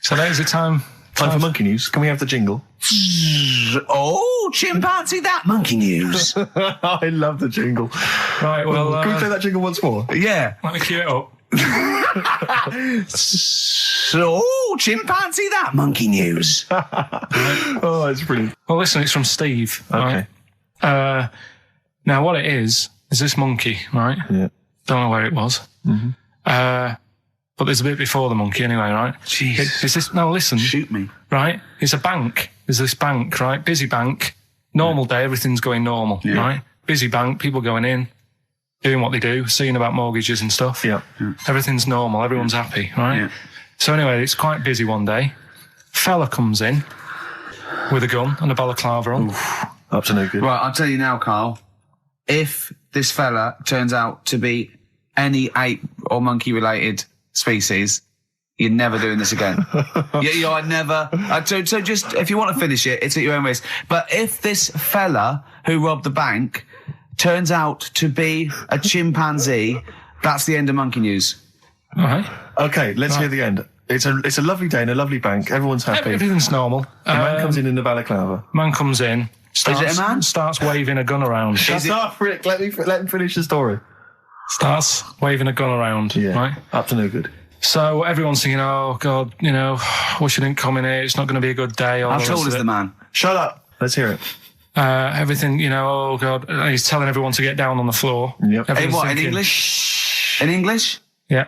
So there's the time. Time for monkey news. Can we have the jingle? Oh, chimpanzee, that monkey news. I love the jingle. Right, well... Can we play that jingle once more? Yeah. Let me cue it up. So, chimpanzee, that monkey news. Oh, it's brilliant. Well, listen, it's from Steve. Okay. Right? Now, what it is this monkey, right? Yeah. Don't know where it was. Mm-hmm. But there's a bit before the monkey anyway, right? Jeez. Is this... No, listen. Shoot me. Right? It's a bank. There's this bank, right? Busy bank. Normal day, everything's going normal, right? Busy bank, people going in, doing what they do, seeing about mortgages and stuff. Yeah. Everything's normal. Everyone's happy, right? Yeah. So anyway, it's quite busy one day. Fella comes in with a gun and a balaclava on. Up to no good. Right, I'll tell you now, Carl. If this fella turns out to be any ape or monkey-related species, you're never doing this again. I'd never... So just, if you want to finish it, it's at your own risk. But if this fella who robbed the bank turns out to be a chimpanzee, that's the end of monkey news. All right. Okay, let's hear the end. It's a lovely day in a lovely bank. Everyone's happy. Everything's normal. The man comes in the balaclava. Man comes in, starts waving a gun around. Shut up, Rick. Let him finish the story. Starts waving a gun around, right? Up to no good. So everyone's thinking, oh, God, wish I didn't come in here. It's not going to be a good day. How tall is the man? Shut up. Let's hear it. Everything, oh, God. He's telling everyone to get down on the floor. Yep. In English? In English? Yeah.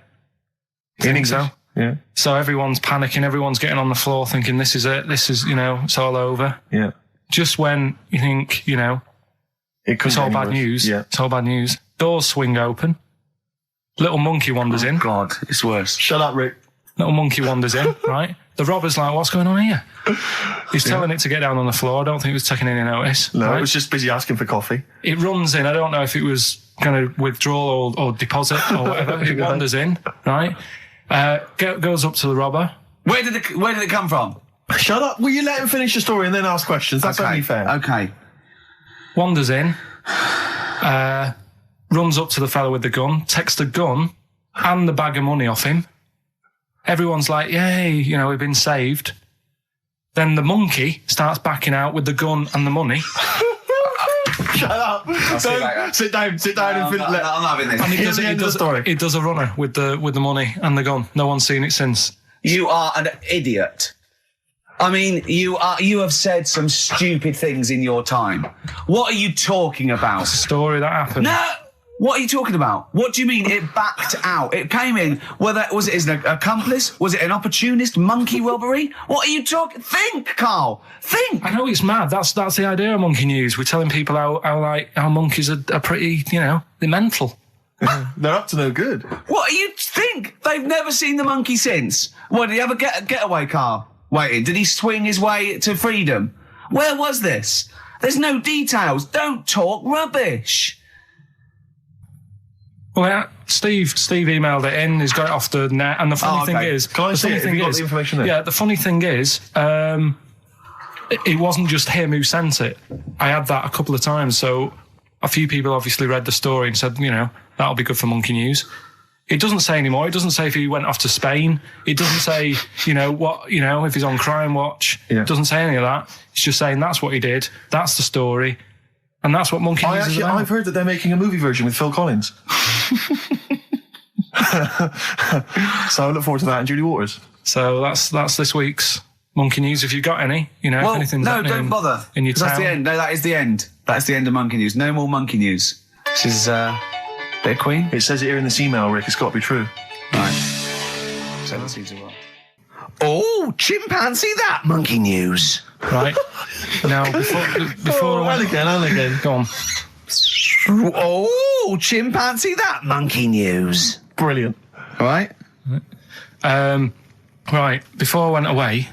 In English? So. Yeah. So everyone's panicking. Everyone's getting on the floor thinking, this is it. This is, it's all over. Yeah. Just when you think, it's all bad news. Yeah. It's all bad news. Doors swing open. Little monkey wanders in. God, it's worse. Shut up, Rick. Little monkey wanders in, right? The robber's like, what's going on here? He's telling it to get down on the floor. I don't think it was taking any notice. No, right? it was just busy asking for coffee. It runs in. I don't know if it was kind of withdrawal or deposit or whatever. It wanders in, right? Goes up to the robber. Where did it come from? Shut up. Will you let him finish the story and then ask questions? That's only fair. Okay. Wanders in. Runs up to the fella with the gun, takes the gun and the bag of money off him. Everyone's like, yay, we've been saved. Then the monkey starts backing out with the gun and the money. Shut up. Sit down and I'm having this. And he does a runner with the money and the gun. No one's seen it since. You are an idiot. I mean, you have said some stupid things in your time. What are you talking about? It's a story that happened. No! What are you talking about? What do you mean it backed out? It came in, was it an accomplice? Was it an opportunist monkey robbery? What are you talking? Think, Carl. Think. I know it's mad. That's the idea of monkey news. We're telling people how monkeys are pretty, they're mental. They're up to no good. What do you think? They've never seen the monkey since. What, did he have a getaway car waiting? Did he swing his way to freedom? Where was this? There's no details. Don't talk rubbish. Well, yeah, Steve emailed it in. He's got it off the net. And the funny thing is... Can I see it? Have you got the information there? Yeah, the funny thing is, it wasn't just him who sent it. I had that a couple of times. So a few people obviously read the story and said, that'll be good for monkey news. It doesn't say anymore. It doesn't say if he went off to Spain. It doesn't say, if he's on Crime Watch. Yeah. It doesn't say any of that. It's just saying that's what he did. That's the story. And that's what monkey news is about. I've heard that they're making a movie version with Phil Collins. So I look forward to that and Julie Waters. So that's this week's monkey news. If you've got any, if anything's happening don't bother. In your town. That's the end. No, that is the end. That's the end of monkey news. No more monkey news. This is bit of Queen. It says it here in this email, Rick. It's got to be true. Right. 17 to 1. Oh, chimpanzee, that monkey news. Right. Now, before and again. Go on. Oh, chimpanzee, that monkey news. Brilliant. All right. Right. Before I went away,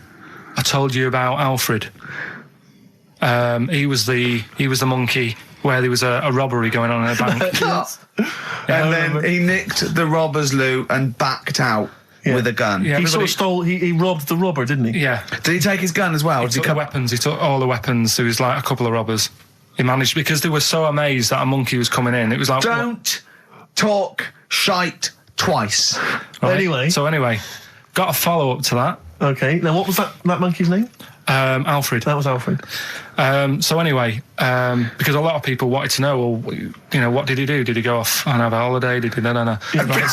I told you about Alfred. He was the monkey where there was a robbery going on in a bank. And then he nicked the robber's loot and backed out. Yeah. With a gun. Yeah, he sort of stole, he robbed the robber, didn't he? Yeah. Did he take his gun as well? He took the weapons. He took all the weapons. There was like a couple of robbers. He managed, because they were so amazed that a monkey was coming in. It was like... Don't talk shite twice. Right? Anyway. So anyway, got a follow-up to that. Okay. Now, what was that monkey's name? Alfred. That was Alfred. So anyway, because a lot of people wanted to know, well, you know, what did he do? Did he go off and have a holiday? Did he? No. Right,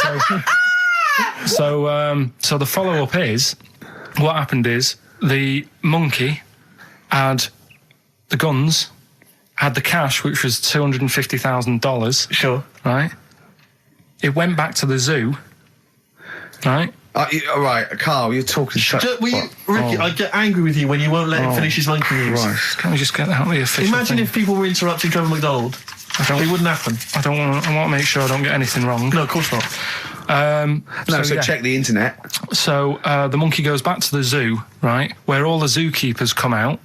so the follow-up is, what happened is the monkey had the guns, had the cash, which was $250,000. Sure. Right. It went back to the zoo. Right. All right, Carl, you're talking. Ricky, I get angry with you when you won't let him finish his monkey news. Right. Can we just get out the official Imagine thing? if people were interrupting Trevor McDonald. It wouldn't happen. I want to make sure I don't get anything wrong. No, of course not. Check the internet. So the monkey goes back to the zoo, right, where all the zookeepers come out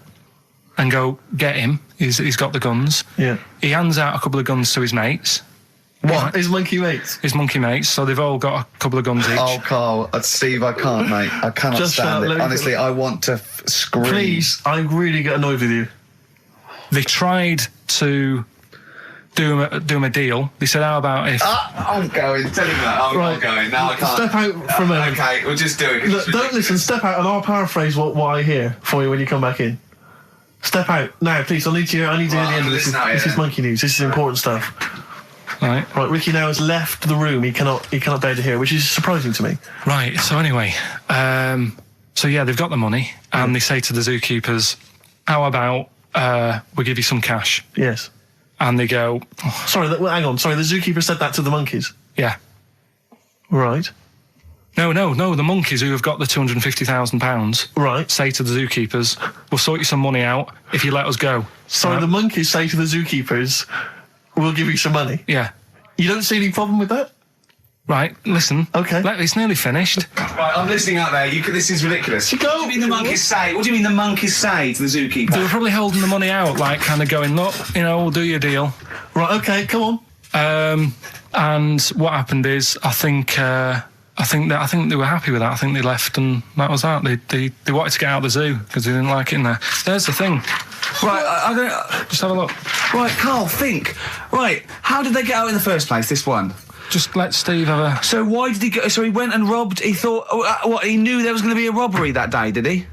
and go, get him. He's got the guns. Yeah. He hands out a couple of guns to his mates. What? Right. His monkey mates? His monkey mates, so they've all got a couple of guns each. Oh, Carl, Steve, I can't, mate. I cannot Just stand it. Honestly, I want to scream. Please, I really get annoyed with you. They tried to do him a deal. They said, how about if... I'm going. Tell him that. I'm not going. No, I can't. Step out from a... Okay, we'll just do it. Look, don't listen. Step out and I'll paraphrase what I hear for you when you come back in. Step out. Now, please, I need to hear the end of this. This is monkey news. This is important stuff. Right. Ricky now has left the room. He cannot bear to hear, which is surprising to me. Right, so anyway, so yeah, they've got the money, and they say to the zookeepers, how about we give you some cash? Yes. And they go... Sorry, hang on. Sorry, the zookeeper said that to the monkeys? Yeah. Right. No, the monkeys who have got the £250,000 right. say to the zookeepers, we'll sort you some money out if you let us go. Sorry, the monkeys say to the zookeepers, we'll give you some money. Yeah. You don't see any problem with that? Right, listen. Okay. It's nearly finished. Right, I'm listening out there. This is ridiculous. What do you mean the monkeys say? What do you mean the monkeys say to the zookeeper? They were probably holding the money out, like kind of going, look, we'll do your deal. Right, okay, come on. And what happened is, I think they were happy with that. I think they left, and that was that. They wanted to get out of the zoo because they didn't like it in there. There's the thing. Right, I don't... Just have a look. Right, Carl, think. Right, how did they get out in the first place, this one? Just let Steve have a... So why did he go... So he went and robbed... He thought... he knew there was going to be a robbery that day, did he?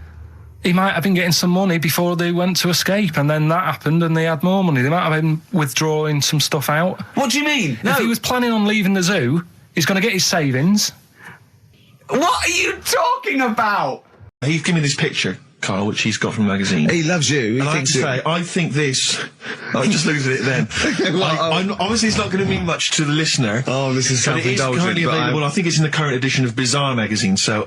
He might have been getting some money before they went to escape, and then that happened and they had more money. They might have been withdrawing some stuff out. What do you mean? No. If he was planning on leaving the zoo, he's going to get his savings. What are you talking about? He's given me this picture, Carl, which he's got from a magazine. He loves you. I think this... I just looked at it then. Obviously, it's not going to mean much to the listener. Oh, this is self-indulgent. It is currently available. I think it's in the current edition of Bizarre magazine, so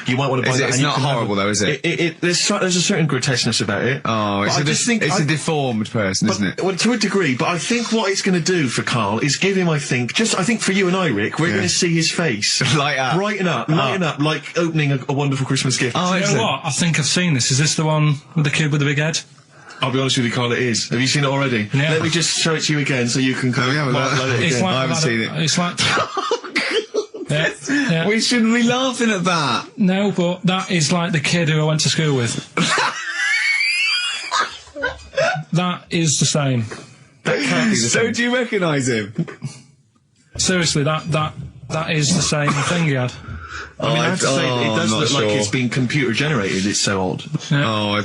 you might want to buy that. It's not horrible, though, is it? There's a certain grotesqueness about it. Oh, it's a deformed person, isn't it? Well, to a degree, but I think what it's going to do for Carl is give him, I think for you and I, Rick, we're going to see his face. Light up. Lighten up, like opening a wonderful Christmas gift. Oh, you know what? I think I've seen this. Is this the one with the kid with the big head? I'll be honest with you, Carl, it is. Have you seen it already? Yeah. Let me just show it to you again so you can kind of highlight it again. I haven't seen it. It's like... yeah. We shouldn't be laughing at that. No, but that is like the kid who I went to school with. That is the same. That can't be the same. So do you recognise him? Seriously, that is the same thing he had. I mean, I have to say, it does look like it's been computer generated. It's so odd. Yeah.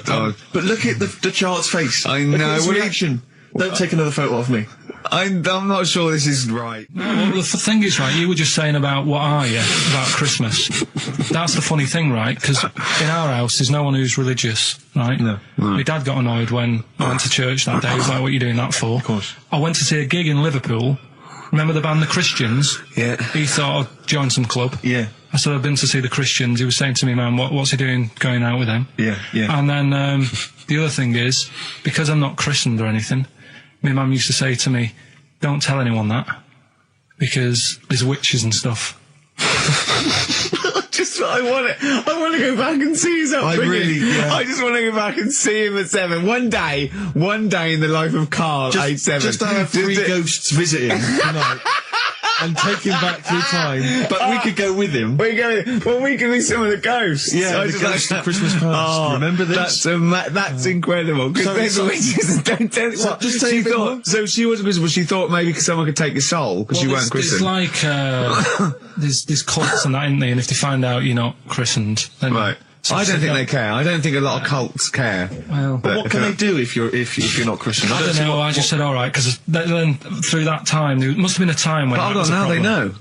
But look at the child's face. I know. Look at his reaction. Don't take another photo of me. I'm not sure this is right. Well, the thing is, right, you were just saying about what are you, about Christmas. That's the funny thing, right? Because in our house, there's no one who's religious, right? No. My dad got annoyed when I went to church that day. He was like, what are you doing that for? Of course. I went to see a gig in Liverpool. Remember the band The Christians? Yeah. He thought I'd join some club. Yeah. I said, I've been to see The Christians. He was saying to me, man, what's he doing going out with them? Yeah, yeah. And then the other thing is, because I'm not christened or anything, my mum used to say to me, don't tell anyone that, because there's witches and stuff. I want to go back and see his upbringing. I just want to go back and see him at 7. One day in the life of Carl, age 7. Just have 3 ghosts visit him tonight. And take him back through time. But we could go with him. We could be some of the ghosts. Yeah, the ghosts of Christmas past. Oh, remember this? That's incredible. Because don't tell me what. Just say so she wasn't Christian, but she thought maybe someone could take your soul because you weren't christened. It's like, there's cults and that, isn't there? And if they find out you're not christened, then I don't think they care. I don't think a lot of cults care. Well, But what can they do if you're not Christian? I don't know. I just said all right because then through that time there must have been a time when. But hold on, now they know.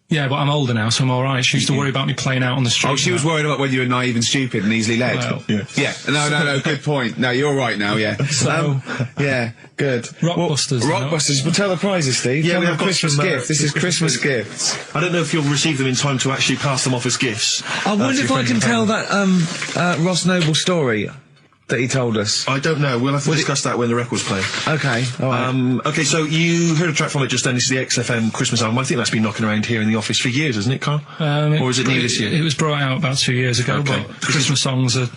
Yeah, but I'm older now, so I'm all right. She used to worry about me playing out on the street. Oh, she was worried about whether you were naive and stupid and easily led. Well, yeah. No. Good point. No, you're right now. Yeah. So, yeah, good. Rockbusters. Rockbusters. But tell the prizes, Steve. Yeah, Tell we them have got Christmas some, gifts. This is Christmas gifts. I don't know if you'll receive them in time to actually pass them off as gifts. I wonder to if your I friends can and tell family. that Ross Noble story that he told us. I don't know. We'll have to discuss that when the record's playing. Okay. All right. Okay, so you heard a track from it just then. This is the XFM Christmas album. I think that's been knocking around here in the office for years, hasn't it, Carl? Or is it new this year? It was brought out about 2 years ago, Okay. but Christmas songs are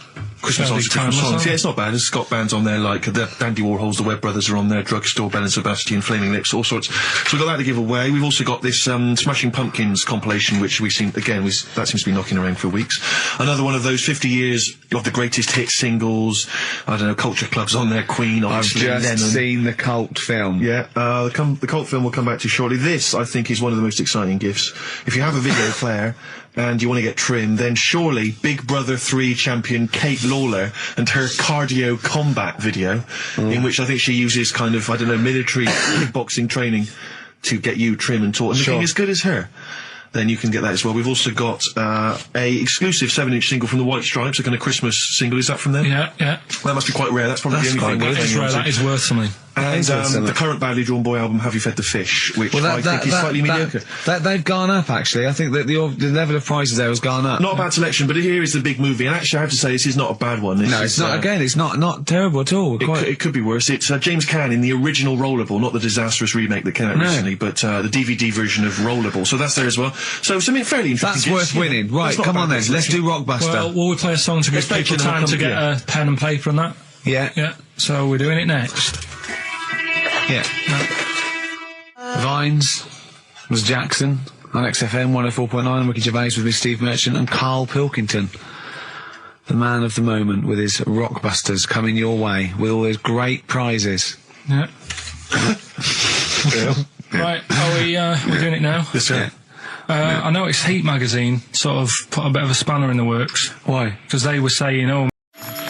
Christmas songs, timeless, Christmas songs. aren't Yeah, it's not bad. There's got bands on there like the Dandy Warhols, the Webb Brothers are on there, Drugstore, Bell and Sebastian, Flaming Lips, all sorts. So we've got that to give away. We've also got this Smashing Pumpkins compilation, which we've seen, again, that seems to be knocking around for weeks. Another one of those 50 years of the greatest hit singles. I don't know, Culture Club's on there, Queen, obviously, I've just Lennon. seen the cult film. Yeah, the cult film we'll come back to shortly. This, I think, is one of the most exciting gifts. If you have a video player and you want to get trim, then surely Big Brother 3 champion Kate Lawler and her cardio combat video, in which I think she uses kind of, I don't know, military kickboxing training to get you trim and taut and looking as good as her. Then you can get that as well. We've also got a exclusive 7-inch single from the White Stripes, a kind of Christmas single. Is that from them? Yeah. That must be quite rare. That's probably the only thing That is rare. That is worth something. And the current Badly Drawn Boy album, Have You Fed the Fish, which I think is slightly mediocre. They've gone up, actually. I think that the level of prices there has gone up. Not a bad selection, but here is the big movie. And actually, I have to say, this is not a bad one. No, it's not. Again, it's not terrible at all. It could be worse. It's James Caan in the original Rollerball, not the disastrous remake that came out recently, but the DVD version of Rollerball. So that's there as well. So something fairly interesting. That's worth winning. Right, come on then. Let's do Rockbuster. Well, will we play a song to give people time to get a pen and paper and that? Yeah. So we're doing it next. Yeah. Vines was Jackson on XFM 104.9. Ricky Gervais with me, Steve Merchant, and Karl Pilkington, the man of the moment, with his Rockbusters coming your way with all those great prizes. Yeah. Right, are we doing it now? Yes, sir. I noticed Heat magazine sort of put a bit of a spanner in the works. Why? Because they were saying,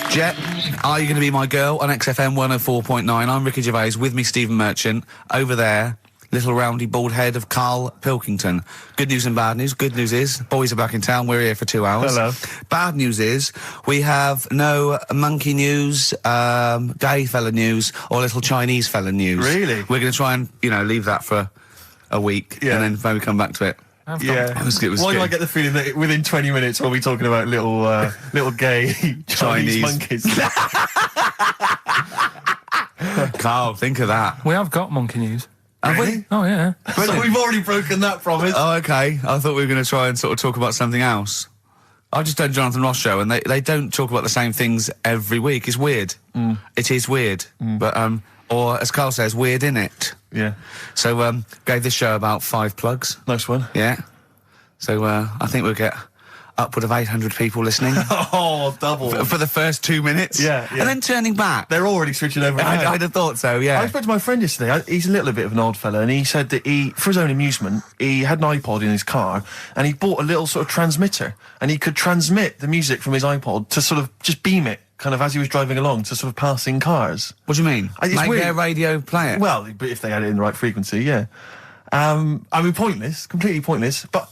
Jet, are you going to be my girl on XFM 104.9? I'm Ricky Gervais, with me Stephen Merchant. Over there, little roundy bald head of Karl Pilkington. Good news and bad news. Good news is, boys are back in town. We're here for 2 hours. Hello. Bad news is, we have no monkey news, gay fella news, or little Chinese fella news. Really? We're going to try and, leave that for a week, and then maybe come back to it. Yeah. It was Why do good. I get the feeling that within 20 minutes we'll be talking about little gay Chinese monkeys? Carl, think of that. we have got monkey news. Have we? Oh, yeah. So we've already broken that promise. Oh, okay. I thought we were going to try and sort of talk about something else. I've just done Jonathan Ross show, and they don't talk about the same things every week. It's weird. It is weird. But, or as Carl says, weird innit? Yeah. So, gave this show about 5 plugs. Nice one. Yeah. So, I think we'll get upward of 800 people listening. Oh, double. For the first 2 minutes. Yeah. And then turning back. They're already switching over. I'd have thought so, yeah. I spoke to my friend yesterday. He's a little bit of an odd fella, and he said that for his own amusement, he had an iPod in his car, and he bought a little sort of transmitter, and he could transmit the music from his iPod to sort of just beam it, kind of as he was driving along, to sort of passing cars. What do you mean? It's Make weird. their radio play it? Well, but if they had it in the right frequency, yeah. I mean, pointless, completely pointless, but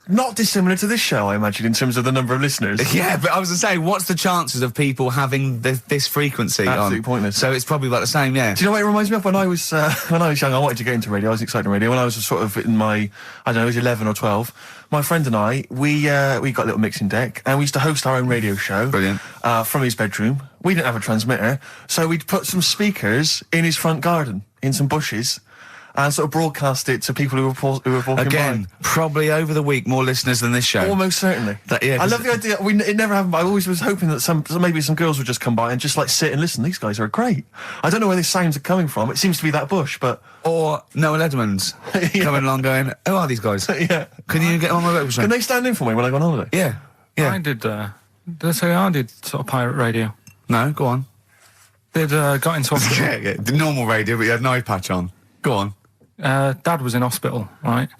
not dissimilar to this show, I imagine, in terms of the number of listeners. Yeah, but I was going to say, what's the chances of people having this frequency Absolutely on? pointless. So it's probably about the same, yeah. Do you know what it reminds me of? When I was young, I wanted to get into radio. I was excited in radio. When I was sort of in my, I don't know, I was 11 or 12. My friend and I, we got a little mixing deck, and we used to host our own radio show. Brilliant. From his bedroom. We didn't have a transmitter, so we'd put some speakers in his front garden, in some bushes, and sort of broadcast it to people who were walking Again, by. probably over the week more listeners than this show. Almost certainly. Yeah, I love the idea. It never happened, but I always was hoping that maybe some girls would just come by and just like sit and listen. These guys are great. I don't know where these sounds are coming from. It seems to be that bush, but Or Noel Edmonds coming along going, who are these guys? yeah. Can you get on my website? Can they stand in for me when I go on holiday? Yeah. Yeah. I did, did I say I did sort of pirate radio? No, go on. Got into hospital. Yeah, the normal radio, but you had an eye patch on. Go on. Dad was in hospital, right?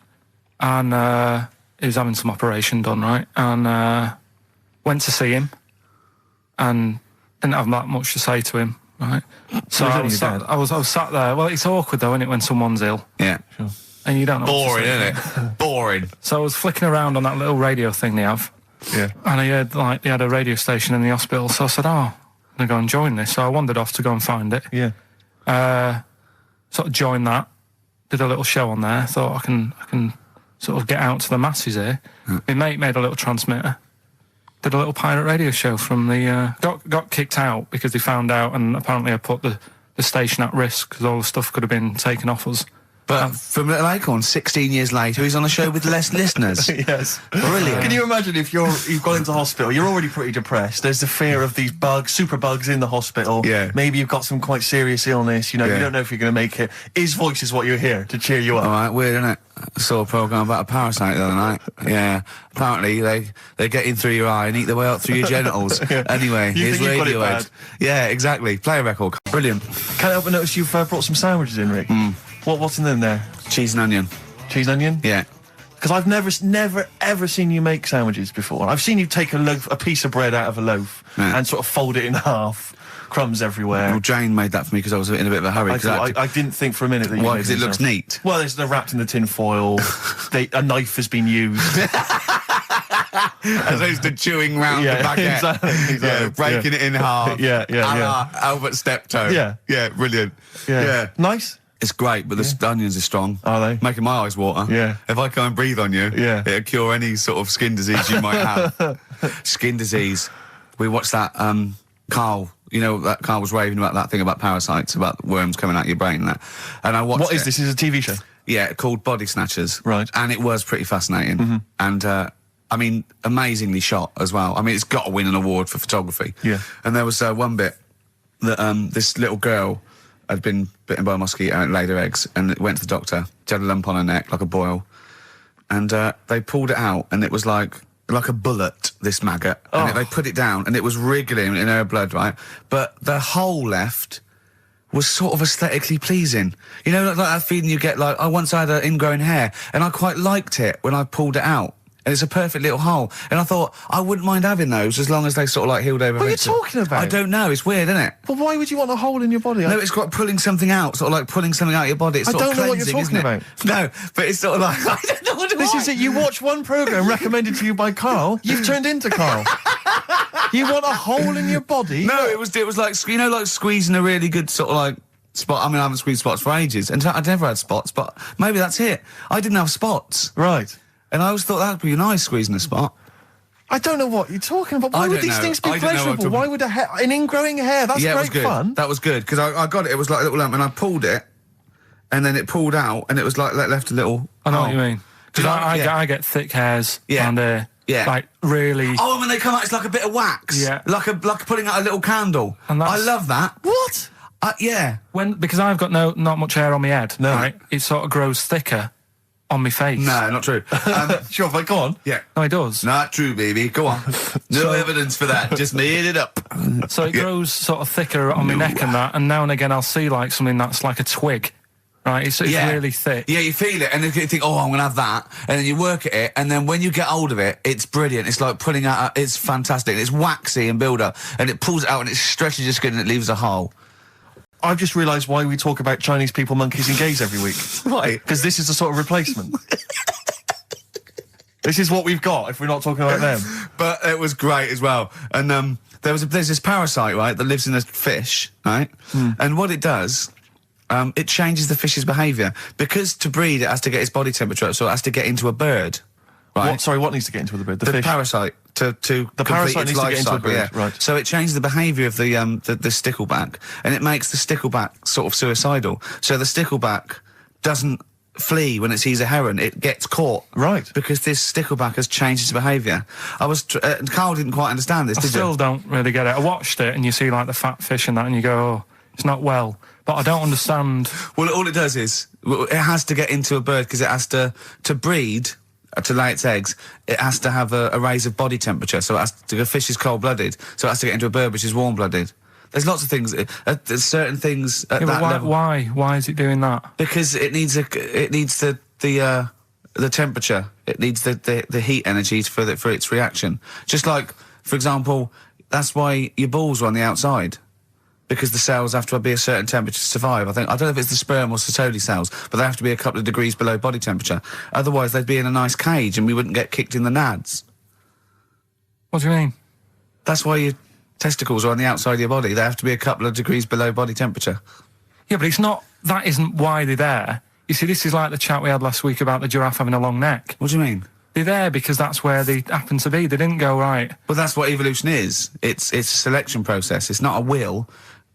And he was having some operation done, right? And went to see him, and didn't have that much to say to him, right? So Well, I was sat there. Well, it's awkward though, isn't it, when someone's ill Yeah. Sure. and you don't know. Boring, what to say. isn't it? Boring. So I was flicking around on that little radio thing they have, Yeah. and I heard like they had a radio station in the hospital. So I said, "Oh, I'm gonna go and join this." So I wandered off to go and find it. Yeah. Sort of joined that, did a little show on there. Thought I can sort of get out to the masses here. My mate made a little transmitter. Did a little pirate radio show from the... got kicked out because they found out, and apparently I put the station at risk because all the stuff could have been taken off us. But from Little Acorn, 16 years later, he's on a show with less listeners. Yes. Brilliant. Can you imagine if you've gone into hospital, you're already pretty depressed, there's the fear of these bugs, super bugs in the hospital. Yeah. Maybe you've got some quite serious illness, you know, Yeah. you don't know if you're going to make it. His voice is what you hear to cheer you up. All right, weird, isn't it? I saw a programme about a parasite the other night. Yeah. Apparently, they get in through your eye and eat their way up through your genitals. Anyway, You here's think you've got it Radiohead. bad. Yeah, exactly. Play a record. Brilliant. Can't help but notice you've brought some sandwiches in, Rick. What's in them there? Cheese and onion. Cheese and onion? Yeah. Because I've never, ever seen you make sandwiches before. I've seen you take a piece of bread out of a loaf Yeah. and sort of fold it in half, crumbs everywhere. Well, Jane made that for me because I was in a bit of a hurry. I didn't think for a minute that you Why? made Because it looks yourself. neat. Well, they're wrapped in the tin foil. A knife has been used. As opposed to chewing round Yeah, the baguette. exactly, Yeah, breaking it in half. Yeah, yeah, A la Albert Steptoe. Yeah. Yeah, brilliant. Yeah. Nice. It's great, but the onions are strong. Are they? Making my eyes water. Yeah. If I go and breathe on you, Yeah. it'll cure any sort of skin disease you might have. Skin disease. We watched that, Karl, you know, that Karl was raving about that thing about parasites, about worms coming out your brain and that. And I watched What is it. this? Is it a TV show? Yeah, called Body Snatchers. Right. And it was pretty fascinating. And, I mean, amazingly shot as well. I mean, it's got to win an award for photography. Yeah. And there was one bit that this little girl had been bitten by a mosquito and it laid her eggs, and it went to the doctor. She had a lump on her neck, like a boil. And they pulled it out, and it was like a bullet, this maggot. And they put it down, and it was wriggling in her blood, right? But the hole left was sort of aesthetically pleasing. You know, like that feeling you get, like, I once had an ingrown hair, and I quite liked it when I pulled it out. And it's a perfect little hole. And I thought, I wouldn't mind having those as long as they sort of like healed over. What are you talking about? I don't know, it's weird, isn't it? But why would you want a hole in your body? No, it's got pulling something out, sort of like pulling something out of your body. It's I sort of don't know what you're cleansing, talking isn't it? No, but it's sort of like, I don't know what it This was. is it. You watch one programme recommended to you by Karl, you've turned into Karl. You want a hole in your body? No, it was like, you know, like squeezing a really good sort of like spot. I mean, I haven't squeezed spots for ages, and I'd never had spots, but maybe that's it. I didn't have spots. Right. And I always thought that'd be nice, squeezing a spot. I don't know what you're talking about. Why I would don't these know. things be I don't know what pleasurable? to- Why would an ingrowing hair? That's Yeah, it was great good. fun. That was good, because I got it. It was like a little lump, and I pulled it, and then it pulled out, and it was like left a little... I know what you mean. Because Do you know- yeah. I get thick hairs Yeah. and Yeah. like really... Oh, when they come out, it's like a bit of wax. Yeah. Like putting out a little candle. And I that's- love that. What? Yeah. Because I've got not much hair on my head, No. right? It sort of grows thicker on my face. No, not true. Sure, but go on. Yeah. No, it does. Not true, baby. Go on. No evidence for that. Just made it up. So it grows sort of thicker on my neck and that, and now and again I'll see like something that's like a twig, right? It's really thick. Yeah, you feel it, and then you think, oh, I'm going to have that. And then you work at it, and then when you get hold of it, it's brilliant. It's like pulling out, it's fantastic. It's waxy and build up, and it pulls it out, and it stretches your skin, and it leaves a hole. I've just realised why we talk about Chinese people, monkeys and gays every week. Why? Because this is the sort of replacement. This is what we've got if we're not talking about them. But it was great as well. And there's this parasite, right, that lives in a fish, right? And what it does, it changes the fish's behaviour. Because to breed, it has to get its body temperature up, so it has to get into a bird, right? What needs to get into the bird? The The fish? parasite to complete parasite its needs to life get into a cycle, bird, yeah. right. So it changes the behaviour of the stickleback, and it makes the stickleback sort of suicidal. So the stickleback doesn't flee when it sees a heron; it gets caught. Right. Because this stickleback has changed its behaviour. Karl didn't quite understand this. I Did still you? don't really get it. I watched it and you see like the fat fish and that, and you go, oh, it's not well. But I don't understand. Well, all it does is it has to get into a bird because it has to breed. To lay its eggs, it has to have a raise of body temperature. So it has to, a fish is cold-blooded, so it has to get into a bird which is warm-blooded. There's lots of things. There's certain things at Yeah, that but level. why is it doing that? Because it needs the temperature. It needs the heat energy for its reaction. Just like For example, that's why your balls are on the outside. Because the cells have to be a certain temperature to survive. I don't know if it's the sperm or Sertoli cells, but they have to be a couple of degrees below body temperature. Otherwise, they'd be in a nice cage and we wouldn't get kicked in the nads. What do you mean? That's why your testicles are on the outside of your body. They have to be a couple of degrees below body temperature. Yeah, but that isn't why they're there. You see, this is like the chat we had last week about the giraffe having a long neck. What do you mean? They're there because that's where they happen to be. They didn't go, right. Well, that's what evolution is. It's a selection process. It's not a will.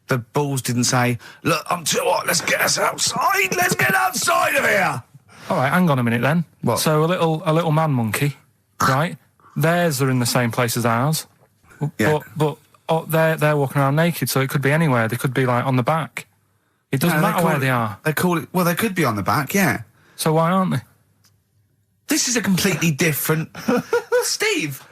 The balls didn't say, look, I'm too hot, let's get us outside, let's get outside of here! All right, hang on a minute then. What? So a little man monkey, right? Theirs are in the same place as ours. Yeah. But they're walking around naked, so it could be anywhere. They could be, like, on the back. It doesn't matter where they are. They call it... Well, they could be on the back, yeah. So why aren't they? This is a completely different... Steve!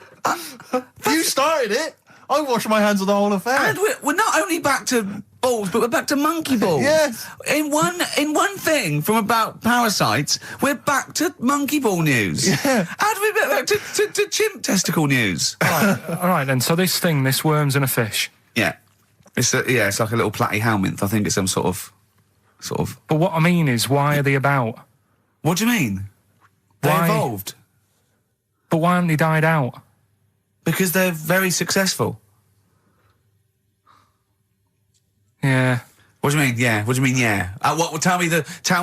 You started it. I wash my hands of the whole affair. And we're not only back to balls, but we're back to monkey balls. Yes. In one thing from about parasites, we're back to monkey ball news. Yeah. How do we get back to chimp testicle news? All right then. So this worm's in a fish. Yeah. It's like a little platyhelminth. I think it's some sort of. But what I mean is, why are they about? What do you mean? They Why? evolved. But why haven't they died out? Because they're very successful. Yeah. What do you mean? Yeah. What do you mean? Yeah. Tell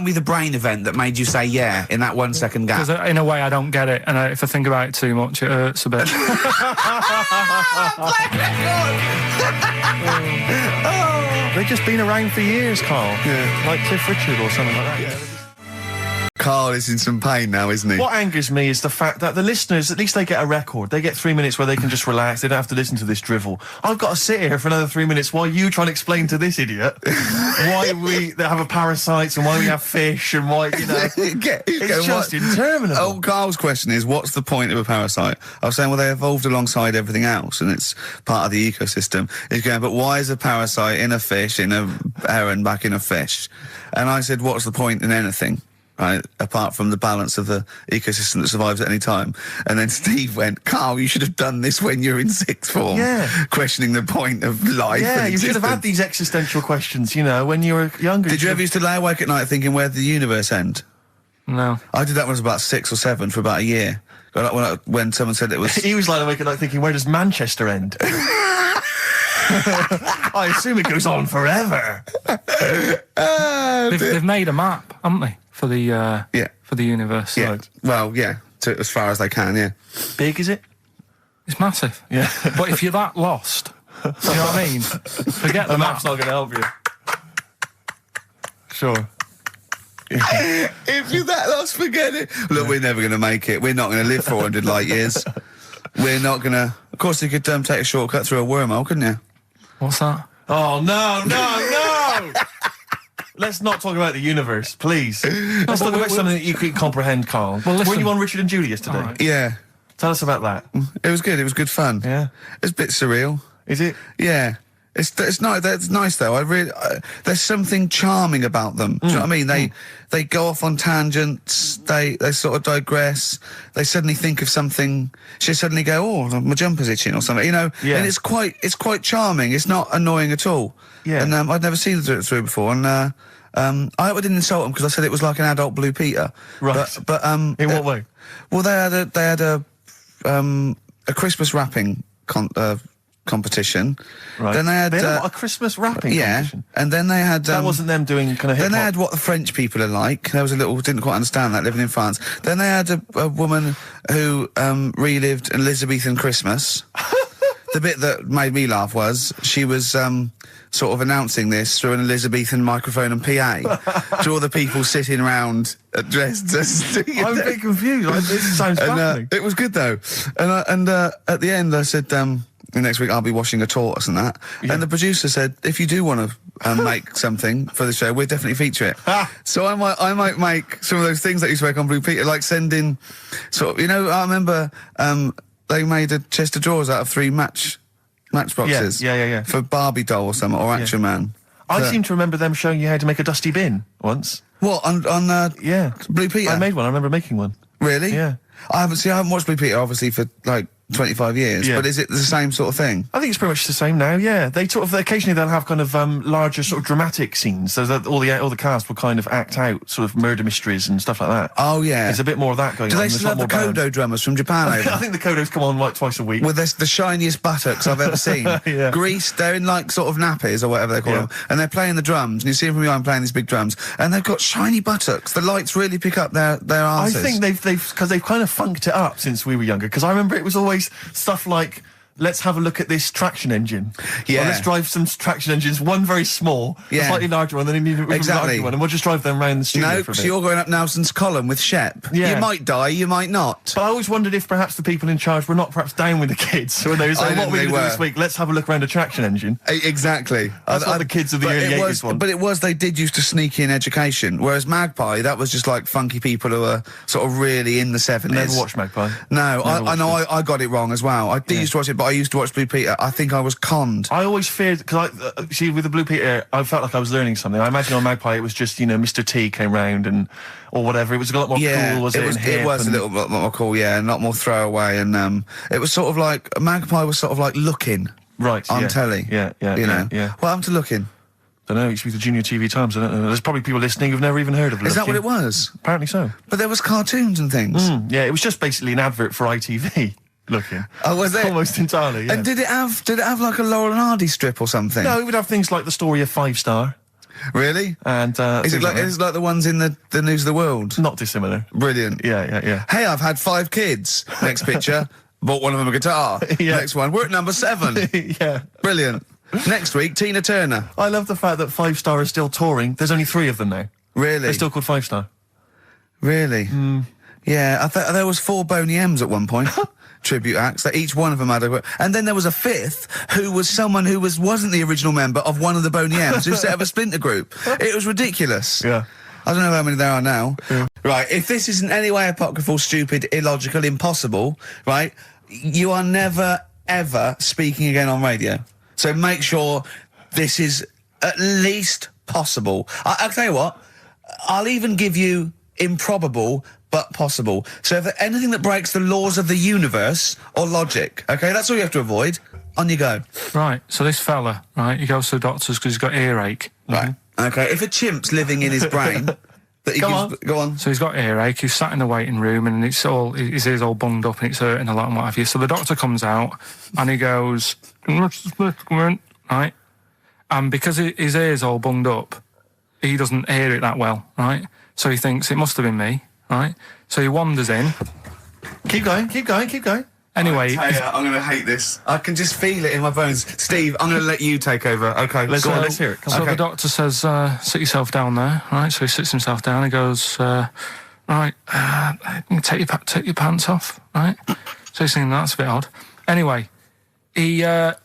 me the brain event that made you say yeah in that 1 second gap. Because in a way I don't get it, and if I think about it too much, it hurts a bit. They've just been around for years, Carl. Yeah. Like Cliff Richard or something like that. Yeah. Carl is in some pain now, isn't he? What angers me is the fact that the listeners, at least they get a record. They get 3 minutes where they can just relax. They don't have to listen to this drivel. I've got to sit here for another 3 minutes while you try and explain to this idiot why we have a parasites and why we have fish and why, you know. It's just interminable. Oh, Carl's question is, what's the point of a parasite? I was saying, well, they evolved alongside everything else and it's part of the ecosystem. He's going, but why is a parasite in a fish, in a heron, back in a fish? And I said, what's the point in anything? Right, apart from the balance of the ecosystem that survives at any time. And then Steve went, Carl, you should have done this when you're in sixth form. Yeah. Questioning the point of life. Yeah, and you should have had these existential questions, you know, when you were younger. Did you ever used to lay awake at night thinking, where did the universe end? No. I did that when I was about 6 or 7 for about a year. When someone said it was... He was lying awake at night thinking, where does Manchester end? I assume it goes on forever. They've made a map, haven't they, for the for the universe? Yeah. Right. Well, yeah, as far as they can, yeah. Big, is it? It's massive. Yeah. But if you're that lost, you know what I mean? Forget the map's map. not going to help you. Sure. If you're that lost, forget it. Look, we're never going to make it. We're not going to live 400 light years. We're not going to... Of course, you could take a shortcut through a wormhole, couldn't you? What's that? Oh, no! Let's not talk about the universe, please. Let's talk about something that you could comprehend, Carl. Well, listen. Were you on Richard and Judy yesterday? Right. Yeah. Tell us about that. It was good. It was good fun. Yeah. It's a bit surreal. Is it? Yeah. It's nice. That's nice though. There's something charming about them. Do you know what I mean? They go off on tangents. They sort of digress. They suddenly think of something. She suddenly go, oh, my jumper's itching or something. You know. Yeah. And it's quite charming. It's not annoying at all. Yeah. And I'd never seen them do it through before. And I hope I didn't insult them because I said it was like an adult Blue Peter. Right. But in what way? Well, they had a Christmas wrapping competition. Right. Then they had a Christmas wrapping competition. And then they had that wasn't them doing kind of hip-hop. Then they had what the French people are like. There was a little didn't quite understand that living in France. Then they had a woman who relived an Elizabethan Christmas. The bit that made me laugh was she was sort of announcing this through an Elizabethan microphone and PA to all the people sitting around dressed as... I'm a bit confused. This sounds fascinating. It was good though. And at the end I said, next week I'll be washing a tortoise and that. Yeah. And the producer said, if you do want to make something for the show, we'll definitely feature it. So I might make some of those things that you spoke on Blue Peter, like sending sort of, you know, I remember they made a chest of drawers out of 3 matchboxes. Yeah. For Barbie doll or something, or Action Man. I seem to remember them showing you how to make a dusty bin once. What, on yeah. Blue Peter? I made one, I remember making one. Really? Yeah. I haven't watched Blue Peter, obviously, for, like, 25 years, Yeah. but is it the same sort of thing? I think it's pretty much the same now. Yeah, they occasionally they'll have kind of larger sort of dramatic scenes, so that all the cast will kind of act out sort of murder mysteries and stuff like that. Oh yeah, There's a bit more of that going do on. they There's still a have lot the more Kodo bands. drummers from Japan over? I think the Kodos come on like twice a week. With the shiniest buttocks I've ever seen. Yeah. Greased, they're in like sort of nappies or whatever they call them, and they're playing the drums, and you see them from behind playing these big drums, and they've got shiny buttocks. The lights really pick up their I arses. think they've kind of funked it up since we were younger, because I remember it was always stuff like, let's have a look at this traction engine. Yeah. Or let's drive some traction engines, one very small, a Yeah. slightly larger one, then a Exactly. larger one, and we'll just drive them around the studio No, for a so bit. you're going up Nelson's column with Shep. Yeah. You might die, you might not. But I always wondered if perhaps the people in charge were not perhaps down with the kids. So when they were I saying, what think are we they going to do were. this week? Let's have a look around a traction engine. Exactly. That's what the kids of the but early it 80s was, want. But they did used to sneak in education, whereas Magpie, that was just like funky people who were sort of really in the 70s. Never watched Magpie. No, Never I know watched I got it wrong as well. I did used to watch it, but I used to watch Blue Peter. I think I was conned. I always feared, because see, with the Blue Peter, I felt like I was learning something. I imagine on Magpie it was just, Mr. T came round or whatever. It was a lot more cool, was it? it was, and hip it was and- a little bit more cool, yeah, and a lot more throwaway, and it was sort of like, Magpie was sort of like Looking Right, on yeah. telly. Yeah, You know? yeah. What happened to Looking? I don't know, it used to be the Junior TV Times, I don't know. There's probably people listening who've never even heard of it. Is that what it was? Apparently so. But there was cartoons and things. Yeah, it was just basically an advert for ITV. Looking. Oh, was it? Almost entirely, yeah. And did it have like a Laurel and Hardy strip or something? No, it would have things like the story of 5 Star. Really? And, Is it things that. like the ones in the News of the World? Not dissimilar. Brilliant. Yeah. Hey, I've had 5 kids. Next picture, bought one of them a guitar. Yeah. Next one, we're at number 7. Yeah. Brilliant. Next week, Tina Turner. I love the fact that 5 Star is still touring. There's only 3 of them now. Really? They're still called 5 Star. Really? Yeah, I thought there was 4 Boney M's at one point. Tribute acts that each one of them had and then there was a 5th who was someone who wasn't the original member of one of the Boney M's who set up a splinter group. It was ridiculous. Yeah. I don't know how many there are now. Right, if this is in any way apocryphal, stupid, illogical, impossible, right, you are never, ever speaking again on radio. So make sure this is at least possible. I'll tell you what, I'll even give you improbable but possible. So if anything that breaks the laws of the universe or logic, okay, that's all you have to avoid. On you go. Right, so this fella, right, he goes to the doctors because he's got earache. Right. Okay, if a chimp's living in his brain... that he go on. So he's got earache, he's sat in the waiting room and his ear's all bunged up and it's hurting a lot and what have you. So the doctor comes out and he goes, right? And because his ear's all bunged up, he doesn't hear it that well, right? So he thinks it must have been me, right? So he wanders in. Keep going. Anyway, I'm going to hate this. I can just feel it in my bones. Steve, I'm going to let you take over. Okay, Let's hear it. Come so on. the doctor says, sit yourself down there, right? So he sits himself down. He goes, right, take your pants off, right? So he's thinking that's a bit odd. Anyway, he heard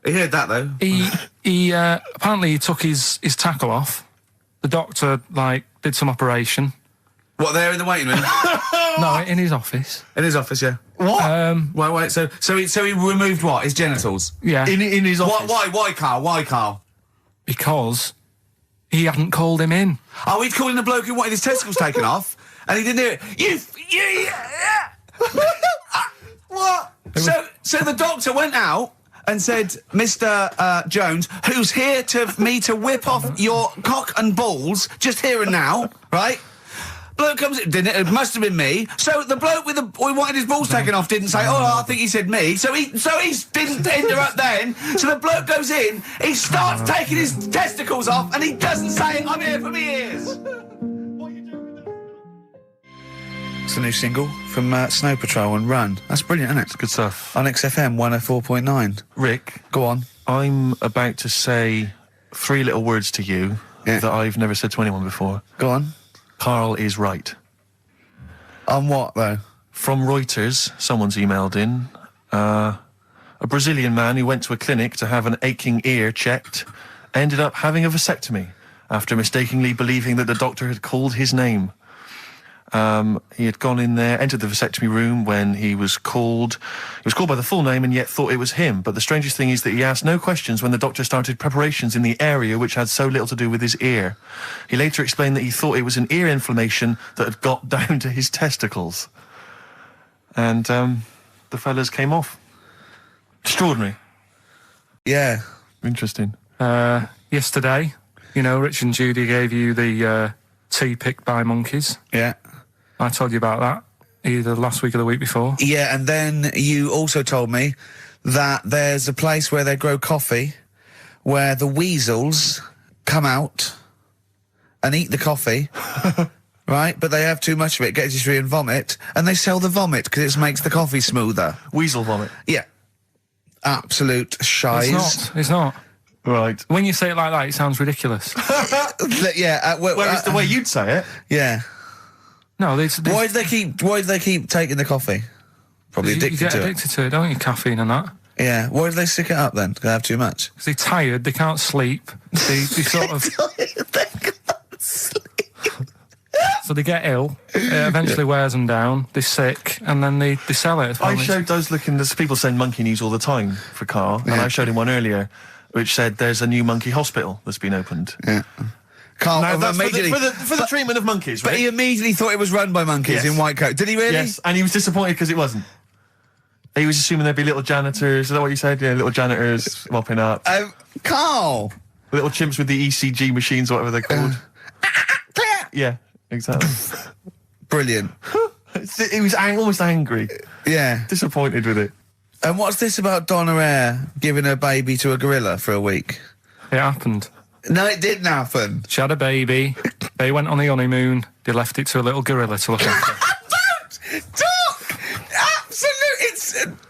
that though. he apparently he took his tackle off. The doctor did some operation. What, there in the waiting room? No, in his office. In his office, yeah. What? Wait. So he removed what? His genitals. Yeah, In his office? Why, Carl? because he hadn't called him in. Oh, he'd called in the bloke who wanted his testicles taken off, and he didn't hear it. What? So the doctor went out and said, Mr. Jones, who's here to whip off your cock and balls just here and now, right? Bloke comes in, didn't it? It must have been me. So the bloke who wanted his balls taken off didn't say, oh, I think he said me. So he didn't interrupt then. So the bloke goes in, he starts taking his testicles off, and he doesn't say, I'm here for me ears. It's a new single from Snow Patrol and Run. That's brilliant, isn't it? Good stuff. On XFM 104.9. Rick, Go on. I'm about to say 3 little words to you that I've never said to anyone before. Go on. Karl is right. On what, though? From Reuters, someone's emailed in. A Brazilian man who went to a clinic to have an aching ear checked ended up having a vasectomy after mistakenly believing that the doctor had called his name. He had gone in there, entered the vasectomy room when he was called. He was called by the full name and yet thought it was him. But the strangest thing is that he asked no questions when the doctor started preparations in the area which had so little to do with his ear. He later explained that he thought it was an ear inflammation that had got down to his testicles. And the fellas came off. Extraordinary. Yeah. Interesting. Yesterday, Rich and Judy gave you the tea picked by monkeys. Yeah. I told you about that either last week or the week before. Yeah, and then you also told me that there's a place where they grow coffee where the weasels come out and eat the coffee, right? But they have too much of it, get dysentery and vomit, and they sell the vomit because it makes the coffee smoother. Weasel vomit. Yeah. Absolute shies. It's not. Right. When you say it like that, it sounds ridiculous. Yeah. Well, it's the way you'd say it. Yeah. No, Why do they keep taking the coffee? Probably addicted you get to addicted to it, don't you? Caffeine and that. it. Yeah. Why do they stick it up then? Do they have too much? Because they're tired, they can't sleep. They sort of. They can't sleep. So they get ill. It eventually wears them down. They're sick, and then they sell it. I was looking. There's people send monkey news all the time for Karl, and I showed him one earlier, which said there's a new monkey hospital that's been opened. Yeah. Karl, Now, that's immediately, for the treatment of monkeys, right? but he immediately thought it was run by monkeys in white coat. Did he really? Yes, and he was disappointed because it wasn't. He was assuming there'd be little janitors. Is that what you said? Yeah, little janitors mopping up. Carl! Little chimps with the ECG machines, or whatever they're called. Yeah, exactly. Brilliant. He was almost angry. Yeah. Disappointed with it. And what's this about Donna Air giving her baby to a gorilla for a week? It happened. No, it didn't happen. She had a baby. They went on the honeymoon. They left it to a little gorilla to look after. Don't talk!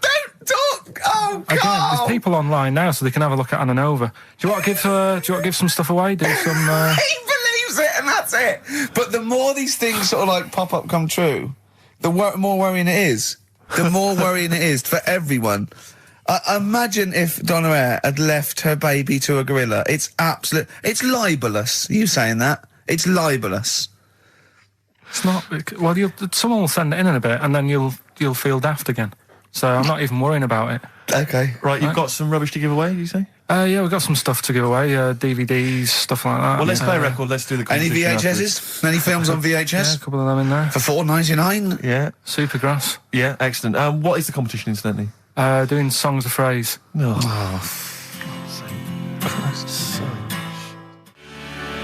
Don't talk! Oh, Again, Carl! there's people online now, so they can have a look at Anna Nova. Do you want to give some stuff away? Do some. He believes it, and that's it. But the more these things sort of like pop up, come true, the more worrying it is. The more worrying it is for everyone. Imagine if Donna Air had left her baby to a gorilla. It's libelous. You saying that? It's libelous. It's not. Well, someone will send it in a bit, and then you'll feel daft again. So I'm not even worrying about it. Okay. Right, you've got some rubbish to give away, did you say? Yeah, we've got some stuff to give away, DVDs, stuff like that. Well, let's play a record. Let's do the Any competition VHSs? Any films on VHS? Yeah, a couple of them in there. For $4.99? Yeah. Supergrass. Yeah, excellent. What is the competition, incidentally? Doing songs of phrase.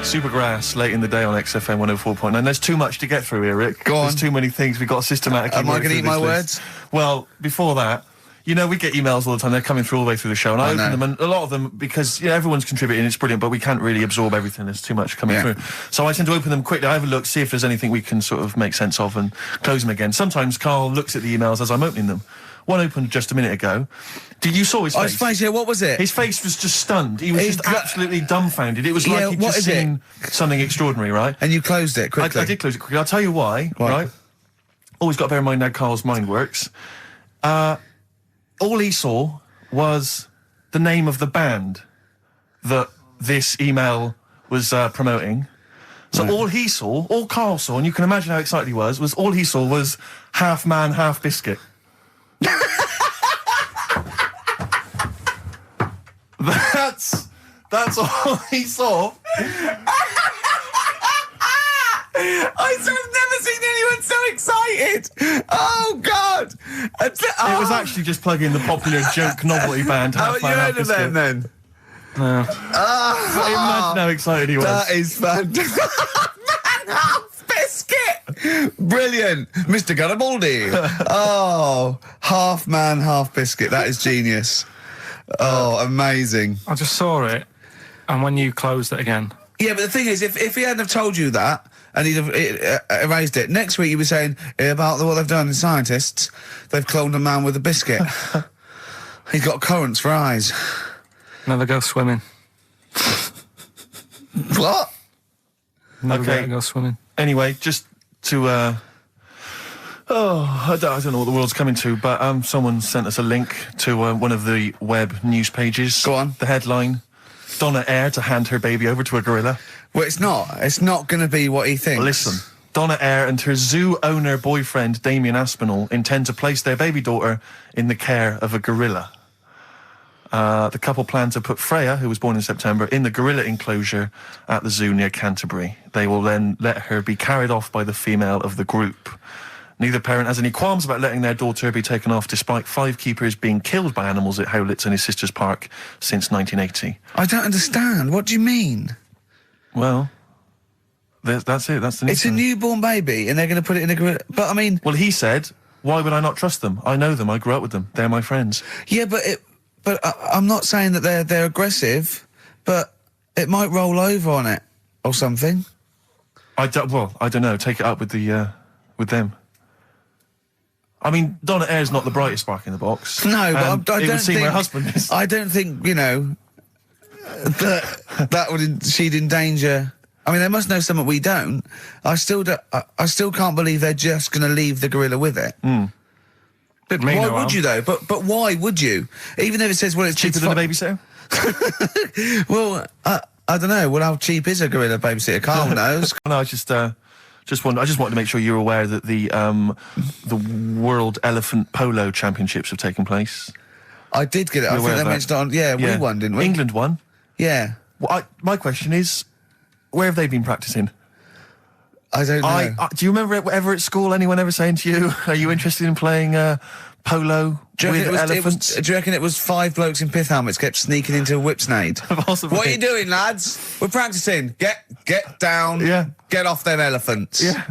Supergrass, late in the day on XFM 104.9. There's too much to get through here, Rick. Go on. There's too many things. We've got to systematically Am I going to eat my list. words? Well, before that, we get emails all the time. They're coming through all the way through the show. And I open them, and a lot of them, because everyone's contributing, it's brilliant, but we can't really absorb everything. There's too much coming through. So I tend to open them quickly. I have a look, see if there's anything we can sort of make sense of, and close them again. Sometimes Karl looks at the emails as I'm opening them. One opened just a minute ago. You saw his face? His face, yeah, what was it? His face was just stunned. He was just absolutely dumbfounded. It was like he'd just seen something extraordinary, right? And you closed it quickly. I did close it quickly. I'll tell you why, right? Always got to bear in mind how Karl's mind works. All he saw was the name of the band that this email was promoting. So all Karl saw, and you can imagine how excited he was all he saw was Half Man, Half Biscuit. That's all he saw. I've never seen anyone so excited. Oh, God. It was actually just plugging the popular joke novelty band. Haven't you heard of them, then? No. Imagine how excited he was. That is fantastic. Man, half biscuit. Brilliant. Mr. Garibaldi. Oh, half man, half biscuit. That is genius. Oh, amazing. I just saw it, and when you closed it again. Yeah, but the thing is, if he hadn't have told you that, and he'd have erased it, next week he was saying about what they've done in scientists, they've cloned a man with a biscuit. He's got currants for eyes. Never go swimming. What? Never go swimming. Anyway, just to... I don't know what the world's coming to, but someone sent us a link to one of the web news pages. Go on. The headline, Donna Air to hand her baby over to a gorilla. Well, it's not. It's not going to be what he thinks. Listen, Donna Air and her zoo owner boyfriend, Damien Aspinall, intend to place their baby daughter in the care of a gorilla. The couple plan to put Freya, who was born in September, in the gorilla enclosure at the zoo near Canterbury. They will then let her be carried off by the female of the group. Neither parent has any qualms about letting their daughter be taken off, despite 5 keepers being killed by animals at Howlett's and his sister's park since 1980. I don't understand. What do you mean? Well, that's it. That's the news. It's a newborn baby, and they're going to put it in a gorilla. But I mean, Well, he said, why would I not trust them? I know them. I grew up with them. They're my friends. yeah, but I'm not saying that they're aggressive, but it might roll over on it or something. I don't know. Take it up with with them. I mean, Donna Air's not the brightest spark in the box. No, but I it don't would seem think her husband is. I don't think that she'd endanger. I mean, they must know something we don't. I still can't believe they're just going to leave the gorilla with it. Didn't mean Why no would harm. you though? But why would you? Even if it says, well, it's Cheaper than a babysitter? Well, I don't know. Well, how cheap is a gorilla babysitter? Carl knows. No, I just wanted to make sure you're aware that the World Elephant Polo Championships have taken place. I did get it. I You're think aware they of that? mentioned it on. Yeah, we won, didn't we? England won. Yeah. Well, my question is, where have they been practicing? I don't know. Do you remember ever at school anyone ever saying to you, "Are you interested in playing polo Do you with reckon elephants?" do you reckon it was 5 blokes in pith helmets kept sneaking into a whipsnade? Possibly. What are you doing, lads? We're practicing. Get down. Yeah. Get off them elephants. Yeah.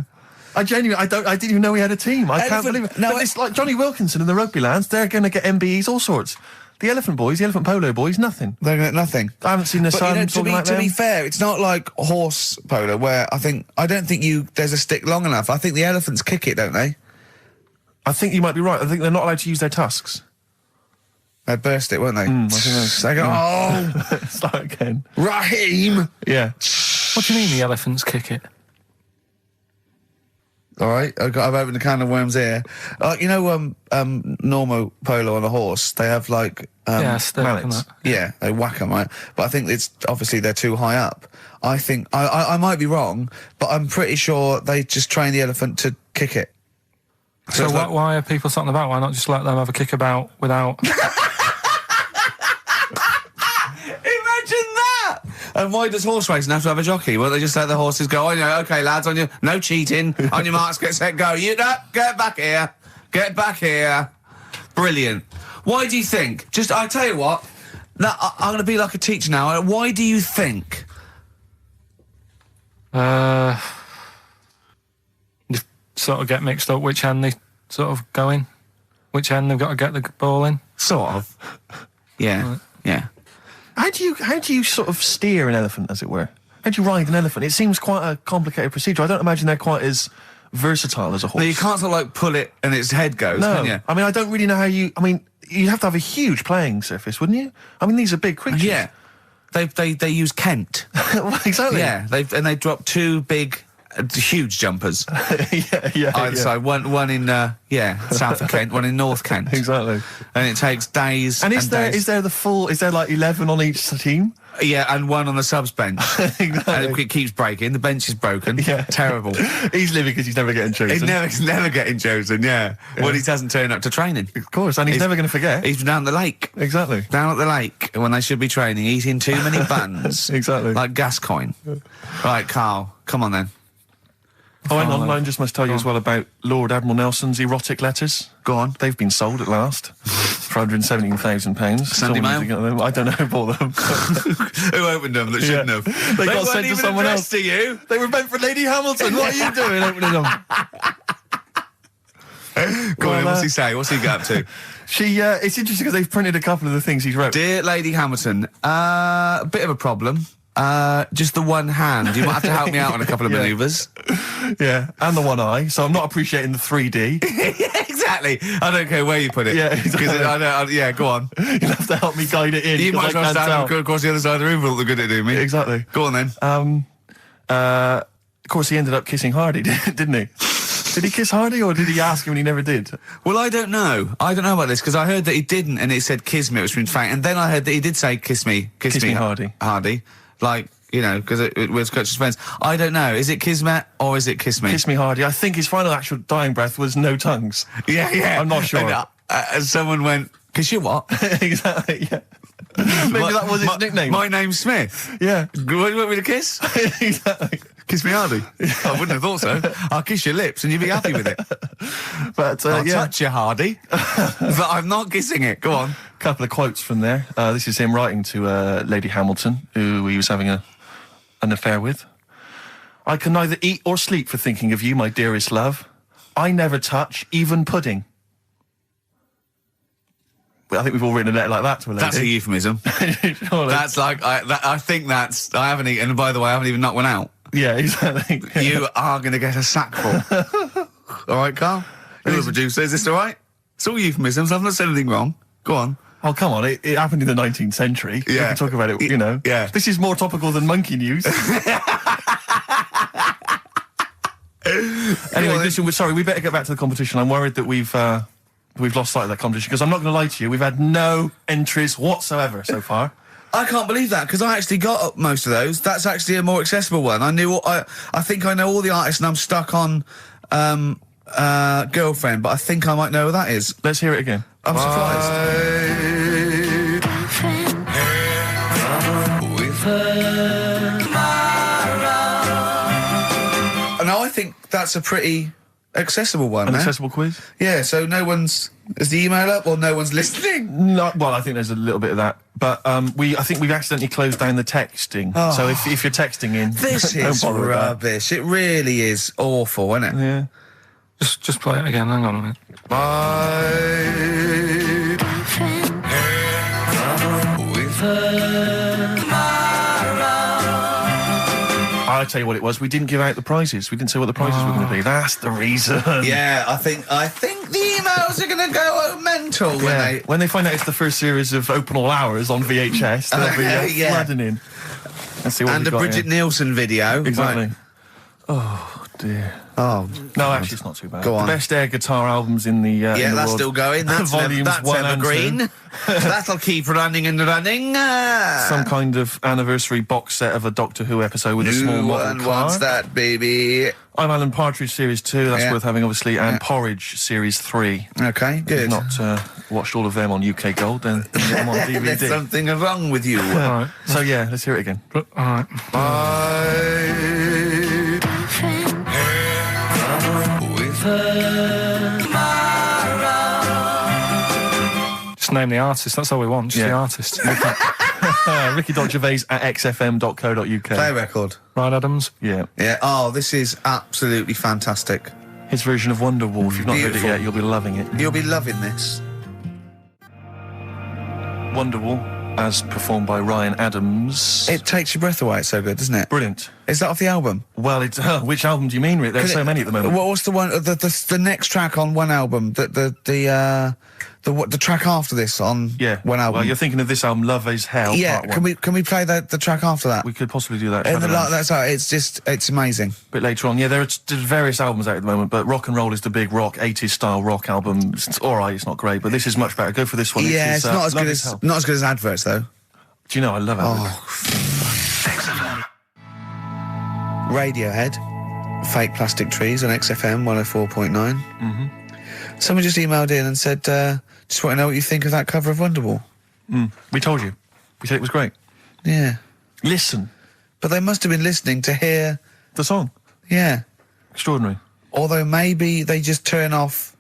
I didn't even know we had a team. I can't Elephant- believe it. no, But it's like Johnny Wilkinson and the rugby lads, they're going to get MBEs, all sorts. The elephant boys, the elephant polo boys, nothing. They're getting nothing. I haven't seen the But sun you know, talking like to be them. fair, it's not like horse polo where I don't think there's a stick long enough. I think the elephants kick it, don't they? I think you might be right. I think they're not allowed to use their tusks. They burst it, weren't they? I think that's... They go, oh, Start again. Raheem. Yeah. What do you mean the elephants kick it? All right, I've opened a can of worms here. Normal polo on a horse, they have like Stick and mallets. that. yeah, they whack them, right? But I think it's obviously they're too high up. I think I might be wrong, but I'm pretty sure they just train the elephant to kick it. So it's like- why are people talking about? Why not just let them have a kick about without? Imagine that! And why does horse racing have to have a jockey? Well, they just let the horses go, okay, lads, on your, no cheating, on your marks, get set, go. You know, get back here. Get back here. Brilliant. Why do you think? I tell you what, I'm going to be like a teacher now. Why do you think? You sort of get mixed up which end they sort of go in, which end they've got to get the ball in. Sort of. Yeah, Right. yeah. How do you sort of steer an elephant, as it were? How do you ride an elephant? It seems quite a complicated procedure. I don't imagine they're quite as versatile as a horse. No, you can't sort of like pull it and its head goes, No. can you? I mean, I don't really know how you... I mean, you'd have to have a huge playing surface, wouldn't you? I mean, these are big creatures. Yeah. They use Kent. Well, exactly. Yeah, they drop 2 big, huge jumpers. yeah. Either side, one in south of Kent, one in North Kent. Exactly. And it takes days. And is there like 11 on each team? Yeah, and one on the subs bench. Exactly. And it keeps breaking. The bench is broken. Yeah. Terrible. He's living because he's never getting chosen. He's never getting chosen. Yeah. Well, he doesn't turn up to training. Of course, and he's never going to forget. He's down the lake. Exactly. Down at the lake when they should be training, eating too many buns. Exactly. Like Gascoigne. Right, Carl, come on then. Oh, hang on. I just must tell you as well about Lord Admiral Nelson's erotic letters. Go on. They've been sold at last for £117,000. Sunday Mail? I don't know who bought them. Who opened them that shouldn't have? They got weren't sent to even someone addressed else. to you. They were meant for Lady Hamilton. What are you doing opening them? Go on, Well, what's he say? What's he got up to? It's interesting because they've printed a couple of the things he's wrote. Dear Lady Hamilton, a bit of a problem. Just the one hand. You might have to help me out on a couple of manoeuvres. Yeah, and the one eye. So I'm not appreciating the 3D. Yeah, exactly. I don't care where you put it. Yeah, exactly. Yeah, go on. You'll have to help me guide it in. You 'cause might as well I can't stand tell. across the other side of the room for all the good it do me. Exactly. Go on then. Of course, he ended up kissing Hardy, didn't he? Did he kiss Hardy, or did he ask him and he never did? Well, I don't know. I don't know about this because I heard that he didn't, and it said kiss me, which means fact. And then I heard that he did say kiss me, Hardy. Hardy, like because it was Coach's friends. I don't know. Is it kismet or is it kiss me? Kiss me, Hardy. I think his final actual dying breath was no tongues. Yeah. I'm not sure. And someone went, kiss you what? Exactly. Yeah. Maybe that was his nickname. My name's Smith. Yeah. You want me to kiss? Exactly. Kiss me hardy. I wouldn't have thought so. I'll kiss your lips and you'd be happy with it. But I'll touch you, Hardy. But I'm not kissing it. Go on. A couple of quotes from there. This is him writing to Lady Hamilton, who he was having an affair with. I can neither eat or sleep for thinking of you, my dearest love. I never touch even pudding. Well, I think we've all written a letter like that to a lady. That's a euphemism. Surely. That's like, I think that's, I haven't eaten, and by the way, I haven't even knocked one out. Yeah, exactly. You are going to get a sackful. All right, Carl? You're the producer. Is this all right? It's all euphemisms. I've not said anything wrong. Go on. Oh, come on. It happened in the 19th century. Yeah. We can talk about it, you know. Yeah. This is more topical than monkey news. Anyway, listen, we better get back to the competition. I'm worried that we've lost sight of that competition, because I'm not going to lie to you, we've had no entries whatsoever so far. I can't believe that, because I actually got most of those. That's actually a more accessible one. I think I know all the artists, and I'm stuck on Girlfriend, but I think I might know who that is. Let's hear it again. I'm surprised. Now I think that's a pretty accessible one. An accessible quiz? Yeah, so no one's... Is the email up or no one's listening? No, well, I think there's a little bit of that. But I think we've accidentally closed down the texting. Oh. So if you're texting in... This don't is bother with that. rubbish. It really is awful, isn't it? Yeah. Just play it again. Hang on a minute. I'll tell you what it was. We didn't give out the prizes. We didn't say what the prizes were going to be. That's the reason. Yeah, I think the emails are going to go mental When they find out it's the first series of Open All Hours on VHS, they'll be flooding in. Let's see what and we've a got Bridget here. Nielsen video. Exactly. Right. Oh, dear. Oh, No, actually, it's not too bad. Go on. The best air guitar albums in the yeah, in the that's world. still going. That's Volumes that's 1 and evergreen. 2. That'll keep running and running. Some kind of anniversary box set of a Doctor Who episode with a small New model one car. wants that, baby. I'm Alan Partridge Series 2, that's Yeah. worth having, obviously, and Yeah. Porridge Series 3. Okay, If good. you've not watched all of them on UK Gold, then you get them on DVD. There's something wrong with you. All right. So, yeah, let's hear it again. All right. Just name the artist. That's all we want. Just the artist. Ricky.Gervais at xfm.co.uk. Play record. Right, Adams. Yeah. Yeah. Oh, this is absolutely fantastic. His version of Wonderwall. If you've not heard it Beautiful. yet, you'll be loving it. You'll be loving this. Wonderwall, as performed by Ryan Adams. It takes your breath away. It's so good, doesn't it? Brilliant. Is that off the album? Well, it's which album do you mean, Rick? There's so many at the moment. What's the one? The next track on one album? The track after this on one album? Well, you're thinking of this album, Love Is Hell. Yeah. Part 1. Can we play the track after that? We could possibly do that. And Shadowlands. that's how it's amazing. A bit later on. Yeah, there's various albums out at the moment, but Rock and Roll is the big rock, 80s style rock album. It's all right, it's not great, but this is much better. Go for this one. Yeah, it's not as Love good Is as Hell. not as good as adverts though. Do you know, I love adverts. Radiohead, Fake Plastic Trees on XFM 104.9. Mm-hmm. Someone just emailed in and said, just want to know what you think of that cover of Wonderwall. We told you. We said it was great. Yeah. Listen. But they must have been listening to hear... The song. Yeah. Extraordinary. Although maybe they just turn off...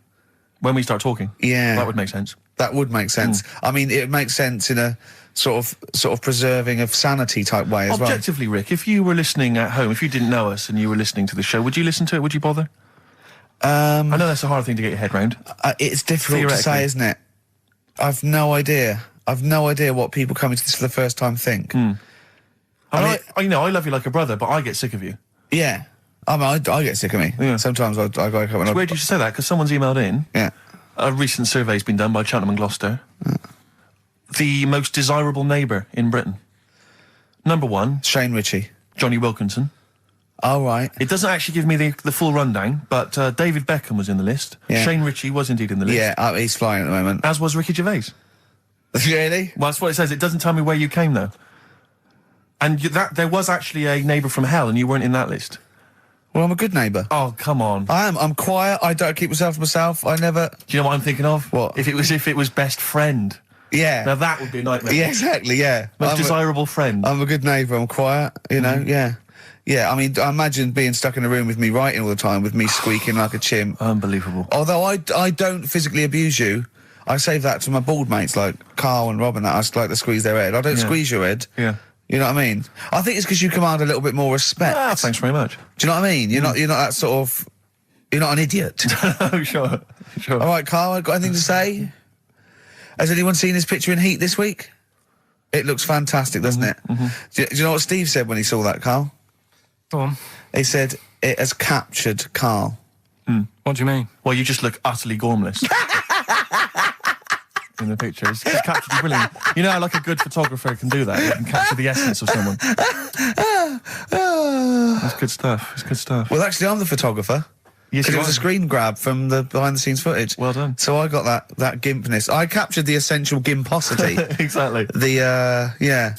When we start talking. Yeah. That would make sense. That would make sense. I mean, it makes sense in a sort of preserving of sanity type way as well. Objectively, Rick, if you were listening at home, if you didn't know us and you were listening to the show, would you listen to it? Would you bother? I know that's a hard thing to get your head round. It's difficult to say, isn't it? I've no idea. I've no idea what people coming to this for the first time think. I love you like a brother, but I get sick of you. Yeah. I mean, I get sick of me. Yeah. Sometimes I go up and It's weird you should say that, because someone's emailed in. Yeah. A recent survey's been done by Cheltenham and Gloucester. The most desirable neighbour in Britain. Number 1, Shane Ritchie. Johnny Wilkinson. Oh, right. It doesn't actually give me the full rundown, but David Beckham was in the list. Yeah. Shane Ritchie was indeed in the list. Yeah, he's flying at the moment. As was Ricky Gervais. Really? Well, that's what it says. It doesn't tell me where you came, though. And there was actually a neighbour from hell, and you weren't in that list. Well, I'm a good neighbour. Oh, come on. I am. I'm quiet. I don't keep myself to myself. I never... Do you know what I'm thinking of? What? If it was best friend. Yeah. Now that would be a nightmare. Yeah, exactly, yeah. Most desirable friend. I'm a good neighbour. I'm quiet, you know, yeah. Yeah, I mean, I imagine being stuck in a room with me writing all the time, with me squeaking like a chimp. Unbelievable. Although I don't physically abuse you, I save that to my bald mates like Carl and Rob and that. I just like to squeeze their head. I don't squeeze your head. Yeah. You know what I mean? I think it's because you command a little bit more respect. Ah, thanks very much. Do you know what I mean? You're not that sort of... You're not an idiot. Oh, sure. All right, Carl, got anything to say? Has anyone seen his picture in Heat this week? It looks fantastic, doesn't it? Do you know what Steve said when he saw that, Carl? Go on. He said, it has captured Carl. What do you mean? Well, you just look utterly gormless. In the picture. It's captured you brilliant. You know how like a good photographer can do that? You can capture the essence of someone. That's good stuff. It's good stuff. Well, actually, I'm the photographer. Yes, Because it you was are. a screen grab from the behind-the-scenes footage. Well done. So I got that gimpness. I captured the essential gimposity. Exactly. Yeah.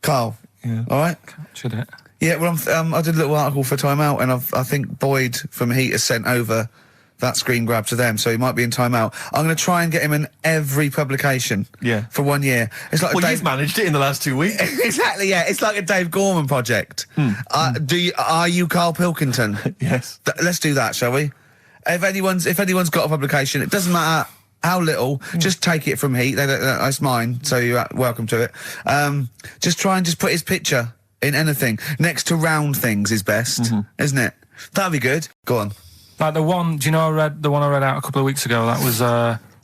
Carl. Yeah. All right? Captured it. Yeah, well, I did a little article for Time Out, and I think Boyd from Heat has sent over that screen grab to them, so he might be in Time Out. I'm going to try and get him in every publication. Yeah. For 1 year. It's like Well, you've managed it in the last 2 weeks. Exactly, yeah. It's like a Dave Gorman project. Are you Karl Pilkington? Yes. Let's do that, shall we? If anyone's got a publication, it doesn't matter how little, just take it from Heat. That's mine, so you're welcome to it. Just try and just put his picture in anything. Next to round things is best, isn't it? That'd be good. Go on. Like the one, do you know the one I read out a couple of weeks ago? That was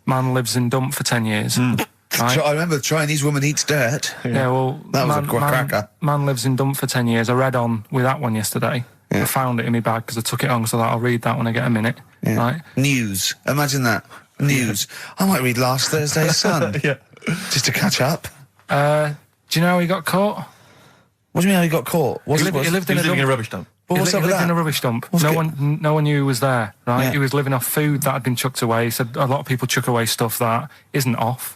man lives in dump for 10 years. Right? I remember the Chinese woman eats dirt. Yeah, well, That was a cracker. Man lives in dump for 10 years. I read on with that one yesterday. Yeah. I found it in my bag because I took it on, so that I'll read that when I get a minute. Yeah. Right? News. Imagine that. News. I might read last Thursday's Sun. Yeah. Just to catch up. Do you know how he got caught? What do you mean how he got caught? He lived He in was a living dump. in a rubbish dump. Well, what's He up with lived in that? a rubbish dump. What's No good? one knew he was there, right? Yeah. He was living off food that had been chucked away. He said a lot of people chuck away stuff that isn't off,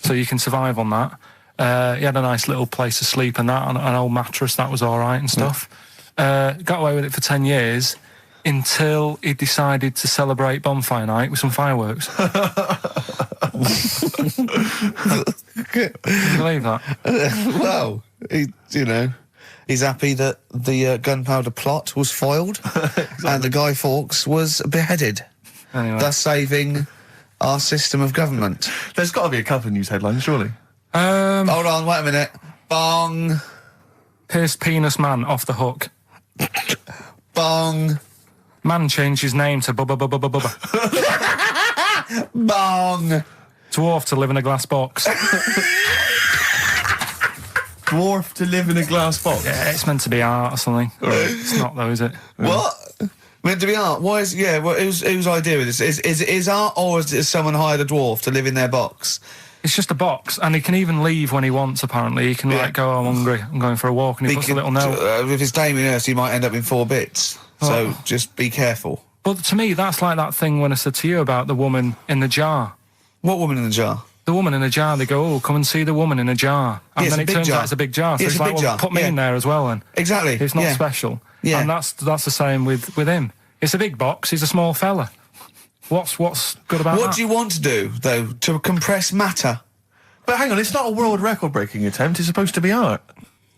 so you can survive on that. He had a nice little place to sleep and that, on an old mattress, that was all right and stuff. Got away with it for 10 years until he decided to celebrate bonfire night with some fireworks. Can you believe that? Well, he's happy that the gunpowder plot was foiled and the Guy Fawkes was beheaded, Anyway. thus saving our system of government. There's got to be a couple of news headlines, surely. Hold on, wait a minute. Bong. Pierced penis man off the hook. Bong. Man changed his name to Bubba Bubba Bubba Bubba. Bong. Dwarf to live in a glass box. Dwarf to live in a glass box. Yeah, it's meant to be art or something. It's not though, is it? What? Meant to be art? Why is... Yeah, well, whose idea is this? Is it art, or is someone hired a dwarf to live in their box? It's just a box, and he can even leave when he wants, apparently. He can, like, go, I'm hungry, I'm going for a walk, and he puts a little note. If it's Damien Hirst, he might end up in 4 bits. So just be careful. But to me, that's like that thing when I said to you about the woman in the jar. What woman in the jar? The woman in a jar, they go, oh, come and see the woman in a jar. And Yeah, then it's it a big turns jar. out it's a big jar. So Yeah, it's it's a like, big well, jar. put me Yeah. in there as well then. Exactly. It's not Yeah. special. Yeah. And that's the same with him. It's a big box, he's a small fella. What's good about that? What do you want to do, though? To compress matter? But hang on, it's not a world record-breaking attempt. It's supposed to be art.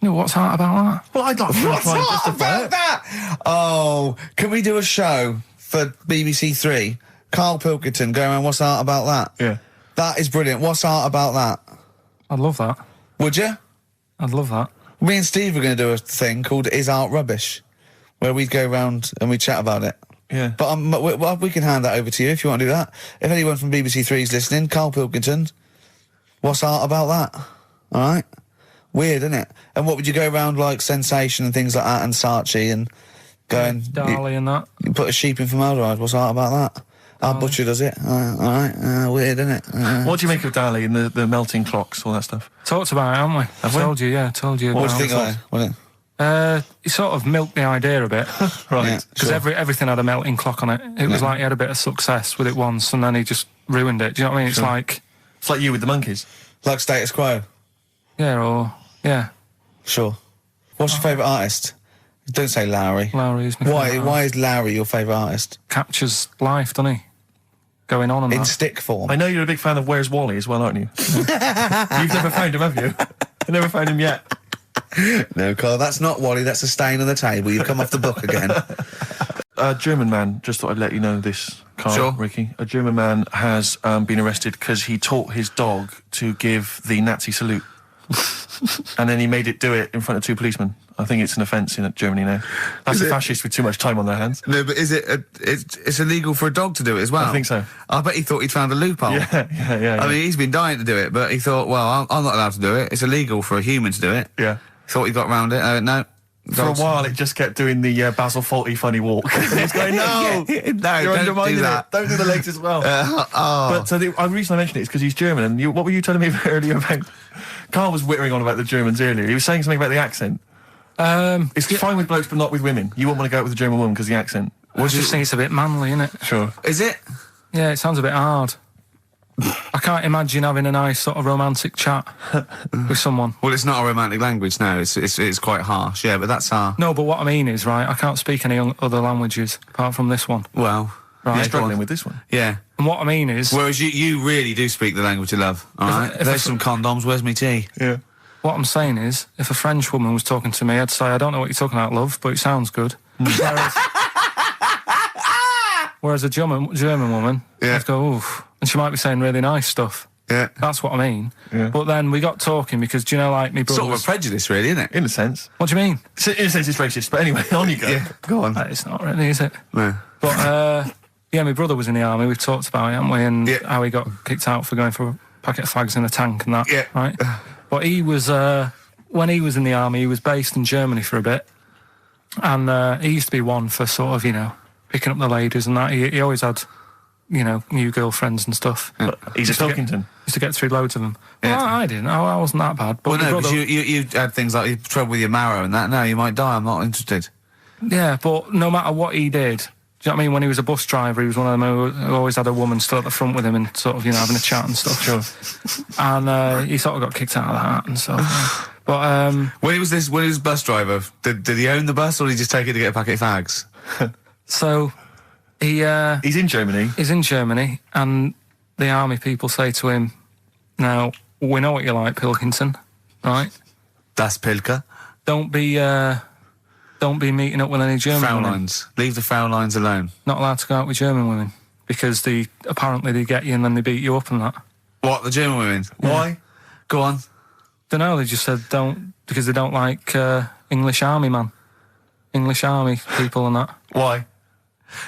No, what's art about that? Well, I'd like to What's try and not justify about it. that? Oh, can we do a show for BBC Three? Karl Pilkington going around, what's art about that? Yeah. That is brilliant. What's art about that? I'd love that. Would you? I'd love that. Me and Steve are going to do a thing called Is Art Rubbish, where we go around and we chat about it. Yeah. But we can hand that over to you if you want to do that. If anyone from BBC Three is listening, Karl Pilkington, what's art about that? All right? Weird, isn't it? And what would you go around like Sensation and things like that and Saatchi and going... Darley and that. You put a sheep in formaldehyde, what's art about that? Our butcher does it. All right, weird, isn't it? What do you make of Dali and the melting clocks, all that stuff? Talked about it, haven't we? Have we? Told you about What do you think it. of it? What He sort of milked the idea a bit. Right. Yeah. Because Sure. everything had a melting clock on it. It was like he had a bit of success with it once and then he just ruined it. Do you know what I mean? It's Sure. like, It's like you with the monkeys. Like status quo? yeah. Sure. What's your favourite artist? Don't say Lowry. Lowry's my favourite artist. Why is Lowry your favourite artist? Captures life, doesn't he? Going on and In that. stick form? I know you're a big fan of Where's Wally as well, aren't you? You've never found him, have you? I've never found him yet. No, Carl, that's not Wally. That's a stain on the table. You've come off the book again. A German man, just thought I'd let you know this, Carl, Sure. Ricky. A German man has been arrested because he taught his dog to give the Nazi salute. And then he made it do it in front of 2 policemen. I think it's an offence in Germany now. That's a fascist with too much time on their hands. No, but is it? It's illegal for a dog to do it as well. I think so. I bet he thought he'd found a loophole. Yeah. I mean, he's been dying to do it, but he thought, well, I'm not allowed to do it. It's illegal for a human to do it. Yeah. Thought he got round it. No. For a while, it just kept doing the Basil Fawlty funny walk. And he's going, no, no, you're don't undermining do that. it. Don't do the legs as well. But so the reason I mentioned it is because he's German. And what were you telling me earlier about? Carl was whittering on about the Germans earlier. He was saying something about the accent. It's fine with blokes, but not with women. You wouldn't want to go out with a German woman because the accent. I just think it's a bit manly, isn't it? Sure. Is it? Yeah, it sounds a bit hard. I can't imagine having a nice sort of romantic chat with someone. Well, it's not a romantic language, no. It's quite harsh, yeah, but that's our... No, but what I mean is, right, I can't speak any other languages apart from this one. Well... Right. You're struggling with this one. Yeah. And what I mean is... Whereas you really do speak the language of love, all right? if There's some condoms, where's me tea? Yeah. What I'm saying is, if a French woman was talking to me, I'd say, I don't know what you're talking about, love, but it sounds good. Whereas a German woman, Yeah. I'd go, oof. And she might be saying really nice stuff. Yeah. That's what I mean. Yeah. But then we got talking because, do you know, like, me brother Sort of a prejudice, really, isn't it? In a sense. What do you mean? In a sense, it's racist. But anyway, on you go. Yeah, go on. It's not really, is it? No. But, yeah, my brother was in the army. We've talked about it, haven't we? And Yeah. how he got kicked out for going for a packet of fags in a tank and that. Yeah. Right? But he was, when he was in the army, he was based in Germany for a bit. And he used to be one for sort of, you know, picking up the ladies and that. He always had, you know, new girlfriends and stuff. But he's a Pilkington. Used to get through loads of them. Yeah. Well, I didn't. I wasn't that bad. But Well, my no, brother, because you had things like trouble with your marrow and that. No, you might die. I'm not interested. yeah, but no matter what he did, do you know what I mean? When he was a bus driver, he was one of them who always had a woman still at the front with him and sort of, you know, having a chat and stuff. Sure. And he sort of got kicked out of that and stuff. But When he was bus driver, did he own the bus or did he just take it to get a packet of fags? so He's in Germany. he's in Germany, and the army people say to him, "Now we know what you like, Pilkington, right? Das Pilker. Don't be meeting up with any German women. Fraulines. Leave the Fraulines alone. Not allowed to go out with German women because apparently they get you and then they beat you up and that. What, the German women? Why? Go on. Don't know. They just said don't because they don't like English army people and that. Why?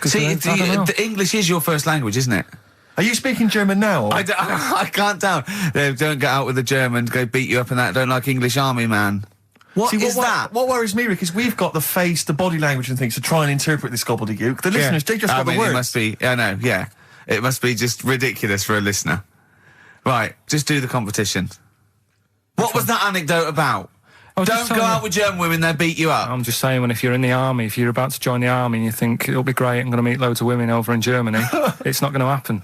'Cause See, I don't know. the English is your first language, isn't it? Are you speaking German now? Or? I can't tell. They don't get out with the Germans, go beat you up and that. Don't like English army, man. What See, is that? What worries me, Rick, is we've got the face, the body language and things to try and interpret this gobbledygook. The listeners, they just I got mean, the words. It must be, I know, yeah. It must be just ridiculous for a listener. Right, just do the competition. What was that anecdote about? just Don't go telling out you. with German women, they'll beat you up. I'm just saying, when if you're in the army, if you're about to join the army and you think it'll be great, I'm going to meet loads of women over in Germany, it's not going to happen.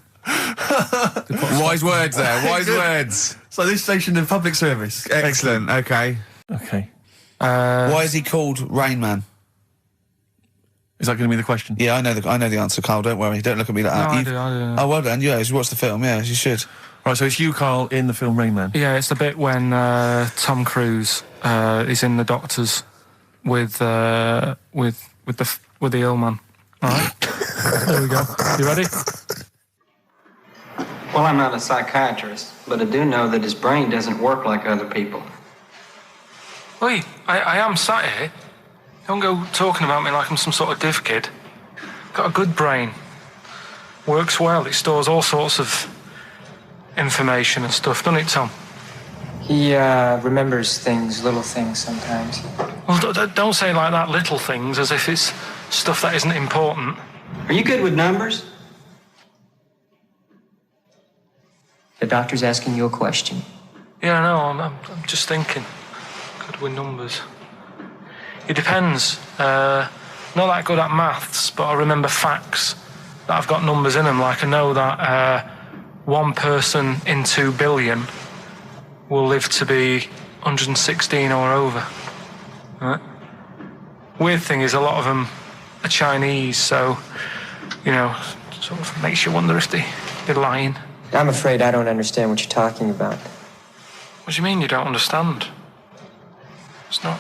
Wise words there, wise words. So this station of public service. Excellent, okay. Okay. Why is he called Rainman? Is that going to be the question? Yeah, I know the answer, Carl, don't worry. Don't look at me like that. I do. Oh, well done, yeah, you watched the film, yeah, you should. Right, so it's you, Carl, in the film Rainman. Yeah, it's the bit when Tom Cruise is in the doctors with the ill man. All right, there we go. You ready? Well, I'm not a psychiatrist, but I do know that his brain doesn't work like other people. Wait, I am sat here. Don't go talking about me like I'm some sort of div kid. Got a good brain. Works well. It stores all sorts of information and stuff, doesn't it, Tom? He remembers things, little things sometimes. Well, don't say like that, little things, as if it's stuff that isn't important. Are you good with numbers? The doctor's asking you a question. Yeah, no, I'm just thinking. Good with numbers. It depends. Not that good at maths, but I remember facts that have got numbers in them. Like I know that one person in 2 billion will live to be 116 or over. Right? Weird thing is a lot of them are Chinese, so, you know, sort of makes you wonder if they're lying. I'm afraid I don't understand what you're talking about. What do you mean you don't understand? It's not.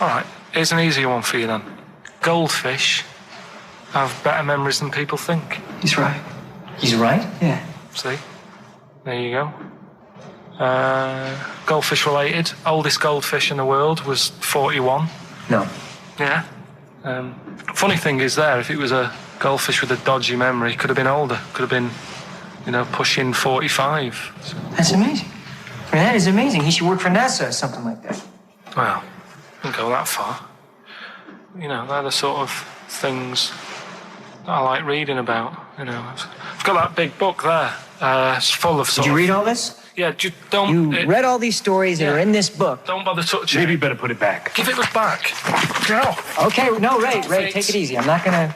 All right, here's an easier one for you then. Goldfish have better memories than people think. He's right. He's right? Yeah. See? There you go. Goldfish related. Oldest goldfish in the world was 41. No. Yeah. Funny thing is there, if it was a goldfish with a dodgy memory, could have been older. Could have been, pushing 45. So. That's amazing. I mean, that is amazing. He should work for NASA or something like that. Well, don't go that far. They're the sort of things that I like reading about. I've got that big book there. It's full of sort Did you read all this? Yeah, don't... You read all these stories that are in this book. Don't bother touching it. Maybe you better put it back. Give it back. Go. Okay, no, Ray, take it easy. I'm not gonna...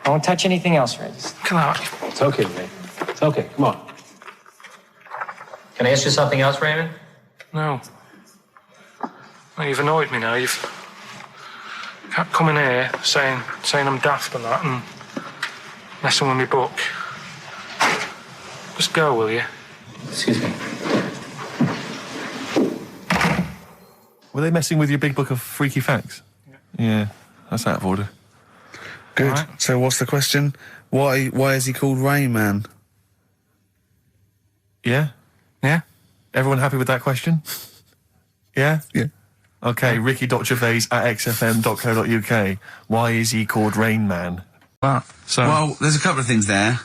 I won't touch anything else, Ray. Come on. It's okay, Ray. It's okay. Come on. Can I ask you something else, Raymond? No. Well, you've annoyed me now. You've kept coming here saying I'm daft and that and messing with my book. Just go, will you? Excuse me. Were they messing with your big book of freaky facts? Yeah, that's out of order. Good. Right. So what's the question? Why is he called Rainman? Yeah? Yeah? Everyone happy with that question? Yeah? Yeah. Okay, Ricky.Gervais at xfm.co.uk. Why is he called Rainman? So. Well, there's a couple of things there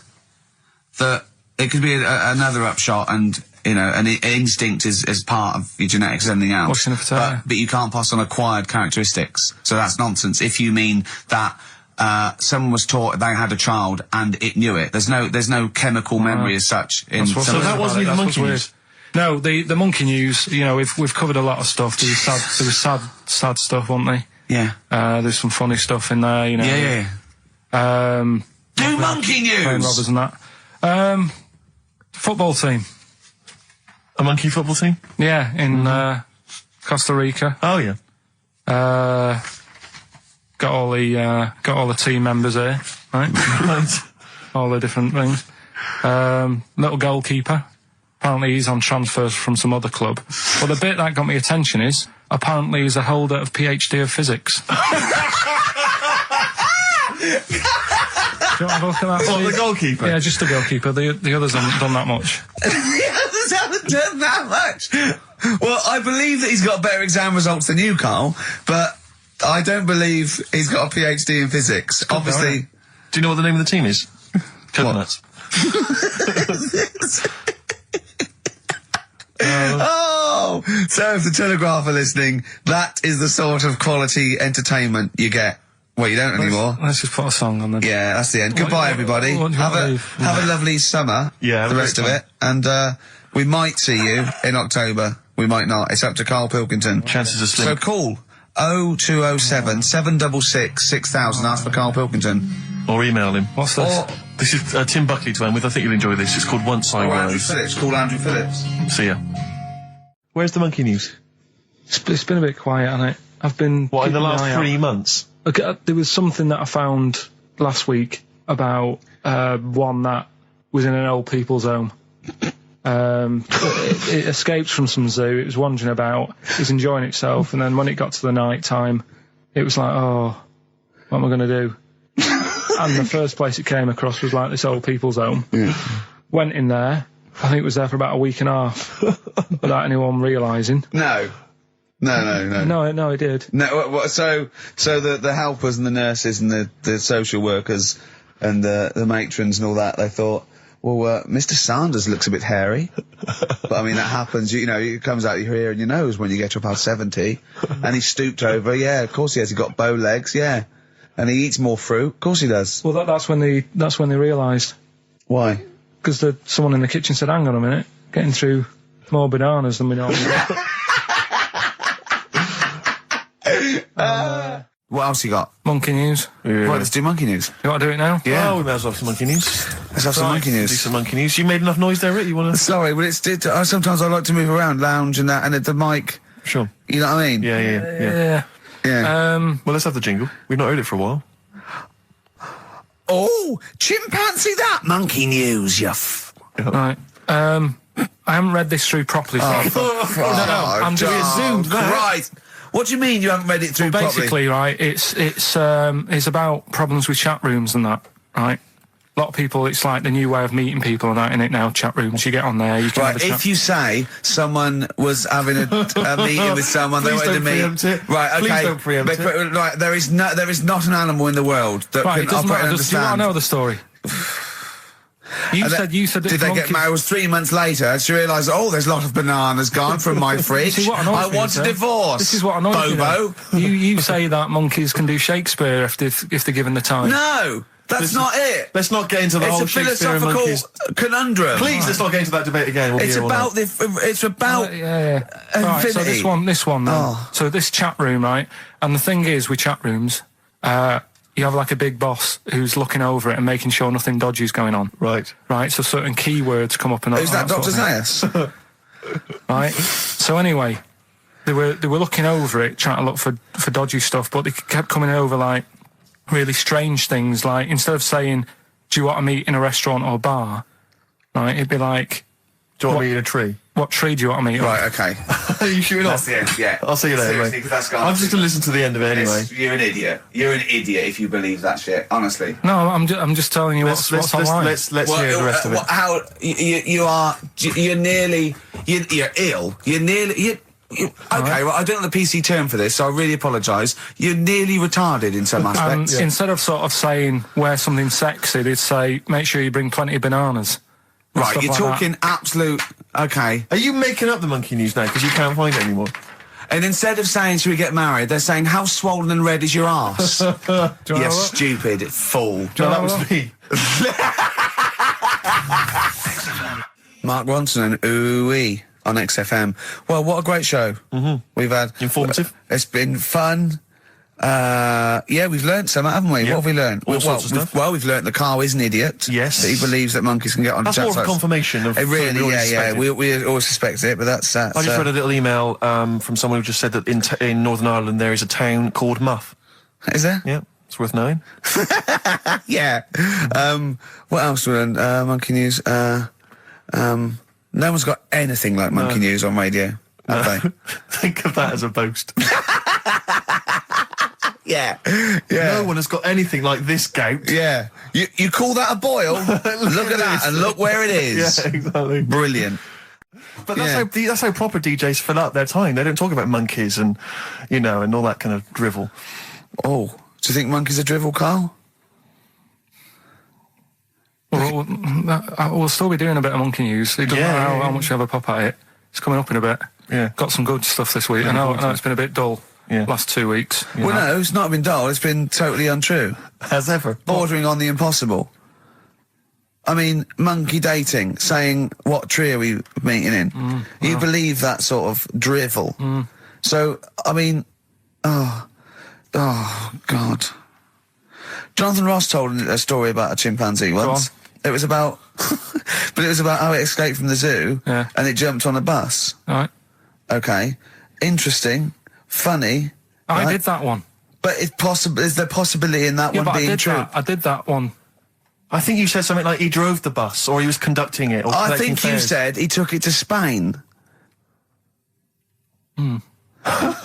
that it could be another upshot, and an instinct is part of your genetics, everything else. What's in a potato? But you can't pass on acquired characteristics, so that's nonsense. If you mean that someone was taught they had a child and it knew it, there's no chemical memory as such. So that wasn't even monkey news. No, the monkey news. We've covered a lot of stuff. There was sad stuff, wasn't there? Yeah. There's some funny stuff in there. Yeah. Do monkey news. Playing robbers and that. Football team. A monkey football team? Yeah, in Costa Rica. Oh yeah. Got all the team members here, right? Right. All the different things. Little goalkeeper. Apparently he's on transfers from some other club. But the bit that got me attention is apparently he's a holder of PhD of physics. Do you want to have a look at that? Oh, the goalkeeper? Yeah, just the goalkeeper. The others haven't done that much. The others haven't done that much. Well, I believe that he's got better exam results than you, Carl, but I don't believe he's got a PhD in physics. Obviously. Do you know what the name of the team is? Coconuts. Oh, so if the Telegraph are listening, that is the sort of quality entertainment you get. Well, you don't anymore. Let's just put a song on then. Yeah, that's the end. Goodbye, everybody. Have a lovely summer. Yeah, the rest of it, and we might see you in October. We might not. It's up to Karl Pilkington. Chances are slim. So call 0207 766 6000. Ask for Karl Pilkington. Or email him. What's this? This is Tim Buckley to end with. I think you'll enjoy this. It's called Once I Andrew Was. Phillips. Call Andrew Phillips. See ya. Where's the monkey news? It's been a bit quiet, hasn't it? I've been... What, in the keeping an last eye 3 out. months? Okay, there was something that I found last week about one that was in an old people's home. It escaped from some zoo. It was wandering about. It was enjoying itself. And then when it got to the night time, it was like, oh, what am I going to do? And the first place it came across was like this old people's home. Yeah. Went in there. I think it was there for about a week and a half without anyone realising. No, No, it did. No, so the helpers and the nurses and the social workers and the matrons and all that, they thought, well, Mr. Sanders looks a bit hairy. But I mean, that happens, it comes out your ear and your nose when you get to about 70. And he stooped over, yeah, of course he has. He got bow legs, yeah. And he eats more fruit, of course he does. Well, that's when they realised. Why? Because someone in the kitchen said, hang on a minute, getting through more bananas than we normally do. What else you got? Monkey news. Yeah. Right, let's do monkey news. You want to do it now? Yeah. Oh, we may as well have some monkey news. Let's have some monkey Do news. some monkey news. You made enough noise there, Rick? You want to... Sorry, but sometimes I like to move around, lounge and that, and at the mic. Sure. You know what I mean? Yeah. Yeah. Well, let's have the jingle. We've not heard it for a while. Oh, chimpanzee that! Monkey news, you Right. I haven't read this through properly. I'm just assumed that. Right. What do you mean you haven't read it through properly? Basically, right, it's about problems with chat rooms and that, right? A lot of people, it's like the new way of meeting people and that in it now, chat rooms. You get on there, you can have a chat. If you say someone was having a meeting with someone, they wanted to meet... Right, okay. Please don't preempt it. Right, there is not an animal in the world that can operate and understand. Do you want to know the story? You said did they get married? It was 3 months later. She realised, there's a lot of bananas gone from my fridge. I want a divorce. This is what annoys Bobo. You say that monkeys can do Shakespeare if they're given the time. No, that's not it. Let's not get into the whole Shakespeare and monkeys. It's a philosophical conundrum. Please, let's not get into that debate again. It's about Right, so this one. Then. So this chat room, right? And the thing is, with chat rooms, you have like a big boss who's looking over it and making sure nothing dodgy is going on. Right. Right, so certain keywords come up and... Who's that, Dr. Zayas? Right. So anyway, they were looking over it, trying to look for dodgy stuff, but they kept coming over like really strange things, like instead of saying, do you want to meet in a restaurant or bar, right, it'd be like... Do you want to meet in a tree? What tree do you want to meet? Right, okay. Are you sure That's the end, yeah. I'll see you later, mate. I'm just going to listen to the end of it anyway. You're an idiot. You're an idiot if you believe that shit, honestly. No, I'm just telling you what's online. Let's hear the rest of it. You're ill. Okay, well, I don't know the PC term for this, so I really apologise. You're nearly retarded in some aspects. Instead of sort of saying wear something sexy, they'd say make sure you bring plenty of bananas. Right, you're talking absolute... Okay. Are you making up the monkey news now because you can't find it anymore? And instead of saying, should we get married, they're saying, how swollen and red is your arse? You stupid fool. That was me. Mark Ronson and Ooh-wee on XFM. Well, what a great show. We've had... Informative. It's been fun. We've learnt some, haven't we? Yeah. What have we learnt? All sorts of stuff. Well, we've learnt that Carl is an idiot. Yes. That he believes that monkeys can get on That's chat more of a sites. confirmation of... We always suspect it, but that's... I just read a little email from someone who just said that in Northern Ireland there is a town called Muff. Is there? Yeah, it's worth knowing. Yeah. What else we learned? Monkey news. No one's got anything like monkey news on radio, have they? Think of that as a boast. Yeah. No one has got anything like this gout. Yeah. You call that a boil? Look at that and look where it is. Yeah, exactly. Brilliant. But that's how proper DJs fill up their time. They don't talk about monkeys and, and all that kind of drivel. Oh, do you think monkeys are drivel, Carl? Well, we'll still be doing a bit of monkey news. It doesn't matter how much you have a pop at it. It's coming up in a bit. Yeah. Got some good stuff this week. I know it's been a bit dull. Last 2 weeks. Well, no, it's not been dull. It's been totally untrue. As ever. Bordering on the impossible. I mean, monkey dating, saying, what tree are we meeting in? You believe that sort of drivel. So, I mean, oh, God. Jonathan Ross told a story about a chimpanzee once. It was about, but it was about how it escaped from the zoo and it jumped on a bus. All right. Okay. Interesting. Funny. I did that one. But is there possibility in that one being true? I did that one. I think you said something like he drove the bus, or he was conducting it, or I think you said he took it to Spain. Do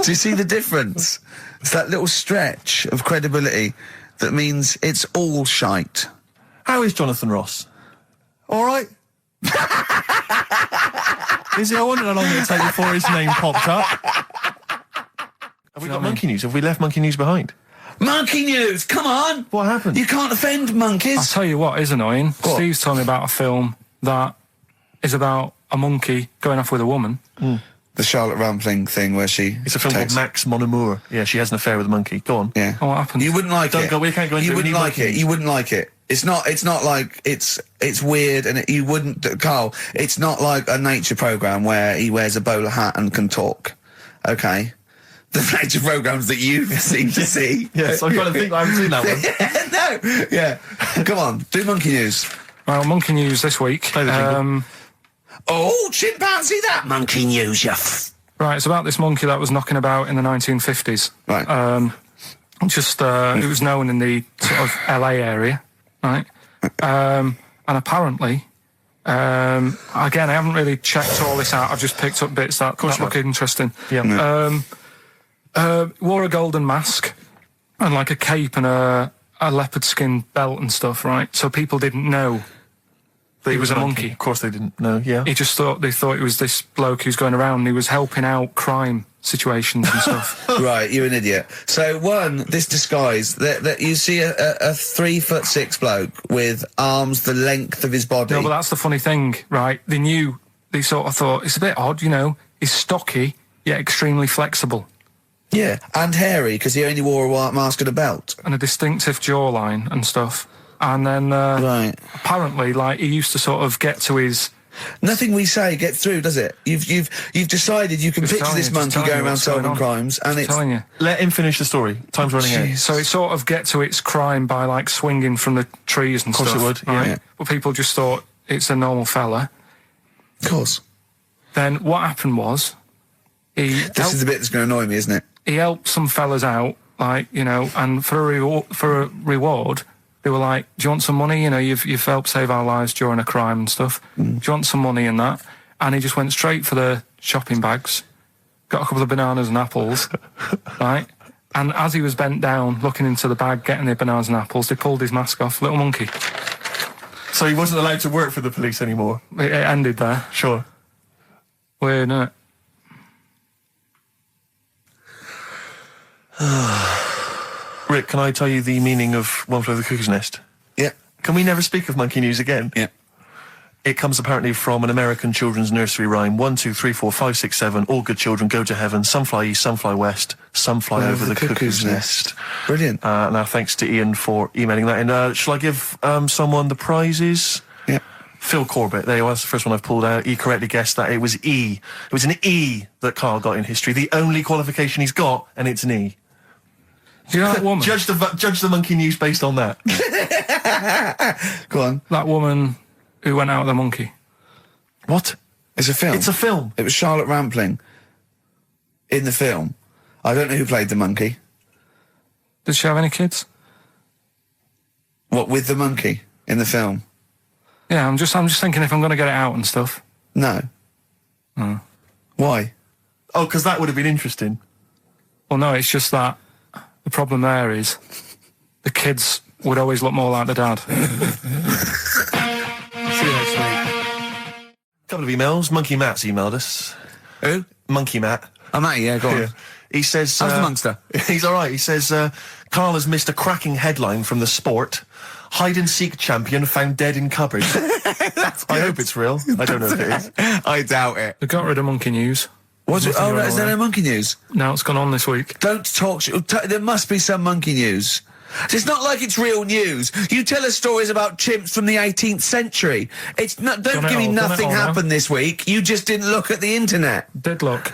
you see the difference? It's that little stretch of credibility that means it's all shite. How is Jonathan Ross? All right. Is he? I wondered how long it would take before his name popped up. Have we got monkey news? Have we left monkey news behind? Monkey news! Come on! What happened? You can't offend monkeys. I'll tell you what is annoying. What? Steve's told me about a film that is about a monkey going off with a woman. The Charlotte Rampling thing where she... It's a film called Max Mon Amour. Yeah, she has an affair with a monkey. Go on. Yeah. Oh, what happened? You wouldn't like it. We can't go into it. You wouldn't like it. You wouldn't like it. It's not like it's weird and you wouldn't... Carl, it's not like a nature programme where he wears a bowler hat and can talk. Okay? The nature programmes that you seem to see. Yes, I'm trying to think I haven't seen that one. No. Yeah. Come on, do monkey news. Well, monkey news this week. Oh, chimpanzee, that monkey news, Right, it's about this monkey that was knocking about in the 1950s. Right. It was known in the sort of LA area, right? And apparently Again, I haven't really checked all this out. I've just picked up bits that look interesting. Yeah. Wore a golden mask and like a cape and a leopard skin belt and stuff, right? So people didn't know that he was a monkey. Of course they didn't know, yeah. They thought it was this bloke who's going around and he was helping out crime situations and stuff. Right, you're an idiot. So this disguise, that you see a 3'6" bloke with arms the length of his body. No, but that's the funny thing, right? They sort of thought, it's a bit odd, he's stocky, yet extremely flexible. Yeah, and hairy, because he only wore a white mask and a belt. And a distinctive jawline and stuff. And then, right. apparently, like, he used to sort of get to his... Nothing we say gets through, does it? You've decided you can picture this monkey going around solving crimes, and it's... telling you. Let him finish the story. Time's running out. So it sort of get to its crime by, like, swinging from the trees and stuff. Of course it would, right? yeah. But people just thought it's a normal fella. Of course. Then what happened was... This is the bit that's going to annoy me, isn't it? He helped some fellas out, like, and for a reward, they were like, do you want some money? You've helped save our lives during a crime and stuff. Do you want some money and that? And he just went straight for the shopping bags, got a couple of bananas and apples, right? And as he was bent down, looking into the bag, getting the bananas and apples, they pulled his mask off. Little monkey. So he wasn't allowed to work for the police anymore? It ended there. Sure. Weird, isn't it? Rick, can I tell you the meaning of One Flew Over the Cuckoo's Nest? Yeah. Can we never speak of monkey news again? Yeah. It comes apparently from an American children's nursery rhyme. 1, 2, 3, 4, 5, 6, 7. All good children go to heaven. Some fly east, some fly west. Some fly over the cuckoo's nest. Brilliant. Now, thanks to Ian for emailing that in. Shall I give someone the prizes? Yeah. Phil Corbett, there you are, that's the first one I've pulled out. He correctly guessed that it was E. It was an E that Karl got in history. The only qualification he's got, and it's an E. Do you know that woman? Judge the monkey news based on that. Go on. That woman who went out with the monkey. What? It's a film. It's a film. It was Charlotte Rampling in the film. I don't know who played the monkey. Did she have any kids? What, with the monkey in the film? Yeah, I'm just thinking if I'm going to get it out and stuff. No. Oh. Why? Oh, because that would have been interesting. Well, no, it's just that the problem there is the kids would always look more like the dad. See you next week. Couple of emails. Monkey Matt's emailed us. Who? Monkey Matt. Oh, Matty, yeah, go on. Yeah. He says... How's the monster? He's all right. He says, Karl has missed a cracking headline from The Sport. Hide-and-seek champion found dead in cupboard. I hope it's real. I don't know if it is. I doubt it. They got rid of monkey news. Was it? Oh, no, is there no monkey news? No, it's gone on this week. Don't talk... There must be some monkey news. It's not like it's real news. You tell us stories about chimps from the 18th century. It's not. Don't give me nothing happened this week. You just didn't look at the internet. Did look.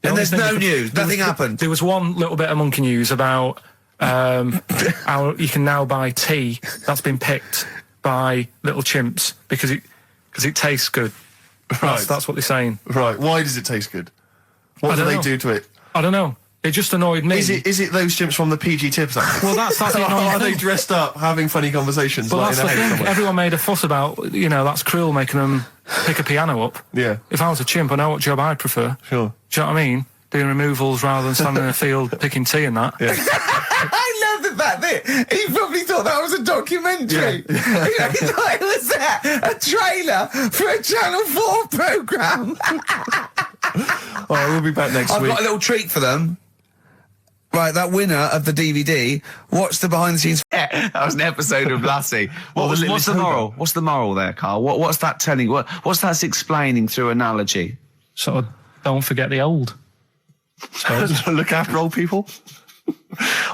And there's no news. Nothing happened. There was one little bit of monkey news about how you can now buy tea that's been picked by little chimps because it tastes good. Right. That's what they're saying. Right. Why does it taste good? What do they do to it? I don't know. It just annoyed me. Is it those chimps from the PG Tips Act? Well, that's the annoying Are they thing. dressed up, having funny conversations? But like that's in a the house thing. somewhere? Everyone made a fuss about, that's cruel making them pick a piano up. Yeah. If I was a chimp, I know what job I'd prefer. Sure. Do you know what I mean? Doing removals rather than standing in a field picking tea and that. Yeah. I love the fact that he probably thought that was a documentary. Yeah. He thought it was a trailer for a Channel 4 programme. All right, we'll be back next I've week. got a little treat for them. Right, that winner of the DVD, watch the behind-the-scenes... That was an episode of Lassie. What's the moral? What's the moral there, Karl? What's that telling? What's that explaining through analogy? Sort of, don't forget the old. Look after old people.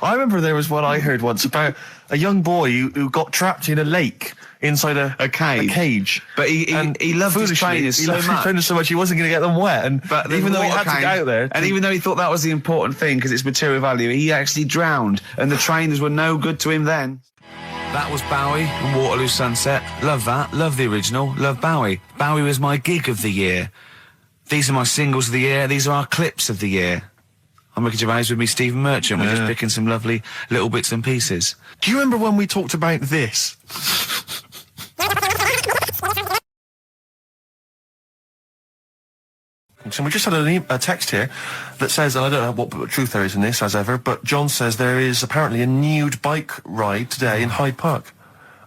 I remember there was one I heard once about a young boy who got trapped in a lake inside a cage. But he loved his trainers so much he wasn't going to get them wet. But even though he had to get out there, and even though he thought that was the important thing because it's material value, he actually drowned, and the trainers were no good to him then. That was Bowie and Waterloo Sunset. Love that. Love the original. Love Bowie. Bowie was my gig of the year. These are my singles of the year. These are our clips of the year. I'm Ricky Gervais with me, Stephen Merchant. We're just picking some lovely little bits and pieces. Do you remember when we talked about this? Pilkington. We just had a text here that says, and I don't know what truth there is in this, as ever, but John says there is apparently a nude bike ride today in Hyde Park.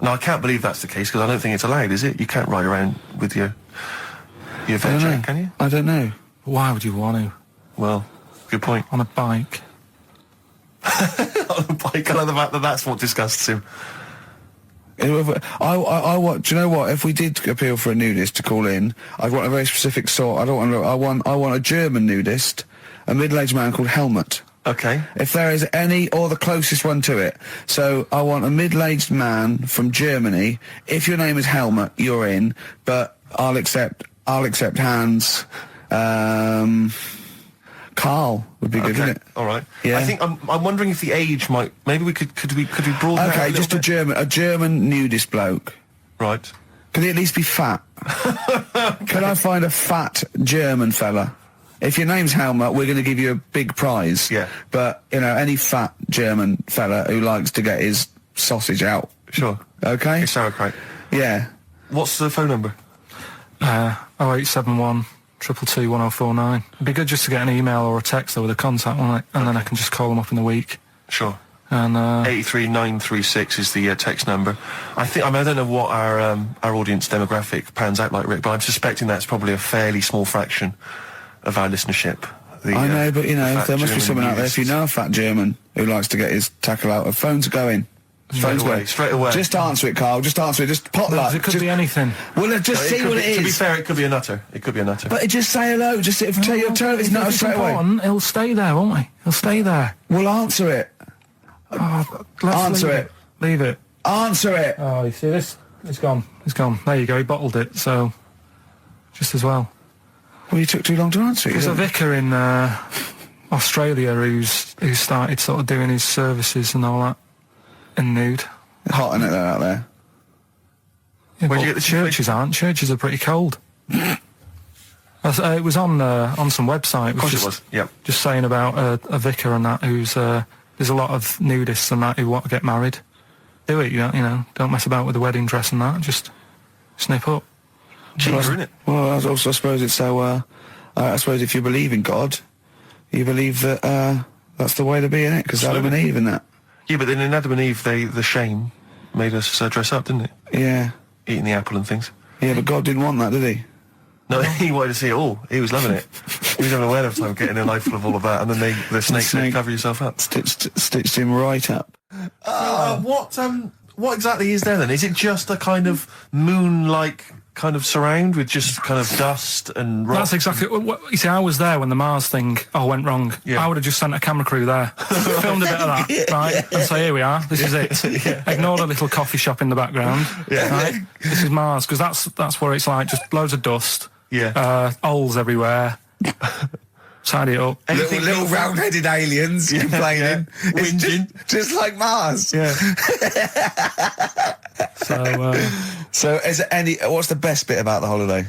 Now, I can't believe that's the case, because I don't think it's allowed, is it? You can't ride around with your veg, can you? I don't know. Why would you want to? Well, good point. On a bike. On a bike, I love the fact that that's what disgusts him. Do you know what? If we did appeal for a nudist to call in, I'd want a very specific sort. I want a German nudist, a middle-aged man called Helmut. Okay. If there is any, or the closest one to it. So I want a middle-aged man from Germany. If your name is Helmut, you're in. But I'll accept Hans. Carl would be good, wouldn't it? All right. Yeah. I think I'm wondering if the age might. Maybe we could we broaden that Okay, out just bit? a German nudist bloke. Right. Could he at least be fat? Could I find a fat German fella? If your name's Helmut, we're going to give you a big prize. Yeah. But, any fat German fella who likes to get his sausage out. Sure. Okay? It's sauerkraut. Yeah. What's the phone number? 0871 222 1049. It'd be good just to get an email or a text with a contact on it, and then I can just call them up in the week. Sure. And 83936 is the text number. I don't know what our audience demographic pans out like, Rick, but I'm suspecting that's probably a fairly small fraction of our listenership. I know, but there must be someone out there. If you know a fat German who likes to get his tackle out, phones are going. Straight away. Just answer it, Carl. Just answer it. Just potluck. It could be anything. Well, just see what it is. To be fair, it could be a nutter. But just say hello. Just tell your turn. It's not straight away. He'll stay there, won't he? He'll stay there. Well, answer it. Answer it. Leave it. Answer it. Oh, you see this? It's gone. It's gone. There you go. He bottled it. So, just as well. Well, you took too long to answer it. There's a vicar in Australia who started sort of doing his services and all that in nude. Hot, isn't it, out there? Yeah, where'd you get the churches aren't. Churches are pretty cold. It was on some website. Of course it was. Yep. Just saying about a vicar and that who's there's a lot of nudists and that who want to get married. Do it, don't mess about with the wedding dress and that. Just snip up. Cheaper, isn't it? Well, I suppose it's so. I suppose if you believe in God, you believe that that's the way to be in it, because Adam and Eve and that. Yeah, but then in Adam and Eve, the shame made us dress up, didn't it? Yeah. Eating the apple and things. Yeah, but God didn't want that, did he? No, he wanted to see it all. He was loving it. He was having a whale of time getting a life full of all of that, and then the snake said, cover yourself up. Stitched him right up. What exactly is there then? Is it just a kind of moon-like kind of surround with just kind of dust and rock? That's exactly what you see. I was there when the Mars thing went wrong. Yeah. I would have just sent a camera crew there, filmed a bit of that, right, and say, here we are, this is it. Yeah. Ignore the little coffee shop in the background. Yeah. Right? This is Mars, because that's what it's like. Just loads of dust. Yeah. Holes everywhere. Tidy it up. Little round-headed aliens complaining, whinging, just like Mars. Yeah. So is there any? What's the best bit about the holiday?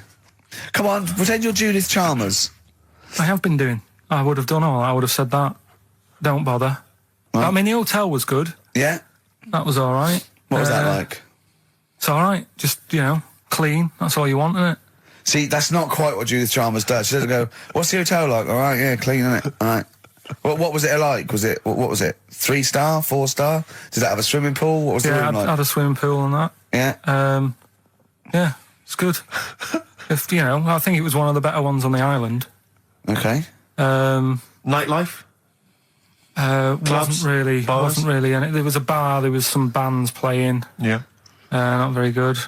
Come on, pretend you're Judith Chalmers. I have been doing. I would have done all. I would have said that. Don't bother. Well, I mean, the hotel was good. Yeah. That was all right. What was that like? It's all right. Just clean. That's all you want, isn't it? See, that's not quite what Judith Chalmers does. She doesn't go, what's the hotel like? All right, yeah, clean, innit? All right. What was it like? What was it? 3-star, 4-star? Did it have a swimming pool? What was the room like? Yeah, had a swimming pool and that. Yeah. Yeah, it's good. I think it was one of the better ones on the island. Okay. Nightlife? Wasn't really in it. There was a bar, there was some bands playing. Yeah. Not very good.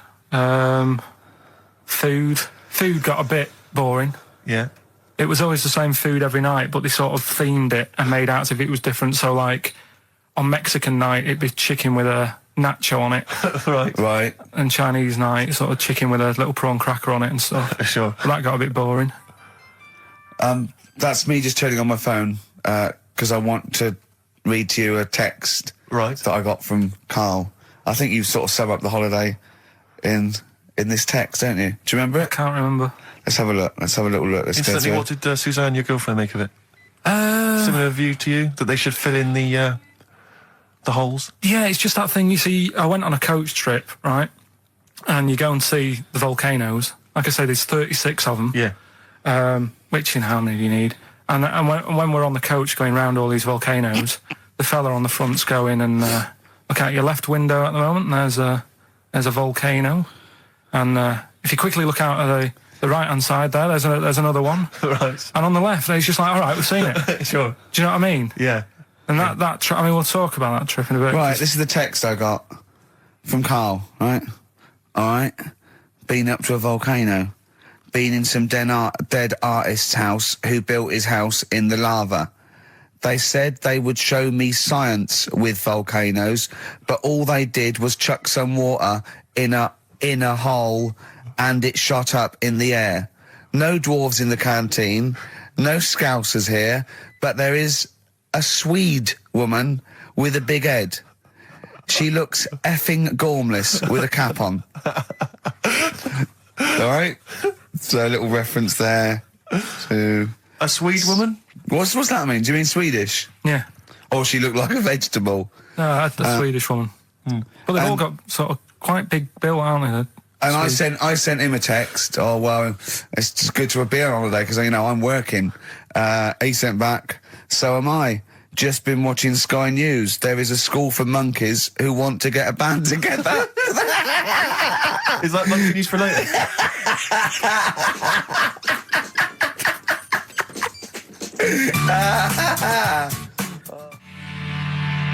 Food got a bit boring. Yeah. It was always the same food every night, but they sort of themed it and made out as if it was different. So, like, on Mexican night, it'd be chicken with a nacho on it. Right. And Chinese night, sort of chicken with a little prawn cracker on it and stuff. Sure. But that got a bit boring. That's me just turning on my phone, because I want to read to you a text that I got from Carl. I think you sort of sum up the holiday in this text, don't you? Do you remember it? I can't remember. Let's have a look. Let's have a little look. Instantly, what did Suzanne, your girlfriend, make of it? Similar view to you, that they should fill in the holes? Yeah, it's just that thing. You see, I went on a coach trip, right? And you go and see the volcanoes. Like I say, there's 36 of them. Yeah. which how many do you need? And when we're on the coach going round all these volcanoes, the fella on the front's going and look out your left window at the moment, and there's a volcano. And if you quickly look out at the right-hand side there's another one. Right. And on the left, he's just like, all right, we've seen it. Sure. Do you know what I mean? Yeah. And that trip, I mean, we'll talk about that trip in a bit. Right, this is the text I got from Karl, right? All right. Been up to a volcano. Been in some dead artist's house who built his house in the lava. They said they would show me science with volcanoes, but all they did was chuck some water in a hole and it shot up in the air. No dwarves in the canteen, no scousers here, but there is a Swede woman with a big head. She looks effing gormless with a cap on. All right? So a little reference there to... A Swede woman? What's that mean? Do you mean Swedish? Yeah. Or she looked like a vegetable? No, the Swedish woman. But they've all got sort of quite big bill, aren't they? And I sent him a text. Oh, well, it's just good to a beer holiday because, you know, I'm working. He sent back, so am I. Just been watching Sky News. There is a school for monkeys who want to get a band together. Is that monkey news for later?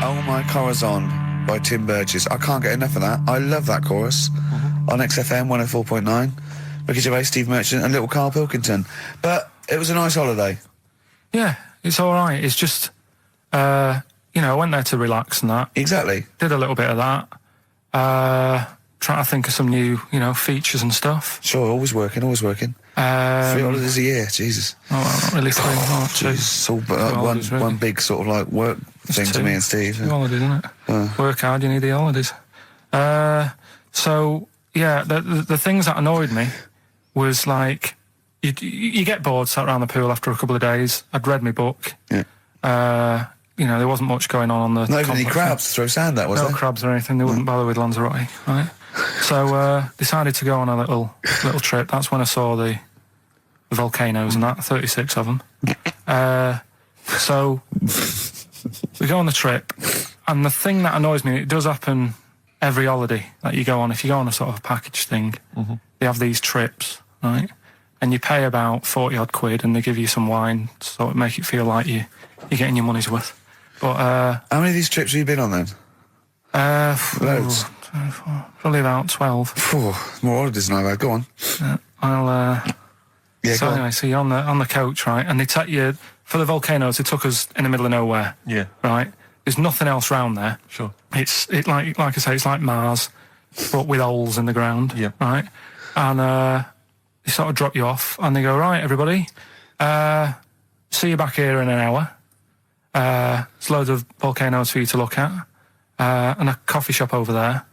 Oh My Corazon by Tim Burgess. I can't get enough of that. I love that chorus. On XFM 104.9. Ricky Gervais, Steve Merchant and little Karl Pilkington. But it was a nice holiday. Yeah, it's all right. It's just, I went there to relax and that. Exactly. Did a little bit of that. Trying to think of some new, features and stuff. Sure, always working. 3 holidays a year, Jesus. Oh, not really 3 or 2. It's all one big sort of like work thing to me and Steve. 2 holidays, isn't it? Work hard, you need the holidays. So, yeah, the things that annoyed me was like, you get bored sat around the pool after a couple of days. I'd read my book. Yeah. There wasn't much going on the... Not even any crabs to throw sand at, was there? No crabs or anything. They wouldn't bother with Lanzarote, right? So, decided to go on a little trip. That's when I saw the volcanoes and that, 36 of them. So, we go on the trip, and the thing that annoys me, it does happen every holiday that you go on. If you go on a sort of a package thing, they have these trips, right? And you pay about 40-odd quid, and they give you some wine, so it make it feel like you're getting your money's worth. But how many of these trips have you been on then? Loads. Probably about 12. More holidays than I've had. Go on. So you're on the coach, right? And they take you for the volcanoes. They took us in the middle of nowhere. Yeah. Right. There's nothing else round there. Sure. It's like I say, it's like Mars, but with holes in the ground. Yeah. Right. And they sort of drop you off, and they go, right, everybody, see you back here in an hour. There's loads of volcanoes for you to look at, and a coffee shop over there.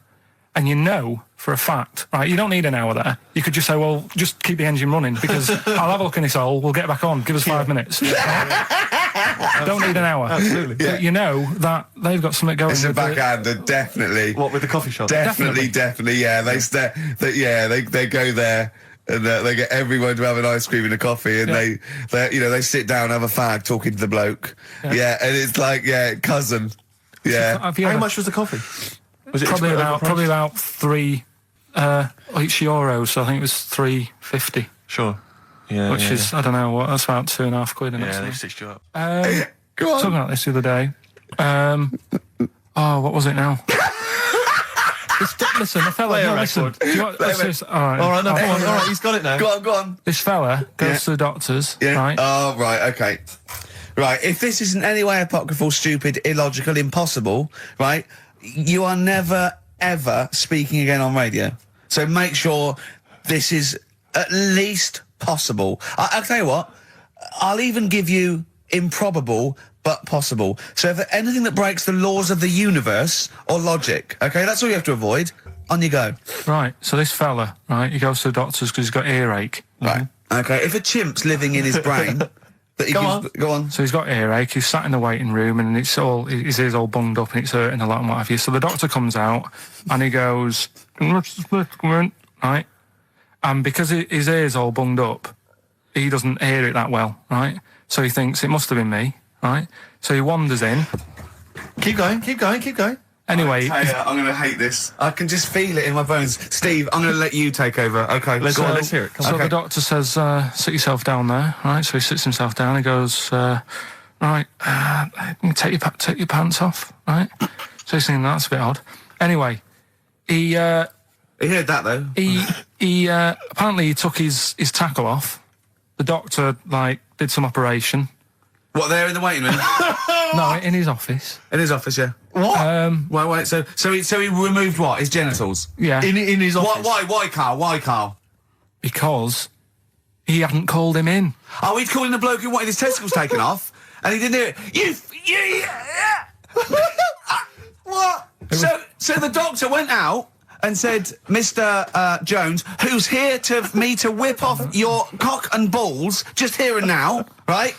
And you know for a fact, right, you don't need an hour there. You could just say, well, just keep the engine running because I'll have a look in this hole, we'll get back on, give us 5 minutes. Don't need an hour. Absolutely. But you know that they've got something going. It's a backhander, definitely. What, with the coffee shop? Definitely, yeah. They go there. And they get everyone to have an ice cream and a coffee, and they sit down, have a fag, talking to the bloke. Yeah, and it's like, cousin. Yeah. How much was the coffee? Was it probably about 3 each euros? So I think it was $3.50. Sure. Yeah. Which is I don't know what that's about 2.5 quid. Yeah, they stitched you up. Go on. Talking about this the other day. What was it now? Listen, the fella. No, listen. All right, he's got it now. Go on. This fella goes to the doctors, right? Oh, right, okay. Right, if this isn't any way apocryphal, stupid, illogical, impossible, right, you are never, ever speaking again on radio. So make sure this is at least possible. I'll tell you what, I'll even give you improbable but possible. So if anything that breaks the laws of the universe or logic, okay, that's all you have to avoid. On you go. Right, so this fella, right, he goes to the doctors because he's got earache. Right, okay, if a chimp's living in his brain... Go on. So he's got earache, he's sat in the waiting room and his ear's all bunged up and it's hurting a lot and what have you. So the doctor comes out and he goes, right? And because his ear's all bunged up, he doesn't hear it that well, right? So he thinks it must have been me, right? So he wanders in. Keep going. Anyway, I'm going to hate this. I can just feel it in my bones. Steve, I'm going to let you take over. Okay, Let's hear it. Come so on. the doctor says, sit yourself down there, right? So he sits himself down. He goes, right, take your pants off, right? So he's thinking that's a bit odd. Anyway, he heard that though. He apparently he took his tackle off. The doctor did some operation. What, there in the waiting room? No, in his office. In his office, yeah. What? Wait. So he removed what? His genitals? Yeah. In his office. Why, Carl? Because he hadn't called him in. Oh, he'd called in the bloke who wanted his testicles taken off, and he didn't do it. What? So the doctor went out and said, Mr. Jones, who's here to whip off your cock and balls just here and now, right?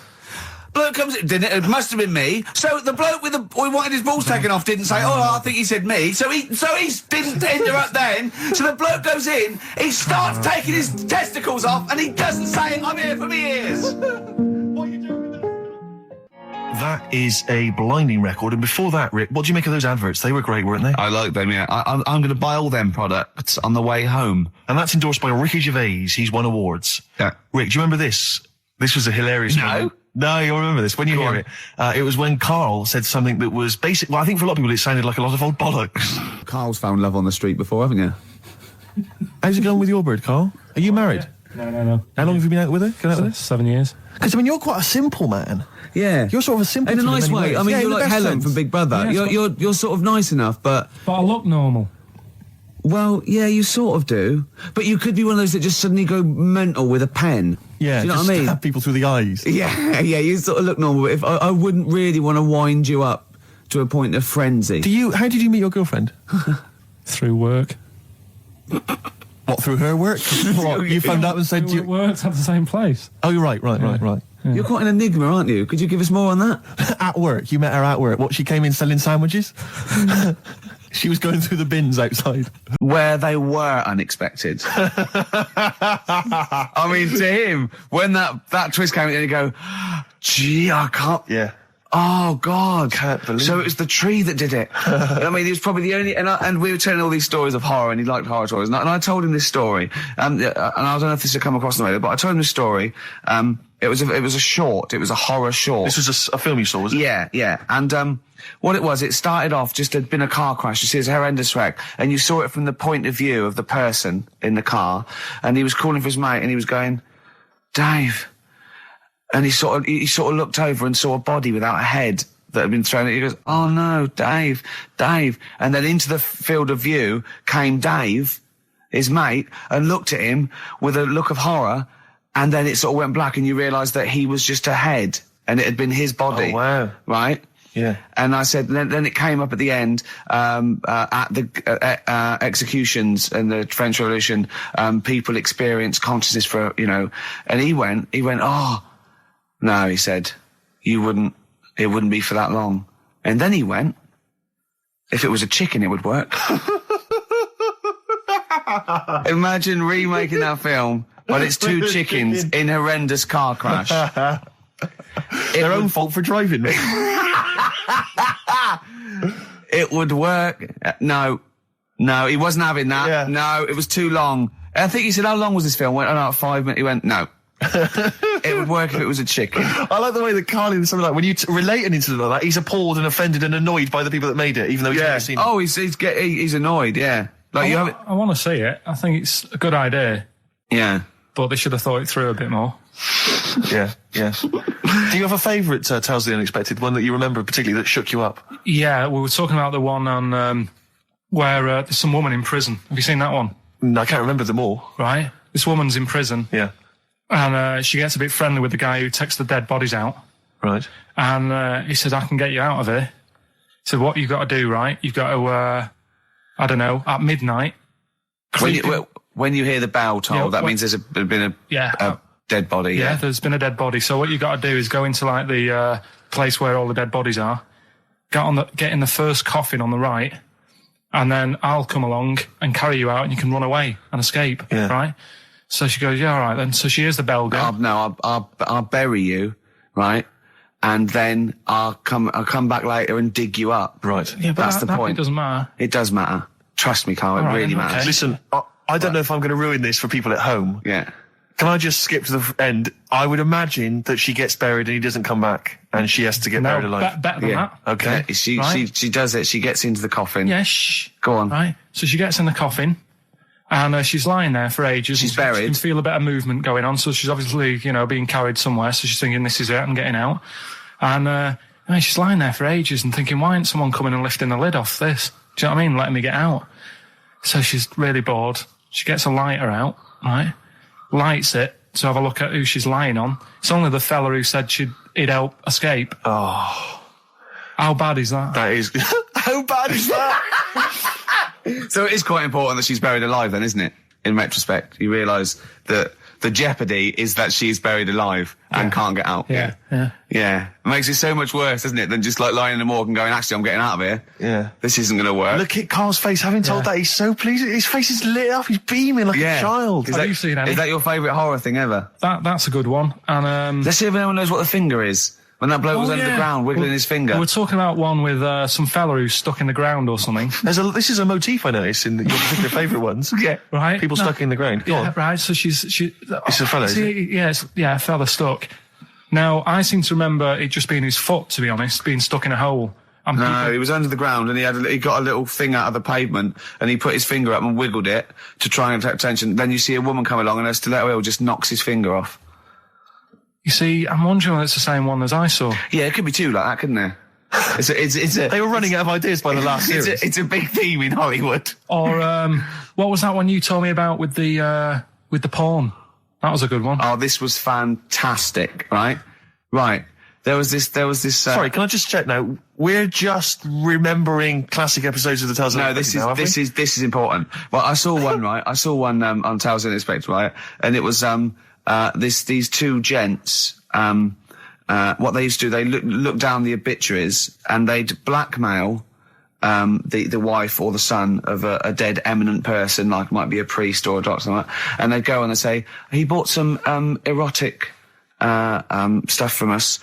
Bloke comes in, didn't it? It must have been me. So the bloke who wanted his balls taken off didn't say, oh, I think he said me. So he didn't interrupt then. So the bloke goes in, he starts taking his testicles off, and he doesn't say, I'm here for me ears. What are you doing with that? That is a blinding record. And before that, Rick, what do you make of those adverts? They were great, weren't they? I like them, yeah. I'm going to buy all them products on the way home. And that's endorsed by Ricky Gervais. He's won awards. Yeah. Rick, do you remember this? This was a hilarious moment. No, you'll remember this when you hear it. It was when Karl said something that was basic. Well, I think for a lot of people it sounded like a lot of old bollocks. Carl's found love on the street before, haven't you? How's it going with your bird, Karl? Are you married? No. How long have you been out with her? 7 years. Because, you're quite a simple man. Yeah. You're sort of a simple in a nice way. I mean, yeah, you're like Helen from Big Brother. Yeah, you're sort of nice enough, but I look normal. Well, yeah, you sort of do. But you could be one of those that just suddenly go mental with a pen. Yeah, do you know just what I mean? stab people through the eyes. Yeah, you sort of look normal. But if I wouldn't really want to wind you up to a point of frenzy. How did you meet your girlfriend? Through work. What, through her work? What, you phoned up and said... We worked at the same place. Oh, you're right. Yeah. You're quite an enigma, aren't you? Could you give us more on that? At work. You met her at work. What, she came in selling sandwiches? She was going through the bins outside. Where they were unexpected. I mean, to him, when that twist came in, he'd go, gee, I can't... Yeah. Oh, God. Can't believe So it was the tree that did it. I mean, he was probably the only... And we were telling all these stories of horror, and he liked horror stories. And I told him this story. And I don't know if this had come across the radio, but I told him this story. It was a short. It was a horror short. This was a film you saw, was it? Yeah. And what it was, it started off just had been a car crash. You see, it's a horrendous wreck, and you saw it from the point of view of the person in the car, and he was calling for his mate, and he was going, Dave. And he sort of looked over and saw a body without a head that had been thrown. He goes, oh no, Dave. And then into the field of view came Dave, his mate, and looked at him with a look of horror. And then it sort of went black, and you realised that he was just a head, and it had been his body. Oh, wow. Right? Yeah. And I said, then it came up at the end, at the executions and the French Revolution, people experience consciousness for, and he went, oh, no, he said, it wouldn't be for that long. And then he went, if it was a chicken, it would work. Imagine remaking that film. But it's two chickens in horrendous car crash. Their own fault for driving. It would work. No, he wasn't having that. Yeah. No, it was too long. I think he said, how long was this film? Went, 5 minutes. He went, no. It would work if it was a chicken. I like the way that Karl in something like when you relate an incident like that, he's appalled and offended and annoyed by the people that made it, even though he's never seen it. Oh, he's annoyed, yeah. Like I want to see it. I think it's a good idea. Yeah. But they should have thought it through a bit more. Yeah. Do you have a favourite Tales of the Unexpected, one that you remember particularly that shook you up? Yeah, we were talking about the one on where there's some woman in prison. Have you seen that one? No, I can't remember them all. Right. This woman's in prison. Yeah. And she gets a bit friendly with the guy who takes the dead bodies out. Right. And he said, I can get you out of here. He said, what you've got to do, right? You've got to, I don't know, at midnight. When you hear the bell toll, that means there's been a dead body. Yeah, there's been a dead body. So what you got to do is go into like the place where all the dead bodies are, get in the first coffin on the right, and then I'll come along and carry you out, and you can run away and escape. Yeah. Right. So she goes, yeah, all right then. So she hears the bell go. I'll bury you, right? And then I'll come back later and dig you up. Right. Yeah, but that's the that point. It doesn't matter. It does matter. Trust me, Carl, it really matters. Okay. Listen, I don't know if I'm going to ruin this for people at home. Yeah. Can I just skip to the end? I would imagine that she gets buried and he doesn't come back, and she has to get buried alive. Better than that. Okay. Yeah, she does it. She gets into the coffin. Yeah, shh. Go on. Right. So she gets in the coffin, and she's lying there for ages. She's and buried. She can feel a bit of movement going on, so she's obviously, being carried somewhere. So she's thinking, this is it, I'm getting out. And she's lying there for ages and thinking, why ain't someone coming and lifting the lid off this? Do you know what I mean? Letting me get out. So she's really bored. She gets a lighter out, right? Lights it to have a look at who she's lying on. It's only the fella who said he'd help escape. Oh. How bad is that? That is... How bad is that? So it is quite important that she's buried alive then, isn't it? In retrospect, you realise that the jeopardy is that she's buried alive and can't get out. Yeah. It makes it so much worse, doesn't it, than just like lying in the morgue and going, actually, I'm getting out of here. Yeah. This isn't going to work. Look at Carl's face. Having told that, he's so pleased. His face is lit up. He's beaming like a child. Have you seen any? Is that your favourite horror thing ever? That's a good one. And Let's see if anyone knows what the finger is. When that bloke was under the ground, wiggling his finger. We're talking about one with some fella who's stuck in the ground or something. This is a motif I noticed in your particular favourite ones. Yeah, right. People stuck in the ground. Go on. Right. So it's a fella, is it? A fella stuck. Now I seem to remember it just being his foot, to be honest, being stuck in a hole. No, he was under the ground and he got a little thing out of the pavement and he put his finger up and wiggled it to try and attract attention. Then you see a woman come along and her stiletto heel just knocks his finger off. You see, I'm wondering whether it's the same one as I saw. Yeah, it could be two like that, couldn't there? They were running out of ideas by the last series. It's a big theme in Hollywood. Or what was that one you told me about with the porn? That was a good one. Oh, this was fantastic, right? Right. There was this. Sorry, can I just check now? We're just remembering classic episodes of the Tales of No, this is important. Well, I saw one, right? I saw one on Tales of the Unexpected, right? And it was these two gents. What they used to do, they look down the obituaries and they'd blackmail the wife or the son of a dead eminent person, like might be a priest or a doctor, something like that. And they'd go and they'd say, he bought some erotic stuff from us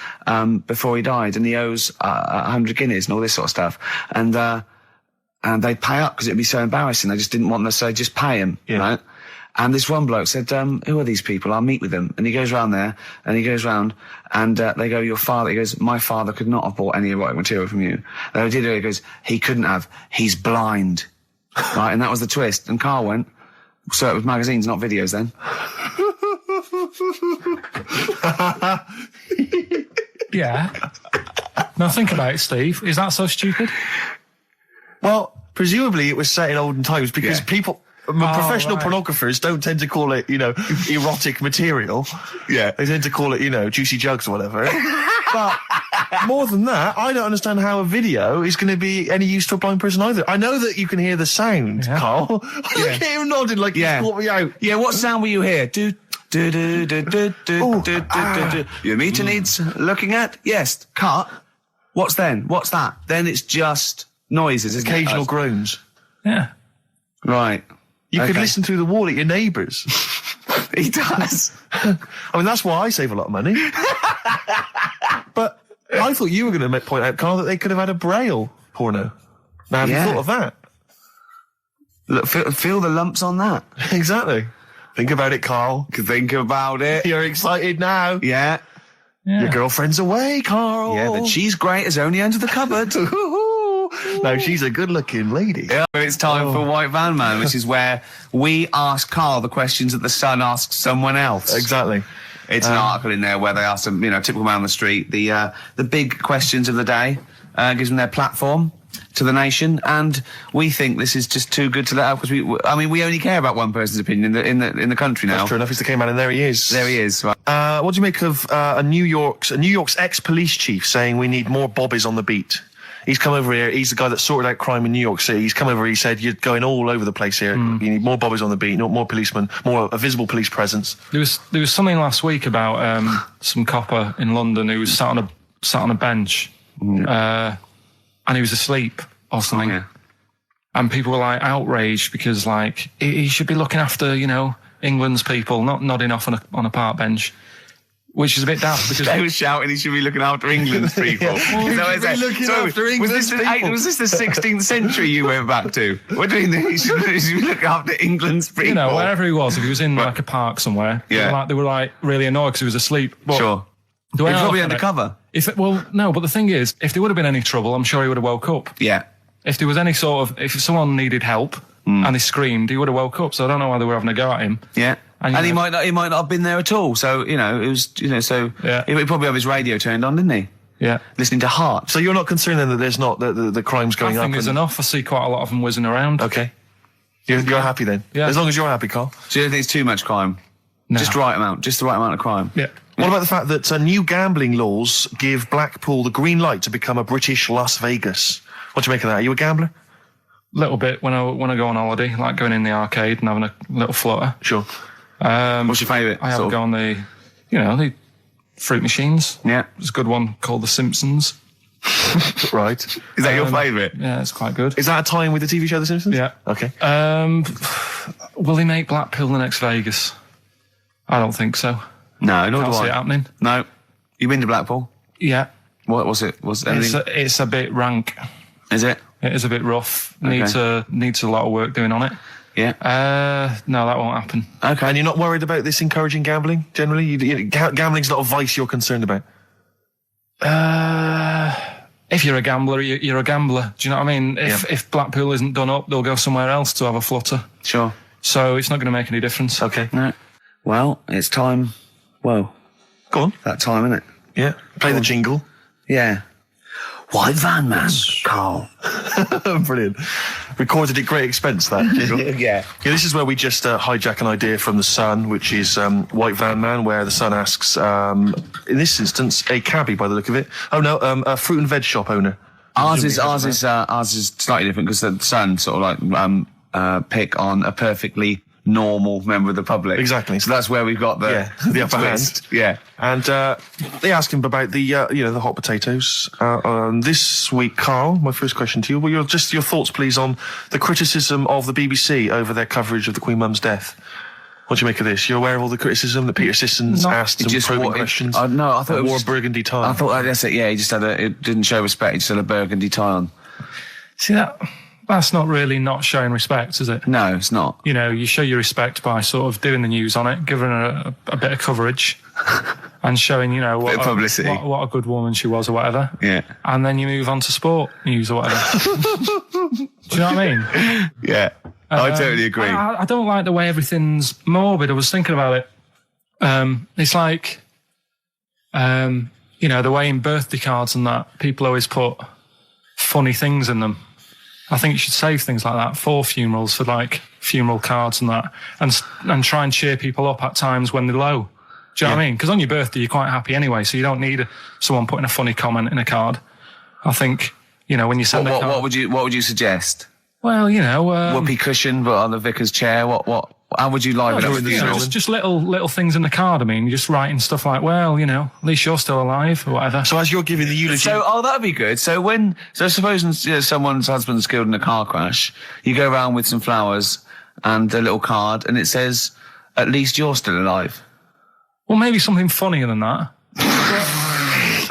before he died, and he owes 100 guineas and all this sort of stuff. And they'd pay up because it'd be so embarrassing. They just didn't want to say, just pay him, right? And this one bloke said, who are these people? I'll meet with them. And he goes round there, and he goes round, and they go, your father. He goes, my father could not have bought any erotic material from you. They did it. He goes, he couldn't have. He's blind. Right, and that was the twist. And Carl went, so it was magazines, not videos then. Yeah. Now think about it, Steve. Is that so stupid? Well, presumably it was set in olden times because people... professional pornographers don't tend to call it, erotic material. Yeah. They tend to call it, juicy jugs or whatever. But more than that, I don't understand how a video is going to be any use to a blind person either. I know that you can hear the sound, Carl. Look at him nodding like you caught me out. Yeah, what sound were you hear? Your meter needs looking at? Yes. Cut. What's then? What's that? Then it's just noises, isn't Occasional it? groans. Yeah. Right. You could listen through the wall at your neighbours. He does. I mean, that's why I save a lot of money. But I thought you were going to point out, Carl, that they could have had a Braille porno. Now, have you thought of that? Look, feel the lumps on that. Exactly. Think about it, Carl. Think about it. You're excited now. Yeah. Your girlfriend's away, Carl. Yeah, the cheese grate has only entered the cupboard. No, she's a good-looking lady. Yeah, it's time for White Van Man, which is where we ask Carl the questions that the Sun asks someone else. Exactly. It's an article in there where they ask them, typical man on the street, the big questions of the day, gives them their platform to the nation, and we think this is just too good to let out because we only care about one person's opinion in the country now. That's true enough. He's the K-Man, and there he is. There he is. Right. What do you make of New York's ex-police chief saying we need more bobbies on the beat? He's come over here. He's the guy that sorted out crime in New York City. He's come over. He said, "You're going all over the place here. You need more bobbies on the beat, more policemen, more a visible police presence." There was something last week about some copper in London who was sat on a bench, and he was asleep or something, and people were like outraged because like he should be looking after England's people, not nodding off on a park bench, which is a bit daft because they were shouting he should be looking after England's people. Was this the 16th century you went back to? What do you mean he should be looking after England's people? You know, wherever he was, if he was in like a park somewhere, they were like really annoyed because he was asleep. But sure. He was probably undercover. No, but the thing is, if there would have been any trouble, I'm sure he would have woke up. Yeah. If there was any sort of, if someone needed help and he screamed, he would have woke up. So I don't know why they were having a go at him. Yeah. And he might not have been there at all. So, you know, it was, you know, so he probably have his radio turned on, didn't he? Yeah. Listening to Heart. So you're not concerned then that there's not the crimes going up? I think there's enough. I see quite a lot of them whizzing around. Okay. You're happy then? Yeah. As long as you're happy, Carl. So you don't think it's too much crime? No. Just the right amount of crime? Yeah. What about the fact that new gambling laws give Blackpool the green light to become a British Las Vegas? What do you make of that? Are you a gambler? Little bit when I go on holiday, like going in the arcade and having a little flutter. Sure. What's your favourite? I have a go on the fruit machines. Yeah. There's a good one called The Simpsons. Right. Is that your favourite? Yeah, it's quite good. Is that a tie-in with the TV show The Simpsons? Yeah. Okay. Will he make Blackpool the next Vegas? I don't think so. No, nor do I. Can't see it happening. No. You been to Blackpool? Yeah. What was it? It's a bit rank. Is it? It is a bit rough. Okay. Needs a lot of work doing on it. Yeah. No, that won't happen. Okay. And you're not worried about this encouraging gambling, generally? Gambling's not a vice you're concerned about? If you're a gambler, you're a gambler. Do you know what I mean? If Blackpool isn't done up, they'll go somewhere else to have a flutter. Sure. So it's not going to make any difference. Okay. No. Well, it's time. Well, go on. That time, isn't it? Yeah. Play the jingle. Yeah. White Van Man, Carl. Brilliant. Recorded at great expense, that jingle. Yeah. This is where we just hijack an idea from The Sun, which is White Van Man, where The Sun asks, in this instance, a cabbie by the look of it. Oh no, a fruit and veg shop owner. Ours is slightly different because The Sun sort of like pick on a perfectly normal member of the public. Exactly. So that's where we've got the upper hand. Yeah. And they ask him about the the hot potatoes. This week, Carl, my first question to you, well, your thoughts, please, on the criticism of the BBC over their coverage of the Queen Mum's death. What do you make of this? You're aware of all the criticism that Peter Sissons asked some probing questions? No, I thought it wore a burgundy tie. I thought that's it. Yeah, he just it didn't show respect. He just had a burgundy tie on. See that? That's not really not showing respect, is it? No, it's not. You know, you show your respect by sort of doing the news on it, giving her a bit of coverage and showing, what publicity. What a good woman she was or whatever. Yeah. And then you move on to sport news or whatever. Do you know what I mean? Yeah. I totally agree. I don't like the way everything's morbid. I was thinking about it. It's like, the way in birthday cards and that, people always put funny things in them. I think you should save things like that for funerals, for like funeral cards and that, and try and cheer people up at times when they're low. Do you know what I mean? Because on your birthday, you're quite happy anyway, so you don't need someone putting a funny comment in a card. I think, when you send a card... What would you suggest? Well, whoopee cushion, but on the vicar's chair. How would you liven it up with the just little things in the card. I mean, you're just writing stuff like, well, at least you're still alive or whatever. So as you're giving the eulogy... that'd be good. So supposing someone's husband's killed in a car crash, you go around with some flowers and a little card, and it says, at least you're still alive. Well, maybe something funnier than that.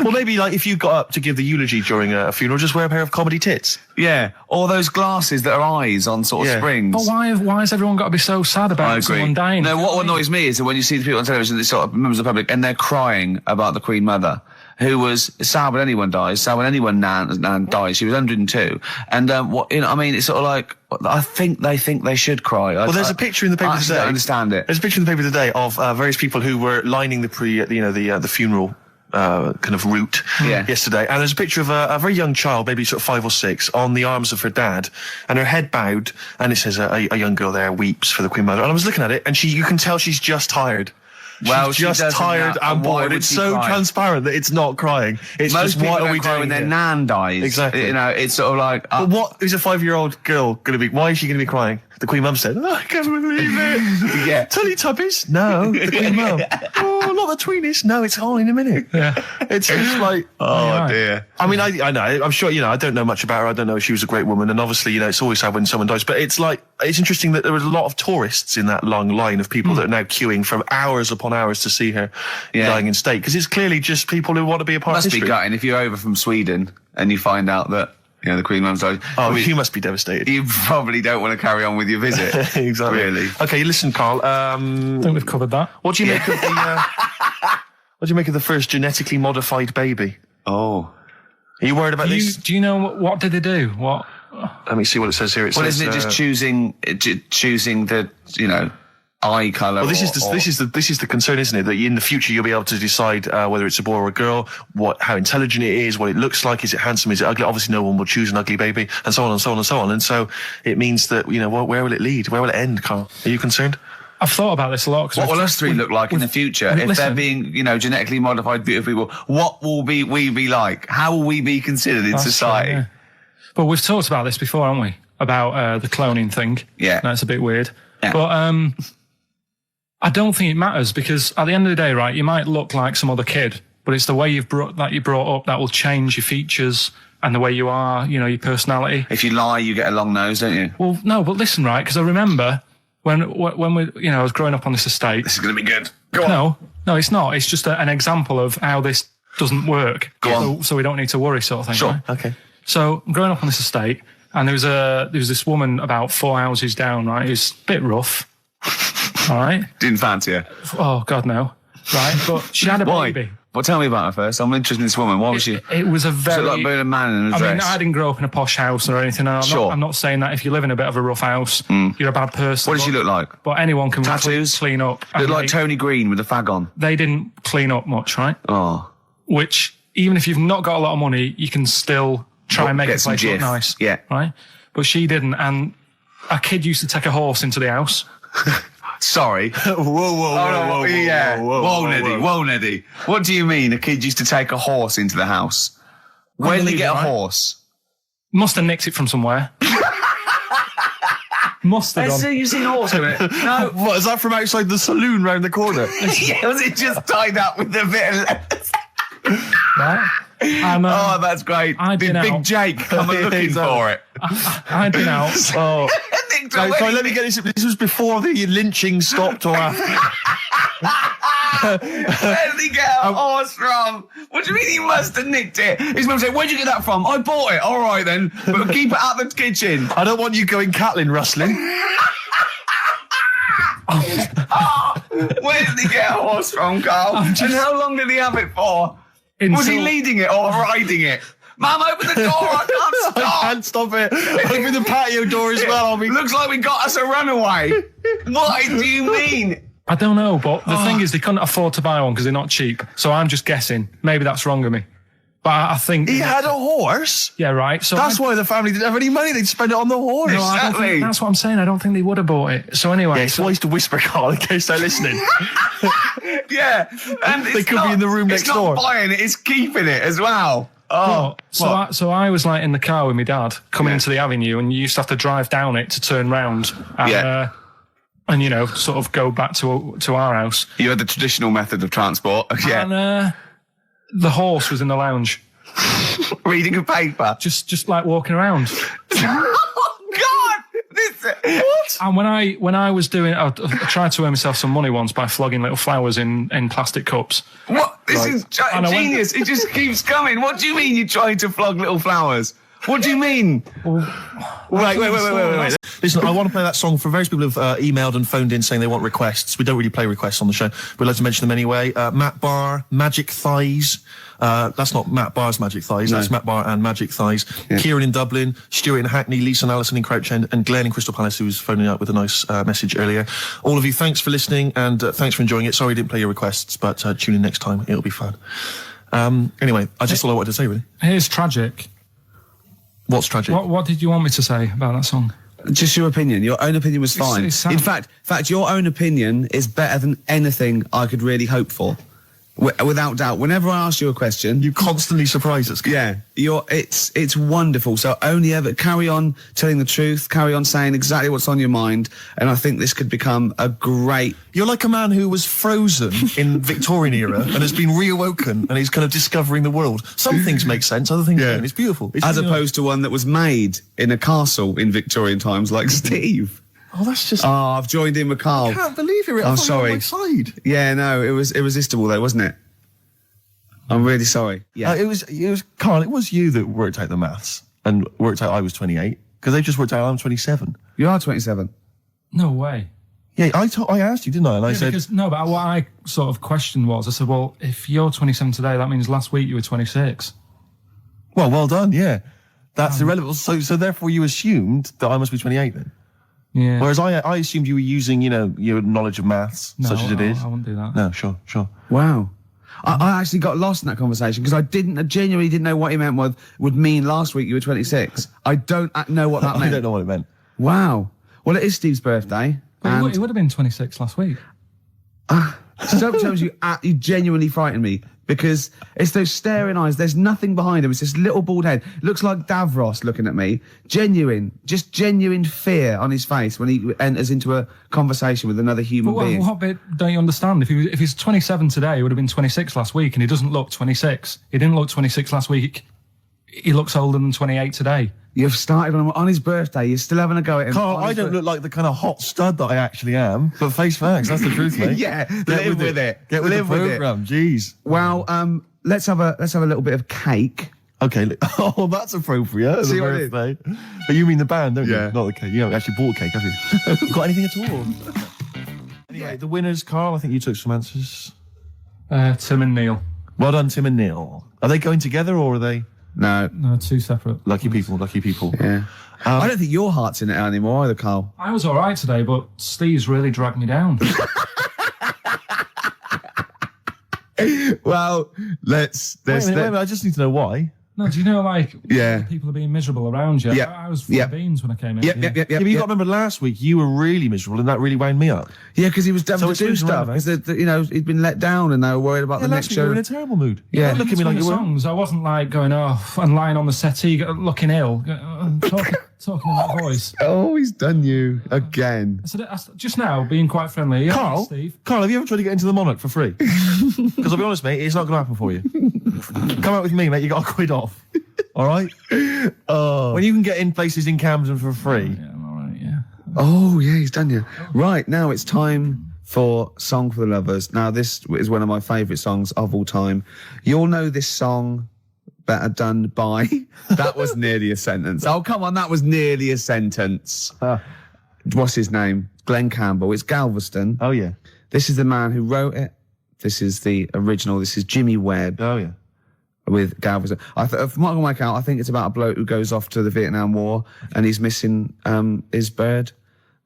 Well, maybe like if you got up to give the eulogy during a funeral, just wear a pair of comedy tits. Yeah, or those glasses that are eyes on sort of springs. But why has everyone got to be so sad about someone dying? No, what annoys me is that when you see the people on television, the sort of members of the public, and they're crying about the Queen Mother, who was sad when anyone dies, sad when anyone nan dies. She was 102, and it's sort of like I think they should cry. Well, there's a picture in the paper today. I don't understand it. There's a picture in the paper today of various people who were lining the funeral kind of route yesterday, and there's a picture of a very young child, maybe sort of 5 or 6, on the arms of her dad, and her head bowed, and it says a young girl there weeps for the Queen Mother. And I was looking at it, and you can tell she's just tired. Well, she's just tired and bored. It's so transparent that it's not crying. It's most just, what are we doing when their nan dies? Exactly. It's sort of like... But what is a 5-year-old girl going to be? Why is she going to be crying? The Queen Mum said, I can't believe it. Yeah. Teletubbies? No. The Queen Mum. Oh, not the Tweenies. No, it's all in a minute. Yeah. It's just like... Oh, dear. I mean, I know. I'm sure, I don't know much about her. I don't know if she was a great woman. And obviously, it's always sad when someone dies. But it's like, it's interesting that there was a lot of tourists in that long line of people that are now queuing for hours upon hours to see her dying in state, because it's clearly just people who want to be a part of history. Must be gutting if you're over from Sweden and you find out that, you know, the Queen Mum's died. Oh, you must be devastated. You probably don't want to carry on with your visit. Exactly. Really. Okay, listen, Carl. I think we've covered that. What do you make of the? What do you make of the first genetically modified baby? Oh, are you worried about this? Do you know what did they do? What? Let me see what it says here. It says, isn't it just choosing the, you know, eye colour? Well, this is the concern, isn't it? That in the future you'll be able to decide whether it's a boy or a girl, how intelligent it is, what it looks like, is it handsome, is it ugly? Obviously, no one will choose an ugly baby, and so on and so on and so on. And so it means that, you know, where will it lead? Where will it end, Carl? Are you concerned? I've thought about this a lot. What will us three look like in the future if they're being, you know, genetically modified beautiful people? What will we be like? How will we be considered in society? True, yeah. But we've talked about this before, haven't we? About the cloning thing. Yeah, that's a bit weird. Yeah. But I don't think it matters, because at the end of the day, right, you might look like some other kid, but it's the way you brought up that will change your features and the way you are, you know, your personality. If you lie, you get a long nose, don't you? Well, no, but listen, right, because I remember when we, you know, I was growing up on this estate. This is going to be good. Go on. No, it's not. It's just an example of how this doesn't work. Go on. So we don't need to worry, sort of thing. Sure. Right? Okay. So I'm growing up on this estate, and there was this woman about 4 houses down, right, who's a bit rough. All right. Didn't fancy her. Oh God, no. Right, but she had a baby. Well, tell me about her first. I'm interested in this woman. What was she? It was a very... So like being a man in a dress. I mean, I didn't grow up in a posh house or anything. I'm not saying that if you live in a bit of a rough house, you're a bad person. What did she look like? But anyone can tattoos? Clean up. Looked like Tony Green with a fag on. They didn't clean up much, right? Oh. Which, even if you've not got a lot of money, you can still try and make the place look nice. Yeah. Right? But she didn't. And a kid used to take a horse into the house. Sorry. Whoa, Neddy. What do you mean a kid used to take a horse into the house? Where did he get a horse? Must have nicked it from somewhere. Must have done. You've seen a horse in it? No. What, is that from outside the saloon round the corner? Yeah, was it just tied up with a bit of lettuce? Right. Oh, that's great. Did Big Jake come looking for it? I'd been out. Oh. Sorry, let me get this. This was before the lynching stopped or after? Where did he get a horse from? What do you mean he must have nicked it? His mum said, where'd you get that from? I bought it. All right then. But keep it out the kitchen. I don't want you going Catlin rustling. Where did he get a horse from, Carl? And how long did he have it for? Was he leading it or riding it? Mum, open the door, I can't stop. I can't stop it. Open the patio door as well. Looks like we got us a runaway. What do you mean? I don't know, but the thing is they couldn't afford to buy one because they're not cheap. So I'm just guessing. Maybe that's wrong of me. But I think... He had a horse? Yeah, right. So that's why the family didn't have any money. They'd spend it on the horse. No, I don't think, that's what I'm saying. I don't think they would have bought it. So anyway... Yeah, it's wise to whisper, Carl, in case they're listening. Yeah. And they could be in the room next door. It's not buying it, it's keeping it as well. Oh, so I was like in the car with my dad coming into the avenue, and you used to have to drive down it to turn round and you know, sort of go back to our house. You had the traditional method of transport. Yeah. And the horse was in the lounge. Reading a paper. Just like walking around. Oh God! What? And when I was doing, I tried to earn myself some money once by flogging little flowers in plastic cups. What? This is genius. It just keeps coming. What do you mean you're trying to flog little flowers? What do you mean? Wait. Listen, I want to play that song for various people who've emailed and phoned in saying they want requests. We don't really play requests on the show. We'd like to mention them anyway. Matt Barr, Magic Thighs. That's not Matt Barr's Magic Thighs. No. That's Matt Barr and Magic Thighs. Yeah. Kieran in Dublin, Stuart in Hackney, Lisa and Alison in Crouch End, and Glenn in Crystal Palace, who was phoning up with a nice message earlier. All of you, thanks for listening and thanks for enjoying it. Sorry I didn't play your requests, but tune in next time. It'll be fun. Anyway, I just all I wanted to say, really. Here's tragic. What's tragic? What did you want me to say about that song? Just your opinion. Your own opinion was fine. In fact, your own opinion is better than anything I could really hope for. Without doubt. Whenever I ask you a question, you constantly surprise us. Yeah, it's wonderful. So only ever carry on telling the truth, carry on saying exactly what's on your mind, and I think this could become a great... You're like a man who was frozen in Victorian era and has been reawoken and he's kind of discovering the world. Some things make sense, other things don't. It's beautiful. As opposed to one that was made in a castle in Victorian times like Steve. Oh, that's just... Oh, I've joined in with Karl. I can't believe it. I'm sorry. On my side. Yeah, no, it was irresistible though, wasn't it? I'm really sorry. Yeah. It was Karl, it was you that worked out the maths and worked out I was 28. Because they just worked out I'm 27. You are 27. No way. Yeah, I asked you, didn't I? And I said... But what I sort of questioned was, I said, well, if you're 27 today, that means last week you were 26. Well done, yeah. That's irrelevant. So therefore you assumed that I must be 28 then? Yeah. Whereas I assumed you were using, your knowledge of maths, such as it is. I wouldn't do that. No, sure. Wow. I actually got lost in that conversation because I genuinely didn't know what he meant would mean last week you were 26. I don't know what that meant. I don't know what it meant. Wow. Well, it is Steve's birthday. But he would have been 26 last week. Sometimes you genuinely frighten me because it's those staring eyes. There's nothing behind him. It's this little bald head. Looks like Davros looking at me. Genuine fear on his face when he enters into a conversation with another human being. What bit don't you understand? If he's 27 today, he would have been 26 last week, and he doesn't look 26. He didn't look 26 last week. He looks older than 28 today. You've started on his birthday. You're still having a go at him. Karl, I don't look like the kind of hot stud that I actually am, but face facts, that's the truth, mate. Yeah, live with it. Get with the programme, jeez. Well, let's have a little bit of cake. Okay. Oh, that's appropriate. See the what birthday. But you mean the band, don't Yeah. you? Not the cake. You haven't actually bought a cake, have you? Got anything at all? Anyway, the winners, Karl, I think you took some answers. Tim and Neil. Well done, Tim and Neil. Are they going together or are they... No, two separate. Lucky people. Yeah. I don't think your heart's in it anymore either, Karl. I was all right today, but Steve's really dragged me down. Well, let's... Wait a minute, I just need to know why. No, do you know, Yeah. people are being miserable around you? Yeah. I was full of beans when I came in. Yep. Yeah, but you got to remember last week, you were really miserable and that really wound me up. Yeah, because he was having to do it's stuff. around, Because, he'd been let down and they were worried about the next last week show. you were in a terrible mood. Yeah. Look at me like you were. songs. I wasn't going off and lying on the settee looking ill, talking in that voice. Oh, he's done you again. I said, just now, being quite friendly. Karl, Steve. Karl, have you ever tried to get into the Monarch for free? Because I'll be honest, mate, it's not going to happen for you. Come out with me, mate, you got a quid off. All right? When you can get in places in Camden for free. Yeah, I'm all right, yeah. Oh, yeah, he's done you. Right, now it's time for Song for the Lovers. Now, this is one of my favourite songs of all time. You'll know this song better done by... That was nearly a sentence. Oh, come on, that was nearly a sentence. What's his name? Glenn Campbell. It's Galveston. Oh, yeah. This is the man who wrote it. This is the original. This is Jimmy Webb. Oh, yeah. With Galveston. From what I can work out, I think it's about a bloke who goes off to the Vietnam War and he's missing his bird.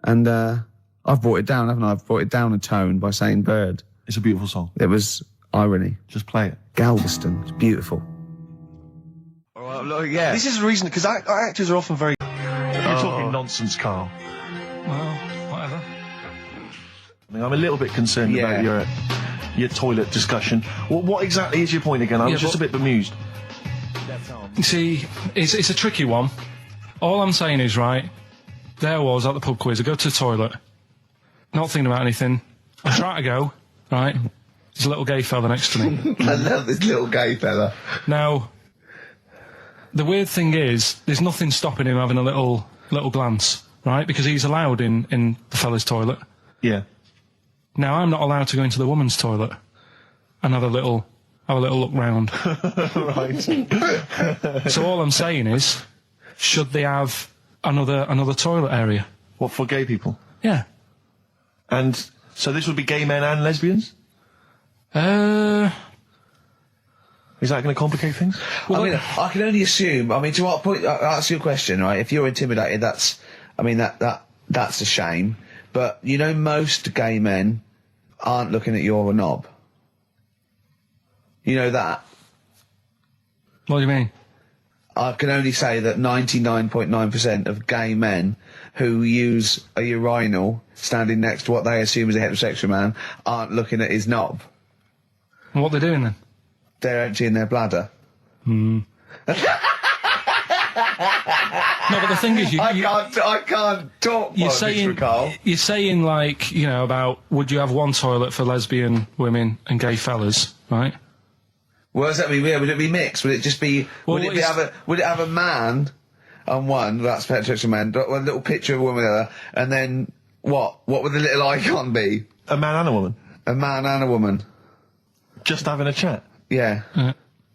And I've brought it down, haven't I? I've brought it down a tone by saying bird. It's a beautiful song. It was irony. Just play it. Galveston. It's beautiful. All right, look, yeah. This is the reason, because actors are often very... You're talking nonsense, Karl. Well, whatever. I'm a little bit concerned about your toilet discussion. What exactly is your point again? I was just a bit bemused. You see, it's a tricky one. All I'm saying is, right, there I was at the pub quiz. I go to the toilet, not thinking about anything. I try to go, right, there's a little gay fella next to me. I love this little gay fella. Now, the weird thing is, there's nothing stopping him having a little glance, right, because he's allowed in the fella's toilet. Yeah. Now, I'm not allowed to go into the woman's toilet and have a little look round. Right. So all I'm saying is, should they have another toilet area? What, for gay people? Yeah. And so this would be gay men and lesbians? Is that going to complicate things? Well, I can only assume. To what point? I'll ask you a question, right? If you're intimidated, that's a shame. But most gay men aren't looking at your knob. You know that? What do you mean? I can only say that 99.9% of gay men who use a urinal standing next to what they assume is a heterosexual man aren't looking at his knob. And what they're doing then? They're emptying their bladder. No, but the thing is, I can't talk. You're saying about would you have one toilet for lesbian women and gay fellas, right? Well, does that mean? Yeah, would it be mixed? Would it just be? Would it have a man on one? That's heterosexual man. A little picture of a woman on the other, and then What would the little icon be? A man and a woman. A man and a woman. Just having a chat. Yeah.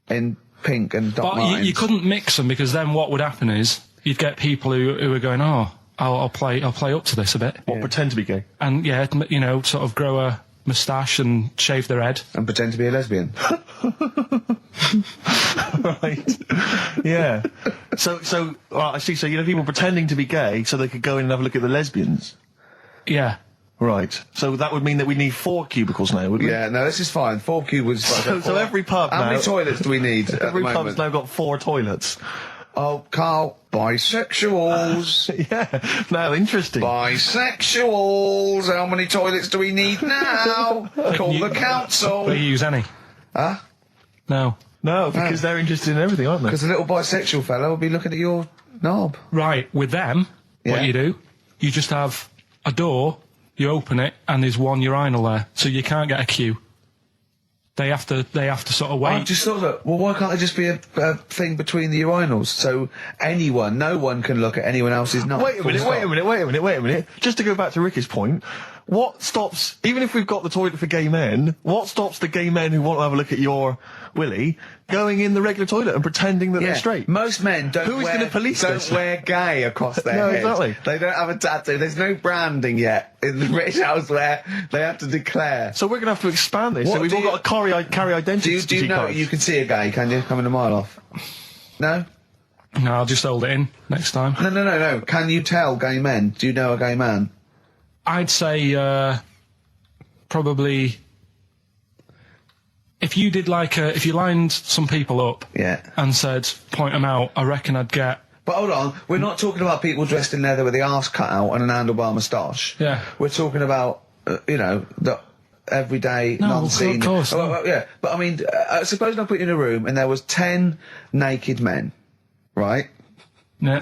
In pink and Doc But Martens. you couldn't mix them, because then what would happen is you'd get people who are going, oh, I'll play up to this a bit. What, pretend to be gay? And yeah, you know, sort of grow a moustache and shave their head. And pretend to be a lesbian. Right. Yeah. So I see. So, you know, people pretending to be gay so they could go in and have a look at the lesbians. Yeah. Right. So that would mean that we need 4 cubicles now, would we? Yeah, no, this is fine. 4 cubicles. So every pub How now... many toilets do we need at the Every moment? pub's now got 4 toilets. Oh, Carl, bisexuals. Yeah. Now, interesting. Bisexuals. How many toilets do we need now? Call the council. Do you use any? Huh? No. No, because they're interested in everything, aren't they? Because the little bisexual fella will be looking at your knob. Right, with them, what you do, you just have a door, you open it, and there's one urinal there, so you can't get a queue. They have to sort of wait. I just thought that, well, why can't there just be a thing between the urinals so no one can look at anyone else's knob? Wait a minute. Just to go back to Ricky's point, what stops, even if we've got the toilet for gay men, what stops the gay men who want to have a look at your willy going in the regular toilet and pretending that they're straight? Most men don't wear gay across their No, head. exactly. They don't have a tattoo. There's no branding yet in the British house where they have to declare. So we're going to have to expand this. So we've all got to carry identity. Do you know you can see a gay, can you? Coming a mile off. No? No, I'll just hold it in next time. No. Can you tell gay men? Do you know a gay man? I'd say probably if you did if you lined some people up and said point them out, I reckon I'd get. But hold on, we're not talking about people dressed in leather with the arse cut out and an handlebar moustache. Yeah. We're talking about the everyday, non-seen. Of course. Yeah, but I mean, suppose I put you in a room and there was 10 naked men, right? Yeah.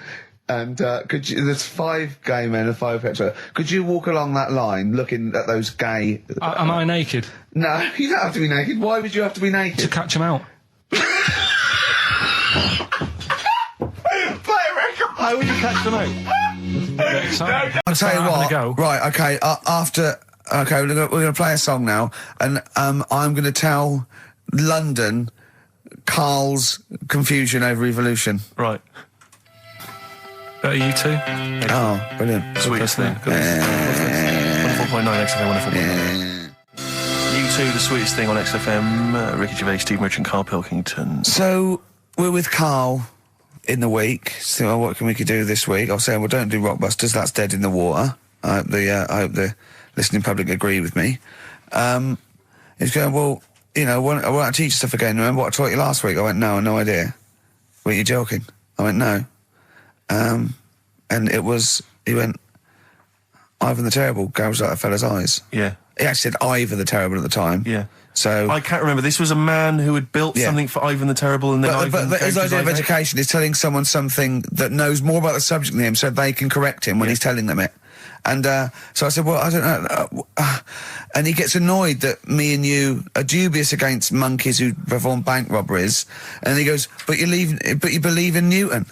And there's 5 gay men and 5 hetero. Could you walk along that line looking at those gay... Am I naked? No, you don't have to be naked. Why would you have to be naked? To catch them out. How would you catch them out? I'll tell you what. Right, okay, Okay, we're going to play a song now, and I'm going to tell London Karl's confusion over Evolution. Right. You two? Oh, brilliant. Sweetest thing. 104.9 XFM, 104.9. You2, the sweetest thing on XFM. Ricky Gervais, Steve Merchant, Karl Pilkington. So, we're with Karl in the week. So, what can we do this week? I was saying, well, don't do Rockbusters. That's dead in the water. I hope the listening public agree with me. He's going, well, you know, why don't I teach stuff again? Remember what I taught you last week? I went, no, no idea. Were you joking? I went, no. And he went, Ivan the Terrible gouged out a fella's eyes. Yeah. He actually said Ivan the Terrible at the time. Yeah. So I can't remember. This was a man who had built something for Ivan the Terrible, and then but his idea of education is telling someone something that knows more about the subject than him, so they can correct him when he's telling them it. And so I said, well, I don't know. And he gets annoyed that me and you are dubious against monkeys who perform bank robberies. And he goes, but you believe in Newton.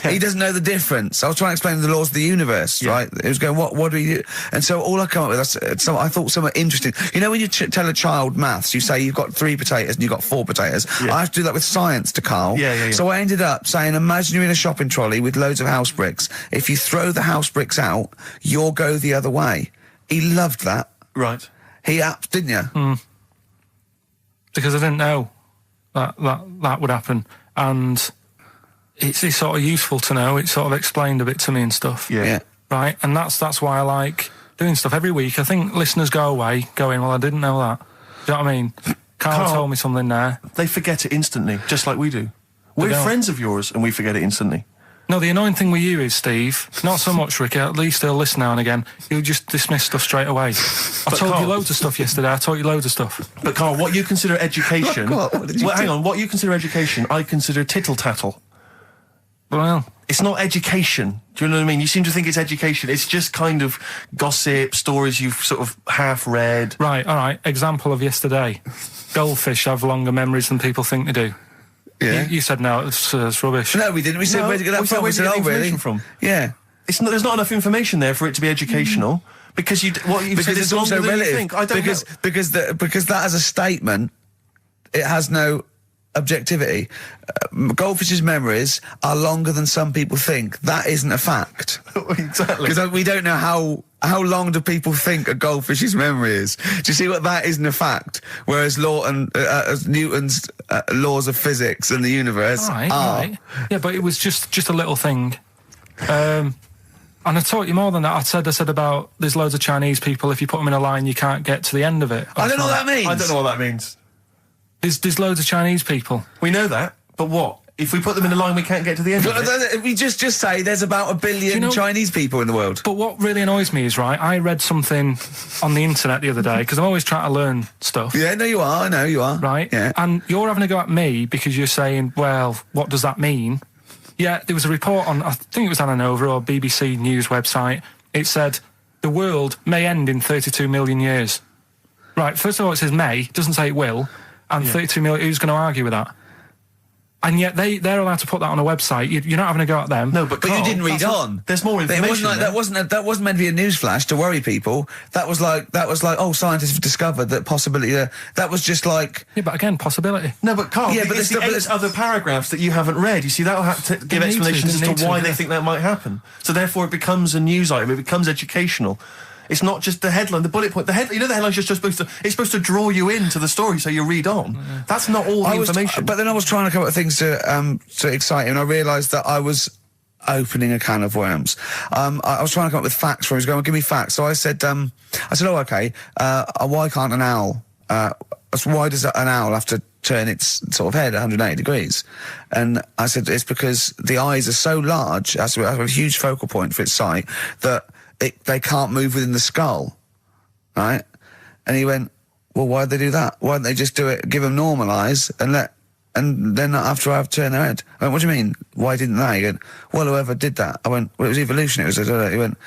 He doesn't know the difference. I was trying to explain the laws of the universe, right? It was going, what do we do? And so all I come up with, I thought somewhat interesting. You know when you tell a child maths, you say you've got 3 potatoes and you've got 4 potatoes. I have to do that with science to Karl. So I ended up saying, imagine you're in a shopping trolley with loads of house bricks. If you throw the house bricks out, you'll go the other way. He loved that. Right. He upped, didn't you? Mm. Because I didn't know that would happen. And it's sort of useful to know. It sort of explained a bit to me and stuff. Yeah. Right? And that's why I like doing stuff every week. I think listeners go away going, well, I didn't know that. Do you know what I mean? Karl told me something there. They forget it instantly, just like we do. We're friends of yours and we forget it instantly. No, the annoying thing with you is, Steve, not so much, Ricky, at least he'll listen now and again, you'll just dismiss stuff straight away. I told you loads of stuff yesterday, I taught you loads of stuff. But Karl, what you consider education... hang on, what you consider education, I consider tittle-tattle. Well, it's not education. Do you know what I mean? You seem to think it's education. It's just kind of gossip, stories you've sort of half read. Right, all right. Example of yesterday. Goldfish have longer memories than people think they do. Yeah. You said no, it's rubbish. No, we didn't. We said, where'd you get that from? We said, oh, really? From. Yeah. there's not enough information there for it to be educational. Because it's also relative. I don't know. Because that as a statement, it has no objectivity. Goldfish's memories are longer than some people think. That isn't a fact. Exactly. Because we don't know how long do people think a goldfish's memory is. Do you see what that isn't a fact? Whereas Newton's laws of physics and the universe are. Right. Yeah, but it was just a little thing. And I taught you more than that. I said about there's loads of Chinese people. If you put them in a line, you can't get to the end of it. I don't know what that means. I don't know what that means. There's loads of Chinese people. We know that, but what? If we put them in a line, we can't get to the end of it? We just say there's about 1 billion Chinese people in the world. But what really annoys me is, right, I read something on the internet the other day, because I'm always trying to learn stuff. Yeah, no, you are. I know you are. Right? Yeah. And you're having a go at me because you're saying, well, what does that mean? Yeah, there was a report on, I think it was Anna Nova or BBC News website. It said, the world may end in 32 million years. Right, first of all, it says may, it doesn't say it will. And 32 million, who's going to argue with that? And yet they're allowed to put that on a website. You're not having a go at them. No, but Carl, you didn't read on. There's more information. That wasn't meant to be a newsflash to worry people. That was like, oh, scientists have discovered that possibility. That was just like. Yeah, but again, possibility. No, but Carl, but there's 8 other paragraphs that you haven't read. You see, that'll have to give explanations as to why they think that might happen. So therefore, it becomes a news item. It becomes educational. It's not just the headline, the bullet point. The headline's just supposed to draw you into the story so you read on. Yeah. That's not all the information. But then I was trying to come up with things to excite him, and I realised that I was opening a can of worms. I was trying to come up with facts for him. He was going, give me facts. So I said, oh, okay, why can't an owl, why does an owl have to turn its sort of head 180 degrees? And I said, it's because the eyes are so large, has a huge focal point for its sight, that they can't move within the skull, right? And he went, well, why'd they do that? Why didn't they just do it, give them normal eyes, and then after I've turned their head? I went, what do you mean? Why didn't they? He went, well, whoever did that. I went, well, it was evolutionary. He went,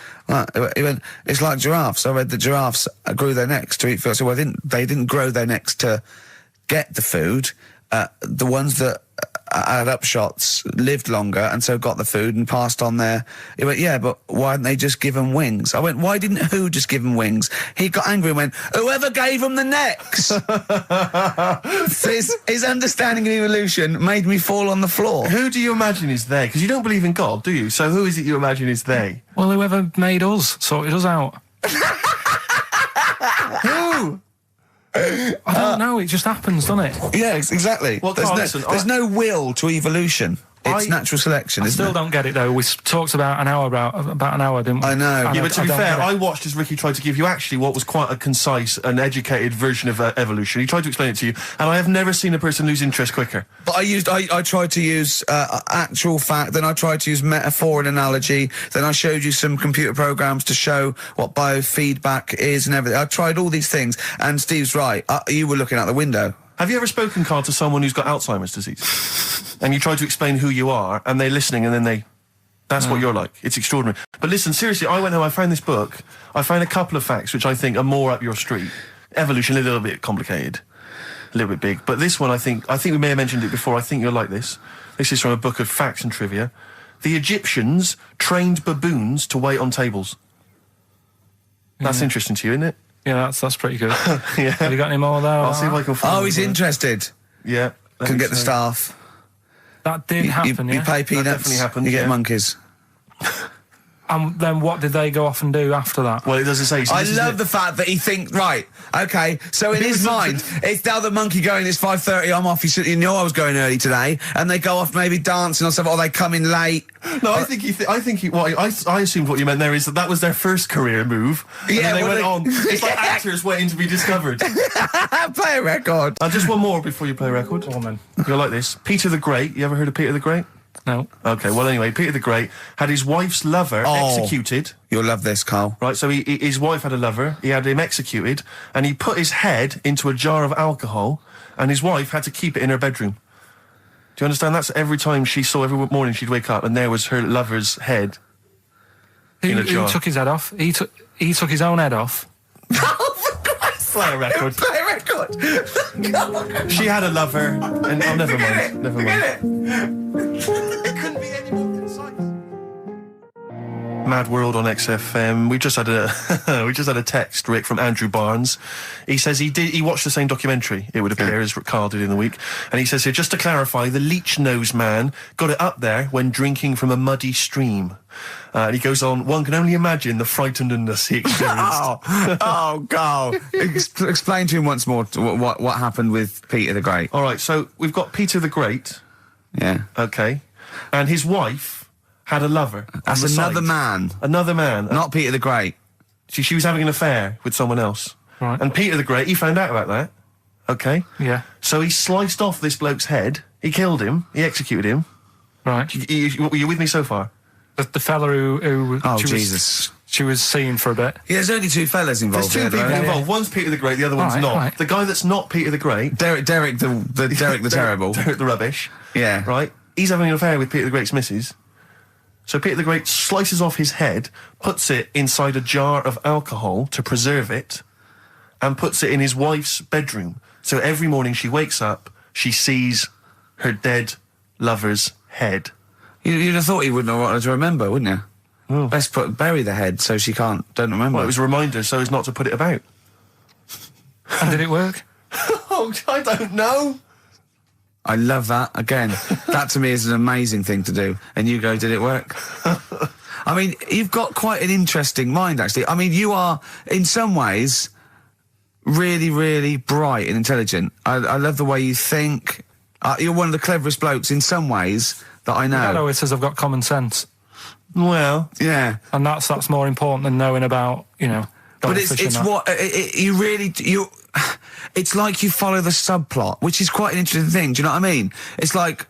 it's like giraffes. I read the giraffes grew their necks to eat food. So they didn't grow their necks to get the food. The ones that had upshots lived longer and so got the food and passed on their. He went, yeah, but why didn't they just give them wings? I went, why didn't who just give them wings? He got angry and went, whoever gave them the necks. So his understanding of evolution made me fall on the floor. Who do you imagine is they? Because you don't believe in God, do you? So who is it you imagine is they? Well, whoever made us sorted us out. Who? I don't know, it just happens, doesn't it? Yeah, exactly. Well, there's no will to evolution. It's natural selection, isn't it? I still don't get it, though. We talked about an hour, didn't we? I know. Yeah, but to be fair, I watched as Ricky tried to give you actually what was quite a concise and educated version of evolution. He tried to explain it to you, and I have never seen a person lose interest quicker. But I tried to use actual fact, then I tried to use metaphor and analogy, then I showed you some computer programs to show what biofeedback is and everything. I tried all these things, and Steve's right. You were looking out the window. Have you ever spoken, Carl, to someone who's got Alzheimer's disease? And you try to explain who you are, and they're listening, and then that's what you're like. It's extraordinary. But listen, seriously, I went home, I found this book, I found a couple of facts which I think are more up your street. Evolution, a little bit complicated, a little bit big. But this one, I think we may have mentioned it before, I think you'll like this. This is from a book of facts and trivia. The Egyptians trained baboons to wait on tables. That's interesting to you, isn't it? Yeah, that's pretty good. Yeah. Have you got any more there? I'll see if I can find Oh, he's interested. Yeah. Can get the staff. That did happen, You pay peanuts, That definitely happened, you get yeah. monkeys. And then what did they go off and do after that? Well, it doesn't say. So I love the fact that he thinks, right, okay, so in his mind, it's now the monkey going, it's 5:30, I'm off, you know I was going early today, and they go off maybe dancing or something, or they come in late. No, I assumed what you meant there is that was their first career move, and then they went on. It's like actors waiting to be discovered. Play a record. Just one more before you play a record. Go on, then. You'll like this. Peter the Great, you ever heard of Peter the Great? No. Okay, well anyway, Peter the Great had his wife's lover executed. You'll love this, Carl. Right, so his wife had a lover, he had him executed, and he put his head into a jar of alcohol, and his wife had to keep it in her bedroom. Do you understand? That's every time every morning she'd wake up, and there was her lover's head in a jar. Who took his head off? He took his own head off. Play a record. Play a record. She had a lover, and never mind. Never mind. It couldn't be any more concise. Mad World on XFM. We just had a text, Rick, from Andrew Barnes. He says he watched the same documentary, it would appear, as Carl did in the week. And he says here, just to clarify, the leech nose man got it up there when drinking from a muddy stream. And he goes on, one can only imagine the frightenedness he experienced. Carl. Explain to him once more what happened with Peter the Great. All right, so we've got Peter the Great. Yeah. Okay. And his wife had a lover. That's another man. Another man. Not Peter the Great. She was having an affair with someone else. Right. And Peter the Great, he found out about that. Okay? Yeah. So he sliced off this bloke's head. He killed him. He executed him. Right. You with me so far? The fella who she was seeing for a bit. Yeah, there's only two fellas involved. There's two people involved. One's Peter the Great, the other one's not. Right. The guy that's not Peter the Great... Derek the Terrible. Derek the Rubbish. Yeah. Right? He's having an affair with Peter the Great's missus. So Peter the Great slices off his head, puts it inside a jar of alcohol to preserve it, and puts it in his wife's bedroom. So every morning she wakes up, she sees her dead lover's head. You'd have thought he wouldn't have wanted to remember, wouldn't you? Oh. Best bury the head so she don't remember. Well, it was a reminder so as not to put it about. And did it work? Oh, I don't know. I love that. Again, that to me is an amazing thing to do. And you go, did it work? I mean, you've got quite an interesting mind, actually. I mean, you are, in some ways, really, really bright and intelligent. I love the way you think. You're one of the cleverest blokes in some ways that I know. I know it says I've got common sense. Well, yeah. And that's more important than knowing about, But it's like you follow the subplot, which is quite an interesting thing. Do you know what I mean? It's like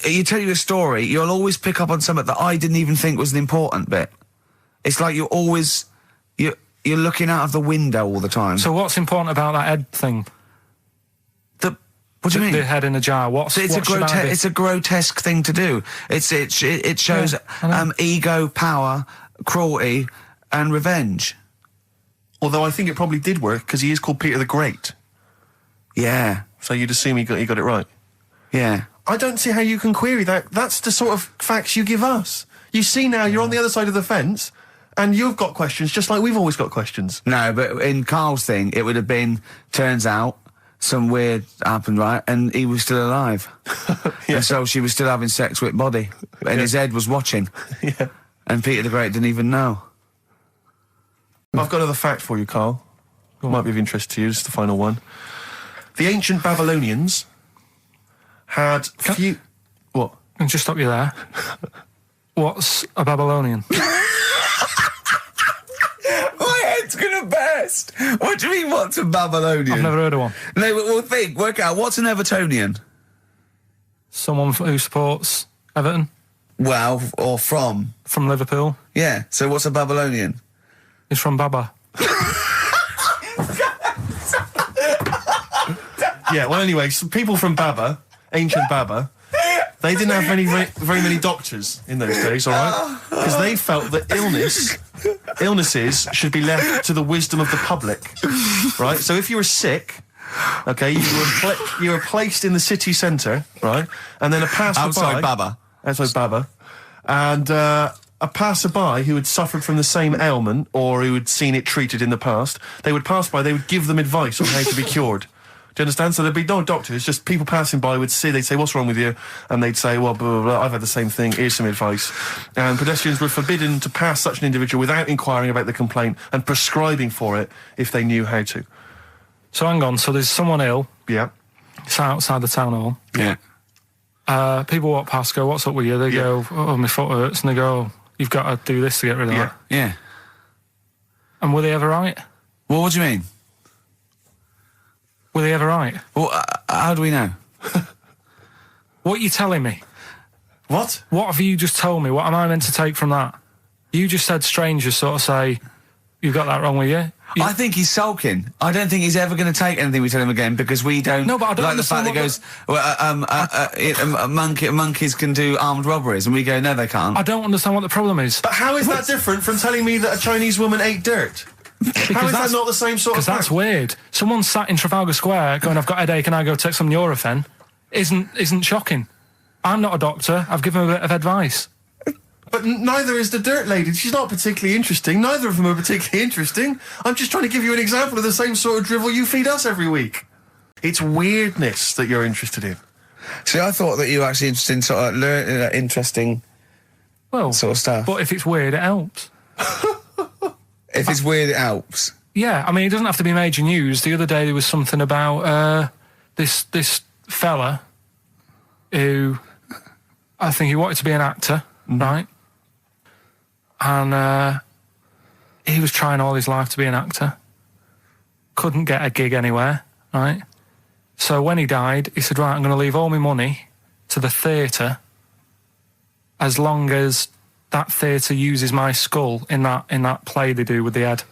you tell you a story, you'll always pick up on something that I didn't even think was an important bit. It's like you're looking out of the window all the time. So what's important about that head thing? What do you mean? The head in a jar. It's a grotesque thing to do. It shows ego, power, cruelty, and revenge. Although I think it probably did work because he is called Peter the Great. Yeah. So you'd assume he got it right. Yeah. I don't see how you can query that. That's the sort of facts you give us. You see now, you're on the other side of the fence, and you've got questions just like we've always got questions. No, but in Carl's thing, it would have been, turns out, some weird happened, right? And he was still alive. Yeah. And so she was still having sex with body. And his head was watching. Yeah. And Peter the Great didn't even know. I've got another fact for you, Carl. It might be of interest to you. It's the final one. The ancient Babylonians had What? Can I just stop you there? What's a Babylonian? My head's gonna burst. What do you mean, what's a Babylonian? I've never heard of one. No, but we'll work out. What's an Evertonian? Someone who supports Everton. Well, or from? From Liverpool. Yeah, so what's a Babylonian? He's from Baba. Yeah, well, anyway, some people from Baba, ancient Baba, they didn't have very many doctors in those days, all right? Because they felt that illnesses should be left to the wisdom of the public, right? So if you were sick, okay, you were placed in the city centre, right? And then a passerby... Outside Baba. Outside Baba. And a passerby who had suffered from the same ailment or who had seen it treated in the past, they would pass by, they would give them advice on how to be cured. Do you understand? So there'd be no doctors, just people passing by they'd say, what's wrong with you? And they'd say, well, blah, blah, blah, I've had the same thing, here's some advice. And pedestrians were forbidden to pass such an individual without inquiring about the complaint and prescribing for it if they knew how to. So hang on, so there's someone ill. Yeah. It's outside the town hall. Yeah. People walk past, go, what's up with you? They go, oh, my foot hurts. And they go, you've got to do this to get rid of that. Yeah. And were they ever right? Well, what do you mean? Were they ever right? Well, how do we know? What are you telling me? What? What have you just told me? What am I meant to take from that? You just said strangers sort of say, you've got that wrong with you. I think he's sulking. I don't think he's ever going to take anything we tell him again because we don't. No, but I don't like the fact that he goes, monkeys can do armed robberies, and we go, no, they can't. I don't understand what the problem is. But how is that different from telling me that a Chinese woman ate dirt? How is that not the same sort of thing? Because that's weird. Someone sat in Trafalgar Square going, I've got a headache and I go take some Nurofen, isn't shocking. I'm not a doctor. I've given him a bit of advice. But neither is the dirt lady. She's not particularly interesting. Neither of them are particularly interesting. I'm just trying to give you an example of the same sort of drivel you feed us every week. It's weirdness that you're interested in. See, I thought that you were actually interested in sort of interesting sort of stuff. But if it's weird, it helps. If it's weird, it helps. Yeah, I mean, it doesn't have to be major news. The other day there was something about this fella who, I think he wanted to be an actor, right? And he was trying all his life to be an actor. Couldn't get a gig anywhere, right? So when he died, he said, right, I'm going to leave all my money to the theatre as long as that theatre uses my skull in that play they do with the head.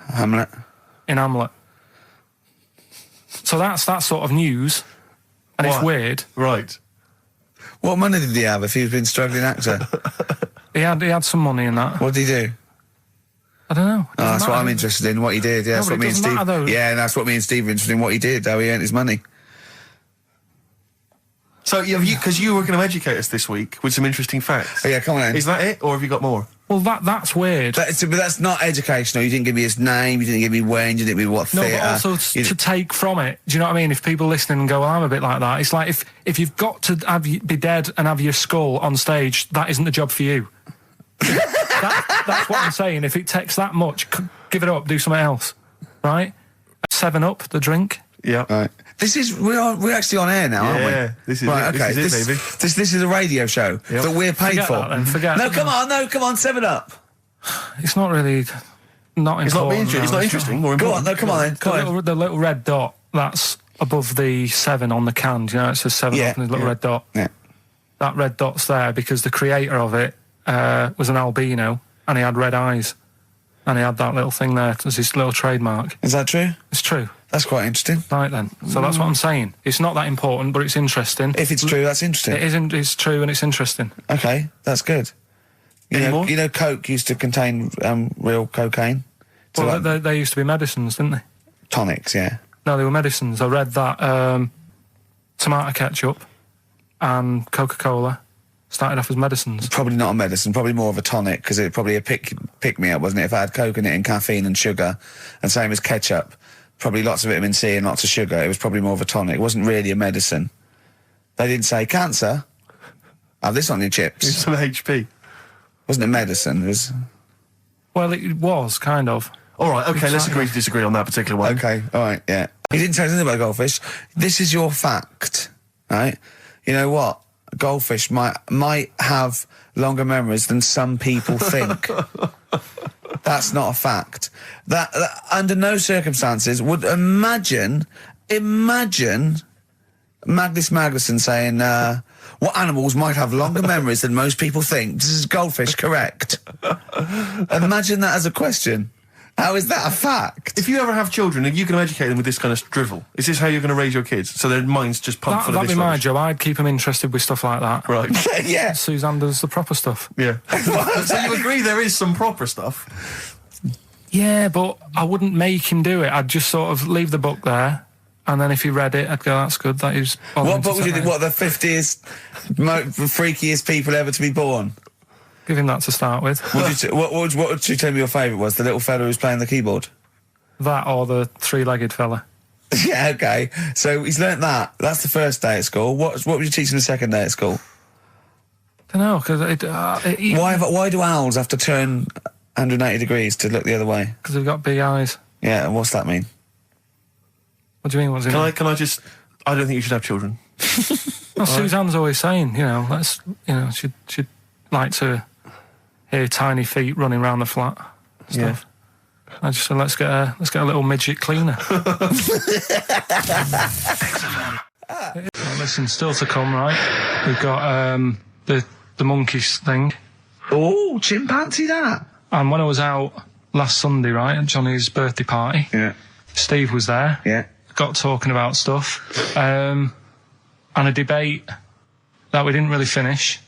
Hamlet. In Hamlet. So that's that sort of news, and it's weird. Right. What money did he have if he's been struggling actor? He had some money in that. What did he do? I don't know. Oh, that's what I'm interested in, what he did. Yeah, that's what me and Steve... Yeah, that's what me and Steve are interested in, what he did, how he earned his money. So, because you were going to educate us this week with some interesting facts. Oh, yeah, come on then. Is that it, or have you got more? Well, that's weird. But that's not educational. You didn't give me his name, you didn't give me when, you didn't give me what theatre. No, but also to take from it. Do you know what I mean? If people listening and go, well, I'm a bit like that, it's like if you've got to be dead and have your skull on stage, that isn't the job for you. That's what I'm saying. If it takes that much, give it up, do something else. Right? 7-Up, the drink. Yeah. Right. We're actually on air now, aren't we? Yeah, this is right, it. Okay. This is it, baby. This is a radio show that we're paid Forget for. That, then. Forget no, come on, 7-Up. It's not really not important. It's not interesting. More important. Come on. The little red dot that's above the 7 on the can. Do you know it says 7 up and there's a little red dot. Yeah. That red dot's there because the creator of it was an albino and he had red eyes. And he had that little thing there as his little trademark. Is that true? It's true. That's quite interesting. Right then. So that's what I'm saying. It's not that important, but it's interesting. If it's true, that's interesting. It isn't. It's true and it's interesting. Okay, that's good. You know, Coke used to contain real cocaine. So well, they used to be medicines, didn't they? Tonics, yeah. No, they were medicines. I read that tomato ketchup and Coca-Cola started off as medicines. Probably not a medicine, probably more of a tonic, because it probably a pick-me-up, wasn't it? If I had coke in it and caffeine and sugar, and same as ketchup, probably lots of vitamin C and lots of sugar, it was probably more of a tonic. It wasn't really a medicine. They didn't say, cancer, have this on your chips. It's some HP. Wasn't a medicine, it was... Well, it was, kind of. All right, OK, let's agree to disagree on that particular one. OK, all right, yeah. You didn't say anything about goldfish. This is your fact, right? You know what? Goldfish might have longer memories than some people think. That's not a fact. That under no circumstances would imagine Magnus Magnuson saying, what animals might have longer memories than most people think? This is goldfish, correct? Imagine that as a question. How is that a fact? If you ever have children and you can educate them with this kind of drivel, is this how you're going to raise your kids? So their minds just pumped full of this That'd be my rubbish? job. I'd keep them interested with stuff like that. Right. Yeah. Suzanne does the proper stuff. Yeah. So you agree there is some proper stuff? Yeah, but I wouldn't make him do it. I'd just sort of leave the book there, and then if he read it, I'd go, that's good. That is... What book would you think? What, the 50th freakiest people ever to be born? Give him that to start with. What would you tell me your favourite was? The little fella who's playing the keyboard? That or the three-legged fella. Yeah, OK. So he's learnt that. That's the first day at school. What would you teach him the second day at school? I don't know, because... Why do owls have to turn 180 degrees to look the other way? Because they've got big eyes. Yeah, and what's that mean? What do you mean? What's it mean? Can I just... I don't think you should have children. Well, Suzanne's always saying, she'd like to hear tiny feet running around the flat. Stuff. Yeah. I just said, let's get a little midget cleaner. Listen, still to come, right? We've got the monkeys thing. Oh, chimpanzee that. And when I was out last Sunday, right, at Johnny's birthday party, Steve was there. Yeah. Got talking about stuff. And a debate that we didn't really finish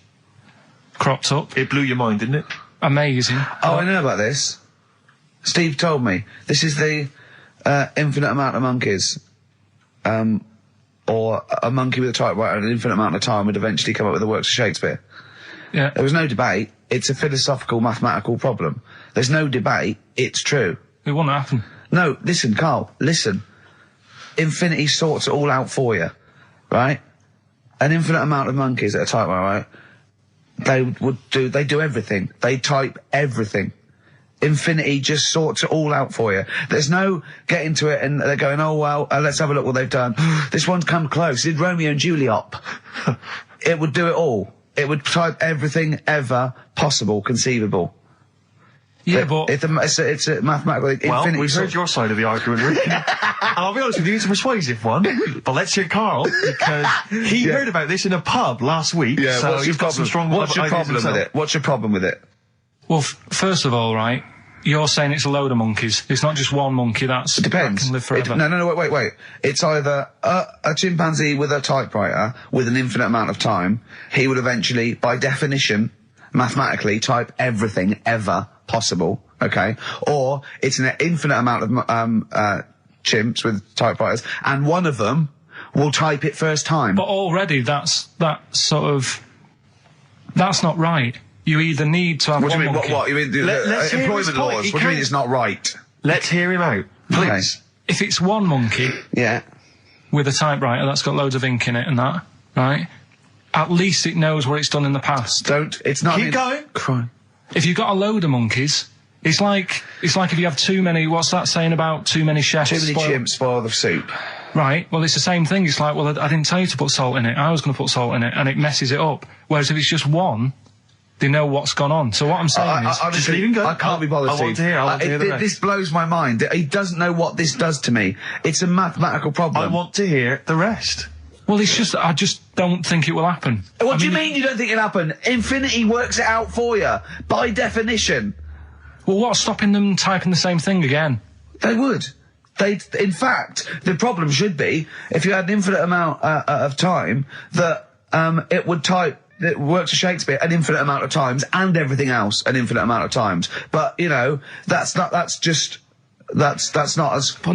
cropped up. It blew your mind, didn't it? Amazing. Oh, I know about this. Steve told me. This is the infinite amount of monkeys. Or a monkey with a typewriter and an infinite amount of time would eventually come up with the works of Shakespeare. Yeah. There was no debate. It's a philosophical, mathematical problem. There's no debate. It's true. It won't happen. No, listen, Carl, listen. Infinity sorts it all out for you, right? An infinite amount of monkeys at a typewriter, right? They do everything. They type everything. Infinity just sorts it all out for you. There's no getting to it and they're going, oh, well, let's have a look what they've done. This one's come close. Did Romeo and Juliet. It would do it all. It would type everything ever possible, conceivable. Yeah, but... It's a mathematical... Well, we've heard your side of the argument, Rick. And I'll be honest with you, it's a persuasive one. But let's hear Carl, because he heard about this in a pub last week. Yeah, so he's got some strong... What's your problem with it? What's your problem with it? Well, first of all, right, you're saying it's a load of monkeys. It's not just one monkey that can live forever. No, wait. It's either a chimpanzee with a typewriter with an infinite amount of time. He would eventually, by definition, mathematically, type everything ever possible, okay? Or it's an infinite amount of chimps with typewriters, and one of them will type it first time. But already that's not right. You either need to have what one do you mean? monkey. What? You mean employment laws? What do you mean it's not right? Let's hear him out, please. Okay. If it's one monkey with a typewriter that's got loads of ink in it and that, right? At least it knows what it's done in the past. It's not... Keep going. Cry. If you've got a load of monkeys, it's like if you have too many, what's that saying about too many chefs? Too many chimps spoil the soup. Right, well, it's the same thing. It's like, well, I didn't tell you to put salt in it. I was going to put salt in it, and it messes it up. Whereas if it's just one, they know what's gone on. So what I'm saying is... just leave him go. I can't be bothered, I want to hear the rest. This blows my mind. He doesn't know what this does to me. It's a mathematical problem. I want to hear the rest. Well, it's just, I just don't think it will happen. What do you mean you don't think it'll happen? Infinity works it out for you, by definition. Well, what's stopping them typing the same thing again? They would. In fact, the problem should be, if you had an infinite amount of time, that it would type, it works for Shakespeare an infinite amount of times, and everything else an infinite amount of times. But, you know, that's not as... But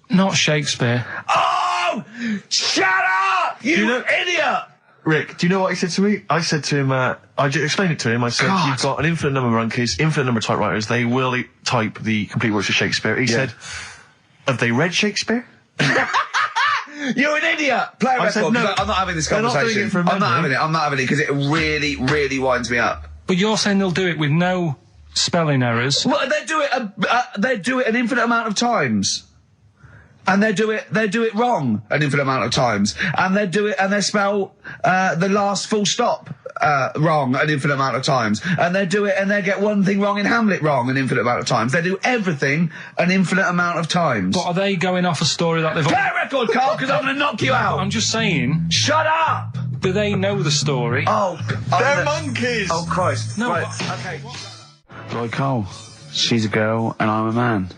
not Shakespeare. Oh! Shut up! You idiot! Rick, do you know what he said to me? I said to him, I explained it to him. I said, you've got an infinite number of monkeys, infinite number of typewriters. They will type the complete works of Shakespeare. He said, have they read Shakespeare? You're an idiot! Play a record. Said, no, I'm not having this conversation. I'm not having it because it really, really winds me up. But you're saying they'll do it with no spelling errors. Well, they do it an infinite amount of times. And they do it wrong an infinite amount of times. And they spell the last full stop wrong an infinite amount of times. And they get one thing wrong in Hamlet wrong an infinite amount of times. They do everything an infinite amount of times. But are they going off a story that they've... Play a record, Carl, because I'm going to knock you out. I'm just saying... Shut up! Do they know the story? Oh, they're monkeys! Oh, Christ. No, right. Okay. Right, Carl. She's a girl and I'm a man.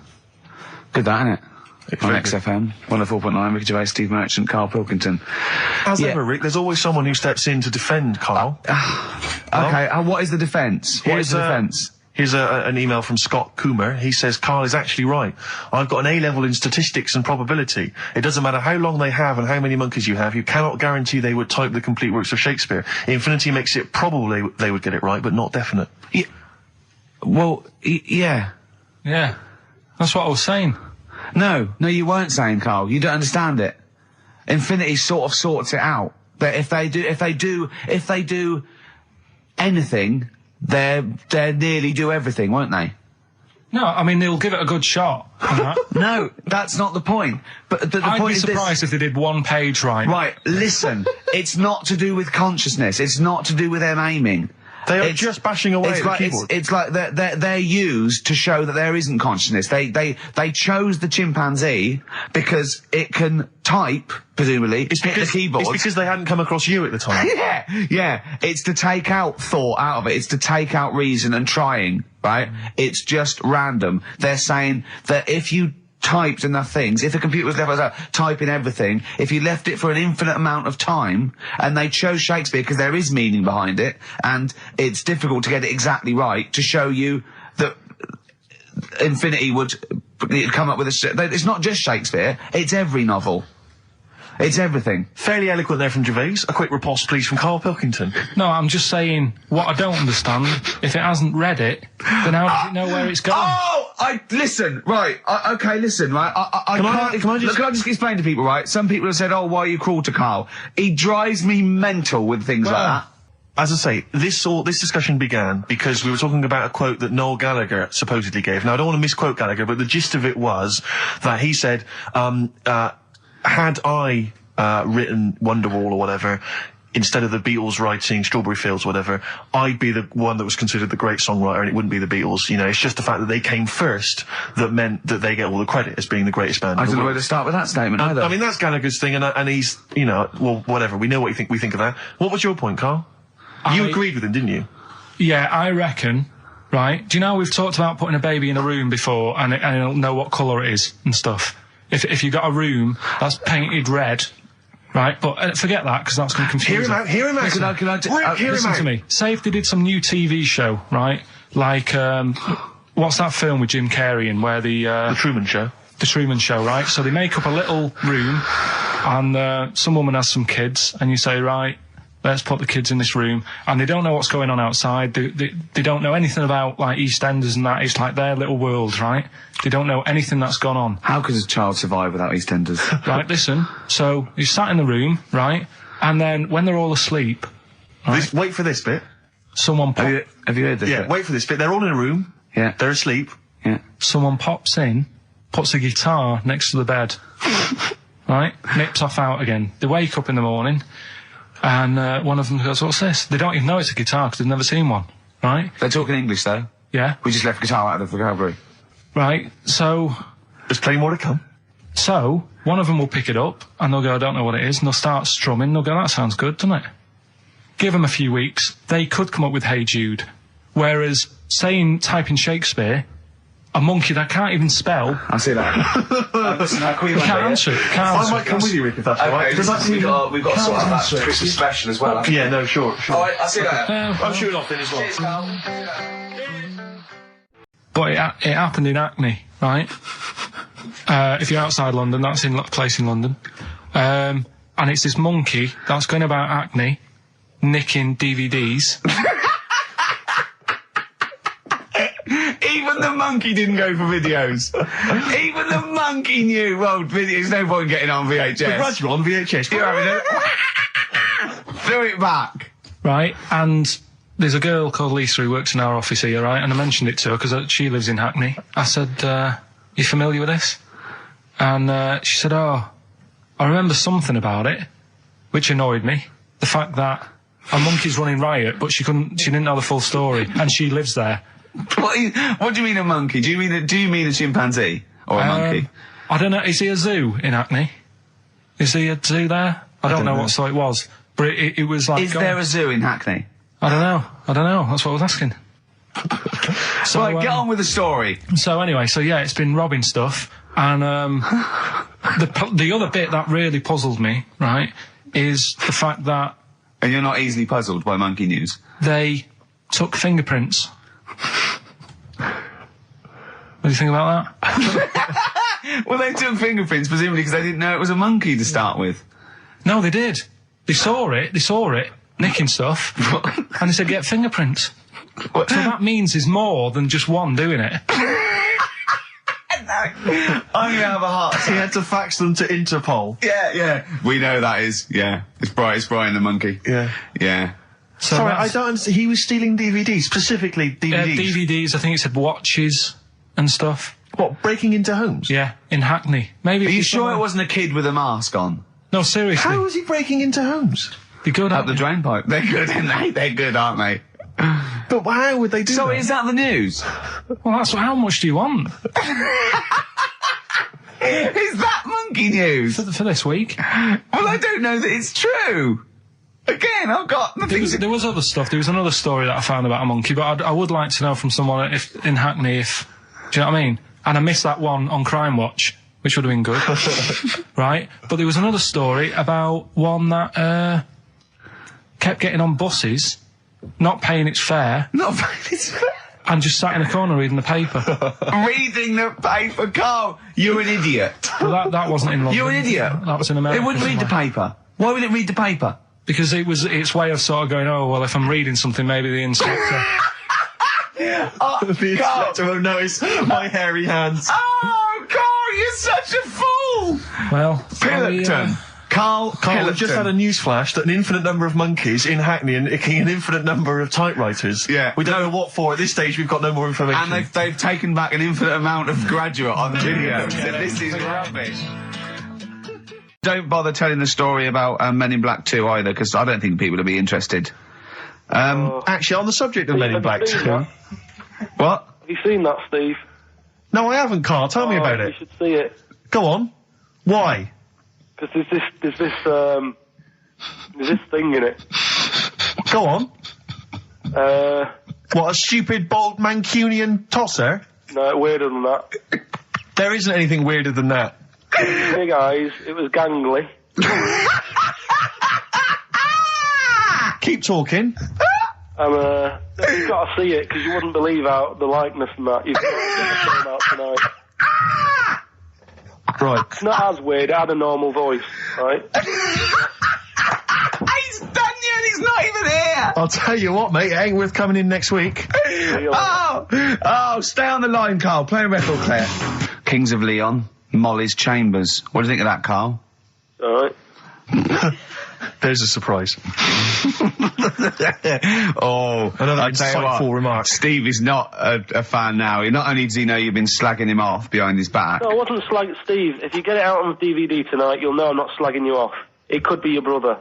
Good, that, innit? On XFM, 104.9, Ricky Gervais, Steve Merchant, Karl Pilkington. As ever, Rick, there's always someone who steps in to defend Carl. Okay, what is the defence? What is the defence? Here's an email from Scott Coomer. He says, Carl is actually right. I've got an A-level in statistics and probability. It doesn't matter how long they have and how many monkeys you have. You cannot guarantee they would type the complete works of Shakespeare. Infinity makes it probable they would get it right, but not definite. Yeah. Well, yeah. Yeah. That's what I was saying. No, you weren't saying, Carl. You don't understand it. Infinity sort of sorts it out. That if they do anything, they nearly do everything, won't they? No, I mean they'll give it a good shot. No, that's not the point. But the I'd point be is surprised if they did one page right. Right, listen. It's not to do with consciousness. It's not to do with them aiming. They are just bashing away at the keyboard. It's like they're used to show that there isn't consciousness. They chose the chimpanzee because it can type, presumably, hit the keyboard. It's because they hadn't come across you at the time. Yeah. It's to take out thought out of it. It's to take out reason and trying, right? It's just random. They're saying that if you typed enough things, if the computer was left typing everything, if you left it for an infinite amount of time, and they chose Shakespeare because there is meaning behind it, and it's difficult to get it exactly right, to show you that Infinity would come up with it's not just Shakespeare, it's every novel. It's everything. Fairly eloquent there from Gervais. A quick riposte, please, from Karl Pilkington. No, I'm just saying, what I don't understand, if it hasn't read it, then how does it know where it's going? Listen, right, okay, listen, right, can I just explain to people, right? Some people have said, oh, why are you cruel to Karl? He drives me mental with things like that. As I say, this discussion began because we were talking about a quote that Noel Gallagher supposedly gave. Now, I don't want to misquote Gallagher, but the gist of it was that he said, had I written Wonderwall or whatever, instead of the Beatles writing Strawberry Fields or whatever, I'd be the one that was considered the great songwriter and it wouldn't be the Beatles. You know, it's just the fact that they came first that meant that they get all the credit as being the greatest band. I don't know where to start with that statement either. I mean, that's Gallagher's thing and he's, you know, well, whatever. We know what we think of that. What was your point, Karl? You agreed with him, didn't you? Yeah, I reckon, right? Do you know we've talked about putting a baby in a room before and it'll know what colour it is and stuff? If you've got a room that's painted red, right? But forget that, because that's going to confuse Hear him out. Listen to me. Say if they did some new TV show, right? Like, what's that film with Jim Carrey in where The Truman Show. The Truman Show, right? So they make up a little room and some woman has some kids and you say, right, let's put the kids in this room, and they don't know what's going on outside. They don't know anything about, like, EastEnders and that. It's like their little world, right? They don't know anything that's gone on. How could a child survive without EastEnders? Right, listen. So, you sat in the room, right? And then, when they're all asleep... Right, wait for this bit. Someone Have you heard this bit? Wait for this bit. They're all in a room. Yeah. They're asleep. Yeah. Someone pops in, puts a guitar next to the bed. Right? Nips off out again. They wake up in the morning... And one of them goes, what's this? They don't even know it's a guitar because they've never seen one, right? They're talking English, though. Yeah. We just left guitar out of the vocabulary. Right, so... There's plenty more to come. So, one of them will pick it up, and they'll go, I don't know what it is, and they'll start strumming, they'll go, that sounds good, doesn't it? Give them a few weeks, they could come up with Hey Jude. Whereas, type in Shakespeare... A monkey that can't even spell. I see that. Listen, I'll call you can't answer it. I might come with you, Rick, if that's all right. We've got to sort out that Christmas special as well. Yeah, no, sure. All right, I'll see you later. I'm shooting off then as well. Cheers, Karl. But it happened in Hackney, right? If you're outside London, that's in a place in London. And it's this monkey that's going about Hackney, nicking DVDs. Even the monkey didn't go for videos. Even the monkey knew, well, there's no point getting on VHS. But Brad, you're on VHS. You're having it. Threw it back. Right, and there's a girl called Lisa who works in our office here, right? And I mentioned it to her because she lives in Hackney. I said, you familiar with this? And she said, oh, I remember something about it, which annoyed me. The fact that a monkey's running riot, but she didn't know the full story, and she lives there. What do you mean a monkey? Do you mean a chimpanzee or a monkey? I don't know. Is he a zoo in Hackney? Is he a zoo there? I don't know what sort it was, but it was like. Is there a zoo in Hackney? I don't know. That's what I was asking. So get on with the story. So anyway, yeah, it's been robbing stuff, and the other bit that really puzzled me, right, is the fact that. And you're not easily puzzled by monkey news. They took fingerprints. What do you think about that? Well, they took fingerprints, presumably because they didn't know it was a monkey to start with. No, they did. They saw it, nicking stuff, and they said, get fingerprints. What? So that means there's more than just one doing it. I'm going to have a heart attack. He had to fax them to Interpol. Yeah. We know that is, yeah. It's Brian the monkey. Yeah. Yeah. So sorry, I don't understand. He was stealing DVDs, specifically DVDs. DVDs, I think it said watches and stuff. What, breaking into homes? Yeah, in Hackney. Maybe. Are you sure it wasn't a kid with a mask on? No, seriously. How was he breaking into homes? They're good, up the drain pipe. They're good, aren't they? They're good, aren't they? But how would they do that? So is that the news? Well, how much do you want? Is that monkey news? For this week? Well, I don't know that it's true. Again, I've got nothing. There was other stuff. There was another story that I found about a monkey, but I would like to know from someone in Hackney do you know what I mean? And I missed that one on Crime Watch, which would have been good. Right? But there was another story about one that kept getting on buses, not paying its fare. Not paying its fare? And just sat in the corner reading the paper. Reading the paper, Carl. You're an idiot. Well, that wasn't in London. You're an idiot. That was in America. It wouldn't read the paper. Why would it read the paper? Because its way of sort of going, oh, well, if I'm reading something, maybe the inspector... the inspector won't notice my hairy hands. Oh, Carl, you're such a fool! Well... Pilkington. Karl We've just had a news flash that an infinite number of monkeys in Hackney and an infinite number of typewriters. Yeah. We don't know what for. At this stage, we've got no more information. And they've taken back an infinite amount of graduate on the video. So this is rubbish. Don't bother telling the story about Men in Black 2 either, because I don't think people will be interested. Actually, on the subject of Men in Black 2... What? Have you seen that, Steve? No, I haven't, Carl. Tell me about it. You should see it. Go on. Why? Because there's this thing in it. Go on. What, a stupid, bald Mancunian tosser? No, weirder than that. There isn't anything weirder than that. Big eyes, it was gangly. Keep talking. And you've got to see it, because you wouldn't believe how the likeness and that. You've got to get the film out tonight. Right. It's not as weird, it had a normal voice, right? He's done you and he's not even here! I'll tell you what, mate, it ain't worth coming in next week. Oh, stay on the line, Carl. Play a record player. Kings of Leon, Molly's Chambers. What do you think of that, Carl? Alright. There's a surprise. Another insightful remark. Steve is not a fan now. Not only does he know you've been slagging him off behind his back. No, I wasn't slagging Steve. If you get it out on DVD tonight, you'll know I'm not slagging you off. It could be your brother.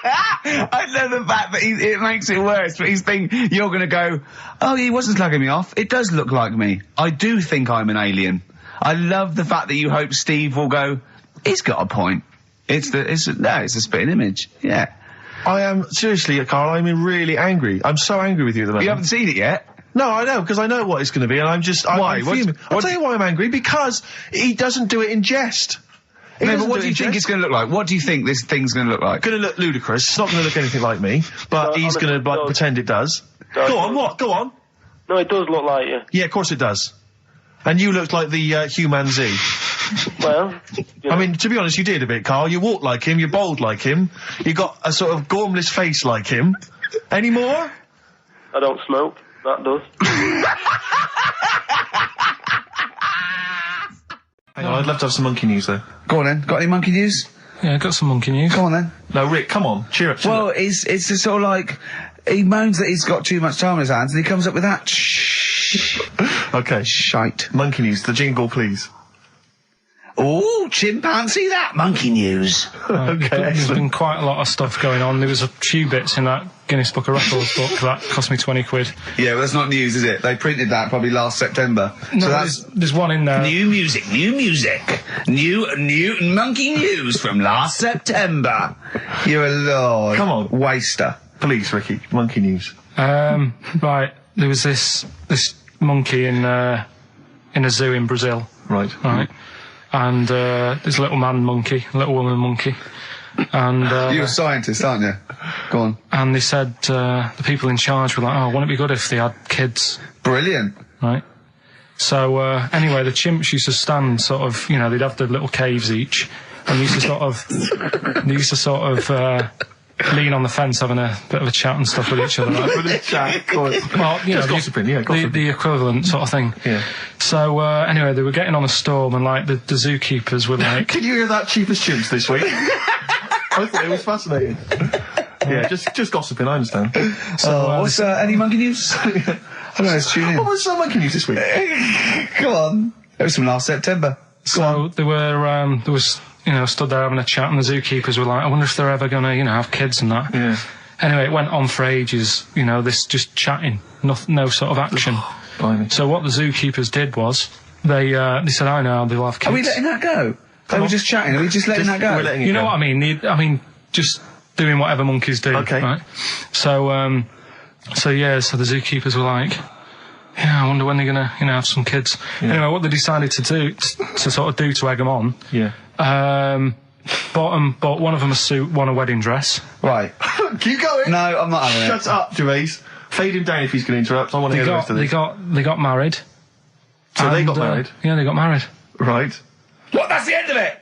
I love the fact that it makes it worse, but he's thinking you're going to go, oh, he wasn't slagging me off. It does look like me. I do think I'm an alien. I love the fact that you hope Steve will go, he's got a point. It's a spitting image. Yeah. I am, seriously, Carl, I'm really angry. I'm so angry with you at the moment. You haven't seen it yet? No, I know, because I know what it's going to be, and I'm fuming. I'll tell you why I'm angry, because he doesn't do it in jest. No, but what do you think it's going to look like? What do you think this thing's going to look like? Going to look ludicrous. It's not going to look anything like me, but he's going to pretend it does. Go on, what? Go on. No, it does look like you. Yeah, of course it does. And you looked like the Human Z. Well, I mean, to be honest, you did a bit, Carl. You walk like him, you're bold like him, you got a sort of gormless face like him. Any more? I don't smoke. That does. Hang on, I'd love to have some monkey news, though. Go on then. Got any monkey news? Yeah, got some monkey news. Go on then. No, Rick, come on. Cheer up. Well, it's just sort of like, he moans that he's got too much time on his hands, and he comes up with that Okay. shite. Monkey news. The jingle, please. Oh, chimpanzee that monkey news. Okay. There's been quite a lot of stuff going on. There was a few bits in that Guinness Book of Records book that cost me 20 quid. Yeah, well, that's not news, is it? They printed that probably last September. No, so there's one in there. New music. New monkey news from last September. You're a lord. Come on. Waster. Please, Ricky. Monkey news. Right. There was this monkey in a zoo in Brazil. Right. And this little man monkey, little woman monkey. And you're a scientist, aren't you? Go on. And they said the people in charge were like, oh, wouldn't it be good if they had kids? Brilliant. Right. So anyway, the chimps used to stand sort of, they'd have the little caves each, and they used to sort of lean on the fence having a bit of a chat and stuff with each other. Right? With a chat, of course. Well, gossiping, the equivalent sort of thing. Yeah. So anyway, they were getting on a storm, and like the zookeepers were like, "Can you hear that, cheapest chimps this week?" I thought it was fascinating. Yeah, just gossiping. I understand. So what's any monkey news? I don't know. Let's tune in. What was some monkey news this week? Come on. It was from last September. So there was stood there having a chat, and the zookeepers were like, I wonder if they're ever going to, have kids and that. Yeah. Anyway, it went on for ages, this just chatting, no sort of action. So what the zookeepers did was, they said, I know, they'll have kids. Are we letting that go? They were just chatting, are we just letting that go? We're letting it go. You know what I mean? Just doing whatever monkeys do. Okay. Right? So the zookeepers were like, yeah, I wonder when they're going to, have some kids. Yeah. Anyway, what they decided to do, to egg them on. Yeah. Bought one of them a suit, one a wedding dress. Right. Keep going. No, I'm not having it. Shut up, Gervais. Fade him down if he's going to interrupt. I want to hear the rest of this. They got married. So they got married? Yeah, they got married. Right. What? That's the end of it.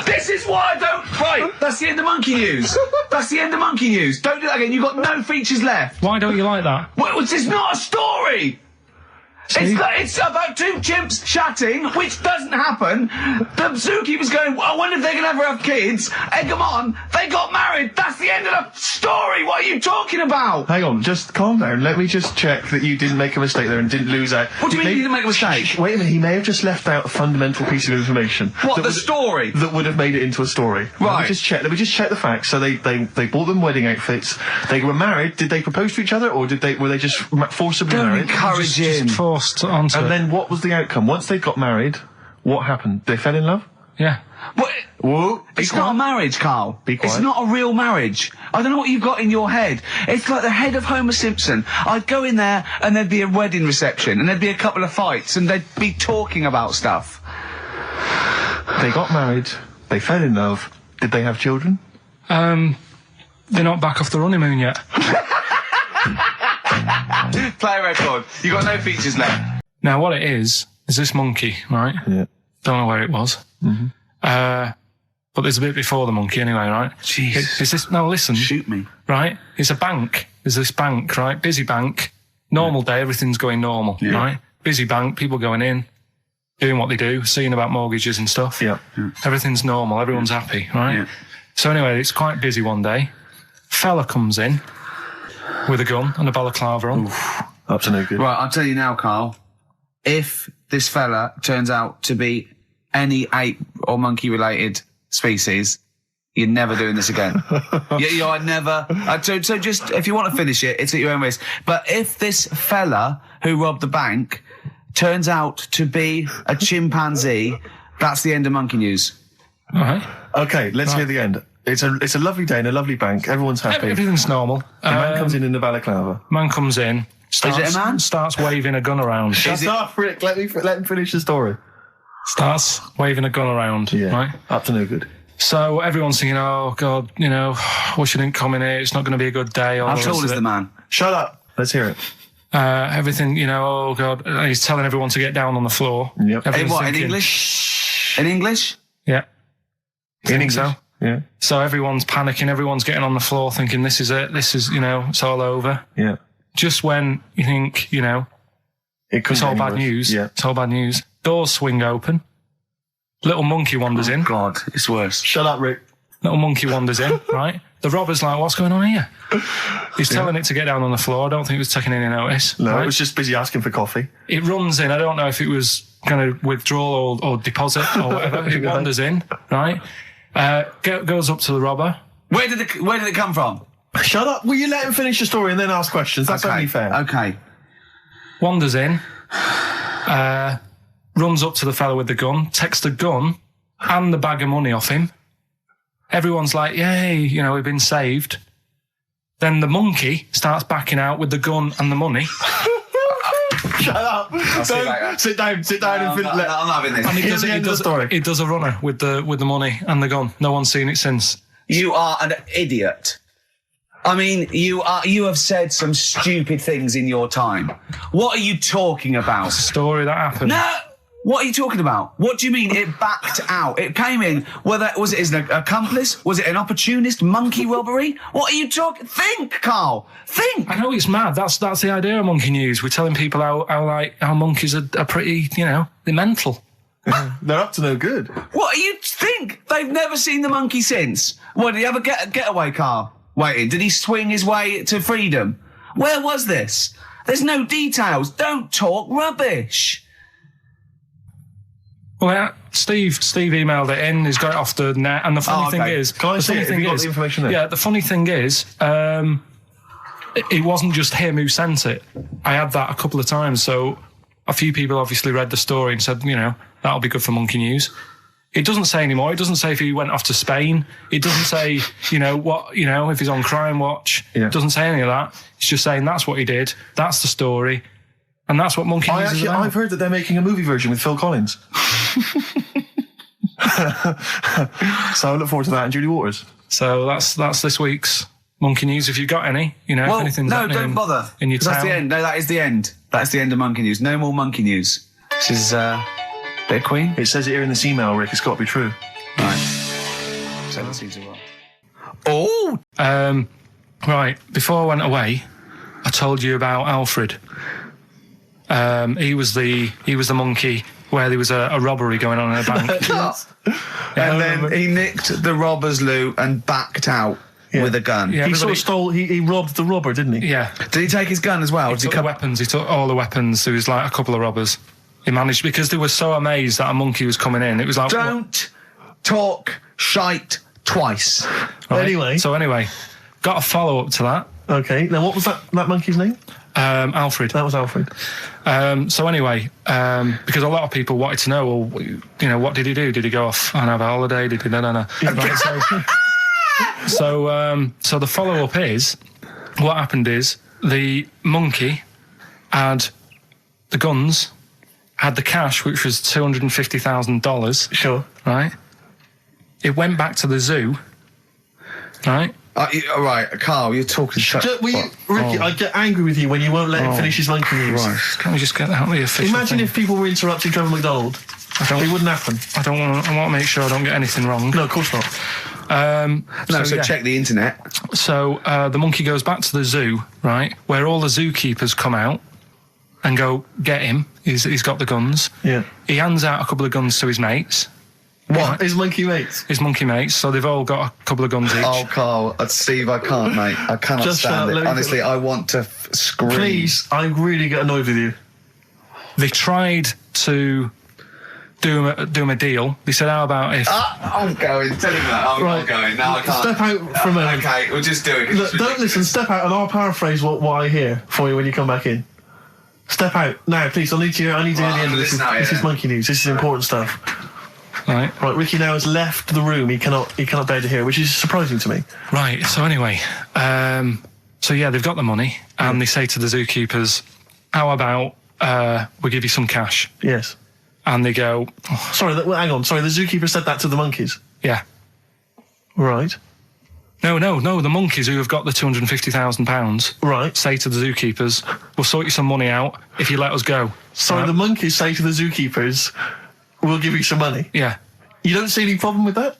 This is why I don't. Right. That's the end of monkey news. That's the end of monkey news. Don't do that again. You've got no features left. Why don't you like that? Well, it's not a story. It's about two chimps chatting, which doesn't happen. The zookeeper's going, I wonder if they're going to ever have kids. Egg them on. They got married. That's the end of the story. What are you talking about? Hang on, just calm down. Let me just check that you didn't make a mistake there and didn't lose out. What do you mean you didn't make a mistake? Wait a minute, he may have just left out a fundamental piece of information. What, the story? That would have made it into a story. Right. Let me just check the facts. So they bought them wedding outfits. They were married. Did they propose to each other, or were they just forcibly married? Encourage him. Just forced onto it. Then what was the outcome? Once they got married, what happened? They fell in love? Yeah. What? Whoa, it's not a marriage, Carl. Be quiet. It's not a real marriage. I don't know what you've got in your head. It's like the head of Homer Simpson. I'd go in there and there'd be a wedding reception and there'd be a couple of fights and they'd be talking about stuff. They got married. They fell in love. Did they have children? They're not back off the honeymoon yet. Play a record. You got no features left. Now, what it is this monkey, right? Yeah. Don't know where it was. Mm-hmm. But there's a bit before the monkey anyway, right? Jeez. Now listen. Shoot me. Right? It's a bank. There's this bank, right? Busy bank. Normal day, everything's going normal, right? Busy bank, people going in, doing what they do, seeing about mortgages and stuff. Yeah. Everything's normal, everyone's happy, right? Yeah. So anyway, it's quite busy one day. Fella comes in with a gun and a balaclava on. Oof, up to no good. Right, I'll tell you now, Carl. If this fella turns out to be any ape or monkey related species, you're never doing this again. I'd never. So just, if you want to finish it, it's at your own risk. But if this fella who robbed the bank turns out to be a chimpanzee, that's the end of monkey news. All right. Okay, let's hear the end. It's a lovely day in a lovely bank. Everyone's happy. Everything's normal. The man comes in the balaclava. Man comes in. Is it a man? Starts waving a gun around. Shut up, Rick. Let him finish the story. Starts waving a gun around. Yeah. Right? Up to no good. So everyone's thinking, oh, God, wish you didn't come in here. It's not going to be a good day. How tall is the man? Shut up. Let's hear it. Everything, oh, God. And he's telling everyone to get down on the floor. Yep. In what, in English? In English? Yeah. In English? So? Yeah. So everyone's panicking. Everyone's getting on the floor thinking, this is it. This is, it's all over. Yeah. Just when you think, it's all bad news. Yeah. It's all bad news. Doors swing open. Little monkey wanders in. God, it's worse. Shut up, Rick. Little monkey wanders in, right? The robber's like, what's going on here? He's telling it to get down on the floor. I don't think it was taking any notice. No, right? It was just busy asking for coffee. It runs in. I don't know if it was going to withdraw or deposit or whatever. It wanders in, right? Goes up to the robber. Where did it come from? Shut up. Will you let him finish the story and then ask questions? That's only fair. Okay. Wanders in. Runs up to the fella with the gun, takes the gun and the bag of money off him. Everyone's like, yay, we've been saved. Then the monkey starts backing out with the gun and the money. Shut up. Sit down and I'm having this. And he does a runner with the money and the gun. No one's seen it since. You are an idiot. I mean, you have said some stupid things in your time. What are you talking about? It's a story that happened. No! What are you talking about? What do you mean it backed out? It came in, was it an accomplice? Was it an opportunist monkey robbery? What are you talking? Think, Carl. Think. I know it's mad. That's the idea of monkey news. We're telling people how monkeys are pretty, they're mental. They're up to no good. What do you think? They've never seen the monkey since. What, did he have a getaway car waiting? Did he swing his way to freedom? Where was this? There's no details. Don't talk rubbish. Well, yeah, Steve emailed it in. He's got it off the net. And the funny thing is, can I see it? Have you got the information there? Yeah, the funny thing is, it wasn't just him who sent it. I had that a couple of times. So a few people obviously read the story and said, that'll be good for monkey news. It doesn't say anymore. It doesn't say if he went off to Spain. It doesn't say, if he's on Crime Watch. Yeah. It doesn't say any of that. It's just saying that's what he did. That's the story. And that's what monkey news is about. I've heard that they're making a movie version with Phil Collins. So I look forward to that and Julie Waters. So that's this week's monkey news if you've got any. You know, if anything's happening don't bother. in your town. That's the end. No, that is the end. That's the end of monkey news. No more monkey news. This is bit of Queen. It says it here in this email, Rick. It's got to be true. Right. So let's see what. Oh. Right. Before I went away, I told you about Alfred. He was the monkey where there was a robbery going on in a bank. And then he nicked the robber's loot and backed out with a gun. Yeah, he sort of stole. He robbed the robber, didn't he? Yeah. Did he take his gun as well? He took the weapons. He took all the weapons. There was like a couple of robbers. He managed because they were so amazed that a monkey was coming in. It was like don't talk shite twice. Right? Anyway, got a follow up to that. Okay. Now, what was that monkey's name? Alfred. That was Alfred. Because a lot of people wanted to know, well, you know, what did he do? Did he go off and have a holiday? Did he? No. Right, so the follow up is, what happened is the monkey had the guns, had the cash, which was $250,000. Sure. Right. It went back to the zoo. Right. All right, Carl, you're talking shit. Ricky, I get angry with you when you won't let him finish his monkey news. Right. Can we just get out of the official Imagine thing? if people were interrupting Trevor McDonald. It wouldn't happen. I want to make sure I don't get anything wrong. No, of course not. Check the internet. So the monkey goes back to the zoo, right, where all the zookeepers come out and go, get him. He's got the guns. Yeah. He hands out a couple of guns to his mates. What? Right. His monkey mates? His monkey mates, so they've all got a couple of guns each. Oh, Carl, Steve, I can't, mate. I cannot stand it. Honestly, I want to scream. Please, I really get annoyed with you. They tried to do him a deal. They said, how about if... I'm going. Tell him that. I'm not going. No, I can't. Step out for a moment. Okay, we'll just do it. Look, don't listen. Step out and I'll paraphrase what I hear for you when you come back in. Step out. Now, please, I need to hear the end of this. This is monkey news. This is important stuff. Right, Ricky now has left the room. He cannot bear to hear, which is surprising to me. Right. So anyway, they've got the money, and they say to the zookeepers, "How about we give you some cash?" Yes. And they go, "Sorry, hang on. Sorry, the zookeeper said that to the monkeys." Yeah. Right. No. The monkeys who have got the £250,000, right, say to the zookeepers, "We'll sort you some money out if you let us go." Sorry, the monkeys say to the zookeepers, "We'll give you some money." Yeah. You don't see any problem with that?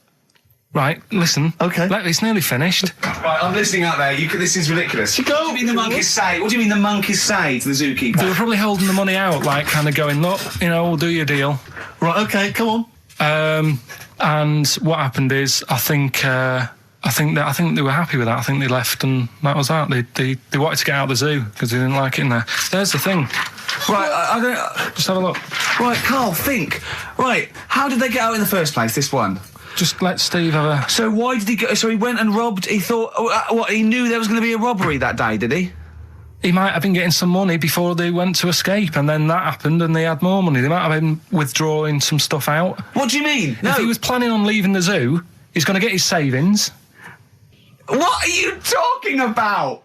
Right, listen. Okay. It's nearly finished. Right, I'm listening out there. This is ridiculous. What do you mean the monkeys say? What do you mean the monkeys say to the zookeeper? They were probably holding the money out, like kind of going, look, we'll do your deal. Right, okay, come on. And what happened is, I think they were happy with that. I think they left, and that was that. They wanted to get out of the zoo because they didn't like it in there. There's the thing. Right, I don't... Just have a look. Right, Carl, think. Right, how did they get out in the first place, this one? Just let Steve have a... So why did he go... So he went and robbed... He thought... he knew there was going to be a robbery that day, did he? He might have been getting some money before they went to escape, and then that happened and they had more money. They might have been withdrawing some stuff out. What do you mean? If he was planning on leaving the zoo, he's going to get his savings. What are you talking about?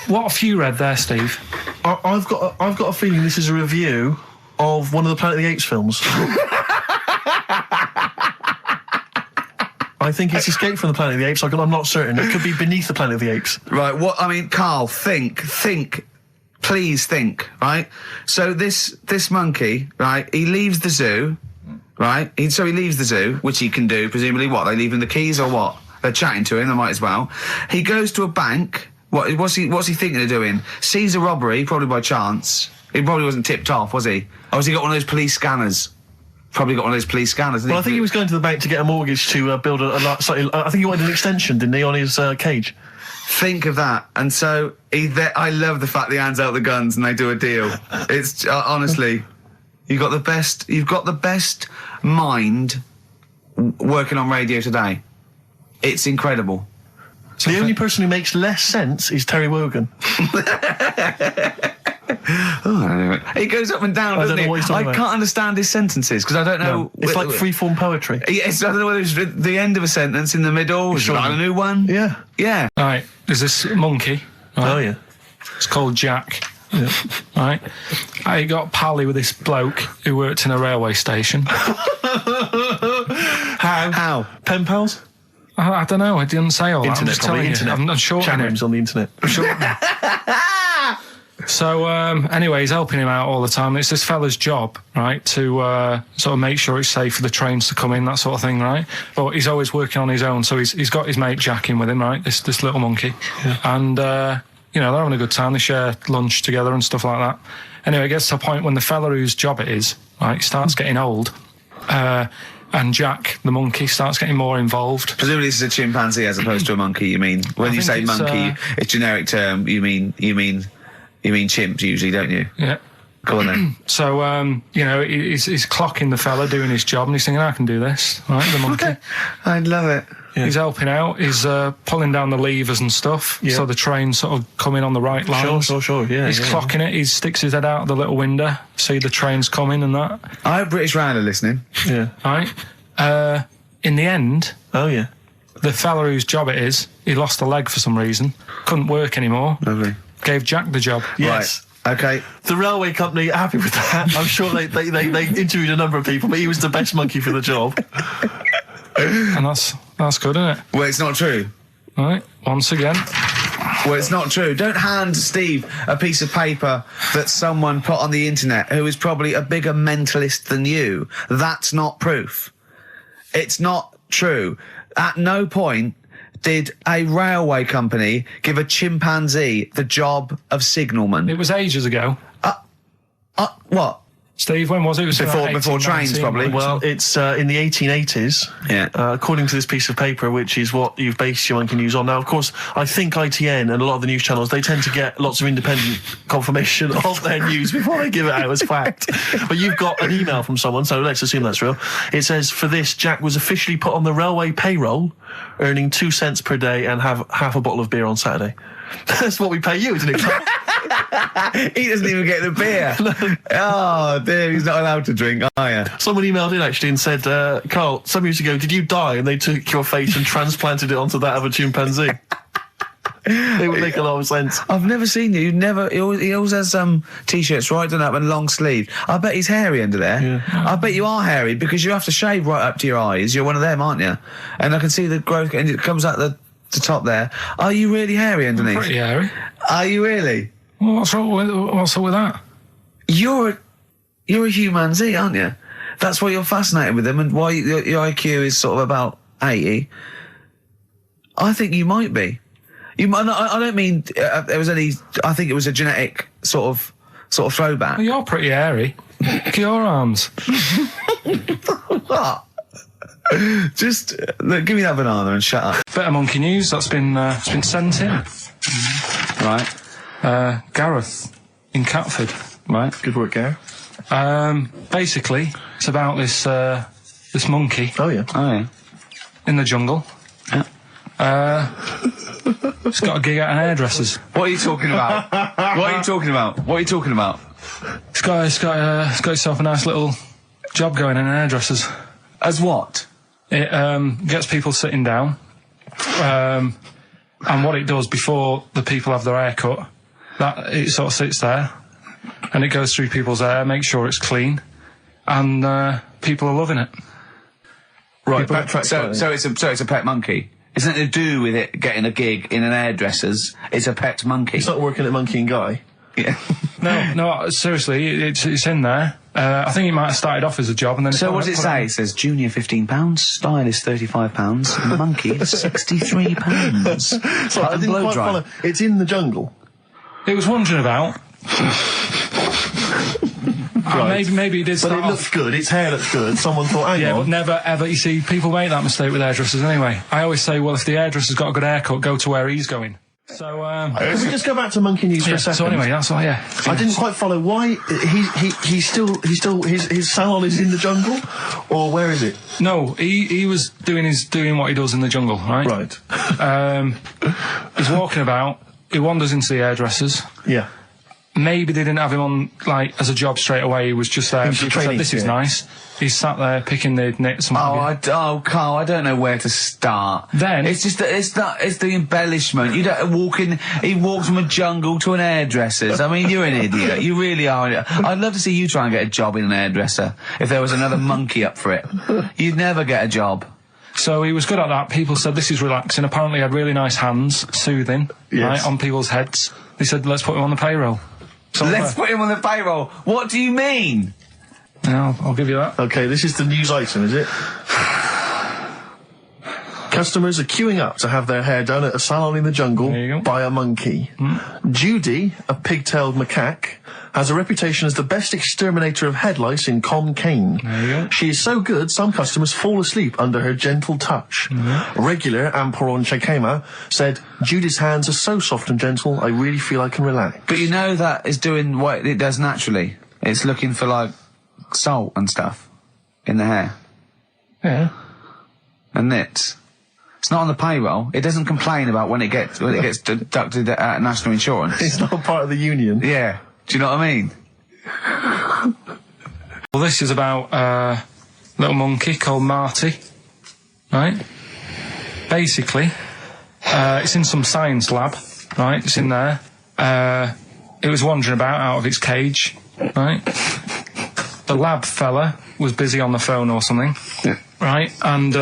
What have you read there, Steve? I've got a feeling this is a review of one of the Planet of the Apes films. I think it's Escape from the Planet of the Apes. I'm not certain. It could be Beneath the Planet of the Apes. Right, Carl, think. Please think, right? So this monkey, right, he leaves the zoo, right? So he leaves the zoo, which he can do, presumably what? They leave him the keys or what? They're chatting to him, they might as well. He goes to a bank. What's he thinking of doing? Sees a robbery, probably by chance. He probably wasn't tipped off, was he? Or has he got one of those police scanners? Probably got one of those police scanners. Well, I think he was going to the bank to get a mortgage to build I think he wanted an extension, didn't he, on his cage? Think of that. And so I love the fact that he hands out the guns and they do a deal. It's honestly, you've got the best mind working on radio today. It's incredible. The only person who makes less sense is Terry Wogan. He goes up and down, doesn't he? I can't understand his sentences because I don't know. No, it's like freeform poetry. Yes, I don't know whether it's the end of a sentence, in the middle, or a new one. Yeah. Yeah. All right, there's this monkey. Right? Oh, yeah. It's called Jack. Yeah. Right. I got pally with this bloke who worked in a railway station. How? How? Pen pals? I don't know. I didn't say all that. I'm Internet, just telling internet. you. I'm shortening Chat it. rooms on the internet. So, anyway, he's helping him out all the time. It's this fella's job, right, to sort of make sure it's safe for the trains to come in, that sort of thing, right? But he's always working on his own, so he's got his mate Jack in with him, right, this little monkey. Yeah. And, you know, they're having a good time. They share lunch together and stuff like that. Anyway, it gets to a point when the fella whose job it is, right, starts getting old, and Jack, the monkey, starts getting more involved. Presumably this is a chimpanzee as opposed to a monkey, you mean? When you say monkey, it's generic term, you mean chimps usually, don't you? Yeah. Go on then. So, you know, he's clocking the fella doing his job, and he's thinking, I can do this, right, the monkey. I love it. Yeah. He's helping out. He's pulling down the levers and stuff, so the train's sort of coming on the right lines. Sure, yeah. He's clocking it. He sticks his head out the little window, see the train's coming and that. I hope British Ryan are listening. Yeah. Right? In the end... Oh, yeah. The fella whose job it is, he lost a leg for some reason, couldn't work anymore. Lovely. Gave Jack the job. Yes. Right. Okay. The railway company are happy with that. I'm sure they interviewed a number of people, but he was the best monkey for the job. And that's good, isn't it? Well, it's not true. Right, once again. Well, it's not true. Don't hand Steve a piece of paper that someone put on the internet who is probably a bigger mentalist than you. That's not proof. It's not true. At no point did a railway company give a chimpanzee the job of signalman. It was ages ago. What? Steve, when was it? It was before trains, probably. Well, it's in the 1880s. Yeah. According to this piece of paper, which is what you've based your monkey news on. Now, of course, I think ITN and a lot of the news channels, they tend to get lots of independent confirmation of their news before they give it out as fact. But you've got an email from someone, so let's assume that's real. It says, for this, Jack was officially put on the railway payroll, earning 2 cents per day and have half a bottle of beer on Saturday. That's what we pay you, isn't it? He doesn't even get the beer. No. Oh, dear, he's not allowed to drink, are you? Someone emailed in, actually, and said, Carl, some years ago, did you die? And they took your face and transplanted it onto that of a chimpanzee. It would make a lot of sense. I've never seen you. He always has T-shirts right done up and long sleeve. I bet he's hairy under there. Yeah. I bet you are hairy because you have to shave right up to your eyes. You're one of them, aren't you? And I can see the growth, and it comes out the top there. Are you really hairy underneath? Pretty hairy. Are you really? Well, what's wrong with that? You're a humanzee, aren't you? That's why you're fascinated with them, and why your IQ is sort of about 80. I think you might be. You might. I don't mean there was any. I think it was a genetic sort of throwback. Well, you're pretty hairy. Look at your arms. What? Just look, give me that banana and shut up. Better monkey news that's been sent in. Right. Gareth in Catford. Right. Good work, Gareth. Basically, it's about this monkey. Oh yeah. In the jungle. Yeah. It's got a gig at an hairdresser's. What are you talking about? What are you talking about? It's got itself a nice little job going in an hairdresser's. As what? It gets people sitting down, and what it does before the people have their hair cut, that it sort of sits there, and it goes through people's hair, makes sure it's clean, and people are loving it. Right. So it's a pet monkey. It's nothing to do with it getting a gig in an hairdresser's. It's a pet monkey. It's not working at Monkey and Guy. Yeah. No, seriously, it's in there. I think it might have started off as a job, and then. So what does it say? It says junior £15, stylist £35, monkey £63. So I didn't quite follow. It's in the jungle. It was wandering about. Right. Maybe it did. But it looks good. Its hair looks good. Someone thought, hang on. Yeah, but never ever. You see, people make that mistake with hairdressers anyway. I always say, well, if the hairdresser's got a good haircut, go to where he's going. So, can we just go back to monkey news for a second? So anyway, that's all. Yeah, I didn't quite follow why he's still his salon is in the jungle, or where is it? No, he was doing what he does in the jungle, right? Right. He's walking about. He wanders into the hairdressers. Yeah. Maybe they didn't have him on as a job straight away. He was just there. He said, "This is nice." He's sat there picking the knits. Carl, I don't know where to start. Then it's the embellishment. You don't he walks from a jungle to an hairdresser's. I mean, you're an idiot. You really are. I'd love to see you try and get a job in an hairdresser if there was another monkey up for it. You'd never get a job. So he was good at that. People said, this is relaxing. Apparently he had really nice hands, soothing, right, on people's heads. They said, let's put him on the payroll. So let's put him on the payroll. What do you mean? Yeah, I'll give you that. Okay, this is the news item, is it? Customers are queuing up to have their hair done at a salon in the jungle by a monkey. Judy, a pig-tailed macaque, has a reputation as the best exterminator of head lice in Com Cane. She is so good, some customers fall asleep under her gentle touch. Regular Amporon Chekema said, Judy's hands are so soft and gentle, I really feel I can relax. But you know that is doing what it does naturally. It's looking for, like, salt and stuff in the hair. Yeah. And nits. It's not on the payroll. It doesn't complain about when it gets deducted at national insurance. It's not part of the union. Yeah. Do you know what I mean? Well, this is about a little monkey called Marty, right? Basically, it's in some science lab, right? It's in there. It was wandering about out of its cage, right? The lab fella was busy on the phone or something, right? And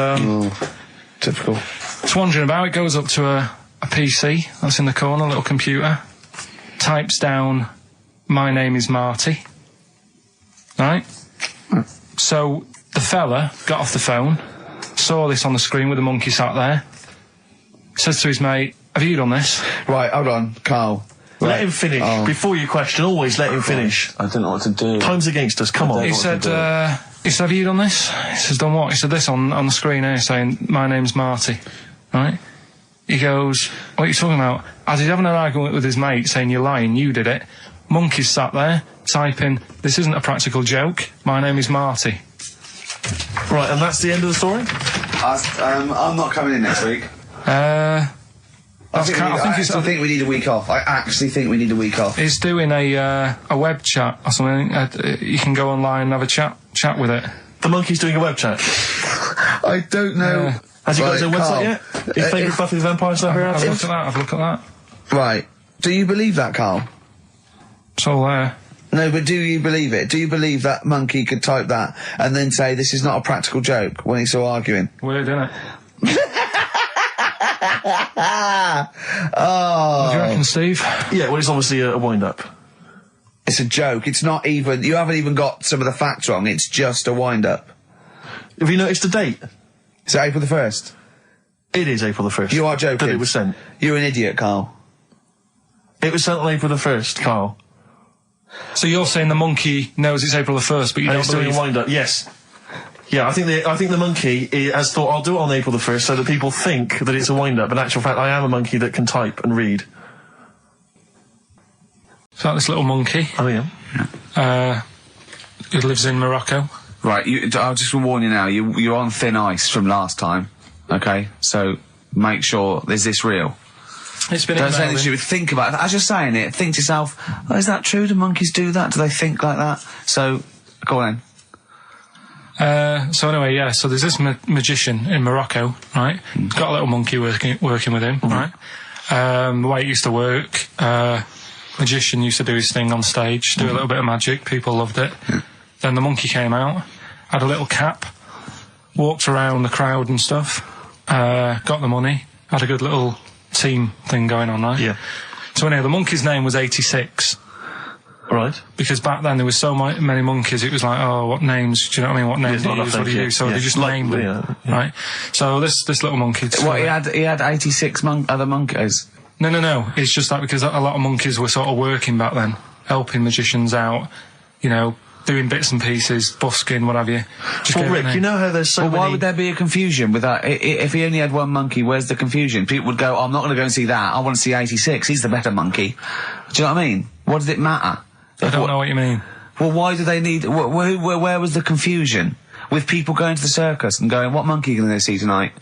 typical. It's wandering about. It goes up to a PC that's in the corner, a little computer, types down, my name is Marty, right? So the fella got off the phone, saw this on the screen with the monkey sat there, says to his mate, have you done this? Right, hold on, Carl. Let him finish. Before you question, always let him finish. I don't know what to do. Time's against us, come on. He said, have you done this? He says, done what? He said, this on the screen here saying, my name's Marty, right? He goes, what are you talking about? As he's having an argument with his mate saying, you're lying, you did it. Monkey's sat there, typing, this isn't a practical joke, my name is Marty. Right, and that's the end of the story? I'm not coming in next week. I think we need a week off. I actually think we need a week off. He's doing a web chat or something. You can go online and have a chat with it. The monkey's doing a web chat? I don't know. Has he got his own website yet? His favourite Buffy the Vampire Slayer? Have a look at that. Right. Do you believe that, Carl? It's all there. No, but do you believe it? Do you believe that monkey could type that and then say this is not a practical joke when he's still arguing? Weird, isn't it? Oh. What do you reckon, Steve? Yeah, well, it's obviously a wind-up. It's a joke. It's not even... You haven't even got some of the facts wrong. It's just a wind-up. Have you noticed the date? Is it April the 1st? It is April the 1st. You are joking. That it was sent. You're an idiot, Carl. It was sent on April the 1st, Carl. So you're saying the monkey knows it's April the 1st, but you don't believe... doing a wind-up, yes. Yeah, I think the monkey has thought, I'll do it on April the 1st so that people think that it's a wind-up. In actual fact, I am a monkey that can type and read. It's like this little monkey. Oh, yeah. Who lives in Morocco. Right, I'll just warn you now, you're on thin ice from last time, okay? So make sure, is this real? It's been Don't say anything you would think about it. As you're saying it, think to yourself, oh, is that true? Do monkeys do that? Do they think like that? So, go on then. So anyway, yeah, so there's this magician in Morocco, right? He's got a little monkey working with him, right? The way it used to work, magician used to do his thing on stage, do a little bit of magic, people loved it. Then the monkey came out, had a little cap, walked around the crowd and stuff, got the money, had a good little team thing going on, right? Yeah. So anyway, the monkey's name was 86. Right. Because back then there was so many monkeys, it was like, oh, what names, do you know what I mean? What names do you use, what do you do? So they just named them, right? So this little monkey... What, he had 86 other monkeys? No, it's just that because a lot of monkeys were sort of working back then, helping magicians out, you know, doing bits and pieces, busking, what have you. Well, Rick, you know how there's so many... why would there be a confusion with that? If he only had one monkey, where's the confusion? People would go, oh, I'm not going to go and see that, I want to see 86, he's the better monkey. Do you know what I mean? What does it matter? I don't know what you mean. Well, why do they need... Where was the confusion? With people going to the circus and going, what monkey are you going to go see tonight?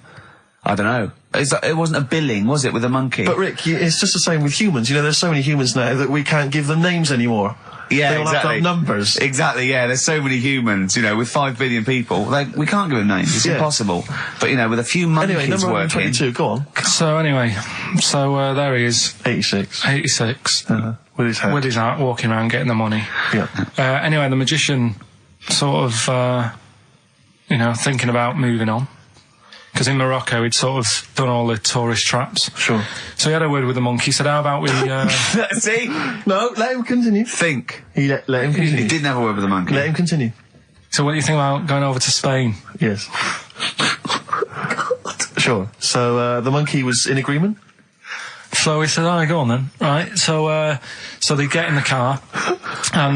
I don't know. It wasn't a billing, was it, with a monkey? But, Rick, it's just the same with humans. You know, there's so many humans now that we can't give them names anymore. Yeah, they all exactly. have to have numbers. Exactly, yeah. There's so many humans, you know, with 5 billion people. We can't give them names. It's impossible. But, you know, with a few monkeys anyway, number working... 122, go on. So, anyway, there he is. 86. 86. With his hat. With his hat, walking around, getting the money. Yeah. Anyway, the magician sort of, thinking about moving on. because in Morocco he'd sort of done all the tourist traps. Sure. So he had a word with the monkey, said, how about we... See? No, let him continue. Think. Let him continue. He didn't have a word with the monkey. Let him continue. So what do you think about going over to Spain? Yes. Sure. So the monkey was in agreement? So he said, all right, go on then. Right, so they get in the car, and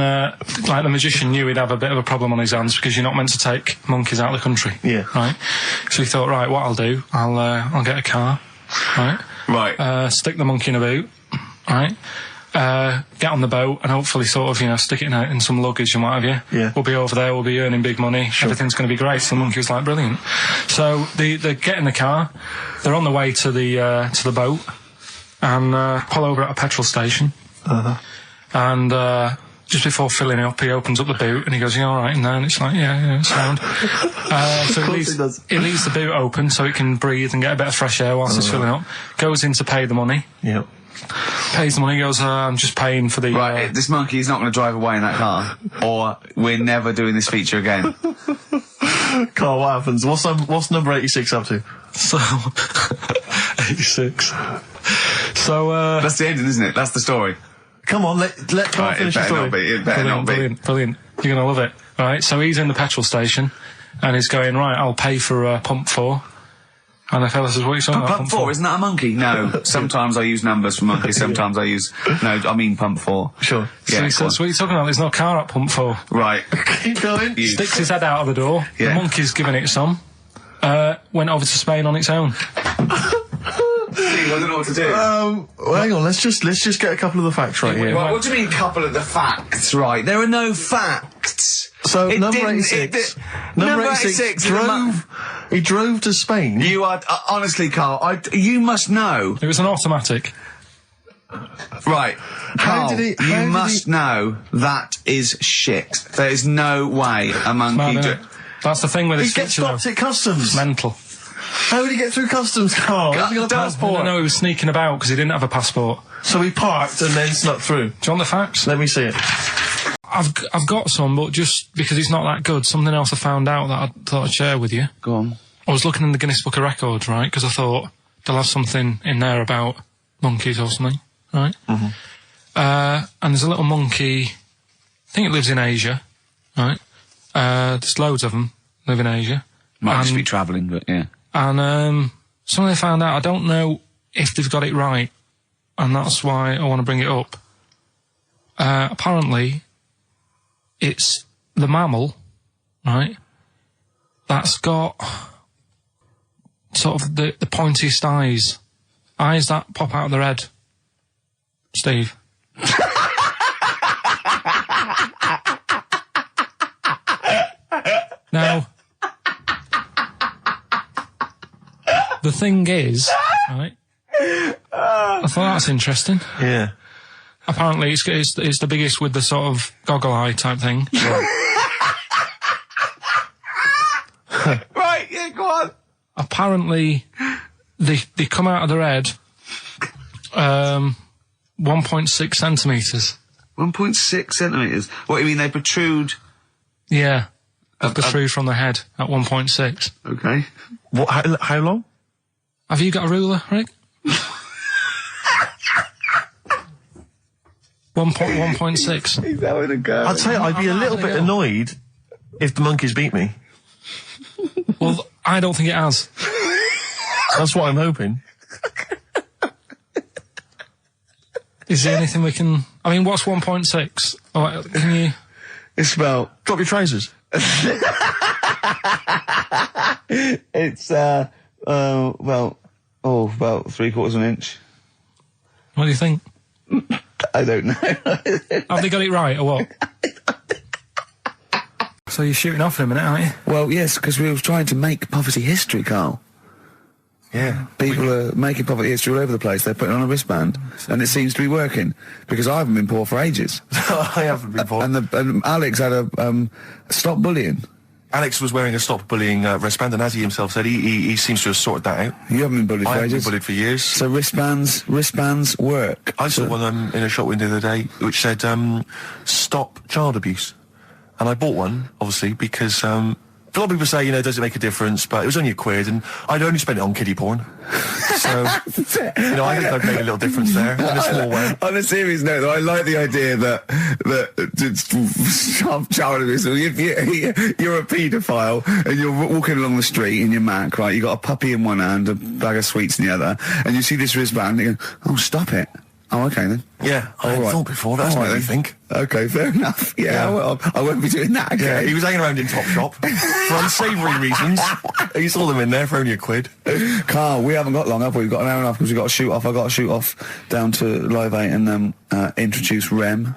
like the magician knew he'd have a bit of a problem on his hands because you're not meant to take monkeys out of the country. Yeah. Right? So he thought, right, what I'll do, I'll get a car, right? Right. Stick the monkey in a boot, right? Get on the boat and hopefully sort of, stick it in some luggage and what have you. Yeah. We'll be over there, we'll be earning big money, everything's going to be great. So the monkey was like, brilliant. So they get in the car, they're on the way to the boat, and pull over at a petrol station. And just before filling it up, he opens up the boot and he goes, you all right in there? And it's like, yeah, it's sound. So he leaves the boot open so it can breathe and get a bit of fresh air whilst it's filling up. Goes in to pay the money. Yep. Pays the money, goes, I'm just paying for the... Right, this monkey is not going to drive away in that car, or we're never doing this feature again. Carl, what happens? What's number 86 up to? So... 86. So, That's the ending, isn't it? That's the story. Come on, let Carl finish the story. It better not be. Brilliant. You're going to love it. Right, so he's in the petrol station, and he's going, right, I'll pay for pump 4. And the fella says, what are you talking about? Pump 4, isn't that a monkey? No. Sometimes I use numbers for monkeys, sometimes I use... No, I mean pump 4. Sure. So he says, what are you talking about? There's no car at pump 4. Right. Keep going. Sticks his head out of the door. Yeah. The monkey's giving it some. Went over to Spain on its own. I don't know what to do. Well, hang on, let's just get a couple of the facts right here. What do you mean, couple of the facts, right? There are no facts. So, number 86. Number 86 he drove to Spain. You are, honestly, Carl, you must know. It was an automatic. Right. Carl, you must know that is shit. There is no way a monkey... That's the thing with his feature, though. He gets stopped at customs. Mental. How did he get through customs, Carl? Has he got a passport? No, he was sneaking about because he didn't have a passport. So he parked and then snuck through. Do you want the facts? Let me see it. I've got some, but just because it's not that good, something else I found out that I thought I'd share with you. Go on. I was looking in the Guinness Book of Records, right, because I thought they'll have something in there about monkeys or something, right? Mm-hmm. And there's a little monkey, I think it lives in Asia, right? There's loads of them live in Asia. Might just be travelling, but yeah. And something they found out, I don't know if they've got it right, and that's why I want to bring it up. Apparently, it's the mammal, right, that's got sort of the pointiest eyes that pop out of their head. Steve. Now, the thing is, right, I thought that's interesting. Yeah. Apparently, it's the biggest with the sort of goggle eye type thing. Right, yeah, go on. Apparently, they come out of their head 1.6 centimetres. 1.6 centimetres? What, you mean they protrude? Yeah, they protrude from the head at 1.6. Okay. What? How long? Have you got a ruler, Rick? 1.6. He's having a go. I'd say I'd be a little bit annoyed if the monkeys beat me. Well, I don't think it has. That's what I'm hoping. Is there anything we can... I mean, what's 1.6? Oh, can you... It's about... Drop your trousers. It's, about 3/4 of an inch. What do you think? I don't know. Have they got it right, or what? So you're shooting off in a minute, aren't you? Well, yes, because we were trying to make poverty history, Carl. Yeah. People are making poverty history all over the place. They're putting on a wristband, and it seems to be working, because I haven't been poor for ages. I haven't been poor. And Alex had a stop bullying. Alex was wearing a stop bullying wristband, and as he himself said, he seems to have sorted that out. You haven't been bullied for ages? I haven't been bullied for years. So wristbands work. I saw one in a shop window the other day which said, stop child abuse. And I bought one, obviously, because a lot of people say, does it make a difference? But it was only £1, and I'd only spent it on kiddie porn. So, I think I'd make a little difference there in a small way. On a serious note, though, I like the idea that child abuse. If you're a paedophile and you're walking along the street in your Mac, right? You got a puppy in one hand, a bag of sweets in the other, and you see this wristband, and you go, "Oh, stop it." Oh, okay then. Yeah, I thought before. That's what I think. Okay, fair enough. Yeah. Well, I won't be doing that again. Yeah, he was hanging around in Topshop for unsavoury reasons. You saw them in there for only £1. Carl, we haven't got long, have we? We've got an hour and a half because we've got to shoot off. I've got to shoot off down to Live 8 and introduce Rem.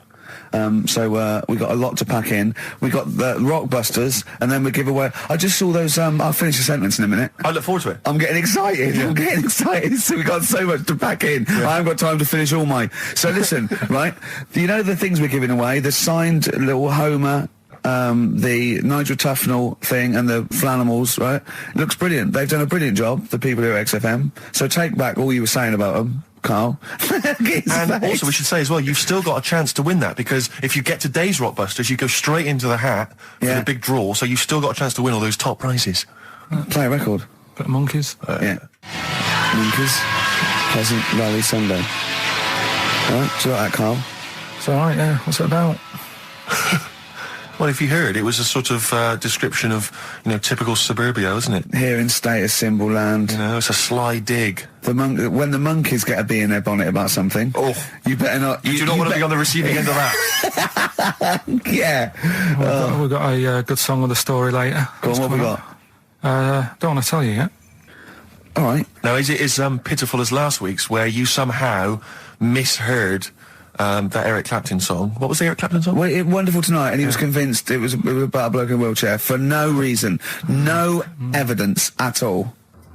So we got a lot to pack in. We got the Rockbusters, and then we give away. I just saw those. I'll finish the sentence in a minute. I look forward to it. I'm getting excited. Yeah. I'm getting excited. So we got so much to pack in. Yeah. I haven't got time to finish all my. So listen, right? You know the things we're giving away. The signed little Homer. The Nigel Tufnell thing and the Flanimals, right? It looks brilliant. They've done a brilliant job, the people here at XFM. So take back all you were saying about them, Carl. And also we should say as well, you've still got a chance to win that, because if you get today's Rockbusters, you go straight into the hat for the big draw, so you've still got a chance to win all those top prizes. Play a record. Bit of Monkeys. Yeah. Monkeys. Pleasant Valley Sunday. All right, do you like that, Carl? It's all right, yeah. What's it about? Well, if you heard, it was a sort of description of, typical suburbia, isn't it? Here in status symbol land. It's a sly dig. When the monkeys get a bee in their bonnet about something, you better not. You do not want to be on the receiving end of that. Yeah. We've got a good song with a story later. Go on, what we got? Don't want to tell you yet. All right. Now, is it as pitiful as last week's, where you somehow misheard that Eric Clapton song? What was the Eric Clapton song? Well, Wonderful Tonight, and he was convinced it was about a bloke in a wheelchair for no reason, no evidence at all,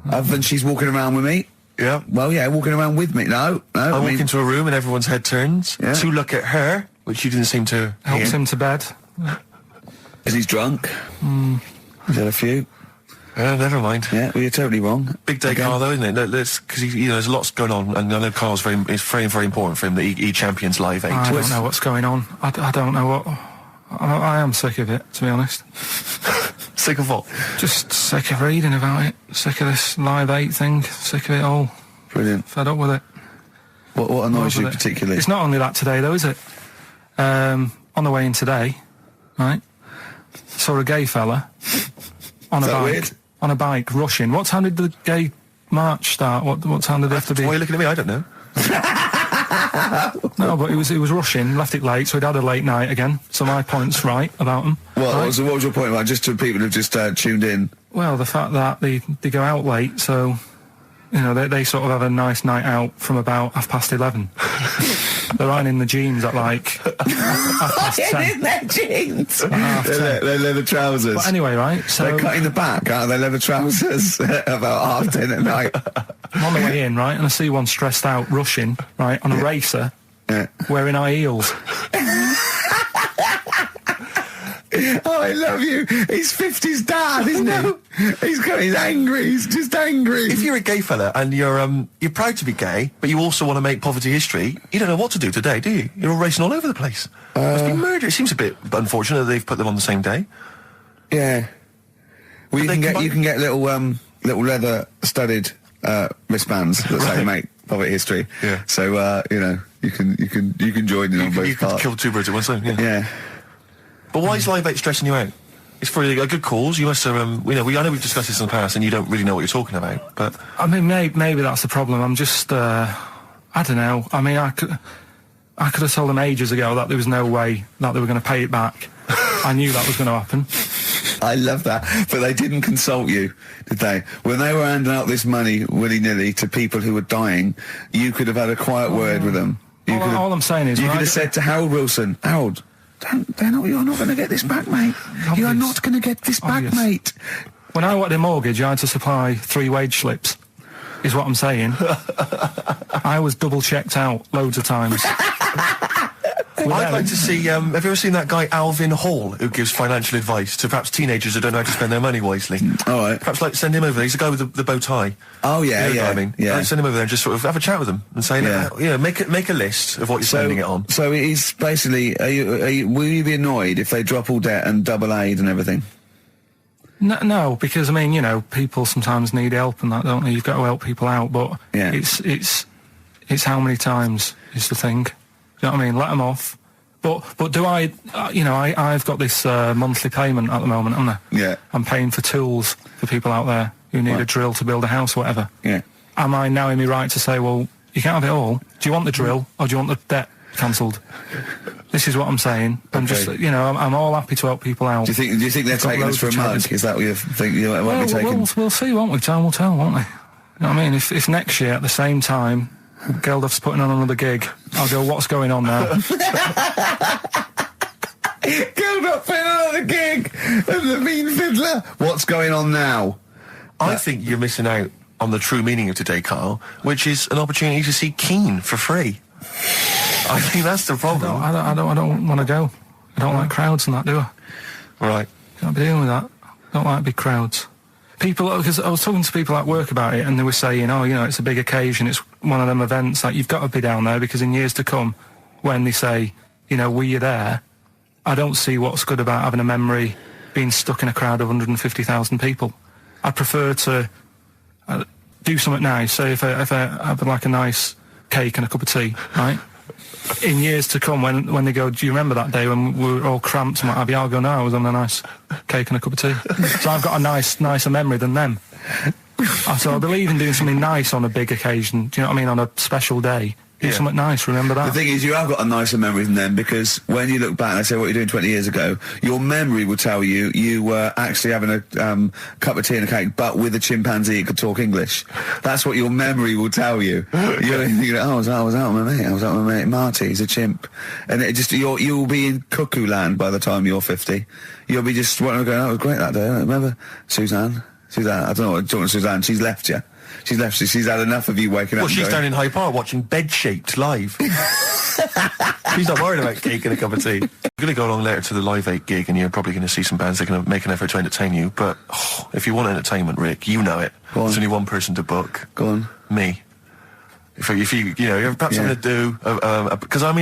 other than she's walking around with me. Yeah. Well, yeah, walking around with me. No. I walk into a room and everyone's head turns to look at her, which you didn't seem to helps him to bed. Is he's drunk? He's had a few. Never mind. Yeah, well, you're totally wrong. Big day, Carl, though, isn't it? Because there's lots going on, and I know Carl's it's very, very important for him that he champions Live 8. I don't know what's going on. I don't know what. I am sick of it, to be honest. Sick of what? Just sick of reading about it. Sick of this Live 8 thing. Sick of it all. Brilliant. Fed up with it. What annoys you particularly? It's not only that today, though, is it? On the way in today, right? Saw a gay fella on a bike. Weird? On a bike, rushing. What time did the gay march start? What time did it have to be? Why are you looking at me? I don't know. No, but he was rushing, left it late, so he'd had a late night again. So my point's right about him. What right? was your point about, just to people who've just tuned in? Well, the fact that they go out late, so they sort of have a nice night out from about 11:30. They're riding in the jeans at like 10:30. In their jeans. Their leather trousers. But anyway, right? So they're cutting the back out of their leather trousers about 10:30 at night. I'm on the way in, right, and I see one stressed out, rushing, right, on a racer, wearing high heels. Oh, I love you. He's 50's dad, isn't he? He's angry. He's just angry. If you're a gay fella and you're proud to be gay, but you also want to make poverty history, you don't know what to do today, do you? You're all racing all over the place. Must be murder. It seems a bit unfortunate that they've put them on the same day. Yeah. Well, you can get little leather studded wristbands that say make poverty history. Yeah. So you can join in on both parts. You can kill two birds at one stone. Yeah. But why is Live 8 stressing you out? It's for a good cause. You must have, I know we've discussed this in the past, and you don't really know what you're talking about. But I mean, maybe that's the problem. I'm just, I don't know. I mean, I could have told them ages ago that there was no way that they were going to pay it back. I knew that was going to happen. I love that. But they didn't consult you, did they? When they were handing out this money willy-nilly to people who were dying, you could have had a quiet word with them. All I'm saying is, you could have said to Harold Wilson, Harold, you're not going to get this back, mate. You are not going to get this back, mate. When I wanted a mortgage, I had to supply 3 wage slips, is what I'm saying. I was double checked out loads of times. I'd like to see, have you ever seen that guy Alvin Hall, who gives financial advice to perhaps teenagers who don't know how to spend their money wisely? All right. Perhaps send him over there. He's the guy with the bow tie. Oh, yeah, you know what I mean? Yeah. Send him over there and just sort of have a chat with him and say, make a list of what you're spending it on. So he's basically, will you be annoyed if they drop all debt and double aid and everything? No, because I mean, you know, people sometimes need help and that, don't they? You've got to help people out, but Yeah. it's how many times is the thing. You know what I mean? Let them off. But do I? You know, I've got this monthly payment at the moment, haven't I? Yeah. I'm paying for tools for people out there who need a drill to build a house, or whatever. Yeah. Am I now in my right to say, well, you can't have it all? Do you want the drill or do you want the debt cancelled? This is what I'm saying. I'm just, you know, I'm all happy to help people out. Do you think they're taking us for a mug? Is that what you think you might be taking? We'll see, won't we? Time will tell, won't we? You know what I mean? If next year at the same time Geldof's putting on another gig, I'll go, what's going on now? Geldof putting on another gig of the Mean Fiddler. What's going on now? I think you're missing out on the true meaning of today, Carl, which is an opportunity to see Keane for free. I think that's the problem. I don't want to go. I don't like crowds and that, do I? Right. Can't be dealing with that. I don't like big crowds. People, because I was talking to people at work about it, and they were saying, oh, you know, it's a big occasion, it's one of them events, like, you've got to be down there, because in years to come, when they say, you know, were you there, I don't see what's good about having a memory being stuck in a crowd of 150,000 people. I prefer to do something nice. Say if I have like a nice cake and a cup of tea, right? In years to come, when they go, do you remember that day when we were all cramped and what have you? I'll go, no, I was on a nice cake and a cup of tea. So I've got a nicer memory than them. So I believe in doing something nice on a big occasion. Do you know what I mean? On a special day. Do something nice, remember that? The thing is, you have got a nicer memory than them, because when you look back and I say what you're doing 20 years ago, your memory will tell you you were actually having a cup of tea and a cake, but with a chimpanzee that could talk English. That's what your memory will tell you. You're thinking, I was out with my mate. I was out with my mate Marty. He's a chimp, and it just you'll be in cuckoo land by the time you're 50. You'll be just going, oh, it was great that day. Remember Suzanne? I don't know what talking to Suzanne. She's left you. She's left. She's had enough of you waking up. Well, she's down in Hyde Park watching Bed-Shaped live. She's not worried about cake and a cup of tea. We're going to go along later to the Live 8 gig, and you're probably going to see some bands that are going to make an effort to entertain you. But if you want entertainment, Rick, you know it. There's only one person to book. Go on. Me. If you you're perhaps something to do, because I'm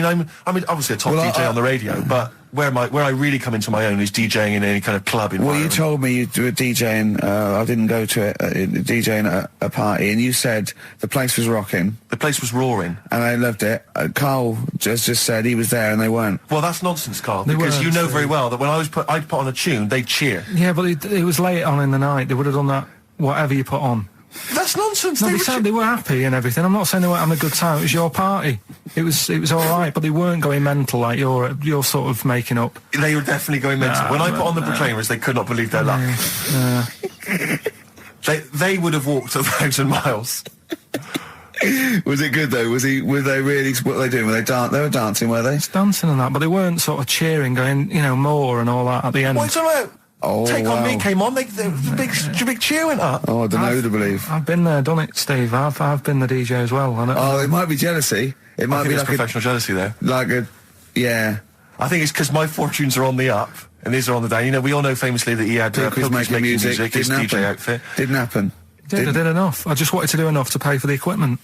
obviously a top DJ on the radio, but where I really come into my own is DJing in any kind of club environment. Well, you told me you were DJing. I didn't go to it. DJing at a party, and you said the place was rocking. The place was roaring, and I loved it. Carl just said he was there, and they weren't. Well, that's nonsense, Carl. Because you know very well that when I'd put on a tune, they'd cheer. Yeah, but it was late on in the night. They would have done that whatever you put on. That's nonsense. No, they were happy and everything. I'm not saying they weren't having a good time. It was your party. It was all right, but they weren't going mental like you're sort of making up. They were definitely going mental. When I put on the Proclaimers, they could not believe their luck. They would have walked 1,000 miles. Was it good though? Were they really? What were they doing? They were dancing, were they? It's dancing and that, but they weren't sort of cheering, going, you know, more and all that at the end. What's about? Take On Me came on. The big cheer went up. Oh, I don't know who to believe. I've been there, done it, Steve. I've been the DJ as well. It might be jealousy. It might be like professional jealousy there. Yeah. I think it's because my fortunes are on the up and these are on the down. You know, we all know famously that he had Pilkington making music. His DJ outfit. Didn't happen. I did enough. I just wanted to do enough to pay for the equipment,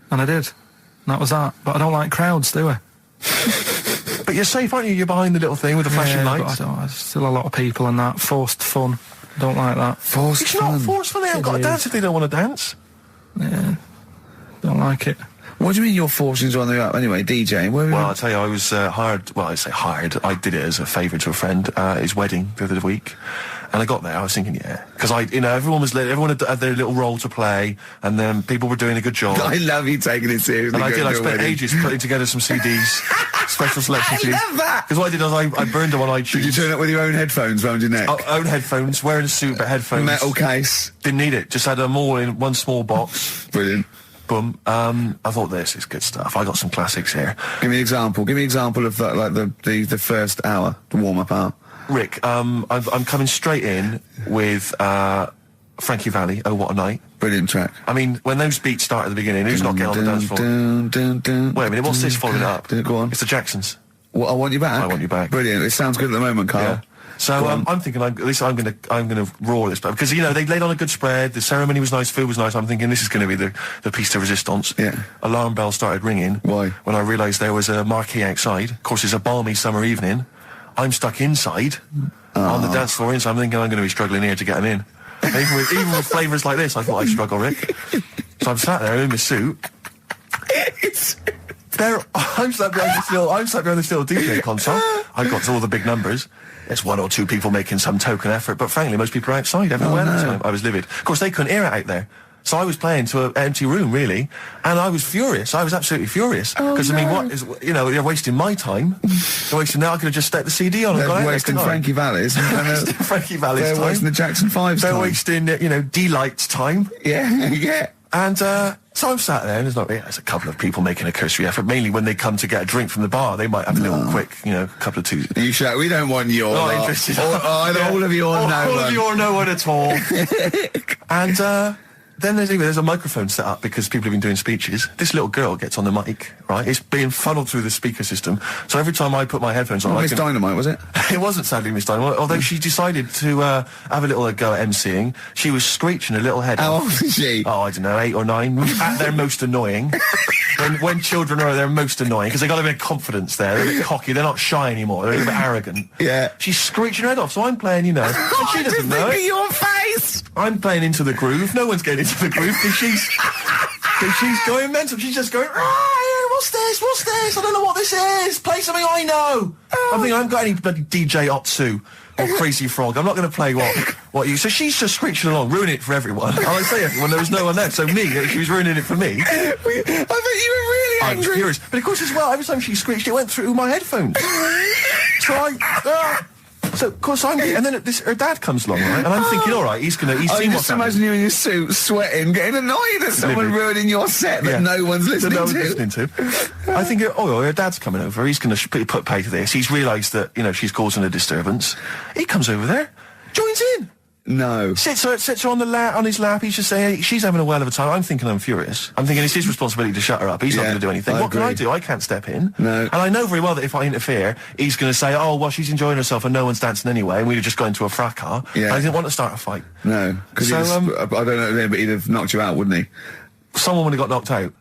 and I did. And that was that. But I don't like crowds, do I? But you're safe, aren't you? You're behind the little thing with the flashing lights. But there's still a lot of people and that. Forced fun. Don't like that. Forced fun? It's not forced fun. They haven't got to dance if they don't want to dance. Yeah. Don't like it. What do you mean your fortunes are on the up? Anyway, DJing. Well, I'll tell you, I was hired. Well, I say hired. I did it as a favour to a friend. His wedding the other week. And I got there, I was thinking, because everyone had their little role to play, and then people were doing a good job. I love you taking it seriously. And I spent ages putting together some CDs, special selection CDs. I love that! Because what I did was I burned them on iTunes. Did you turn up with your own headphones round your neck? Own headphones, wearing a suit, but headphones. Metal case. Didn't need it, just had them all in one small box. Brilliant. Boom. I thought this is good stuff. I got some classics here. Give me an example. Give me an example of the first hour, the warm-up hour. Rick, I'm coming straight in with Frankie Valli, Oh What a Night. Brilliant track. I mean, when those beats start at the beginning, who's not getting on the dance floor? Wait a minute, what's this following up? Go on. It's the Jacksons. What, I Want You Back? I Want You Back. Brilliant. It sounds good at the moment, Carl. Yeah. So I'm thinking, at least I'm gonna roar this, because they laid on a good spread. The ceremony was nice, food was nice. I'm thinking this is going to be the piece de resistance. Yeah. Alarm bell started ringing. Why? When I realised there was a marquee outside. Of course, it's a balmy summer evening. I'm stuck inside. on the dance floor. So I'm thinking I'm going to be struggling here to get them in. Even with flavours like this, I thought I'd struggle, Rick. So I'm sat there in my suit. I'm sat behind this little DJ console. I've got all the big numbers. There's 1 or 2 people making some token effort, but frankly, most people are outside everywhere. No. I was livid. Of course, they couldn't hear it out there. So I was playing to an empty room, really, and I was furious. I was absolutely furious. Because, I mean, what is, you're wasting my time. You're wasting now. I could have just stuck the CD on and gone out. They're wasting Frankie Valli's. Frankie Valli's time. They're wasting the Jackson 5's time. They're wasting, D-Light's time. Yeah. And, so I'm sat there, and there's a couple of people making a cursory effort, mainly when they come to get a drink from the bar. They might have a little quick, couple of two. You shout, we don't want your Not interested. All of you or no one. All of you or no one at all. And, then there's a microphone set up because people have been doing speeches. This little girl gets on the mic, right? It's being funneled through the speaker system. So every time I put my headphones on... Miss Dynamite, was it? It wasn't sadly Miss Dynamite, although she decided to have a little go at MCing. She was screeching a little head. How old is she? Oh, I don't know, 8 or 9. At their most annoying. when children are at their most annoying, because they've got a bit of confidence there. They're a bit cocky. They're not shy anymore. They're a bit arrogant. Yeah. She's screeching her head off, so I'm playing, and she doesn't know it. Your face! I'm playing into the groove. No one's getting into the groove because she's going mental. She's just going, what's this? I don't know what this is. Play something I know. I think I haven't got any bloody DJ Otsu or Crazy Frog. I'm not going to play what you... So she's just screeching along, ruining it for everyone. And I say everyone, there was no one there. So she was ruining it for me. I bet you were really angry. I was furious. But of course as well, every time she screeched, it went through my headphones. So of course and then her dad comes along, right? And I'm thinking, all right, he's seen what's happening. Just imagine you in your suit, sweating, getting annoyed at someone ruining your set that no one's listening to. I think, her dad's coming over. He's going to put pay to this. He's realised that she's causing a disturbance. He comes over there, joins in. No. Sits her on his lap. He's just saying, she's having a whale of a time. I'm thinking I'm furious. I'm thinking it's his responsibility to shut her up. He's not going to do anything. What can I do? I can't step in. No. And I know very well that if I interfere, he's going to say, oh, well, she's enjoying herself and no one's dancing anyway, and we'd have just got into a fracas. Yeah. I didn't want to start a fight. No. Because I don't know, but he'd have knocked you out, wouldn't he? Someone would have got knocked out.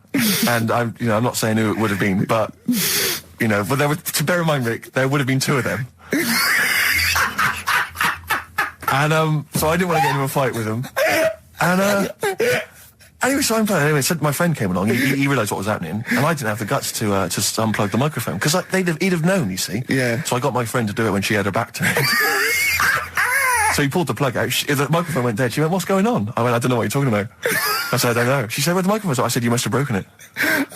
And I'm not saying who it would have been, but, but there would, to bear in mind, Rick, there would have been 2 of them. And, so I didn't want to get into a fight with them. And, anyway, so I'm playing. Anyway, so my friend came along. He realised what was happening, and I didn't have the guts to unplug the microphone because he'd have known. You see. Yeah. So I got my friend to do it when she had her back turned. So he pulled the plug out. The microphone went dead. She went, "What's going on?" I went, "I don't know what you're talking about." I said, "I don't know." She said, "Where the microphone's?" I said, "You must have broken it."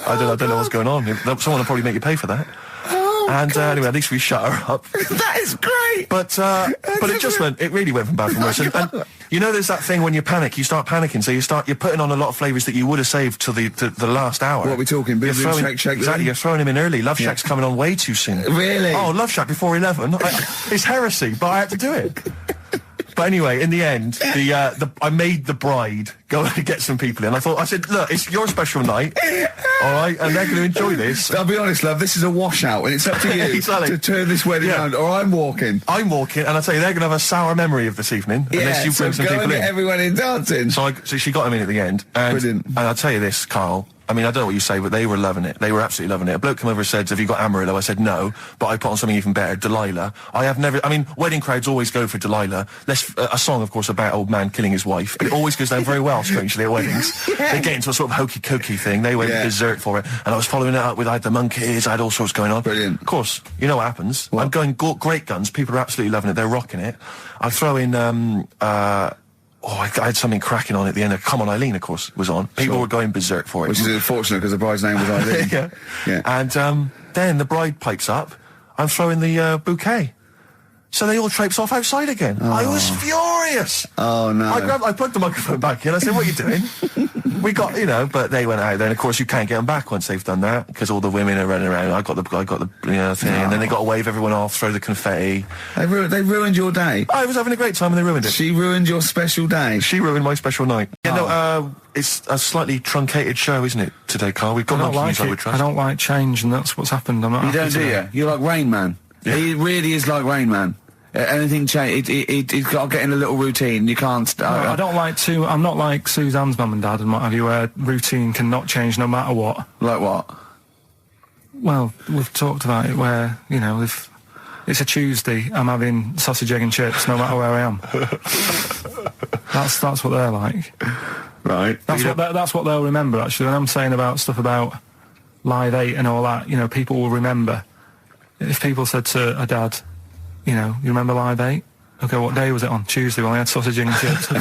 I don't know what's going on. Someone will probably make you pay for that. Anyway, at least we shut her up. That is great. But it really went from bad from worse. And there's that thing when you panic, you start panicking. So you're putting on a lot of flavours that you would have saved till the last hour. What are we talking? Boom, Shake. Exactly, you're throwing him in early. Love Shack's coming on way too soon. Really? Oh, Love Shack before 11. It's heresy, but I had to do it. But anyway, in the end, I made the bride go and get some people in. I said, look, it's your special night, all right, and they're going to enjoy this. I'll be honest, love, this is a washout, and it's up to you exactly. to turn this wedding around, or I'm walking. And I tell you, they're going to have a sour memory of this evening, unless you bring some people in. Get everyone in dancing. So she got him in at the end. Brilliant. And I'll tell you this, Carl. I mean, I don't know what you say, but they were loving it. They were absolutely loving it. A bloke came over and said, "Have you got Amarillo?" I said, "No," but I put on something even better, Delilah. Wedding crowds always go for Delilah. A song, of course, about old man killing his wife, but it always goes down very well, strangely, at weddings. They get into a sort of hokey-cokey thing. They went berserk for it. And I was following it up with, I had the monkeys, I had all sorts going on. Brilliant. Of course, you know what happens. What? I'm going great guns. People are absolutely loving it. They're rocking it. I throw in, I had something cracking on at the end. Come On Eileen, of course, was on. People were going berserk for it. Which is unfortunate because the bride's name was Eileen. Yeah. And then the bride pipes up. I'm throwing the bouquet. So they all traipse off outside again. Oh. I was furious. Oh, no. I plugged the microphone back in. I said, "What are you doing?" We got, but they went out there. And, of course, you can't get them back once they've done that because all the women are running around. I got the thing. And then they got to wave everyone off, throw the confetti. They ruined your day. I was having a great time and they ruined it. She ruined your special day. She ruined my special night. It's a slightly truncated show, isn't it, today, Carl? We've got Monkey News, I would trust. I don't like change, and that's what's happened. I'm not. You don't, do you? You're like Rainman. Yeah. He really is like Rainman. Anything change? It's got to get in a little routine. You can't. I don't like to. I'm not like Suzanne's mum and dad and what have you, where routine cannot change no matter what. Like what? Well, we've talked about it where if it's a Tuesday, I'm having sausage, egg and chips no matter where I am. That's what they're like. Right. That's what they'll remember, actually. When I'm saying about stuff about Live 8 and all that, you know, people will remember. If people said to a dad, you know, you remember Live 8? Okay, what day was it on? Tuesday. Well, I had sausage, egg and chips.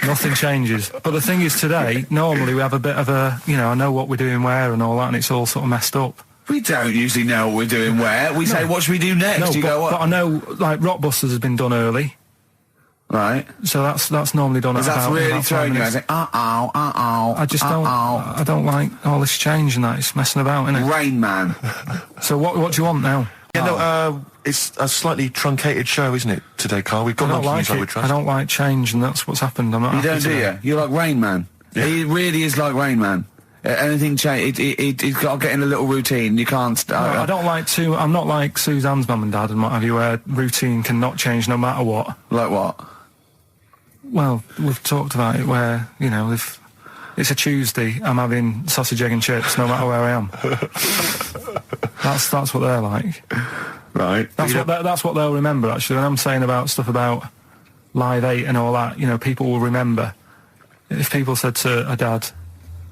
Nothing changes. But the thing is, today, normally we have a bit of a, you know, I know what we're doing where and all that, and it's all sort of messed up. We don't usually know what we're doing where. We say, what should we do next? No, what? But I know, like, Rockbusters has been done early. Right. So that's normally done at that's about... really throwing you. I say, I just don't... I don't like all this change and that. It's messing about, isn't it? Rainman. So what do you want now? Yeah, no, it's a slightly truncated show, isn't it, today, Carl? We've got Monkey News, I would trust. I don't like change, and that's what's happened. I'm not you don't, do you? You're like Rainman. Yeah. He really is like Rainman. Anything change, it's got to get in a little routine. You can't... I don't like to... I'm not like Suzanne's mum and dad and what have you, where routine cannot change no matter what. Like what? Well, we've talked about it where, you know, if it's a Tuesday, I'm having sausage, egg and chips no matter where I am. That's what they're like. Right. That's what they'll remember, actually. When I'm saying about stuff about Live 8 and all that, you know, people will remember. If people said to a dad,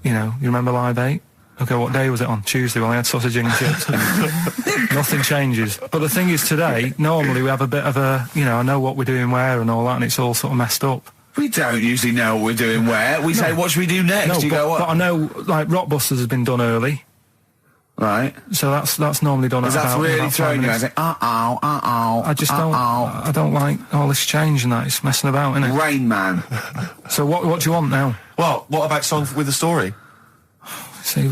you know, you remember Live 8? Okay, what day was it on? Tuesday. Well, I had sausage, egg and chips. Nothing changes. But the thing is, today, normally we have a bit of a, you know, I know what we're doing where and all that, and it's all sort of messed up. We don't usually know what we're doing where. We say, what should we do next? But I know, like, Rockbusters has been done early. Right. So that's normally done at that's about... really throwing you. I say, I just don't... I don't like all this change and that. It's messing about, isn't it? Rainman. So what do you want now? Well, what about songs with a story? See,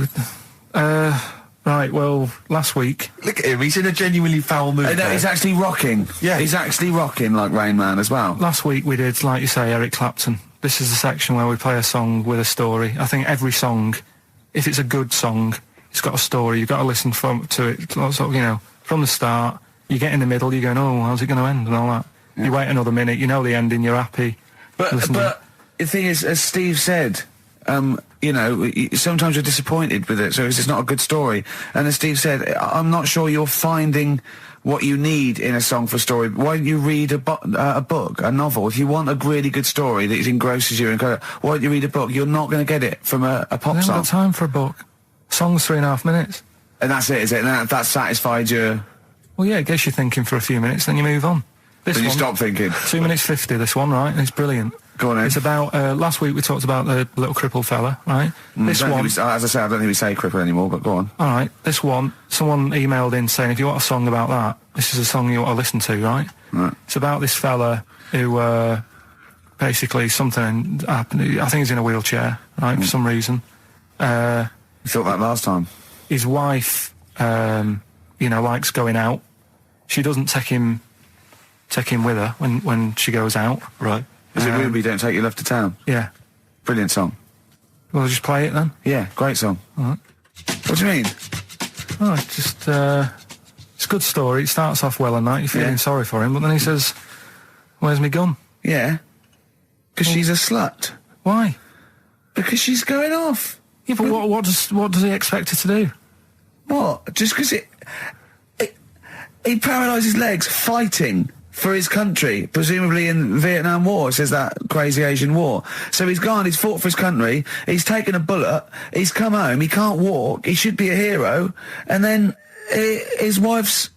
right, well, last week... Look at him, he's in a genuinely foul mood. No, he's actually rocking. Yeah. He's actually rocking like Rainman as well. Last week we did, like you say, Eric Clapton. This is the section where we play a song with a story. I think every song, if it's a good song, it's got a story. You've got to listen to it, sort of, you know, from the start. You get in the middle, you're going, oh, how's it going to end and all that. Yeah. You wait another minute, you know the ending, you're happy. But the thing is, as Steve said... you know, sometimes you're disappointed with it, so it's just not a good story. And as Steve said, I'm not sure you're finding what you need in a song for story. Why don't you read a book, a novel? If you want a really good story that engrosses you, why don't you read a book? You're not going to get it from a pop song. I haven't got time for a book. Song's 3.5 minutes. And that's it, is it? And that satisfied you? Well, yeah, it gets you thinking for a few minutes, then you move on. Then you stop thinking. 2 minutes 50, this one, right? And it's brilliant. Go on, then. It's about, last week we talked about the little crippled fella, right? This one... as I say, I don't think we say cripple anymore, but go on. All right, this one, someone emailed in saying, if you want a song about that, this is a song you ought to listen to, right? Right. It's about this fella who, basically something happened. I think he's in a wheelchair, right, for some reason. You thought that last time? His wife, you know, likes going out. She doesn't take him with her when she goes out. Right. Is it Ruby, Don't Take Your Love to Town? Yeah. Brilliant song. Well, just play it then? Yeah, great song. All right. What do you mean? Oh, it's just, it's a good story. It starts off well and that. You're feeling sorry for him, but then he says, where's my gun? Yeah. Because she's a slut. Why? Because she's going off. Yeah, but what does he expect her to do? What? Just because he paralysed his legs fighting for his country, presumably in the Vietnam War, says that crazy Asian war. So he's gone, he's fought for his country, he's taken a bullet, he's come home, he can't walk, he should be a hero, and then his wife's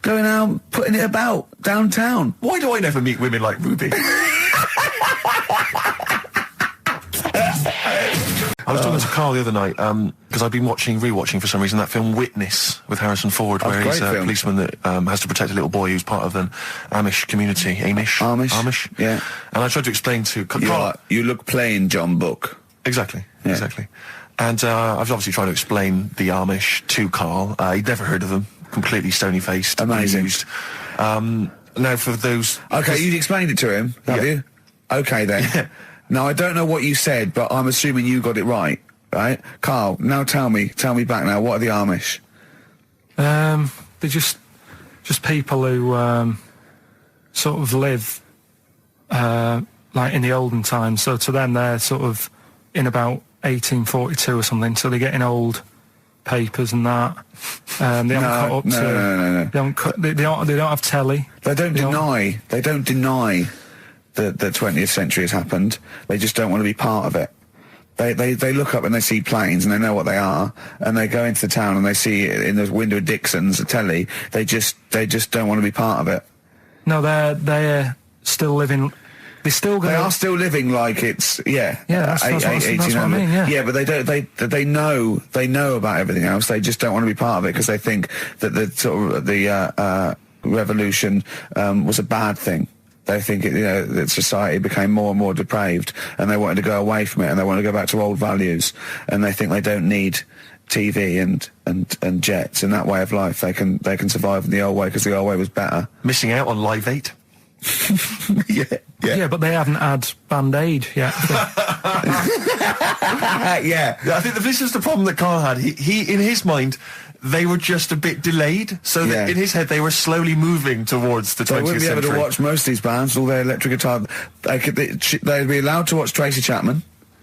going out putting it about downtown. Why do I never meet women like Ruby? I was talking to Carl the other night, because I've been rewatching for some reason that film Witness with Harrison Ford, where he's a policeman that has to protect a little boy who's part of an Amish community. Amish? Yeah. And I tried to explain to Carl... You look plain, John Book. Exactly. And I was obviously trying to explain the Amish to Carl. He'd never heard of them. Completely stony-faced. Amazing. Now, for those... Okay, you explained it to him, have you? Okay, then. Yeah. Now, I don't know what you said, but I'm assuming you got it right? Carl, now tell me back now, what are the Amish? They're just people who sort of live like in the olden times. So to them, they're sort of in about 1842 or something, so they're getting old papers and that. They haven't caught up to. No. They don't have telly. They don't deny that the 20th century has happened. They just don't want to be part of it. They look up and they see planes and they know what they are, and they go into the town and they see it in the window of Dixon's, a telly. They just don't want to be part of it. No, they're still living. They are still living like it's that's what I mean. Yeah, but they don't. They know about everything else. They just don't want to be part of it because they think that the sort of the revolution was a bad thing. They think that society became more and more depraved, and they wanted to go away from it, and they want to go back to old values, and they think they don't need TV and jets and that way of life. They can survive in the old way because the old way was better. Missing out on Live 8. Yeah, but they haven't had Band-Aid yet. Yeah, I think this is the problem that Karl had. He in his mind, they were just a bit delayed, so that in his head they were slowly moving towards the 20th century. They wouldn't be able to watch most of these bands, all their electric guitar. They'd be allowed to watch Tracy Chapman.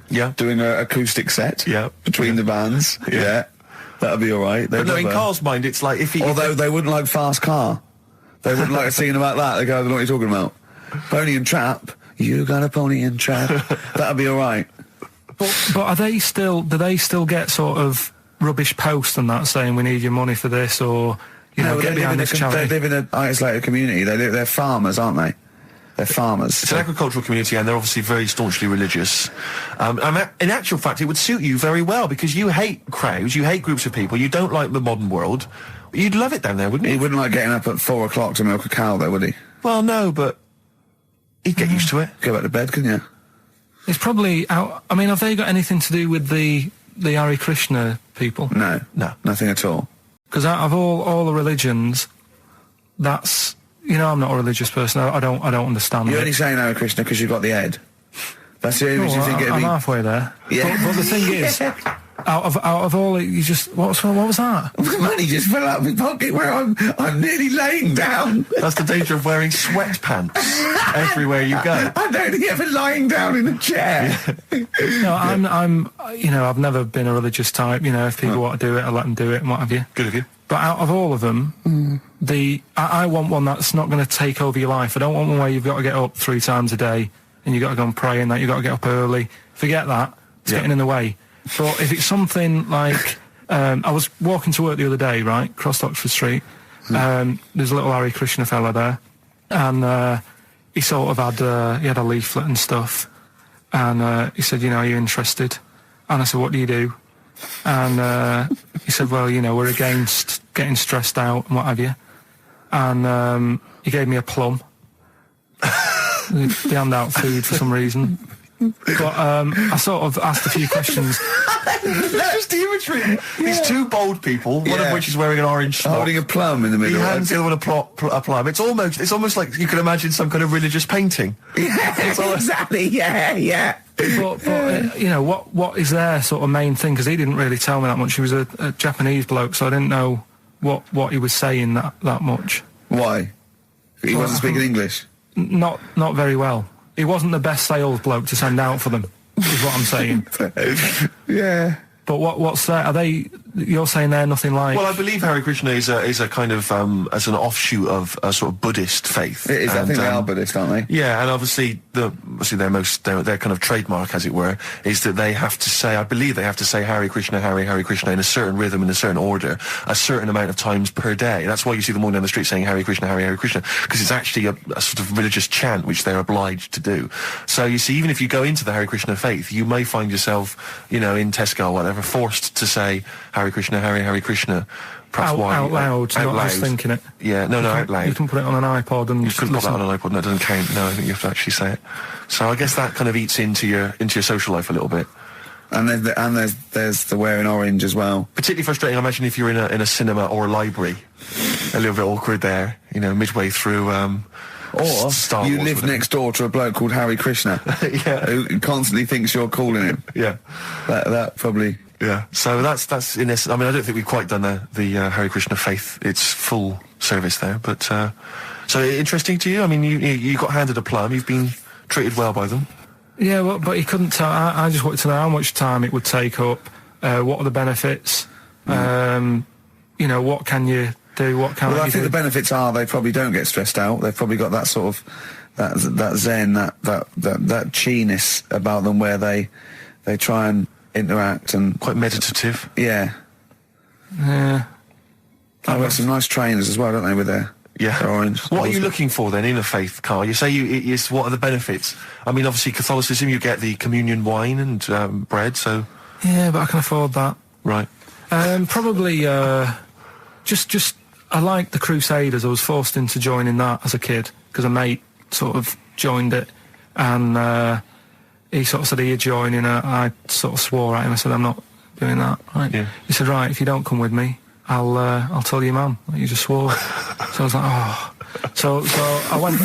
Yeah, doing an acoustic set. Yeah, between the bands. Yeah, that'd be all right. But no, in Karl's mind, it's like if he. Although they wouldn't like Fast Car. They wouldn't like a scene about that. They go, I don't know what you're talking about. Pony and Trap. You got a pony and trap. That'd be all right. But are they still? Do they still get sort of rubbish posts and that saying we need your money for this, or get behind this charity? They live in an isolated community. They're farmers, aren't they? They're farmers. It's an agricultural community, and they're obviously very staunchly religious. In actual fact, it would suit you very well because you hate crowds, you hate groups of people, you don't like the modern world. You'd love it down there, wouldn't you? He wouldn't like getting up at 4 o'clock to milk a cow, though, would he? Well, no, but he'd get used to it. Go back to bed, couldn't you? It's probably out. I mean, have they got anything to do with the Hare Krishna people? No, nothing at all. Because out of all the religions, that's I'm not a religious person. I don't understand. You're only saying Hare Krishna because you've got the head. That's the only reason you think it'd be. I'm halfway there. Yeah. But the thing is. Out of all, you just what was that? Money just fell out of my pocket where I'm nearly laying down. That's the danger of wearing sweatpants everywhere you go. I'm only ever lying down in a chair. No, I'm I've never been a religious type. If people want to do it, I let them do it and what have you. Good of you. But out of all of them, I want one that's not going to take over your life. I don't want one where you've got to get up 3 times a day and you've got to go and pray and that you've got to get up early. Forget that. It's getting in the way. But if it's something like, I was walking to work the other day, right, across Oxford Street. There's a little Hare Krishna fella there, and he sort of had he had a leaflet and stuff, and he said, are you interested? And I said, what do you do? And he said, well, we're against getting stressed out and what have you. And he gave me a plum. They hand out food for some reason. But I sort of asked a few questions. That's just the imagery. These 2 bold people, one of which is wearing an orange smock, holding a plum in the middle. He hands the other one a plum. It's almost like you can imagine some kind of religious painting. Yeah, exactly. Yeah. But what is their sort of main thing? Because he didn't really tell me that much. He was a Japanese bloke, so I didn't know what he was saying that much. Why? He wasn't speaking English. Not very well. He wasn't the best sales bloke to send out for them, is what I'm saying. Yeah. But what's that? Are they? You're saying they're nothing like? Well, I believe Hare Krishna is a kind of as an offshoot of a sort of Buddhist faith. It is. I think they are Buddhist, aren't they? Yeah, and obviously their kind of trademark, as it were, is that they have to say. I believe they have to say Hare Krishna, Hare Krishna in a certain rhythm, in a certain order, a certain amount of times per day. That's why you see them walking down the street saying Hare Krishna, Hare Krishna, because it's actually a sort of religious chant which they're obliged to do. So you see, even if you go into the Hare Krishna faith, you may find yourself, in Tesco or whatever, forced to say Hare Krishna, Hare Krishna. Perhaps out loud, not just thinking it. Yeah, no, out loud. You can put it on an iPod and you can put that on an iPod. No, it doesn't count. No, I think you have to actually say it. So I guess that kind of eats into your social life a little bit. And there's the wearing orange as well. Particularly frustrating, I imagine, if you're in a cinema or a library. A little bit awkward there, midway through. Or Star you Wars live next door to a bloke called Hare Krishna, who constantly thinks you're calling him. Yeah, that probably. Yeah, so that's in this. I mean, I don't think we've quite done the Hare Krishna faith its full service there, but so interesting to you. I mean, you got handed a plum. You've been treated well by them. Yeah, well, but he couldn't tell. I just wanted to know how much time it would take up. What are the benefits? You know, what can you do? What can I you think do? the benefits are they probably don't get stressed out. They've probably got that sort of that zen, that chi-ness about them where they try and interact and quite meditative. Yeah. Yeah. I've got some nice trainers as well, don't they, with their orange. What are you looking for then in a faith, Karl? You say what are the benefits? I mean, obviously Catholicism, you get the communion wine and bread, so... Yeah, but I can afford that. Right. Probably, just I like the Crusaders. I was forced into joining that as a kid because a mate sort of joined it, and he sort of said, "Are you joining?" I sort of swore at him. I said, "I'm not doing that." Right? Yeah. He said, "Right, if you don't come with me, I'll tell your mum that you just swore." So I was like, "Oh." So I went.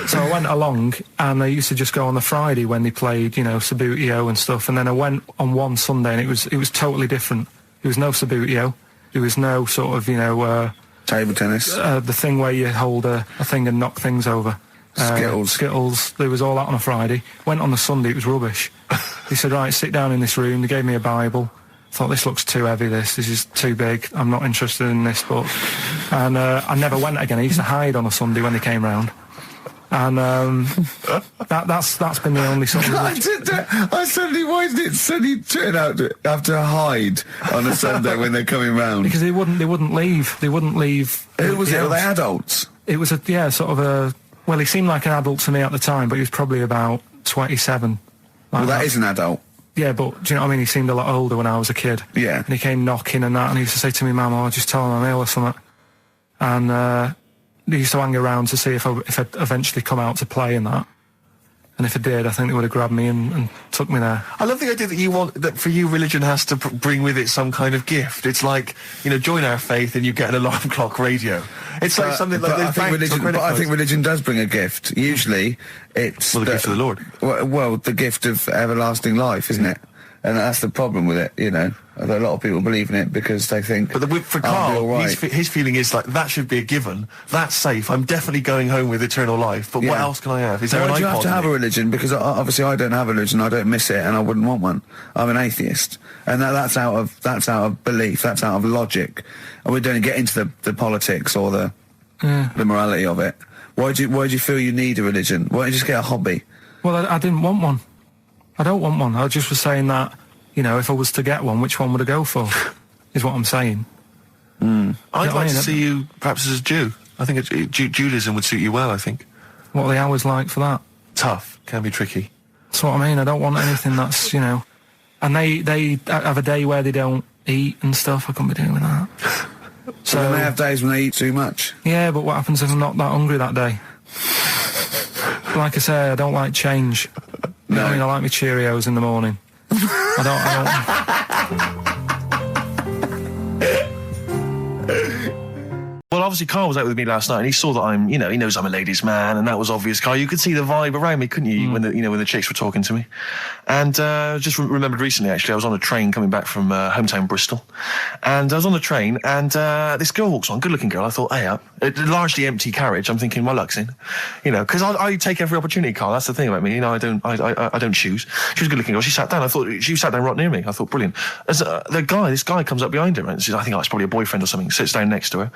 So I went along, and I used to just go on the Friday when they played, you know, Sabutio and stuff. And then I went on one Sunday, and it was totally different. There was no Sabutio. There was no sort of, you know, table tennis. The thing where you hold a thing and knock things over. Skittles. There was all that on a Friday. Went on the Sunday. It was rubbish. He said, "Right, sit down in this room." They gave me a Bible. Thought, this looks too heavy, this is too big, I'm not interested in this book. And I never went again. I used to hide on a Sunday when they came round. And that's been the only sort of... I suddenly, why did it suddenly turn out to have to hide on a Sunday when they're coming round? Because they wouldn't leave. Who was it? Were they adults? It was well, he seemed like an adult to me at the time, but he was probably about 27. Well, that is an adult. Yeah, but do you know what I mean? He seemed a lot older when I was a kid. Yeah. And he came knocking and that, and he used to say to me, "Mum, I'll just tell him I'm ill or something." And he used to hang around to see if I'd eventually come out to play and that. And if I did, I think they would have grabbed me and took me there. I love the idea that for you, religion has to bring with it some kind of gift. It's like, you know, join our faith and you get an alarm clock radio. It's like something like I think religion does bring a gift. Usually, it's the gift of the Lord. Well, the gift of everlasting life, isn't it? And that's the problem with it, you know. A lot of people believe in it because they think... But for Karl, right. his feeling is like, that should be a given. That's safe. I'm definitely going home with eternal life. But what else can I have? Is there an iPod? You have to have a religion? Because obviously I don't have a religion. I don't miss it, and I wouldn't want one. I'm an atheist, and that's out of belief. That's out of logic. And we don't get into the politics or the morality of it. Why do you feel you need a religion? Why don't you just get a hobby? Well, I didn't want one. I don't want one. I just was saying that, you know, if I was to get one, which one would I go for? Is what I'm saying. I'd like to see you perhaps as a Jew. I think Judaism would suit you well, I think. What are the hours like for that? Tough. Can be tricky. That's what I mean. I don't want anything that's, you know... And they have a day where they don't eat and stuff. I couldn't be doing that. So then they have days when they eat too much? Yeah, but what happens if I'm not that hungry that day? Like I say, I don't like change. You know what I mean? I like my Cheerios in the morning. Well, obviously, Karl was out with me last night, and he saw that I'm, you know, he knows I'm a ladies' man, and that was obvious. Karl, you could see the vibe around me, couldn't you? When the chicks were talking to me, and just remembered recently, actually, I was on a train coming back from hometown Bristol, and I was on the train, and this girl walks on, good-looking girl. I thought, hey, up, a largely empty carriage. I'm thinking, my luck's in, you know, because I take every opportunity, Karl. That's the thing about me, you know. I don't choose. She was a good-looking girl. She sat down. I thought she sat down right near me. I thought, brilliant. As this guy comes up behind her, and says, I think it's probably a boyfriend or something. Sits down next to her.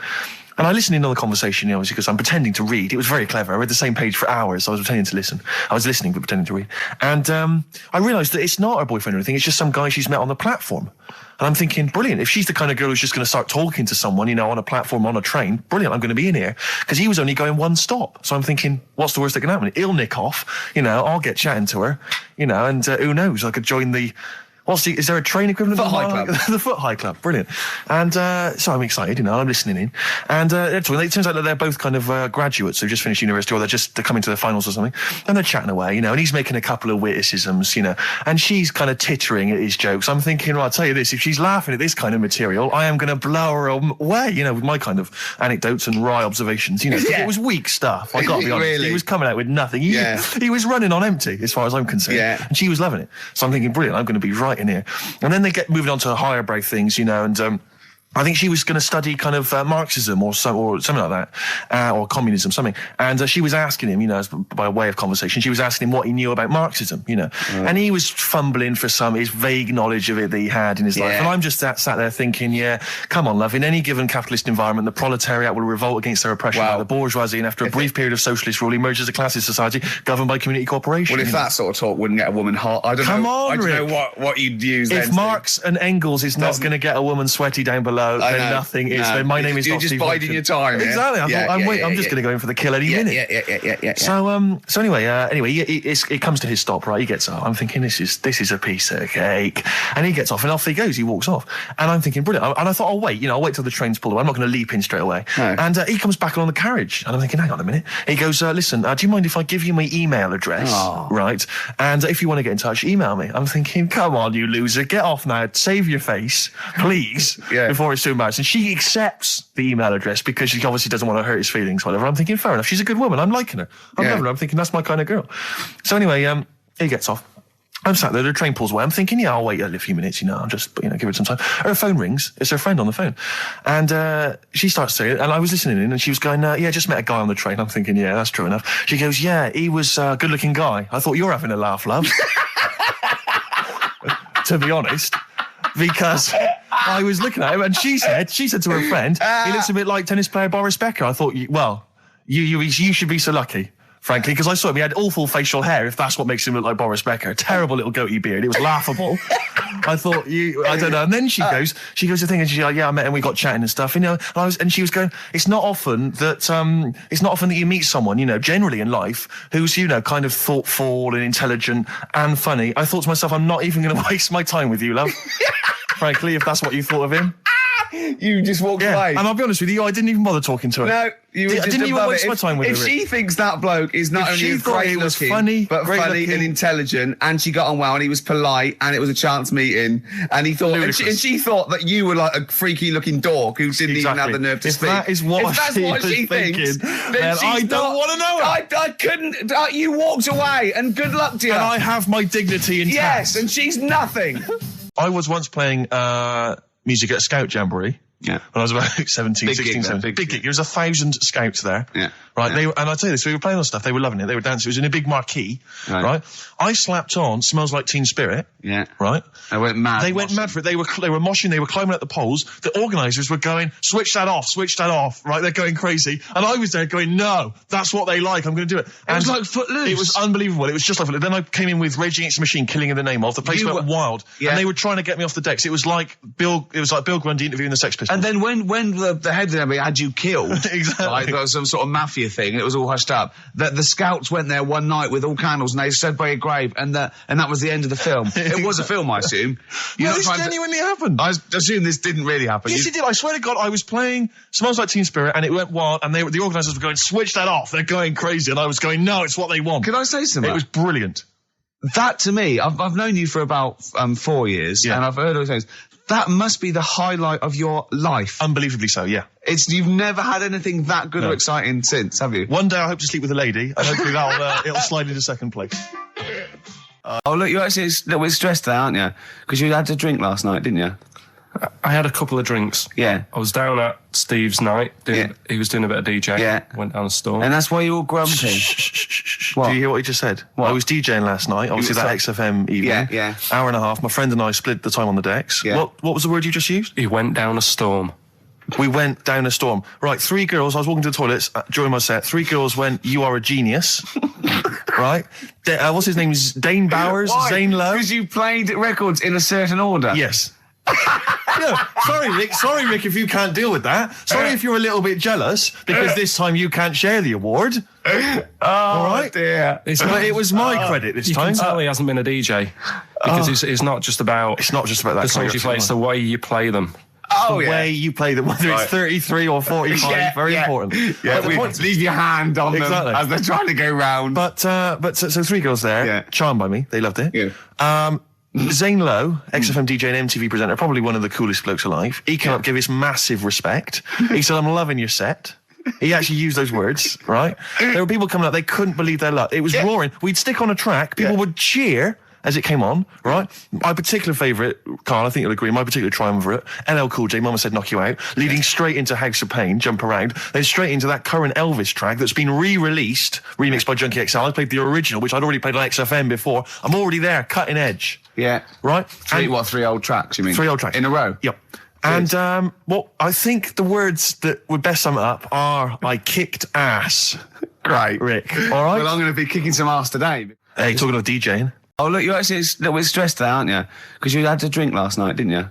And I listened in on the conversation, you know, obviously, because I'm pretending to read. It was very clever. I read the same page for hours. I was pretending to listen. I was listening, but pretending to read. And I realised that it's not her boyfriend or anything. It's just some guy she's met on the platform. And I'm thinking, brilliant. If she's the kind of girl who's just going to start talking to someone, you know, on a platform, on a train, brilliant. I'm going to be in here. Because he was only going one stop. So I'm thinking, what's the worst that can happen? He'll nick off, you know, I'll get chatting to her, you know, and who knows? I could join the... is there a train equivalent? Foot High Club. The Foot High Club, brilliant. And so I'm excited, you know, I'm listening in. And it turns out that they're both kind of graduates who've just finished university, or they're coming to their finals or something. And they're chatting away, you know, and he's making a couple of witticisms, you know, and she's kind of tittering at his jokes. I'm thinking, well, I'll tell you this, if she's laughing at this kind of material, I am going to blow her away, you know, with my kind of anecdotes and wry observations, you know. Yeah. It was weak stuff, I got to be honest. Really? He was coming out with nothing. He was running on empty, as far as I'm concerned. Yeah. And she was loving it. So I'm thinking, brilliant, I'm going to be right in here. And then they get moving on to higher brow things, you know, and I think she was going to study kind of Marxism or something like that, or communism, something. And she was asking him, by way of conversation, she was asking him what he knew about Marxism, And he was fumbling for his vague knowledge of it that he had in his life. And I'm just sat there thinking, come on, love, in any given capitalist environment, the proletariat will revolt against their oppression by the bourgeoisie, and after a brief period of socialist rule, emerges a classist society governed by community cooperation. Well, if that sort of talk wouldn't get a woman hot, I don't know what you'd use. If Marx and Engels is not going to get a woman sweaty down below, then nothing is. Then my name is not Steve. You're just biding your time. Exactly. I'm just going to go in for the kill any minute. Yeah. So anyway, it comes to his stop. Right, he gets up. I'm thinking this is a piece of cake, and he gets off, and off he goes. He walks off, and I'm thinking brilliant. And I thought, I'll wait. I'll wait till the train's pulled away. I'm not going to leap in straight away. No. And he comes back on the carriage, and I'm thinking, hang on a minute. He goes, listen, do you mind if I give you my email address? Right, and if you want to get in touch, email me. I'm thinking, come on, you loser, get off now. Save your face, please, before it's too embarrassing. And she accepts the email address because she obviously doesn't want to hurt his feelings, whatever. I'm thinking, fair enough. She's a good woman. I'm liking her. I'm loving her. I'm thinking that's my kind of girl. So anyway, he gets off. I'm sat there, the train pulls away. I'm thinking, I'll wait a few minutes, I'll just, give it some time. Her phone rings. It's her friend on the phone. And she starts saying, and I was listening in, and she was going, just met a guy on the train. I'm thinking, that's true enough. She goes, he was a good-looking guy. I thought, you're having a laugh, love. To be honest. Because I was looking at him, and she said to her friend, he looks a bit like tennis player Boris Becker. I thought, you should be so lucky, frankly, because I saw him. He had awful facial hair, if that's what makes him look like Boris Becker. Terrible little goatee beard. It was laughable. I thought, I don't know. And then she goes the thing, and she's like, I met him, we got chatting and stuff, and she was going, it's not often that you meet someone, generally in life, who's, kind of thoughtful and intelligent and funny. I thought to myself, I'm not even going to waste my time with you, love. Frankly, if that's what you thought of him. You just walked away. And I'll be honest with you, I didn't even bother talking to her. No, you were just didn't even waste my time with her. If she thinks that bloke is not only great looking, but funny and intelligent, and she got on well, and he was polite, and it was a chance meeting, and he thought, and she thought that you were like a freaky looking dork who didn't even have the nerve to speak. That is what she thinks, then I don't want to know her. I couldn't. You walked away, and good luck to you. And I have my dignity intact. Yes, and she's nothing. I was once playing music at a scout jamboree. Yeah. When I was about 17, 16, 17. Big gig. There was 1,000 scouts there. Yeah. Right. Yeah. And I tell you this, we were playing on stuff. They were loving it. They were dancing. It was in a big marquee. Right. I slapped on Smells Like Teen Spirit. Yeah. Right. They went mad. They went mad for it. They were moshing. They were climbing up the poles. The organisers were going, switch that off. Right. They're going crazy. And I was there going, no, that's what they like. I'm going to do it. And it was like Footloose. It was unbelievable. It was just like Footloose. Then I came in with Rage Against the Machine, Killing in the Name of. The place went wild. Yeah. And they were trying to get me off the decks. It was like Bill Grundy interviewing the Sex Pistols. And then when the head of the NBA had you killed, exactly, like there was some sort of mafia thing, and it was all hushed up. That the scouts went there one night with all candles, and they stood by a grave, and that was the end of the film. It was a film, I assume. No, this genuinely happened. I assume this didn't really happen. Yes, it did. I swear to God, I was playing Smells Like Teen Spirit, and it went wild, and the organisers were going, switch that off. They're going crazy, and I was going, no, it's what they want. Could I say something? It was brilliant. That to me, I've known you for about 4 years, and I've heard all things. That must be the highlight of your life. Unbelievably so, yeah. You've never had anything that good or exciting since, have you? One day I hope to sleep with a lady, and hopefully it'll slide into second place. Oh, look, you're actually a little bit stressed there, aren't you? Because you had to drink last night, didn't you? I had a couple of drinks. Yeah. I was down at Steve's night. He was doing a bit of DJ. Yeah. Went down the store. And that's why you're all grumpy. What? Do you hear what he just said? What? I was DJing last night. Obviously that XFM evening. Yeah. Hour and a half. My friend and I split the time on the decks. Yeah. What was the word you just used? He went down a storm. We went down a storm. Right, 3 girls. I was walking to the toilets during my set. 3 girls went, you are a genius. Right? What's his name? Dane Bowers? Why? Zane Lowe? Because you played records in a certain order. Yes. No, sorry, Rick, if you can't deal with that. Sorry if you're a little bit jealous, because this time you can't share the award. All right? Dear. But it was my credit this time. You can tell he hasn't been a DJ, because it's not just about... It's not just about that. The songs you play, it's the way you play them. The way you play them, whether it's 33 or 45, very important. Yeah, leave your hand on them as they're trying to go round. But so 3 girls there, charmed by me, they loved it. Yeah. Zane Lowe, XFM DJ and MTV presenter, probably one of the coolest blokes alive. He came up, gave us massive respect. He said, I'm loving your set. He actually used those words, right? There were people coming up, they couldn't believe their luck. It was roaring. We'd stick on a track, people would cheer, as it came on, right? My particular favourite, Karl, I think you'll agree, my particular triumvirate, LL Cool J, Mama Said Knock You Out, leading straight into House of Pain, Jump Around, then straight into that current Elvis track that's been re-released, remixed by Junkie XL. I played the original, which I'd already played on XFM before. I'm already there, cutting edge. Yeah. Right? Three old tracks, you mean? 3 old tracks. In a row? Yep. And I think the words that would best sum it up are, I kicked ass. Great. Rick. All right? Well, I'm going to be kicking some ass today. Hey, talking about DJing. Oh, look, you're actually a little bit stressed there, aren't you? Because you had a drink last night, didn't you?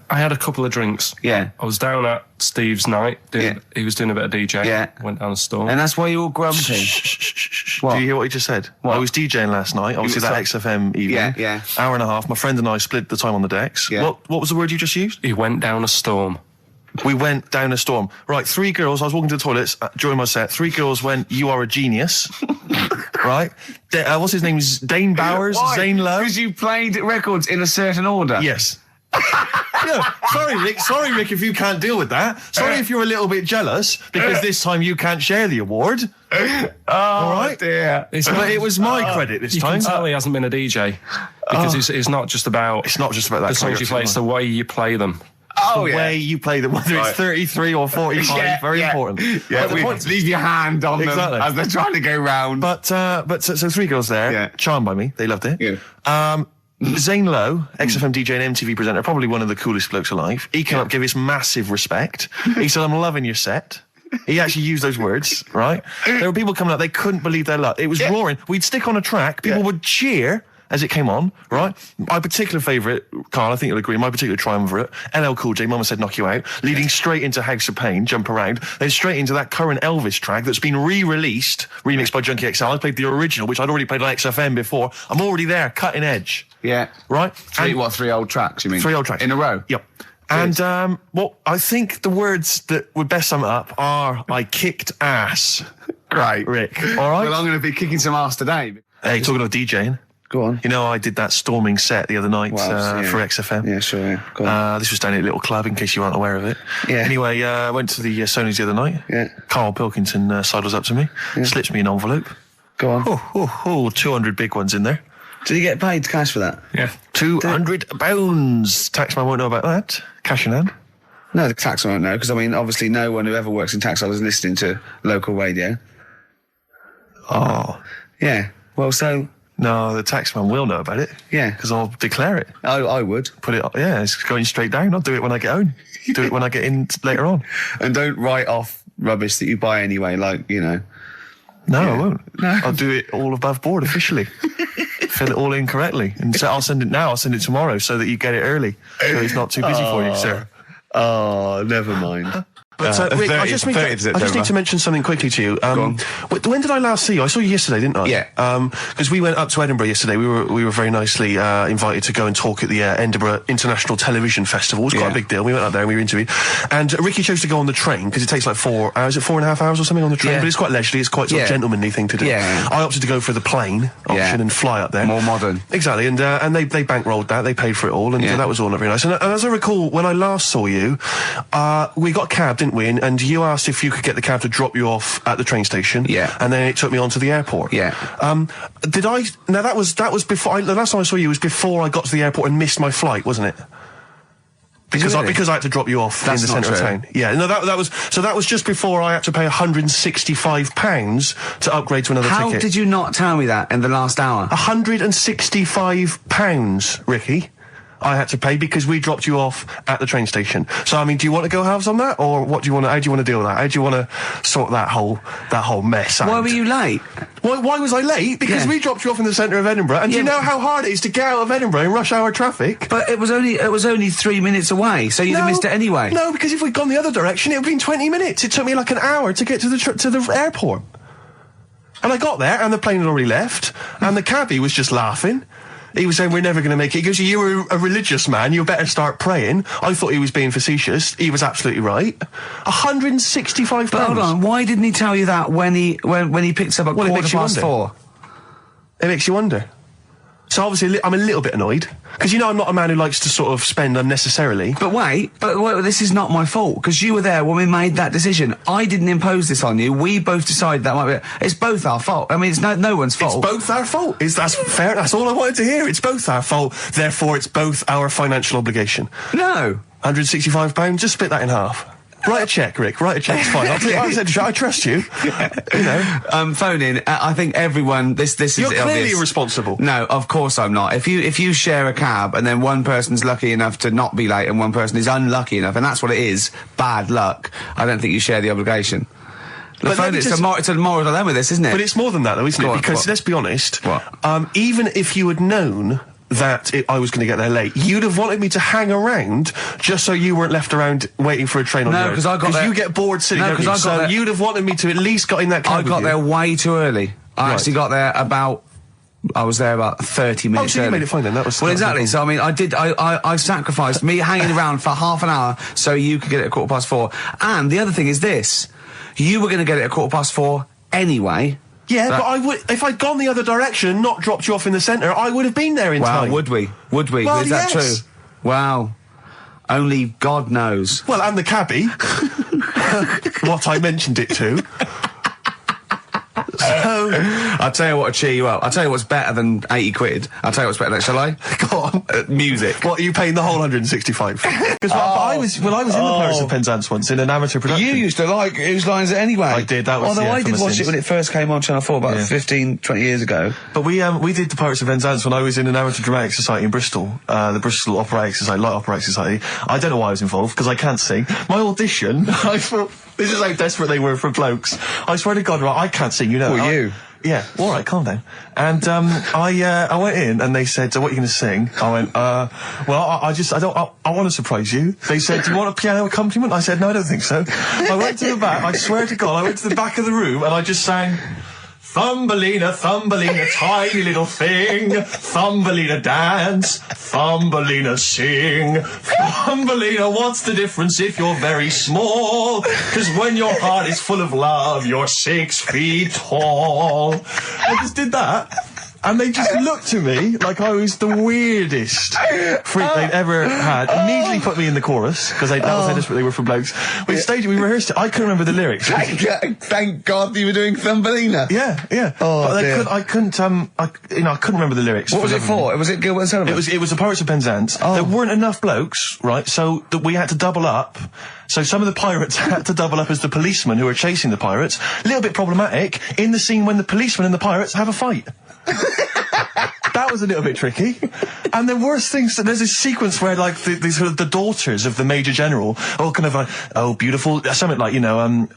I had a couple of drinks. Yeah. I was down at Steve's night. He was doing a bit of DJ. Yeah. Went down a storm. And that's why you're all grumpy. What? Do you hear what he just said? What? I was DJing last night. Obviously, that XFM evening. Yeah. Hour and a half. My friend and I split the time on the decks. Yeah. What was the word you just used? He went down a storm. We went down a storm. Right, 3 girls. I was walking to the toilets during my set. 3 girls went, you are a genius. Right? What's his name? Dane Bowers? Why? Zane Lowe? Because you played records in a certain order. Yes. Sorry, Rick, if you can't deal with that. Sorry if you're a little bit jealous, because this time you can't share the award. All right? Dear. But it was my credit this time. You can tell he hasn't been a DJ. Because it's not just about... It's not just about that. The songs you play, it's the way you play them. Oh, the way you play them, whether it's 33 or 45, very important. Yeah, leave your hand on them as they're trying to go round. But so 3 girls there, charmed by me, they loved it. Yeah. Zane Lowe, XFM DJ and MTV presenter, probably one of the coolest blokes alive. He came up, gave us massive respect. He said, I'm loving your set. He actually used those words, right? There were people coming up, they couldn't believe their luck. It was roaring. We'd stick on a track, people would cheer as it came on, right? My particular favourite, Karl, I think you'll agree, my particular triumvirate, LL Cool J, Mama Said Knock You Out, leading straight into House of Pain, Jump Around, then straight into that current Elvis track that's been re-released, remixed by Junkie XL. I played the original, which I'd already played on XFM before. I'm already there, cutting edge. Yeah. Right? 3 old tracks, you mean? 3 old tracks. In a row? Yep. And I think the words that would best sum it up are, I kicked ass. Great. Rick. All right? Well, I'm going to be kicking some ass today. Hey, talking about DJing. Go on. You know, I did that storming set the other night for XFM. Yeah, sure, yeah. Go on. This was down at a little club, in case you aren't aware of it. Yeah. Anyway, I went to the Sony's the other night. Yeah. Karl Pilkington sidles up to me, slips me an envelope. Go on. 200 big ones in there. Did you get paid cash for that? Yeah. £200. Taxman won't know about that. Cash in hand. No, the taxman won't know, because, I mean, obviously no one who ever works in tax is listening to local radio. Oh. Yeah. Well, so... No, the taxman will know about it. Yeah. Because I'll declare it. I would. Put it, it's going straight down. I'll do it when I get home. Do it when I get in later on. And don't write off rubbish that you buy anyway, like, you know. No, I won't. No. I'll do it all above board officially. Fill it all in correctly. And so I'll send it now, I'll send it tomorrow so that you get it early. So it's not too busy for you, sir. Oh, never mind. But Rick, I just need to mention something quickly to you. When did I last see you? I saw you yesterday, didn't I? Yeah. Because we went up to Edinburgh yesterday. We were very nicely invited to go and talk at the Edinburgh International Television Festival. It was quite a big deal. We went up there and we were interviewed. And Ricky chose to go on the train because it takes like 4 hours. Is it 4.5 hours or something on the train? But it's quite leisurely. It's quite sort of gentlemanly thing to do. Yeah. I opted to go for the plane option and fly up there. More modern. Exactly. And they bankrolled that. They paid for it all, and that was all not very nice. And as I recall, when I last saw you, we got a cab, didn't we? And you asked if you could get the cab to drop you off at the train station. Yeah. And then it took me on to the airport. Yeah. Did I... Now, that was before... the last time I saw you was before I got to the airport and missed my flight, wasn't it? Because I had to drop you off in the centre of town. Yeah, no, that was just before I had to pay £165 to upgrade to another ticket. How did you not tell me that in the last hour? £165, Ricky. I had to pay because we dropped you off at the train station. So, I mean, do you want to go halves on that, or how do you want to deal with that? How do you want to sort that whole mess out? Why were you late? Why was I late? Because we dropped you off in the centre of Edinburgh, and do you know how hard it is to get out of Edinburgh in rush hour traffic? But it was only 3 minutes away, so you'd have missed it anyway. No, because if we'd gone the other direction, it would have been 20 minutes. It took me like an hour to get to the airport. And I got there, and the plane had already left, and the cabbie was just laughing. He was saying, we're never going to make it. He goes, you were a religious man, you better start praying. I thought he was being facetious. He was absolutely right. £165. But hold on, why didn't he tell you that when he picked up at 4:15? It makes you wonder. So obviously I'm a little bit annoyed. Because I'm not a man who likes to sort of spend unnecessarily. But wait, this is not my fault, because you were there when we made that decision. I didn't impose this on you. We both decided that might be... It's both our fault. I mean, it's no one's fault. It's both our fault. That's fair. That's all I wanted to hear. It's both our fault. Therefore, it's both our financial obligation. No. £165, just split that in half. Write a cheque, Rick. Write a cheque. It's fine. I trust you. Phone in. I think everyone. This is. You're clearly obvious. Irresponsible. No, of course I'm not. If you share a cab and then one person's lucky enough to not be late and one person is unlucky enough, and that's what it is, bad luck. I don't think you share the obligation. It's a moral dilemma, this, isn't it? But it's more than that, though, isn't it? Because let's be honest. Even if you had known that I was going to get there late, you'd have wanted me to hang around just so you weren't left around waiting for a train on your own. No, because you get bored sitting there. So you'd have wanted me to at least got in that cab. I got there way too early. I actually got there I was there about 30 minutes early. You made it fine then. That was exactly. So I mean, I sacrificed me hanging around for half an hour so you could get it at 4:15. And the other thing is this: you were going to get it at 4:15 anyway. Yeah, but I would, if I'd gone the other direction and not dropped you off in the centre, I would have been there in time. Would we? Well, is that true? Wow. Only God knows. Well, and the cabbie. What I mentioned it to. So, I'll tell you what to cheer you up. I'll tell you what's better than 80 quid. I'll tell you what's better than, shall I? Go on. Music. What, are you paying the whole 165? Because I was in the Pirates of Penzance once in an amateur production. You used to like Whose Line Is It Anyway? I did, that was although I did watch it when it first came on Channel 4 about 15, 20 years ago. But we did the Pirates of Penzance when I was in an amateur dramatic society in Bristol, the Bristol Operatic Society, Light Operatic Society. I don't know why I was involved, because I can't sing. My audition, I thought, this is how desperate they were for blokes. I swear to God, right, I can't sing, you know. Well, you? Yeah, all right, calm down. And I went in and they said, "What are you going to sing?" I went, "Well, I want to surprise you." They said, "Do you want a piano accompaniment?" I said, "No, I don't think so." I went to the back. I swear to God, I went to the back of the room and I just sang. Thumbelina, Thumbelina, tiny little thing. Thumbelina dance, Thumbelina sing. Thumbelina, what's the difference if you're very small? 'Cause when your heart is full of love, you're 6 feet tall. I just did that. And they just looked at me like I was the weirdest freak they'd ever had. Immediately put me in the chorus, because that was how desperate they were for blokes. We staged it, we rehearsed it. I couldn't remember the lyrics. Thank God you were doing Thumbelina. Yeah. Oh, dear. I couldn't remember the lyrics. What was it for? Was it Gilbert and Sullivan? It was the Pirates of Penzance. Oh. There weren't enough blokes, right? So we had to double up. So some of the pirates had to double up as the policemen who were chasing the pirates. A little bit problematic in the scene when the policemen and the pirates have a fight. That was a little bit tricky. And the worst things, there's this sequence where, like, the daughters of the Major General all kind of like, oh, beautiful, something like,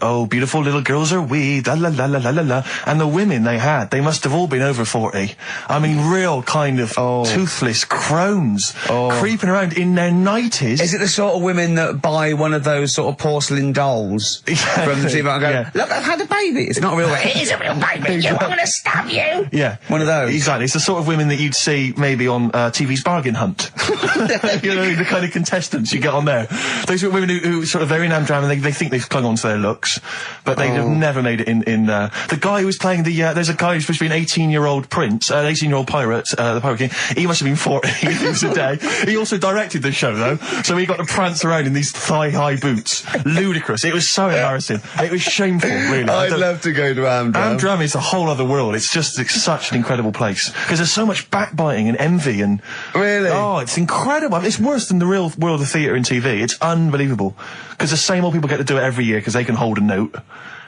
oh, beautiful little girls are we, la la la la la la la. And the women they must have all been over 40. I mean, real kind of toothless crones creeping around in their 90s. Is it the sort of women that buy one of those sort of porcelain dolls from the TV and go, look, I've had a baby. It's not a real baby. It is a real baby. I'm going to stab you. Yeah. One of those. Exactly. It's the sort of women that you'd see maybe on TV's Bargain Hunt. The kind of contestants you get on there. Those are women who sort of, they're in Amdram and they think they've clung on to their looks, but they have never made it in the guy who was playing there's a guy who's supposed to be an 18-year-old prince, an 18-year-old pirate, the Pirate King. He must have been 40 if he was a day. He also directed the show, though, so he got to prance around in these thigh-high boots. Ludicrous. It was so embarrassing. It was shameful, really. I'd love to go to Amdram. Amdram is a whole other world. It's such an incredible place, because there's so much backbiting and envy and... Really? Oh, it's incredible. It's worse than the real world of theatre and TV. It's unbelievable. Because the same old people get to do it every year because they can hold a note.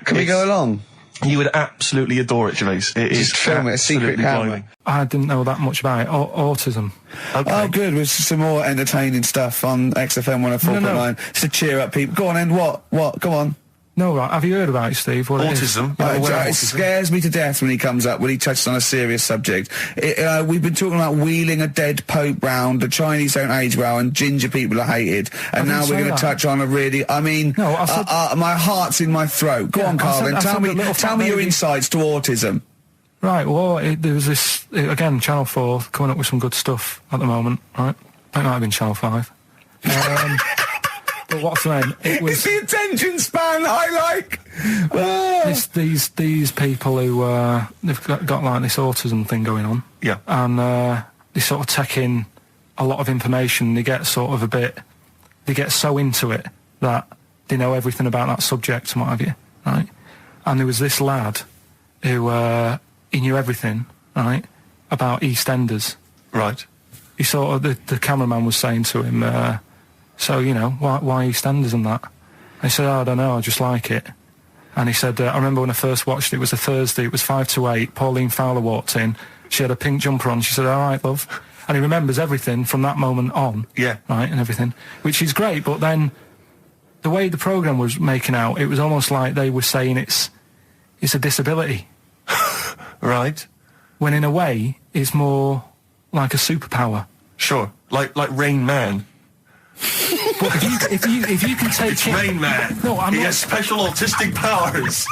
Can we go along? You would absolutely adore it, Gervais. It is film it, a secret camera. I didn't know that much about it. Autism. Okay. Oh, good. With some more entertaining stuff on XFM 104.9. Just to cheer up people. Go on, then. What? Go on. No, right. Have you heard about it, Steve? What autism. It scares me to death when he comes up, when he touches on a serious subject. We've been talking about wheeling a dead pope round, the Chinese don't age well, and ginger people are hated. And now we're going to touch on a really, No, I said... my heart's in my throat. Go on, Carl, then. Tell me your insights to autism. Right, well, there was this, again, Channel 4 coming up with some good stuff at the moment, right? It might have been Channel 5. But what's the name? It's the attention span I like. These people who they've got like this autism thing going on. Yeah. And they sort of take in a lot of information. They get sort of they get so into it that they know everything about that subject and what have you, right? And there was this lad who, he knew everything, right, about EastEnders. Right. He sort of, the cameraman was saying to him, so, you know, why EastEnders and that? And he said, I don't know, I just like it. And he said, I remember when I first watched it, it was a Thursday, it was 5 to 8, Pauline Fowler walked in, she had a pink jumper on, she said, all right, love. And he remembers everything from that moment on. Yeah. Right, and everything, which is great, but then the way the programme was making out, it was almost like they were saying it's a disability. Right. When in a way, it's more like a superpower. Sure. Like Rainman. But if you can take Rainman. No, he has special autistic powers.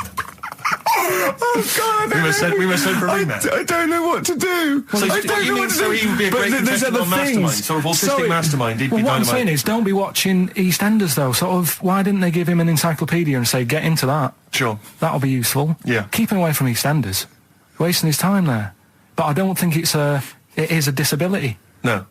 Oh God! We must send for Rainman. I don't know what to do. So he would be a great contestant on Mastermind. Sort of autistic mastermind. He'd be what I'm dynamite. saying is, don't be watching EastEnders though. Sort of, why didn't they give him an encyclopedia and say, get into that? Sure. That'll be useful. Yeah. Keep him away from EastEnders. Wasting his time there. But I don't think it is a disability. No.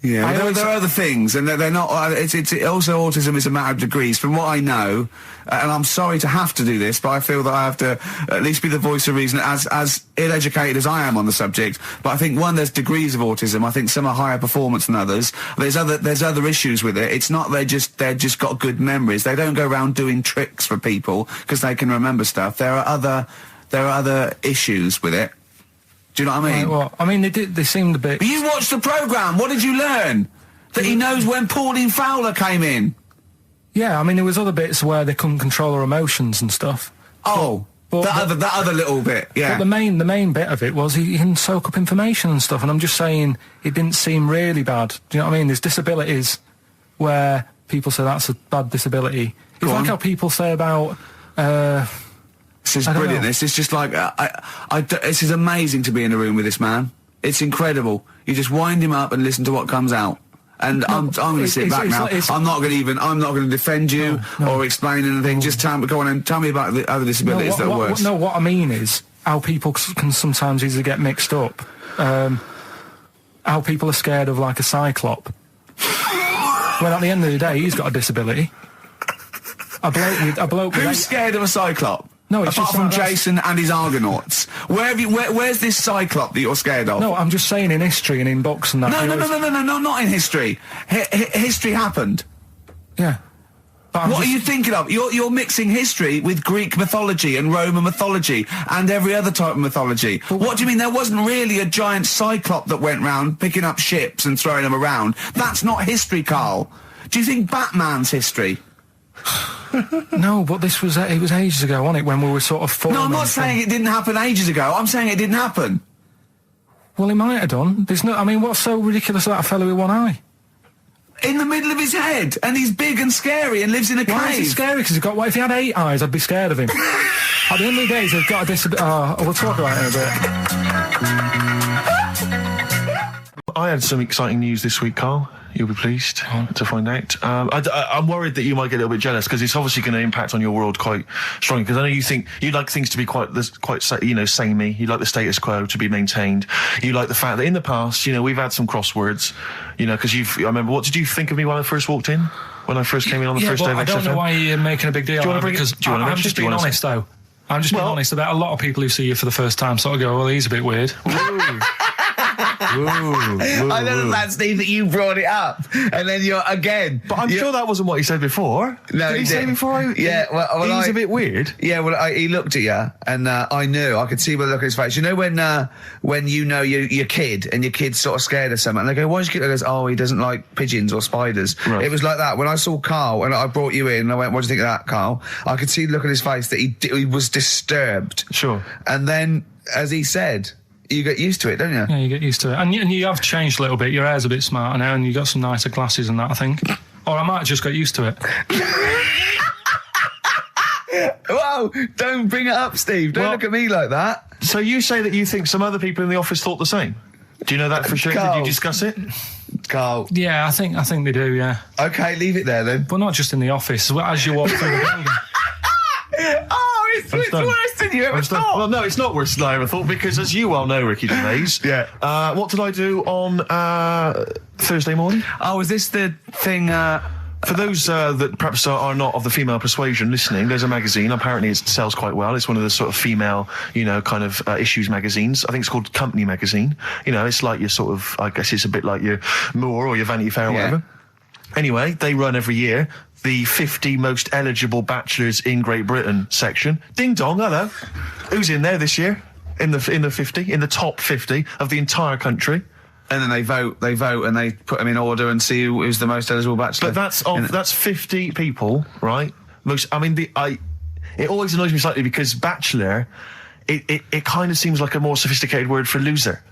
Yeah, there are other things, and they're not. It's also autism is a matter of degrees. From what I know, and I'm sorry to have to do this, but I feel that I have to at least be the voice of reason, as ill-educated as I am on the subject. But I think there's degrees of autism. I think some are higher performance than others. There's other issues with it. It's not they're just got good memories. They don't go around doing tricks for people because they can remember stuff. There are other issues with it. Do you know what I mean? Well, I mean, they seemed a bit... But you watched the programme. What did you learn? That he knows when Pauline Fowler came in. Yeah, I mean, there was other bits where they couldn't control their emotions and stuff. Oh, that other little bit, yeah. But the main bit of it was he can soak up information and stuff, and I'm just saying it didn't seem really bad. Do you know what I mean? There's disabilities where people say that's a bad disability. It's like how people say about... This is brilliant. This is just like this is amazing to be in a room with this man. It's incredible. You just wind him up and listen to what comes out. And I'm going to sit back now. I'm not going to defend you or explain anything. Just go on and tell me about the other disabilities that are worse. No, what I mean is how people can sometimes easily get mixed up. How people are scared of like a cyclop. When at the end of the day, he's got a disability. A bloke Who's scared of a cyclop? No, it's apart just from Jason and his Argonauts. Where's this cyclop that you're scared of? No, I'm just saying in history and in books and that. No, not in history. History happened. Yeah. What are you thinking of? You're mixing history with Greek mythology and Roman mythology and every other type of mythology. What do you mean there wasn't really a giant cyclop that went round picking up ships and throwing them around? That's not history, Carl. Do you think Batman's history? No, but it was ages ago, wasn't it, when we were sort of forming. No, I'm not saying it didn't happen ages ago. I'm saying it didn't happen. Well, it might have done. What's so ridiculous about a fellow with one eye? In the middle of his head, and he's big and scary and lives in a cave. Why is he scary? Because if he had 8 eyes, I'd be scared of him. At the end of the day, he's got a disability. We'll talk about it in a bit. I had some exciting news this week, Carl. You'll be pleased to find out. I'm worried that you might get a little bit jealous because it's obviously going to impact on your world quite strongly. Because I know you think you'd like things to be quite samey. You like the status quo to be maintained. You like the fact that in the past, we've had some crosswords. Because I remember. What did you think of me when I first walked in? When I first came in on the first day of XFM? I don't know why you're making a big deal. Do you want to bring it? I'm just being honest, though. I'm just being honest about a lot of people who see you for the first time sort of go, well, he's a bit weird. I know that, Steve, that you brought it up, and then you're again. But I'm sure that wasn't what he said before. No, did he say before? Well, he's a bit weird. Yeah, well, he looked at you, and I knew. I could see by the look on his face. You know when you know your kid, and your kid's sort of scared of something, and they go, "Why's your kid?" He goes, "Oh, he doesn't like pigeons or spiders." Right. It was like that when I saw Carl, and I brought you in, and I went, "What do you think of that, Carl?" I could see the look on his face that he was disturbed. Sure. And then, as he said, you get used to it, don't you? Yeah, you get used to it. And you have changed a little bit. Your hair's a bit smarter now, and you got some nicer glasses and that, I think. Or I might have just got used to it. Whoa, don't bring it up, Steve. Don't look at me like that. So you say that you think some other people in the office thought the same? Do you know that for sure? Carl. Did you discuss it? Carl. Yeah, I think they do, yeah. Okay, leave it there then. But not just in the office, as you walk through the building. Oh, It's worse than you ever thought. Well, no, it's not worse than I ever thought, because as you well know, Ricky Gervais, what did I do on Thursday morning? Oh, is this the thing... For those that perhaps are not of the female persuasion listening, there's a magazine. Apparently, it sells quite well. It's one of the sort of female, kind of issues magazines. I think it's called Company Magazine. It's like your sort of, I guess it's a bit like your Moore or your Vanity Fair or whatever. Anyway, they run every year the 50 most eligible bachelors in Great Britain section. Ding dong, hello. Who's in there this year? In the 50, in the top 50 of the entire country. And then they vote, and they put them in order and see who's the most eligible bachelor. But that's 50 people, right? It always annoys me slightly because bachelor, it kind of seems like a more sophisticated word for loser.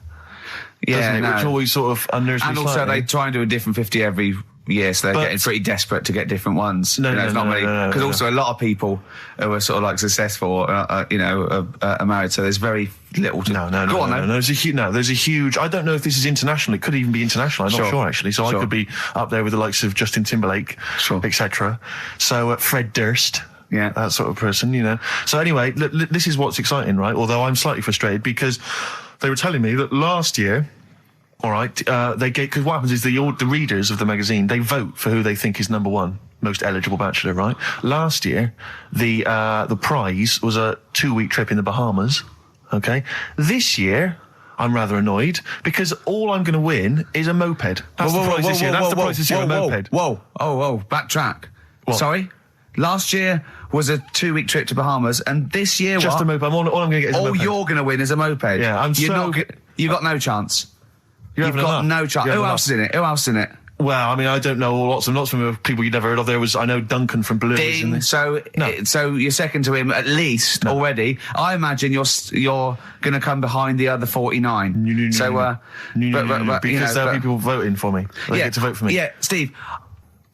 Yeah, doesn't it? Which always sort of unnerves me slightly. And also they try and do a different 50 every year, so they're getting pretty desperate to get different ones. Because also a lot of people who are sort of like successful, are married, so there's very little to... No. There's a huge... I don't know if this is international. It could even be international. I'm not sure, actually. So I could be up there with the likes of Justin Timberlake, etc. So Fred Durst... Yeah, that sort of person, So anyway, this is what's exciting, right? Although I'm slightly frustrated because they were telling me that last year... All right, because what happens is the readers of the magazine, they vote for who they think is number one most eligible bachelor, right? Last year, the prize was a 2-week trip in the Bahamas. Okay, this year I'm rather annoyed because all I'm going to win is a moped. That's the prize this year. That's the prize this year. A moped. Whoa! Backtrack. What? Sorry. Last year was a 2-week trip to Bahamas, and this year just a moped. All I'm going to get is a moped. All you're going to win is a moped. Yeah, you've got no chance. You've got no chance. Who else is in it? Well, I mean, I don't know lots and lots of people you'd never heard of. I know Duncan from Blue. Ding. So you're second to him at least already. I imagine you're going to come behind the other 49. Because there are people voting for me. They get to vote for me. Yeah, Steve.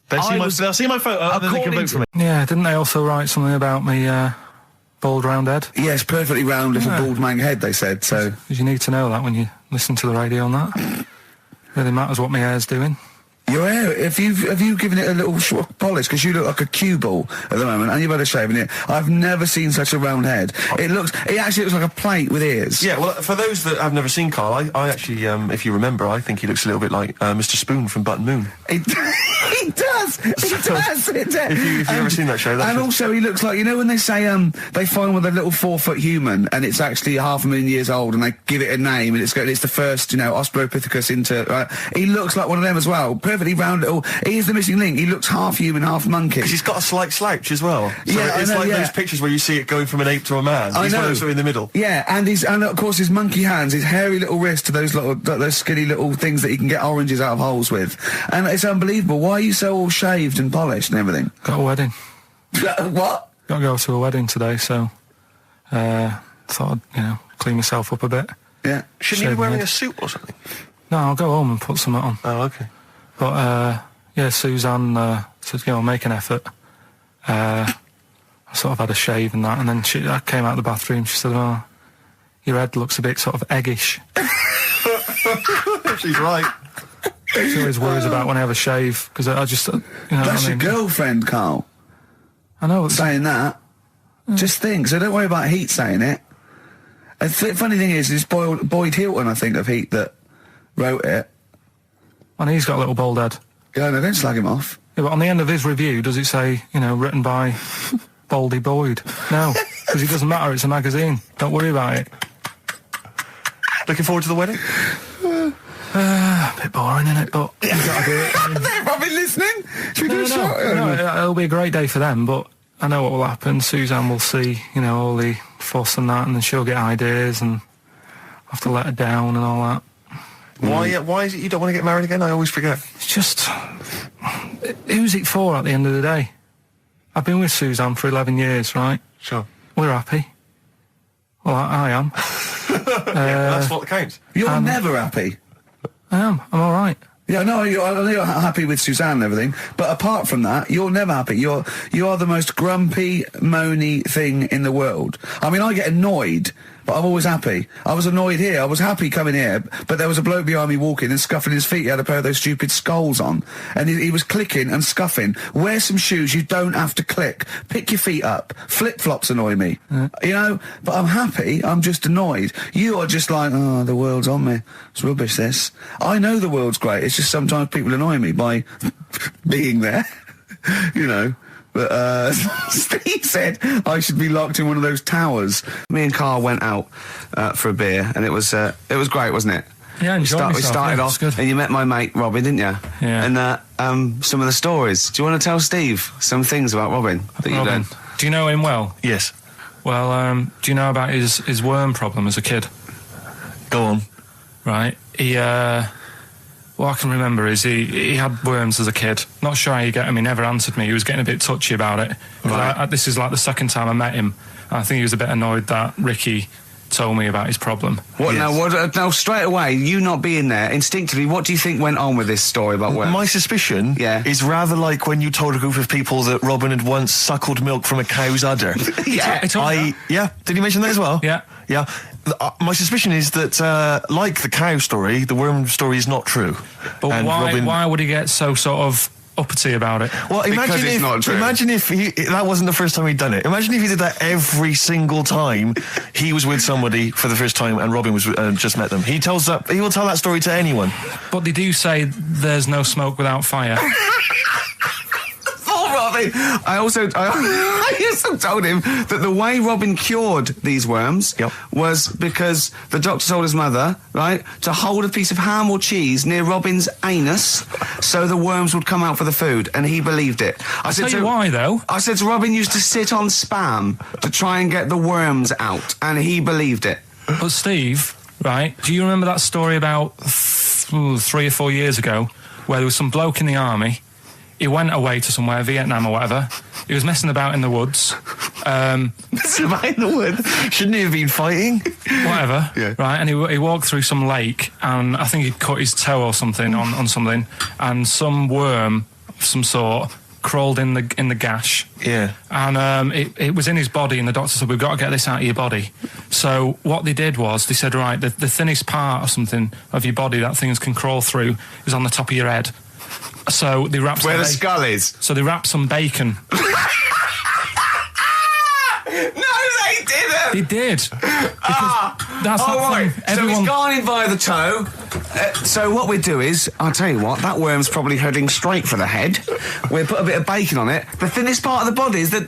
They'll see my photo and then they can vote for me. Yeah, didn't they also write something about me? Bald round head? Yes, perfectly round little bald man head, they said, so... Because you need to know that when you listen to the radio on that. Really matters what my hair's doing. Your hair, have you given it a little polish? Because you look like a cue ball at the moment, and you've had a shave in it. I've never seen such a round head. It actually looks like a plate with ears. Yeah, well, for those that have never seen Karl, I actually, if you remember, I think he looks a little bit like Mr. Spoon from Button Moon. He does! If you've never seen that show, and also he looks like, when they say they find with a little 4-foot human and it's actually 500,000 years old and they give it a name and it's the first, Australopithecus into... he looks like one of them as well. Perfectly round little... He is the missing link. He looks half human, half monkey. Because he's got a slight slouch as well. So it's those pictures where you see it going from an ape to a man. He's one of those in the middle. Yeah, and of course his monkey hands, his hairy little wrist to those skinny little things that he can get oranges out of holes with. And it's unbelievable. Why are you so all shaved and polished and everything? Got a wedding. What? Got to go to a wedding today, so thought I'd, clean myself up a bit. Yeah. Shouldn't you be wearing a suit or something? No, I'll go home and put something on. Oh, okay. But, Suzanne said, make an effort. I sort of had a shave and that, and then I came out of the bathroom, she said, oh, your head looks a bit sort of eggish. She's right. She always worries about when I have a shave, because I just, That's your girlfriend, Karl. I know. Saying that. Just think, so don't worry about Heat saying it. The funny thing is, it's Boyd Hilton, I think, of Heat that wrote it. And he's got a little bald head. Yeah, no, don't slag him off. Yeah, but on the end of his review, does it say, written by Baldy Boyd? No, because it doesn't matter, it's a magazine. Don't worry about it. Looking forward to the wedding? A bit boring, isn't it? But you got to do it. They're probably listening. Should we do a shot? No, it'll be a great day for them, but I know what will happen. Suzanne will see, all the fuss and that, and then she'll get ideas, and I'll have to let her down and all that. Why is it you don't want to get married again? I always forget. It's just... Who's it for at the end of the day? I've been with Suzanne for 11 years, right? Sure. We're happy. Well, I am. That's what counts. You're never happy. I am. I'm all right. Yeah, no, I know you're happy with Suzanne and everything, but apart from that, you're never happy. You are the most grumpy, moany thing in the world. I mean, I get annoyed but I'm always happy. I was annoyed here. I was happy coming here, but there was a bloke behind me walking and scuffing his feet. He had a pair of those stupid skulls on, and he was clicking and scuffing. Wear some shoes. You don't have to click. Pick your feet up. Flip-flops annoy me. You know, but I'm happy. I'm just annoyed. You are just like, oh, the world's on me. It's rubbish, this. I know the world's great. It's just sometimes people annoy me by being there, you know. But Steve said I should be locked in one of those towers. Me and Karl went out for a beer, and it was great, wasn't it? Yeah, we started off, good. And you met my mate Robin, didn't you? Yeah. And some of the stories. Do you want to tell Steve some things about Robin that you learned? Do you know him well? Yes. Well, do you know about his worm problem as a kid? Go on. Right. What I can remember is he had worms as a kid. Not sure how you get him. He never answered me. He was getting a bit touchy about it. Right. This is like the second time I met him. I think he was a bit annoyed that Ricky told me about his problem. What yes. Now, straight away, you not being there, instinctively, what do you think went on with this story about worms? My suspicion is rather like when you told a group of people that Robin had once suckled milk from a cow's udder. Yeah. Did he mention that as well? Yeah. Yeah. My suspicion is that, like the cow story, the worm story is not true. But why would he get so sort of uppity about it? Well, imagine if that wasn't the first time he'd done it. Imagine if he did that every single time he was with somebody for the first time and Robin was just met them. He will tell that story to anyone. But they do say there's no smoke without fire. Robin. I also told him that the way Robin cured these worms was because the doctor told his mother, right, to hold a piece of ham or cheese near Robin's anus so the worms would come out for the food, and he believed it. I'll tell you why, though. I said to Robin used to sit on spam to try and get the worms out, and he believed it. But Steve, right, do you remember that story about 3 or 4 years ago where there was some bloke in the army? He went away to somewhere, Vietnam or whatever. He was messing about in the woods. Messing about in the woods? Shouldn't he have been fighting? Whatever. Yeah. Right, and he walked through some lake, and I think he'd cut his toe or something on something, and some worm of some sort crawled in the gash. Yeah. And it was in his body, and the doctor said, we've got to get this out of your body. So what they did was, they said, right, the thinnest part or something of your body that things can crawl through is on the top of your head. So they wrapped where the skull is. So they wrapped some bacon. No, they didn't. They did. That's right. Thing. So he's gone in by the toe. So what we do is, I'll tell you what, that worm's probably heading straight for the head. We'll put a bit of bacon on it. The thinnest part of the body is the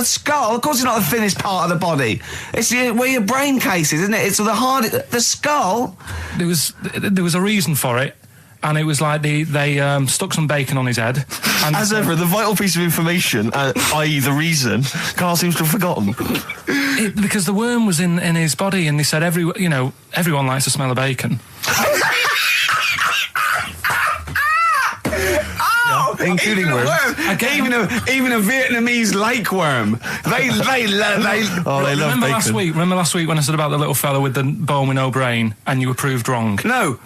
skull. Of course, it's not the thinnest part of the body. It's where your brain case is, isn't it? It's the skull. There was a reason for it. And it was like they stuck some bacon on his head. And as ever, the vital piece of information, i.e. the reason, Karl seems to have forgotten. Because the worm was in his body, and they said everyone likes the smell of bacon. Including worms. Even a Vietnamese lake worm. They love bacon. Remember last week when I said about the little fella with the bone with no brain, and you were proved wrong? No.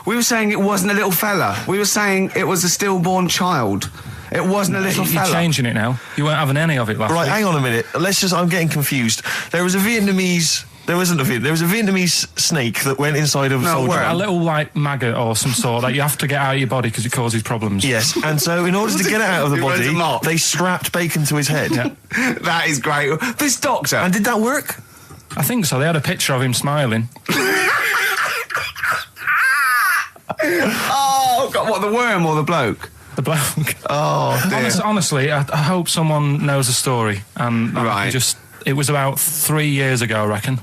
We were saying it wasn't a little fella. We were saying it was a stillborn child. It wasn't a little fella. You're changing it now. You weren't having any of it last week. Right, hang on a minute. I'm getting confused. There was a Vietnamese snake that went inside of a soldier. A little, like, maggot or some sort that you have to get out of your body because it causes problems. Yes, and so in order to get it out of the body, they strapped bacon to his head. Yeah. That is great. This doctor. And did that work? I think so. They had a picture of him smiling. Oh, God, what, the worm or the bloke? The bloke. Oh, dear. Honestly, I hope someone knows the story. Right. It was about 3 years ago, I reckon.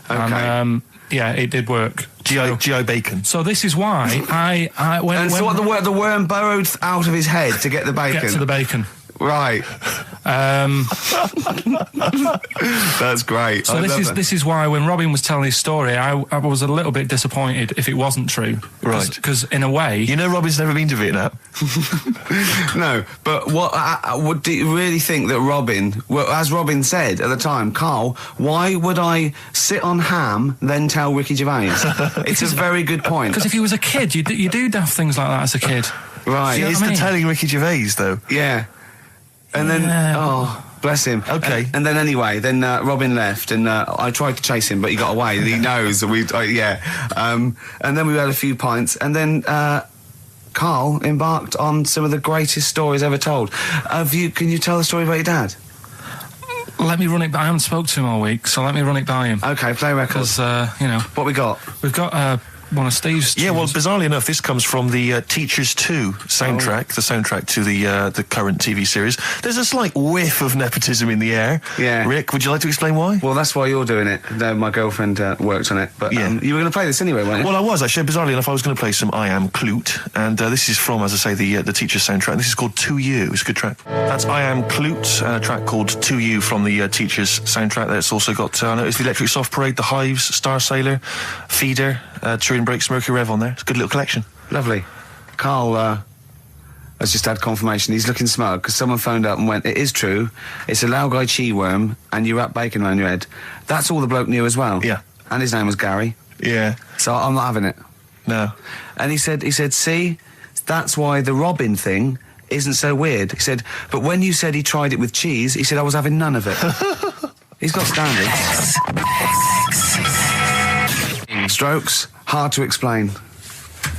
Okay. And, it did work. GI bacon. So this is why the worm burrowed out of his head to get the bacon? Get to the bacon. Right. That's great. So this is why when Robin was telling his story, I was a little bit disappointed if it wasn't true. Right. Because in a way, Robin's never been to Vietnam. No, but what do you really think that Robin? Well, as Robin said at the time, Karl, why would I sit on ham then tell Ricky Gervais? It's a very good point. Because if he was a kid, you do daft things like that as a kid. Right. It's the telling Ricky Gervais though. Yeah. And then, Bless him. Okay. And then anyway, Robin left, and I tried to chase him, but he got away. He knows that we, and then we had a few pints, and then Karl embarked on some of the greatest stories ever told. Can you tell the story about your dad? Let me run it by. I haven't spoke to him all week, so let me run it by him. Okay, play record. Because what we got? We've got one of Steve's. Yeah, well, bizarrely enough, this comes from the Teachers 2 soundtrack, the soundtrack to the current TV series. There's a slight whiff of nepotism in the air. Yeah. Rick, would you like to explain why? Well, that's why you're doing it. No, my girlfriend worked on it. But you were going to play this anyway, weren't you? Well, I was, actually. Bizarrely enough, I was going to play some I Am Clute, and this is from, as I say, the Teachers soundtrack. And this is called To You. It's a good track. That's I Am Clute, a track called To You from the Teachers soundtrack. That's also got, I noticed the Electric Soft Parade, The Hives, Star Sailor, Feeder, Turin Breaks, Mercury Rev on there. It's a good little collection. Lovely. Karl has just had confirmation. He's looking smug because someone phoned up and went, it is true, it's a Laogai chi worm and you wrap bacon around your head. That's all the bloke knew as well. Yeah. And his name was Gary. Yeah. So I'm not having it. No. And he said, see, that's why the Robin thing isn't so weird. He said, but when you said he tried it with cheese, he said I was having none of it. He's got standards. Strokes, hard to explain.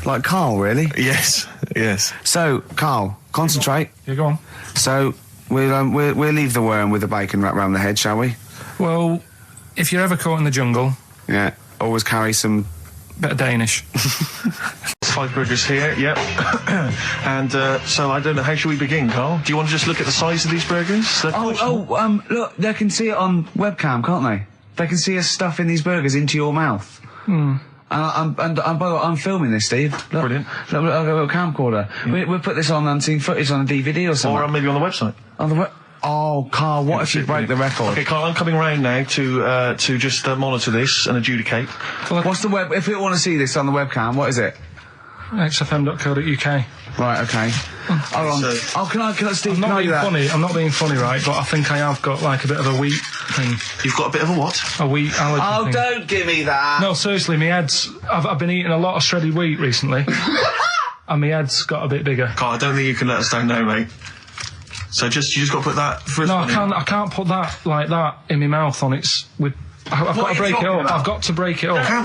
Like Karl, really? Yes, yes. So, Karl, concentrate. Yeah, go on. So, we'll leave the worm with the bacon wrapped around the head, shall we? Well, if you're ever caught in the jungle... Yeah, always carry some... bit of Danish. 5 burgers here, yep. And so I don't know, how should we begin, Karl? Do you want to just look at the size of these burgers? Look, they can see it on webcam, can't they? They can see us stuffing these burgers into your mouth. And I'm filming this, Steve. Look, brilliant. Look, I've got a camcorder. Yeah. We'll put this on unseen footage on a DVD or something. Or maybe on the website. On the Oh, Karl, what if you break the record? Okay, Karl, I'm coming round now to just monitor this and adjudicate. What's the web? If we want to see this on the webcam, what is it? XFM.co.uk. Right, okay. Hold on. Can I, Steve, I'm not being that? funny. I'm not being funny, right? But I think I have got like a bit of a wheat thing. You've got a bit of a what? A wheat allergy thing. Don't give me that. No, seriously, my head's... I've been eating a lot of shredded wheat recently. And my head's got a bit bigger. Karl, I don't think you can let us down now, mate. So you just got to put that first. No, I can't put that like that in my mouth on its with. I've got to break it up. I've got to break it up. You can't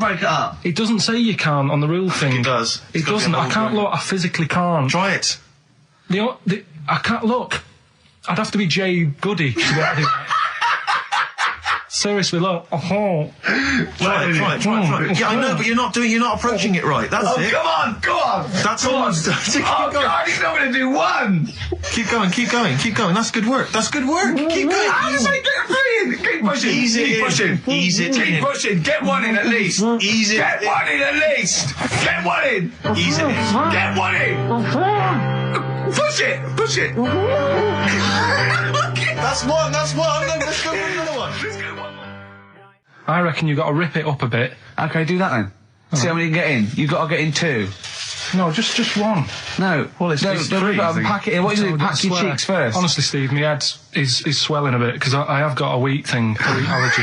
break it up. It doesn't say you can on the rule thing. It does. It doesn't. I can't look. I physically can't. Try it. I can't look. I'd have to be Jay Goody to get it. Seriously, look. Try it. Yeah, I know, but you're not approaching it right. That's it. Come on, go on. That's all. Oh, God, he's not going to do one. Keep going. That's good work. Keep going. How does I get brilliant? Keep pushing. Keep pushing. Get one in at least. Ease it. Get one in at least. Get one in. Ease it. Get one in. Push it. That's one. Let's go for another one. I reckon you've got to rip it up a bit. Okay, do that then. See how many you can get in. You've got to get in 2. No, just one. No. Well, it's three. Pack it in. What do you do? Pack your cheeks first. Honestly, Steve, my head is swelling a bit because I have got a wheat thing, a wheat allergy.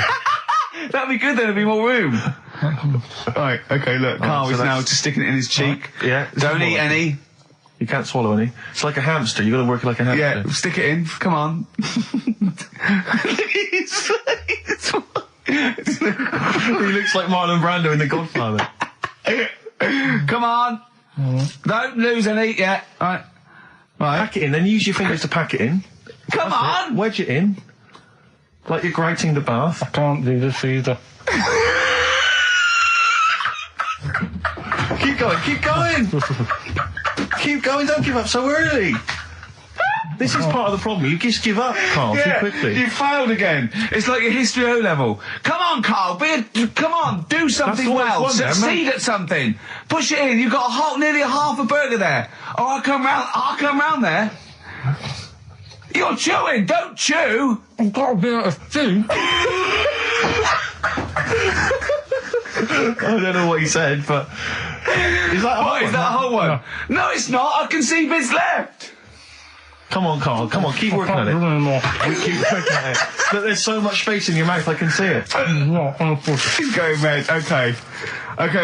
That'd be good. There'd be more room. Right. Okay. Look, Karl is now just sticking it in his cheek. Right. Yeah. Don't eat any. You can't swallow any. It's like a hamster. You got to work it like a hamster. Yeah. Stick it in. Come on. He looks like Marlon Brando in The Godfather. Come on. Don't lose any yet. Right. Pack it in, then use your fingers to pack it in. Come on. Wedge it in. Like you're grating the bath. I can't do this either. Keep going, don't give up so early. This is part of the problem. You just give up, Karl, too quickly. You failed again. It's like your history O level. Come on, Karl. Come on. Do something well. Succeed at something. Push it in. You've got nearly a half a burger there. Oh, I'll come round there. You're chewing. Don't chew. I've got a bit of food. I don't know what he said, but... Is that a whole one? No, it's not. I can see bits left. Come on, Karl. Come on, keep working at it. Keep working at it. But there's so much space in your mouth, I can see it. He's going red. Okay,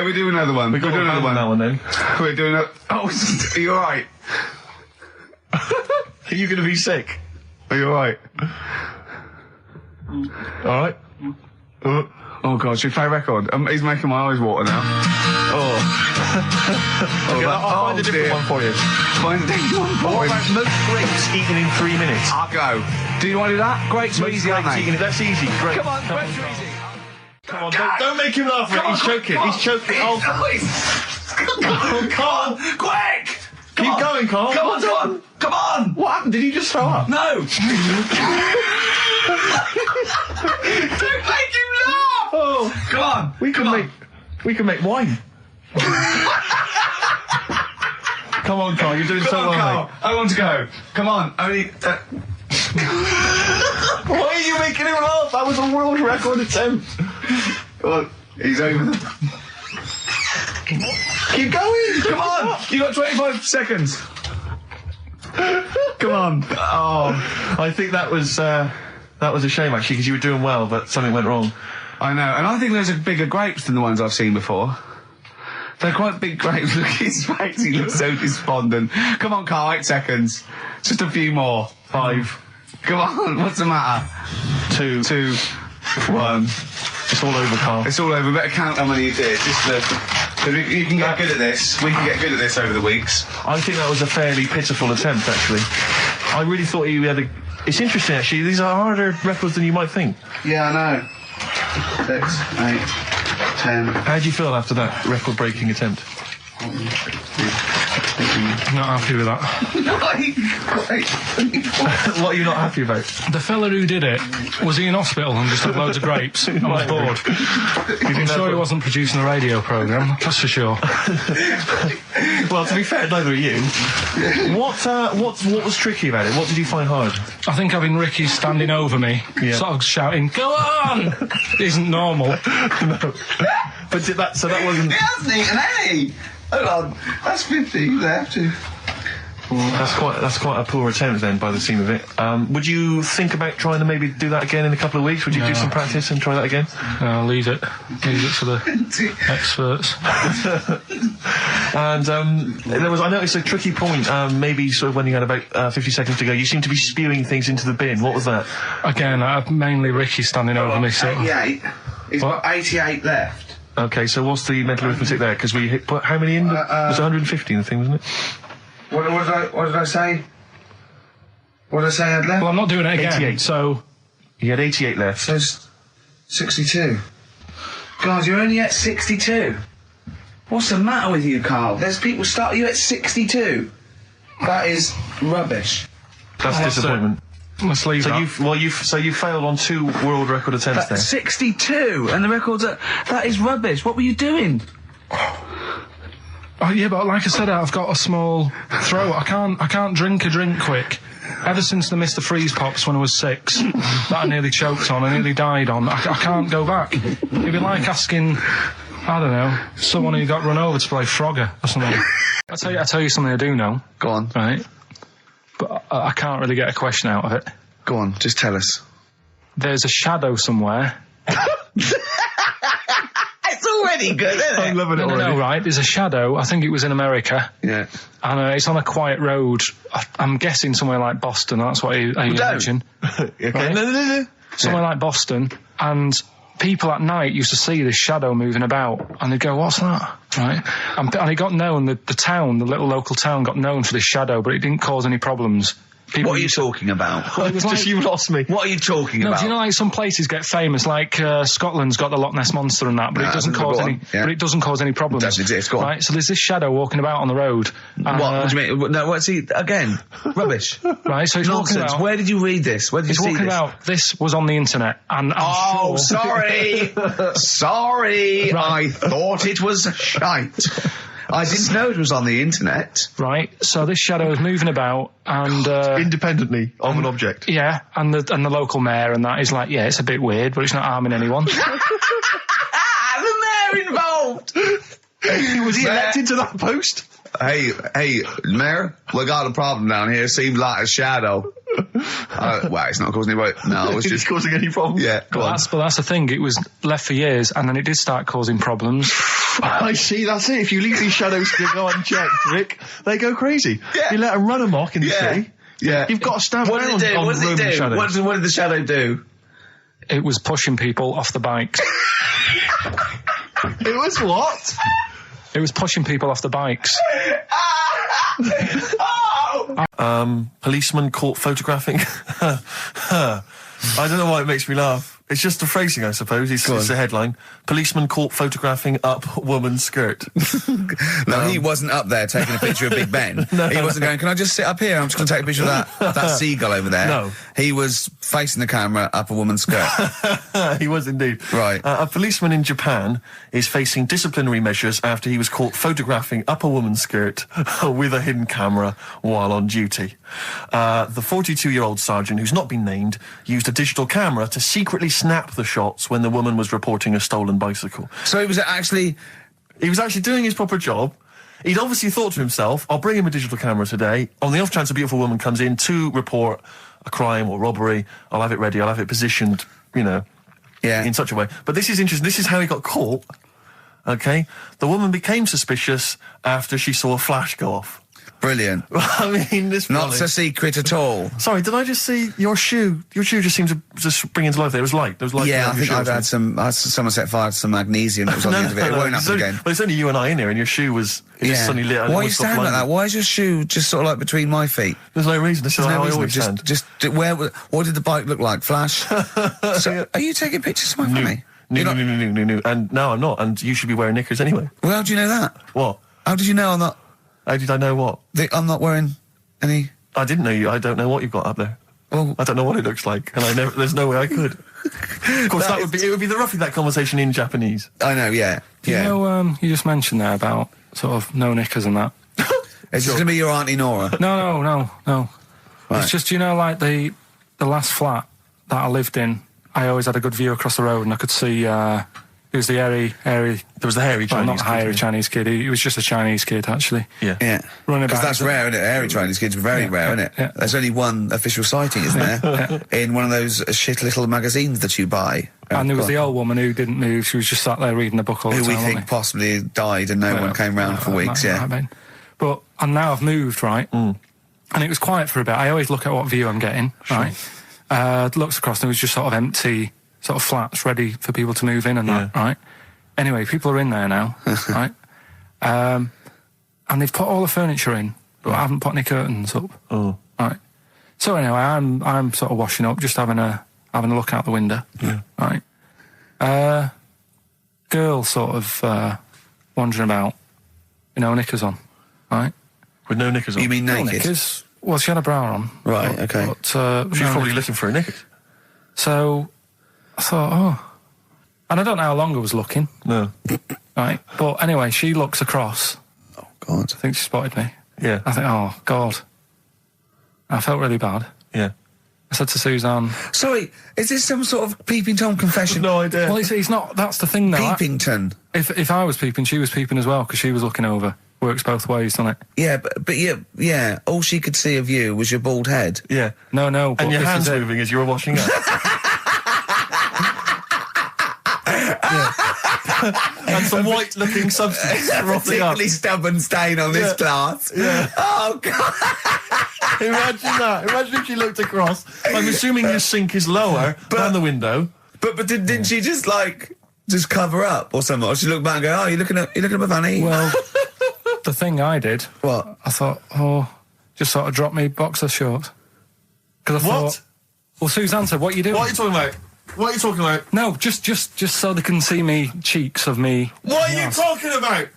we'll do another one. We'll do another one. That one then. We're doing a... Oh, are you alright? Are you going to be sick? Are you alright? Alright? Oh God, should we play a record? He's making my eyes water now. Okay, I'll find a different one for you. Find a different one for What about most grapes eaten in 3 minutes? I'll go. Do you want to do that? Grapes are easy, aren't they? That's easy. Great. Come on, grapes are easy. Come on, don't make him laugh, Rick. He's choking. He's choking. Oh, Carl. Quick! Keep going, Carl. Come on! Come on! What happened? Did he just throw up? No! Don't make him laugh! Oh, come on! We can make wine. Come on, Carl. You're doing so well, Carl. mate. I want to go. Come on. Only. Why are you making him laugh? That was a world record attempt. Come on. He's over. Keep going. Come on. You got 25 seconds. Come on. Oh, I think that was a shame actually because you were doing well, but something went wrong. I know, and I think those are bigger grapes than the ones I've seen before. They're quite big grapes. Look at his face. He looks so despondent. Come on, Carl. 8 seconds. Just a few more. 5. Come on. What's the matter? 2, 1. It's all over, Carl. It's all over. We better count how many you did. You can get good at this. We can get good at this over the weeks. I think that was a fairly pitiful attempt, actually. I really thought you had a... It's interesting, actually. These are harder records than you might think. Yeah, I know. 6, 8, 10. How do you feel after that record-breaking attempt? Not happy with that. What are you not happy about? The fella who did it, was he in hospital and just had loads of grapes? I was bored. I'm sure he wasn't producing a radio programme, that's for sure. Well, to be fair, neither are you. What was tricky about it? What did you find hard? I think having Ricky standing over me, sort of shouting, "Go on!" isn't normal. No. But that wasn't... He hasn't eaten any! Hold on, that's 50 left. That's quite a poor attempt then, by the seam of it. Would you think about trying to maybe do that again in a couple of weeks? Would you do some practice and try that again? No, leave it for the experts. And I noticed a tricky point. Maybe sort of when you had about 50 seconds to go, you seemed to be spewing things into the bin. What was that? Again, mainly Ricky standing over me. So 88. He's got 88 left. Okay, so what's the mental arithmetic there? Because we put how many in? It was 150 in the thing, wasn't it? What did I say? What did I say I had left? Well, I'm not doing it again. 88. So you had 88 left. So 62. God, you're only at 62. What's the matter with you, Carl? There's people starting you at 62. That is rubbish. That's disappointment. Let's leave that. So you failed on 2 world record attempts there. 62, and the record's that is rubbish. What were you doing? Oh yeah, but like I said, I've got a small throat. I can't drink a drink quick. Ever since the Mr. Freeze Pops when I was 6, that I nearly choked on, I nearly died on. I can't go back. It'd be like asking, I don't know, someone who got run over to play Frogger or something. I tell you something I do know. Go on. Right. But I can't really get a question out of it. Go on, just tell us. There's a shadow somewhere. It's already good, isn't it? I'm loving it already. No, right. There's a shadow. I think it was in America. Yeah. And it's on a quiet road. I'm guessing somewhere like Boston. That's what I imagine. Okay. Right? No. Somewhere like Boston. And people at night used to see this shadow moving about, and they'd go, "What's that?" Right? And it got known. The town, the little local town, got known for this shadow, but it didn't cause any problems. What are you talking about? Well, it was Just you lost me. What are you talking about? Do you know, like, some places get famous, like Scotland's got the Loch Ness Monster and that, but it doesn't cause any. Yeah. But it doesn't cause any problems. It doesn't exist. Go on. Right? So there's this shadow walking about on the road. What do you mean? No, what's he again? Rubbish. Right. So he's walking Nonsense. about. Where did you read this? Where did you see this? He's walking about. This was on the internet, and I'm sure. Sorry, sorry. Right. I thought it was shite. I didn't know it was on the internet. Right. So this shadow is moving about and independently of an object. Yeah, and the local mayor and that is like, yeah, it's a bit weird, but it's not harming anyone. The mayor involved. Was he elected to that post? Hey, Mayor, we got a problem down here. Seems like a shadow. Well, it's not causing any. No, it's just causing any problems. Yeah, but that's the thing. It was left for years, and then it did start causing problems. I see. That's it. If you leave these shadows to go unchecked, Rick, they go crazy. Yeah. You let them run amok in the city. Yeah. You've got to stand What around did it do? on What did it Roman do? shadows. What did the shadow do? It was pushing people off the bikes. It was what? It was pushing people off the bikes. Policeman caught photographing. I don't know why it makes me laugh. It's just the phrasing, I suppose. It's the headline. Policeman caught photographing up woman's skirt. No, he wasn't up there taking a picture of Big Ben. He wasn't going, can I just sit up here? I'm just going to take a picture of that seagull over there. No. He was facing the camera up a woman's skirt. He was indeed. Right. A policeman in Japan is facing disciplinary measures after he was caught photographing up a woman's skirt with a hidden camera while on duty. The 42-year-old sergeant, who's not been named, used a digital camera to secretly snap the shots when the woman was reporting a stolen bicycle. So he was actually doing his proper job. He'd obviously thought to himself, I'll bring him a digital camera today. On the off chance a beautiful woman comes in to report a crime or robbery, I'll have it ready, I'll have it positioned, in such a way. But this is interesting. This is how he got caught. Okay? The woman became suspicious after she saw a flash go off. brilliant. I mean, this not a secret at all. Sorry, did I just see your shoe? Your shoe just seemed to just spring into life there. It was light. There was light. Yeah, I think I've had someone set fire to some magnesium that was on the end of it. It won't happen again. Well, it's only you and I in here, and your shoe was just suddenly lit. Why are you standing like that? Why is your shoe just sort of like between my feet? There's no reason. This is how I always stand. What did the bike look like? Flash? So, are you taking pictures of my family? No. And no, I'm not. And you should be wearing knickers anyway. Well, how do you know that? What? How did you know I'm not? How did I know what? I'm not wearing any... I didn't know you. I don't know what you've got up there. Well, I don't know what it looks like, and there's no way I could. Of course, it would be roughly that conversation in Japanese. I know, yeah. You know, you just mentioned there about sort of no knickers and that. Is this going to be your Auntie Nora? No. Right. It's just, the last flat that I lived in, I always had a good view across the road, and I could see... It was the hairy... There was the hairy Chinese kid. Not the hairy Chinese kid. He was just a Chinese kid, actually. Yeah. Running because that's rare, isn't it? Hairy Chinese kids are very rare, isn't it? Yeah. There's only one official sighting, isn't there? In one of those shit little magazines that you buy. And there was the old woman who didn't move. She was just sat there reading a book all the time. Who we think possibly died and no one came round for weeks, But now I've moved, right? And it was quiet for a bit. I always look at what view I'm getting, right? Looks across and it was just sort of empty, sort of flats ready for people to move in and that, right? Anyway, people are in there now, right? And they've put all the furniture in, but I haven't put any curtains up. Oh. Right. So anyway, I'm sort of washing up, just having a look out the window. Yeah. Right. Girl sort of wandering about, knickers on, right? With no knickers on? You mean naked? No knickers. Well, she had a bra on. Right, okay. But, she's probably looking for a knickers. So I thought, and I don't know how long I was looking. No. Right. But anyway, she looks across. Oh, God. I think she spotted me. Yeah. I think, oh, God. I felt really bad. Yeah. I said to Suzanne... Sorry, is this some sort of Peeping Tom confession? No idea. Well, he's not... That's the thing, though. Peepington. If I was peeping, she was peeping as well, because she was looking over. Works both ways, doesn't it? Yeah, but yeah, all she could see of you was your bald head. Yeah. No. And your hands moving as you were washing up. And some white-looking substance frothing up. Particularly stubborn stain on this glass. Yeah. Oh, God. Imagine that. Imagine if she looked across. I'm assuming your sink is lower than the window. But didn't she just cover up or something? Or she looked back and go, oh, you're looking at my fanny? Well, the thing I did... What? I thought, just sort of drop me boxer shorts. Because I thought... Well, Suzanne said, what are you doing? What are you talking about? What are you talking about? No, just so they can see me cheeks of me. What are you talking about?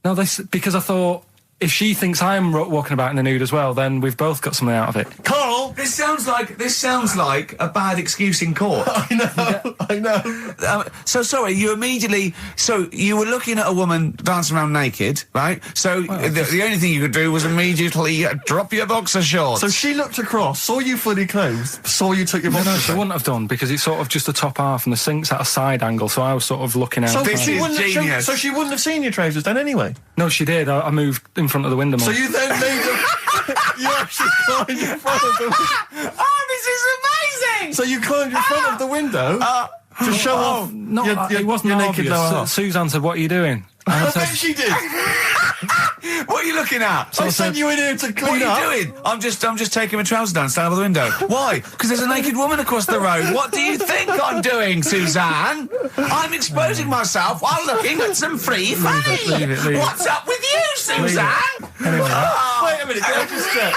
No, because I thought if she thinks I'm walking about in the nude as well, then we've both got something out of it. Carl, this sounds like a bad excuse in court. I know. So sorry, you were looking at a woman dancing around naked, right? So the only thing you could do was immediately drop your boxer shorts. So she looked across, saw you fully clothed, saw you took your boxer shorts. No, she wouldn't have done, because it's sort of just the top half and the sink's at a side angle, so I was sort of looking out. So this is genius. So she wouldn't have seen your trousers then anyway? No, she did. I moved in front of the window more. So you then made you actually climbed in front of the window. Oh, this is amazing! So you climbed in front of the window to show off it wasn't your obvious. naked lower half. Suzanne said, what are you doing? I bet she did. What are you looking at? I sent you in here to clean up. What are you doing? I'm just taking my trousers down, standing by the window. Why? Because there's a naked woman across the road. What do you think I'm doing, Suzanne? I'm exposing myself while looking at some free funny. Leave it. What's up with you, Suzanne? Anyway. Oh. Wait a minute, can I just check?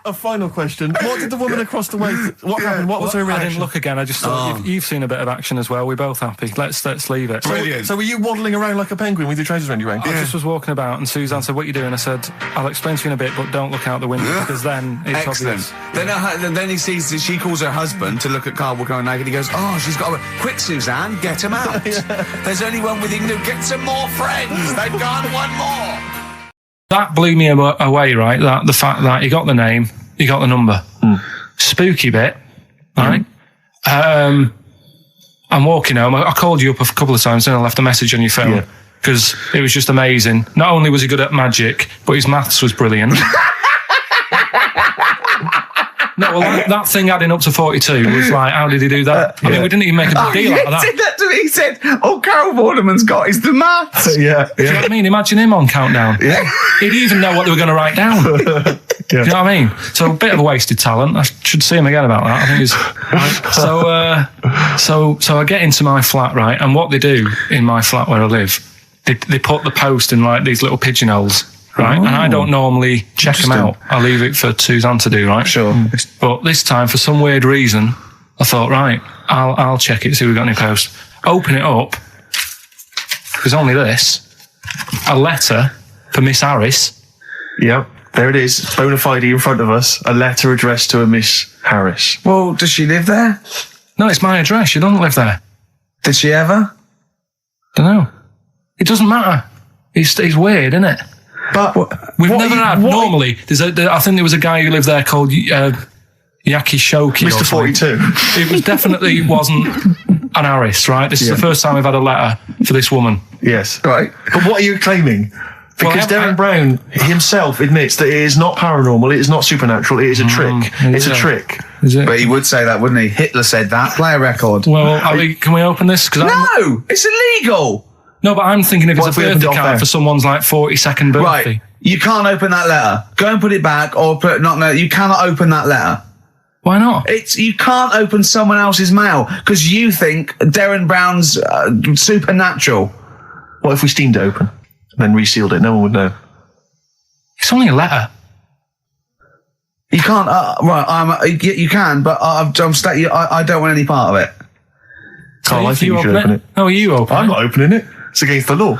A final question. What did the woman across the way... What happened? What was her reaction? I didn't look again. I just thought, you've seen a bit of action as well. We're both happy. Let's leave it. So were you waddling around like a penguin with your trousers around your ankles? I just was walking about and Suzanne said, what are you doing? I said, I'll explain to you in a bit, but don't look out the window because then it's Excellent. obvious. Then he sees, she calls her husband to look at Karl walking around naked. He goes, oh, she's got a... Quick, Suzanne, get him out. There's only one with him to get some more friends. They've gone one more. That blew me away, right? That the fact that he got the name, he got the number. Spooky bit, right? I'm walking home. I called you up a couple of times and I left a message on your phone because it was just amazing. Not only was he good at magic, but his maths was brilliant. No, well, that thing adding up to 42 was like, how did he do that? I mean, we didn't even make a big deal out of that. He said that to me. He said, all Carol Vorderman's got is the maths. Do you know what I mean? Imagine him on Countdown. Yeah. He'd even know what they were going to write down. Do you know what I mean? So a bit of a wasted talent. I should see him again about that. I think he's... So I get into my flat, right? And what they do in my flat where I live, they put the post in like these little pigeonholes. Right, and I don't normally check them out. I leave it for Suzanne to do, right? Sure. But this time, for some weird reason, I thought, right, I'll check it, see if we've got any posts. Open it up. There's only this. A letter for Miss Harris. Yep, there it is. Bona fide in front of us. A letter addressed to a Miss Harris. Well, does she live there? No, it's my address. She doesn't live there. Did she ever? Don't know. It doesn't matter. It's weird, isn't it? But we've never had. Normally, I think there was a guy who lived there called Yaki Shoki. Mr. 42. It was definitely wasn't an Harris, right? This is the first time we've had a letter for this woman. Yes. Right. But what are you claiming? Because Darren Brown himself admits that it is not paranormal, it is not supernatural, it is a trick. It's a trick. Is it? But he would say that, wouldn't he? Hitler said that. Play a record. Well, can we open this? No! It's illegal! No, but I'm thinking if it's a birthday card for someone's like 42nd birthday. Right. You can't open that letter. Go and put it back or you cannot open that letter. Why not? You can't open someone else's mail because you think Darren Brown's supernatural. What if we steamed it open and then resealed it? No one would know. It's only a letter. You can't, you can, but I don't want any part of it. Carl, I think you should open it. No, you open it. I'm not opening it. It's against the law.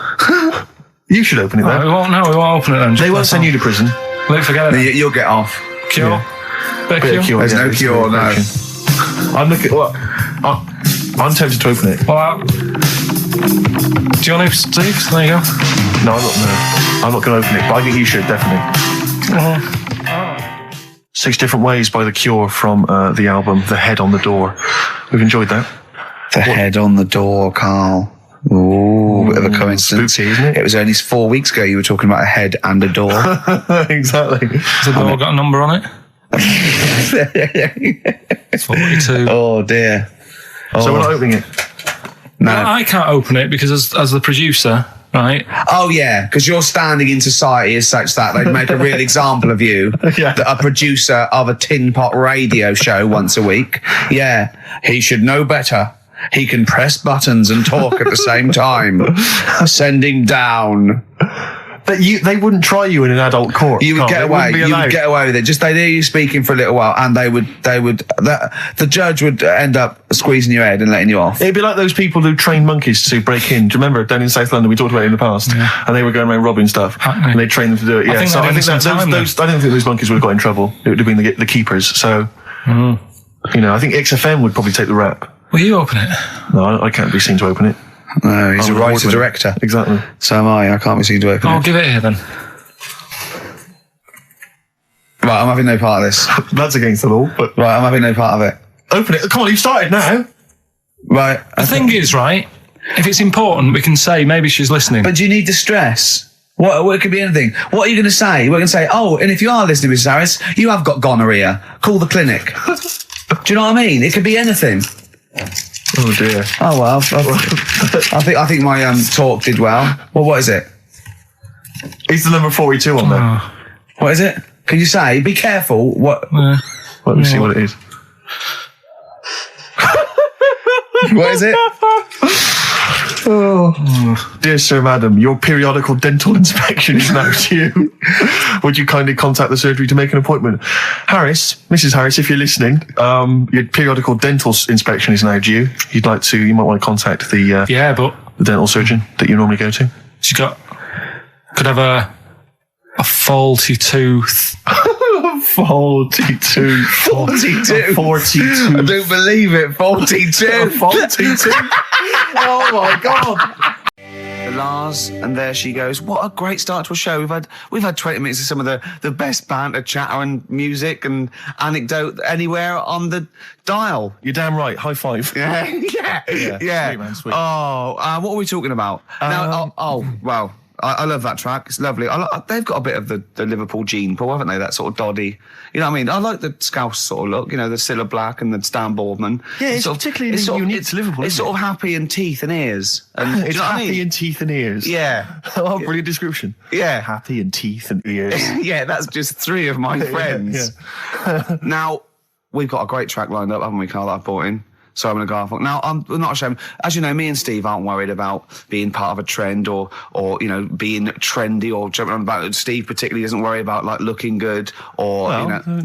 You should open it then. We won't open it then. They won't send you to prison. Forget it. You'll get off. Cure? Yeah. Cure. There's no cure, no. I'm looking... Well, I'm tempted to open it. Well, do you want to, Steve? There you go. No, I'm not going to open it, but I think you should, definitely. 6 Different Ways by The Cure from the album The Head on the Door. We've enjoyed that. The head on the door, Carl. Ooh, bit of a coincidence. Spooky, isn't it? It was only 4 weeks ago you were talking about a head and a door. Exactly. Has the door got a number on it? 42. Oh, dear. So we're not opening it? No. Well, I can't open it because as the producer, right? Oh, yeah, because your standing in society is such that they'd make a real example of you. A producer of a tin pot radio show once a week. Yeah, he should know better. He can press buttons and talk at the same time. Sending down. But they wouldn't try you in an adult court. You would get away. You would get away with it. Just they'd hear you speaking for a little while, and the judge would end up squeezing your head and letting you off. It'd be like those people who train monkeys to break in. Do you remember down in South London? We talked about it in the past, and they were going around robbing stuff, and they trained them to do it. Yeah, I don't think those monkeys would have got in trouble. It would have been the keepers. So, I think XFM would probably take the rap. Will you open it? No, I can't be seen to open it. No, he's a writer-director. Exactly. So am I. I can't be seen to open it. I'll give it here then. Right, I'm having no part of this. That's against the law, but... Right, I'm having no part of it. Open it. Come on, you started now. Right. The thing is, right, if it's important, we can say maybe she's listening. But do you need to stress? What it could be anything. What are you going to say? We're going to say, oh, and if you are listening, Mrs. Harris, you have got gonorrhea. Call the clinic. Do you know what I mean? It could be anything. Oh dear. Oh well. I think my talk did well. Well, what is it? It's the number 42 on there. What is it? Can you say? Be careful. What? Let me see what it is. What is it? Dear Sir, Madam, your periodical dental inspection is now due. Would you kindly contact the surgery to make an appointment? Mrs. Harris, if you're listening, your periodical dental inspection is now due. You might want to contact the dental surgeon that you normally go to. She's could have a faulty tooth. 42. 42. 42. I don't believe it. 42. 42. Oh my God. The Lars, and there she goes. What a great start to a show. We've had 20 minutes of some of the best banter, chatter and music and anecdote anywhere on the dial. You're damn right. High five. Yeah. Sweet, man, sweet. Oh, what are we talking about? Wow. I love that track. It's lovely. They've got a bit of the Liverpool gene pool, haven't they? That sort of doddy. You know what I mean? I like the Scouse sort of look. You know, the Cilla Black and the Stan Boardman. Yeah, it's particularly unique to Liverpool. It's sort of happy and teeth and ears. And it's happy and teeth and ears. Yeah. Oh, brilliant description. Yeah. Happy and teeth and ears. Yeah, that's just 3 of my friends. Yeah. Now, we've got a great track lined up, haven't we, Carl, that I've brought in? Simon and Garfunkel. Now, I'm not ashamed. As you know, me and Steve aren't worried about being part of a trend or being trendy or jumping on about. Steve particularly doesn't worry about like looking good or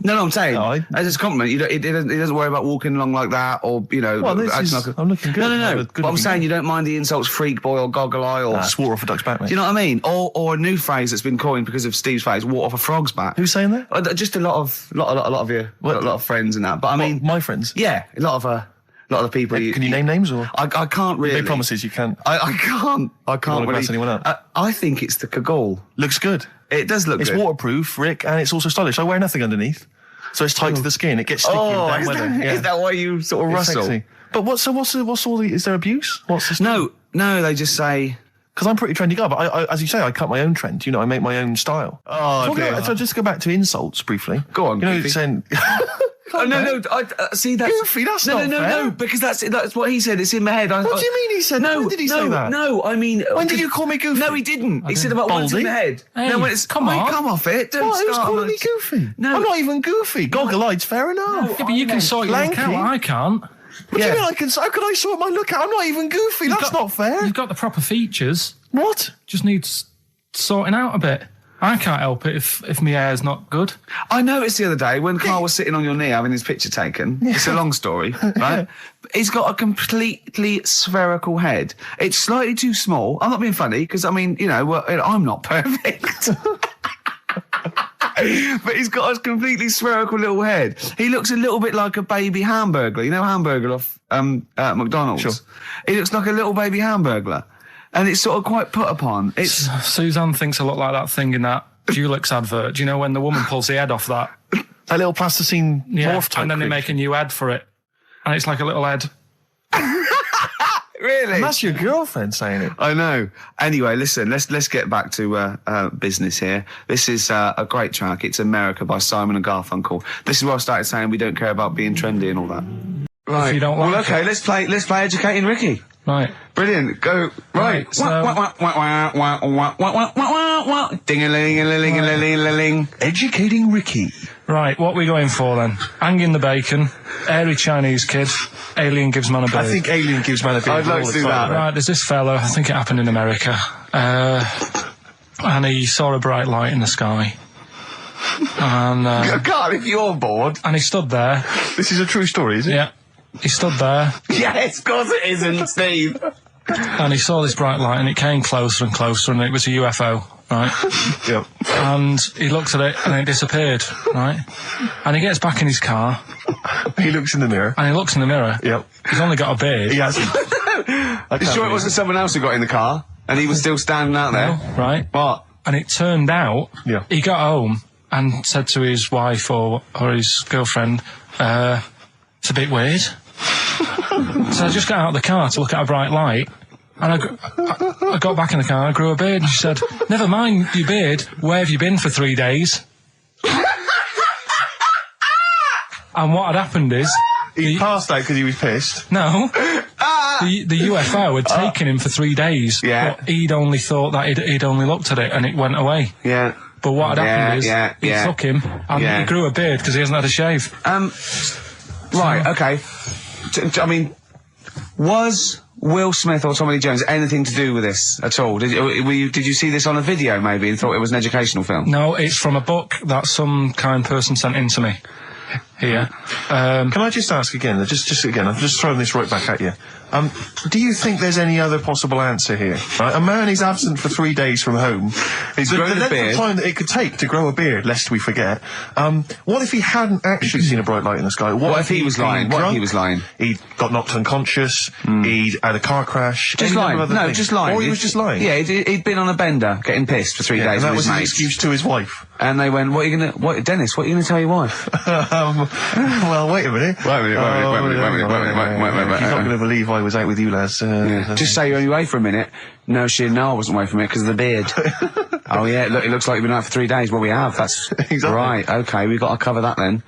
No, I'm saying as a compliment. He doesn't worry about walking along like that or I'm looking good. No. But I'm saying you don't mind the insults, freak boy or goggle eye or swore off a duck's back, mate. Do you know what I mean? Or a new phrase that's been coined because of Steve's phrase, walk off a frog's back. Who's saying that? Just a lot of you, a lot of friends and that. But I mean, my friends. Yeah, a lot of the people. Can you name names or? I can't really. You made promises you can't. I can't. I can't really. Anyone up? I think it's the Kaggle. Looks good. It does look good. It's waterproof, Rick, and it's also stylish. I wear nothing underneath, so it's tight to the skin. It gets sticky in bad weather. Is that why you sort of rustle? Sexy. But what's all the? Is there abuse? What's this? No. They just say. Because I'm a pretty trendy guy, but I, as you say, I cut my own trend. I make my own style. So just go back to insults briefly. Go on. Saying. No. See, that's goofy. That's not fair. No, because that's what he said. It's in my head. What do you mean he said? No, when did he say that? No, I mean, when did you call me goofy? No, he didn't. He said about what's in the head. Hey, no, when it's come on, come off it. Don't what? start. Who's calling me goofy? No, I'm not even goofy. Goggle-eyed's fair enough. No, yeah, but you can sort your look out. I can't. What do you mean I can? How could I sort my look out? I'm not even goofy. That's not fair. You've got the proper features. What? Just needs sorting out a bit. I can't help it if my hair's not good. I noticed the other day when Carl was sitting on your knee having his picture taken. Yeah. It's a long story, right? He's got a completely spherical head. It's slightly too small. I'm not being funny because, I mean, I'm not perfect. But he's got a completely spherical little head. He looks a little bit like a baby hamburger. You know Hamburger off McDonald's? Sure. He looks like a little baby hamburger. And it's sort of quite put upon. Suzanne thinks I look like that thing in that Dulux advert. Do you know when the woman pulls the head off that? A little plasticine morph type. And then they make a new ad for it. And it's like a little head. Really? And that's your girlfriend saying it. I know. Anyway, listen, let's get back to business here. This is a great track. It's America by Simon and Garfunkel. This is where I started saying we don't care about being trendy and all that. Right. If you don't like okay, let's play Educating Ricky. Right. Brilliant. Go. Right. So... Ding-a-ling-a-ling-a-ling-a-ling. Educating Ricky. Right, what are we going for then? Hanging the bacon, airy Chinese kid, alien gives man a beard. I think alien gives man a beard. I'd like to do that. Right, there's this fellow, I think it happened in America, and he saw a bright light in the sky. And God, if you're bored. And he stood there. This is a true story, is it? Yeah. He stood there. Yes, of course it isn't, Steve. And he saw this bright light and it came closer and closer and it was a UFO, right? Yep. And he looked at it and it disappeared, right? And he gets back in his car. He looks in the mirror. And he looks in the mirror. Yep. He's only got a beard. He hasn't. You sure it wasn't someone else who got in the car and he was still standing out there? No, right. What? And it turned out he got home and said to his wife or his girlfriend, it's a bit weird. So I just got out of the car to look at a bright light, and I got back in the car, I grew a beard, and she said, never mind your beard, where have you been for 3 days? And what had happened is... He passed out because he was pissed. No. the UFO had taken him for 3 days. Yeah. But he'd only thought that he'd only looked at it and it went away. Yeah. But what had happened is he took him and he grew a beard because he hasn't had a shave. Right, okay. I mean, was Will Smith or Tommy Lee Jones anything to do with this at all? Did you see this on a video maybe and thought it was an educational film? No, it's from a book that some kind person sent in to me. Here. Can I just ask again, just again, I'm just throwing this right back at you. Do you think there's any other possible answer here? Right? A man is absent for 3 days from home. He's grown a beard. The length of time that it could take to grow a beard, lest we forget. What if he hadn't actually seen a bright light in the sky? What if he was lying? What if he was lying? He got knocked unconscious. He'd had a car crash. Just lying. No, just lying. Or he was just lying. Yeah, he'd been on a bender, getting pissed for 3 days. And that with was his his mates. excuse to his wife. And they went, Dennis, what are you going to tell your wife? Well, wait a minute. Wait a minute. You're not going to believe I was out with you, lads. Just say you're only away for a minute. No, I wasn't away from it because of the beard. Oh, yeah, look, it looks like you've been out for 3 days. Well, we have. That's exactly. Right, okay, we've got to cover that then.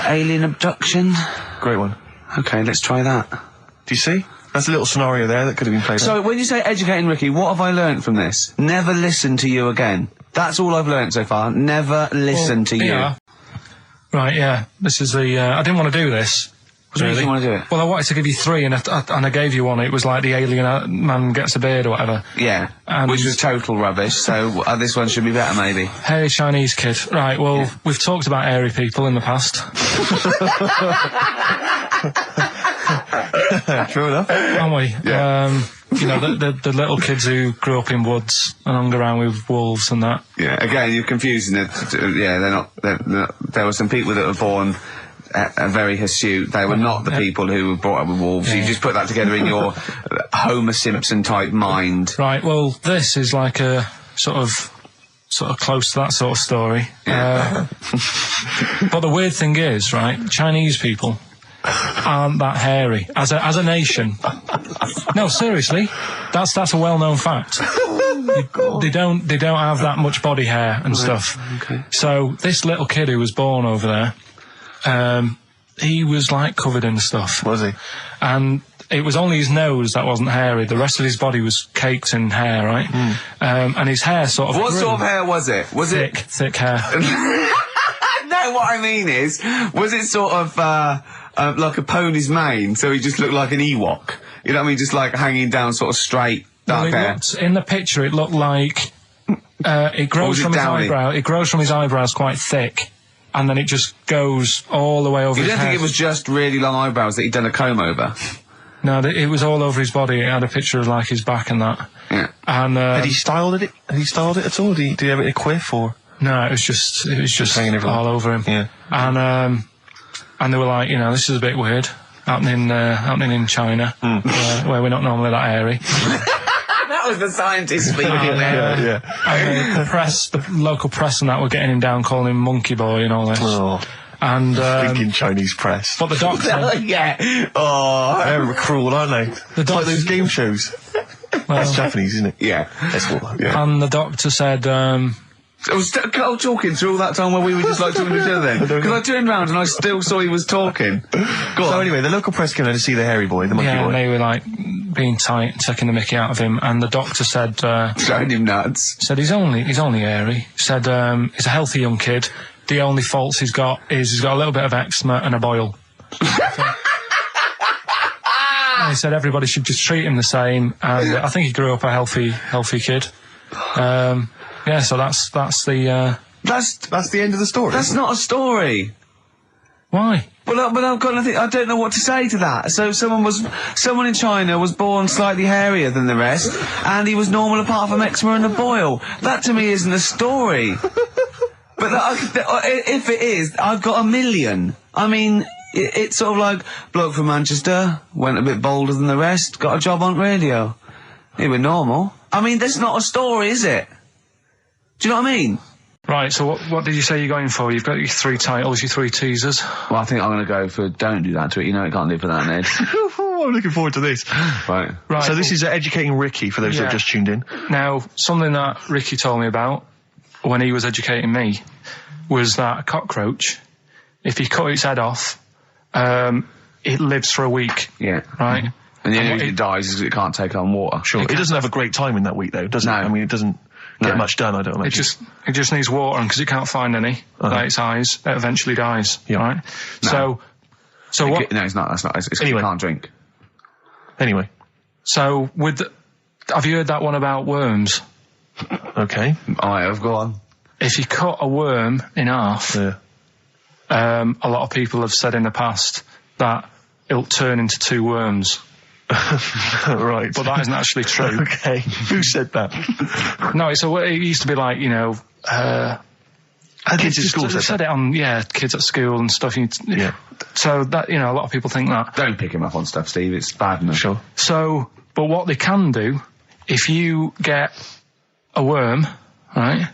Alien abduction. Great one. Okay, let's try that. Do you see? That's a little scenario there that could have been played out. So, when you say educating Ricky, what have I learnt from this? Never listen to you again. That's all I've learnt so far. Never listen to you. Right, yeah. This is the... I didn't want to do this. What do you mean you want to do it? Well, I wanted to give you 3, and I gave you one. It was like the alien man gets a beard or whatever. Yeah, which was total rubbish, so this one should be better, maybe. Hey, Chinese kid. Right, well, we've talked about airy people in the past. True enough. Haven't we? Yeah. You know, the little kids who grew up in woods and hung around with wolves and that. Yeah, again, you're confusing it. Yeah, they're not... There were some people that were born... very hirsute. They were not the people who were brought up with wolves. Yeah. You just put that together in your Homer Simpson type mind. Right, well, this is like a sort of close to that sort of story. Yeah. But the weird thing is, right, Chinese people aren't that hairy as a nation. No, seriously, that's a well-known fact. They don't have that much body hair and stuff. Okay. So this little kid who was born over there, he was like covered in stuff. Was he? And it was only his nose that wasn't hairy. The rest of his body was caked in hair, right? And his hair sort of What grew. sort of hair was it? Was thick hair. No, what I mean is, was it sort of like a pony's mane, so he just looked like an Ewok? You know what I mean? Just like hanging down sort of straight, dark hair. In the picture, it looked like it grows from his eyebrow. It grows from his eyebrows quite thick. And then it just goes all the way over his head. You don't think it was just really long eyebrows that he'd done a comb over? No, it was all over his body. It had a picture of, like, his back and that. Yeah. And, Had he styled it? Had he styled it at all? Did he have it in a quiff, or...? No, it was just hanging everywhere. all over him. Yeah. And they were like, you know, this is a bit weird. Happening in China, where we're not normally that airy. That was the scientist speaking there. And the local press and that were getting him down, calling him monkey boy and all this. Oh. And thinking Chinese press. But the doctor, yeah. Oh, they're cruel, aren't they? It's like those game shows. That's Japanese, isn't it? Yeah. That's what. Yeah. And the doctor said, I was talking through all that time while we were just like talking to each other then. Because I turned round and I still saw he was talking. Go on. So anyway, the local press came in to see the hairy boy, the monkey boy. And they were like being tight, taking the mickey out of him, and the doctor said, showing him nuts. Said he's only airy. Said he's a healthy young kid. The only faults he's got is he's got a little bit of eczema and a boil. And he said everybody should just treat him the same, and I think he grew up a healthy kid. Yeah, so that's the that's the end of the story. That's not a story. Why? But I've got nothing. I don't know what to say to that. So someone in China was born slightly hairier than the rest, and he was normal apart from eczema and a boil. That to me isn't a story. But if it is, I've got a million. I mean, it's sort of like bloke from Manchester went a bit bolder than the rest, got a job on radio. He was normal. I mean, that's not a story, is it? Do you know what I mean? Right, so what did you say you're going for? You've got your 3 titles, your 3 teasers. Well, I think I'm going to go for Don't Do That to It. You know it can't live without an edge. I'm looking forward to this. Right. So this is educating Ricky, for those that have just tuned in. Now, something that Ricky told me about when he was educating me was that a cockroach, if you cut its head off, it lives for a week. Yeah. Right? And the only reason it dies is because it can't take on water. Sure. It doesn't have a great time in that week, though, does it? I mean, it doesn't get much done, I don't imagine. It just needs water, and because it can't find any, like its eyes, it eventually dies. Yeah. Right? No. So what? No, it's not. That's not. It's Anyway. You can't drink. Anyway. So have you heard that one about worms? Okay. I have. Go on. If you cut a worm in half, a lot of people have said in the past that it'll turn into two worms. Right. But that isn't actually true. Okay. Who said that? No, it used to be like, kids at school said it on, kids at school and stuff. So that, a lot of people think that. Don't pick him up on stuff, Steve. It's bad enough. Sure. So, but what they can do, if you get a worm, right,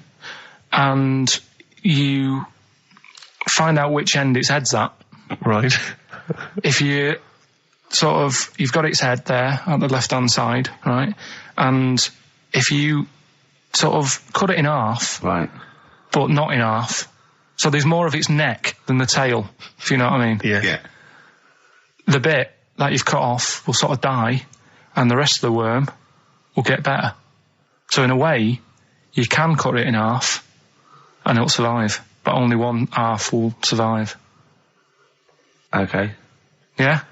and you find out which end its head's at. Right. If you you've got its head there at the left-hand side, right, and if you sort of cut it in half. Right. But not in half. So there's more of its neck than the tail, if you know what I mean. Yeah. The bit that you've cut off will sort of die, and the rest of the worm will get better. So in a way, you can cut it in half, and it'll survive, but only one half will survive. Okay. Yeah?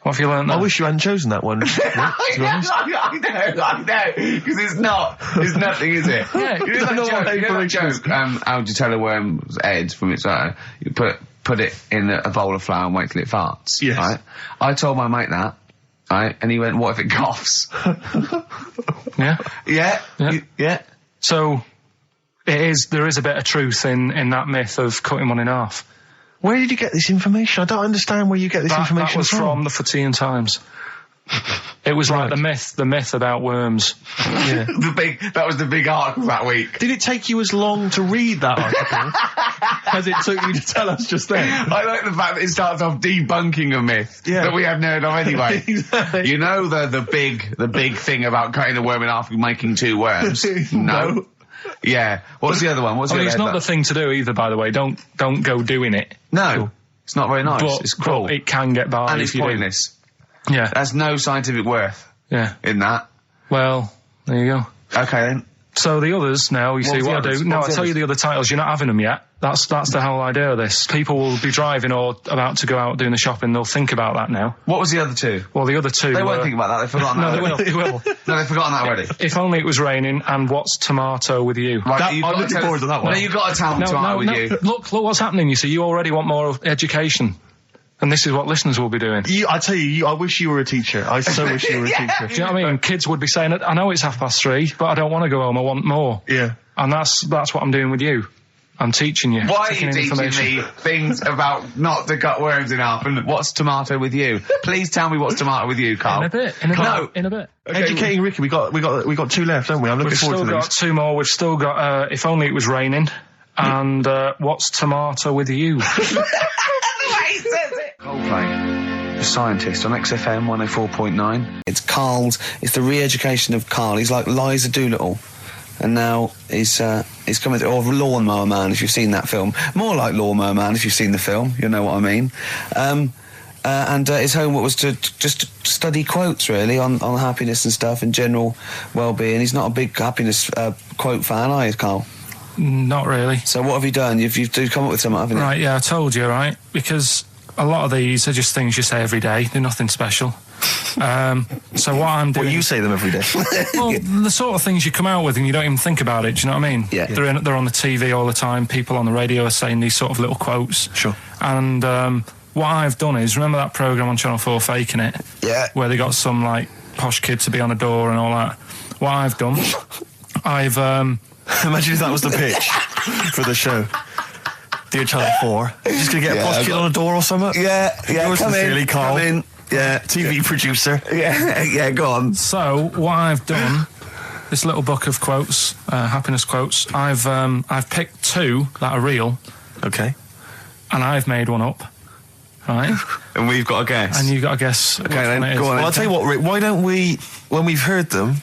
What have you learned there? I wish you hadn't chosen that one. I know, because it's nothing, is it? Yeah. You know that joke, how would you tell a worm's head from its eye? You put it in a bowl of flour and wait till it farts. Yes. Right? I told my mate that, right? And he went, what if it coughs? Yeah? Yeah. So, there is a bit of truth in that myth of cutting one in half. Where did you get this information? I don't understand where you get this information That was from the Fortean Times. It was like the myth about worms. Yeah. That was the big article that week. Did it take you as long to read that article as it took you to tell us just then? I like the fact that it starts off debunking a myth that we hadn't heard of anyway. Exactly. You know the big thing about cutting a worm in half and making two worms? No. Yeah. What's the other one? It's not the thing to do either, by the way. Don't go doing it. No. It's not very nice. It's cruel. But it can get by. And it's pointless. Yeah. There's no scientific worth. Yeah. In that. Well, there you go. Okay then. So the others now, you see what I do. No, I'll tell you the other titles. You're not having them yet. That's the whole idea of this. People will be driving or about to go out doing the shopping. They'll think about that now. What was the other two? Well, the other two. They won't think about that. They've forgotten that. No, they will. No, they've forgotten that already. If only it was raining and what's tomato with you? Right, I'm looking forward to that one. No, you've got to tell them tomato with you. Look what's happening. You see, you already want more education. And this is what listeners will be doing. I tell you, I wish you were a teacher. I so wish you were a teacher. Do you know what I mean? Kids would be saying, I know it's 3:30, but I don't want to go home. I want more. Yeah. And that's what I'm doing with you. I'm teaching you. Why are you teaching me things about not to cut worms in half and what's tomato with you? Please tell me what's tomato with you, Carl. In a bit. Okay. Educating Ricky, we got two left, don't we? I'm looking forward to these. We've still got two more. We've still got, if only it was raining. And, what's tomato with you? Coldplay, The Scientist on XFM 104.9. It's the re-education of Carl. He's like Liza Doolittle. And now he's coming to, or Lawnmower Man, if you've seen that film. More like Lawnmower Man, if you've seen the film, you know what I mean. And his homework was to just study quotes, really, on happiness and stuff and general well-being. He's not a big happiness quote fan, are you, Carl? Not really. So what have you done? You've come up with something, haven't you? Right, yeah, I told you, right? Because a lot of these are just things you say every day. They're nothing special. So what I'm doing... Well, you say them every day. Well, the sort of things you come out with and you don't even think about it, do you know what I mean? Yeah. They're on the TV all the time. People on the radio are saying these sort of little quotes. Sure. And what I've done is, remember that programme on Channel 4, Faking It? Yeah. Where they got some, like, posh kid to be on a door and all that. What I've done, I've... Imagine if that was the pitch for the show. Dear Channel 4, you're just going to get a posh kid on a door or something? Yeah, Yours sincerely, Carl. Come in. Yeah. TV producer. Yeah, go on. So, what I've done, this little book of quotes, happiness quotes, I've picked two that are real. Okay. And I've made one up. Right? And we've got to guess. And you've got to guess. Okay, then, go on. Well, I'll tell you what, Rick, why don't we, when we've heard them,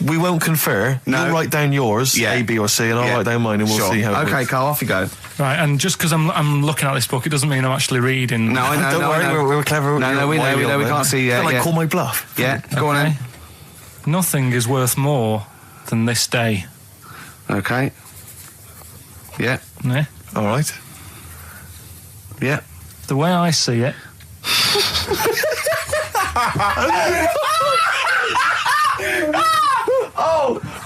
We won't confer. No. You'll write down yours, Yeah. A, B or C, and I'll write down mine and we'll see how it Okay, works. Carl, off you go. Right, and just because I'm looking at this book, it doesn't mean I'm actually reading. No, I know. Don't worry, we're clever. No, we know. We can't see. Yeah, Call my bluff. Yeah, go on then. Nothing is worth more than this day. Okay. Yeah. Yeah. All right. Yeah. The way I see it.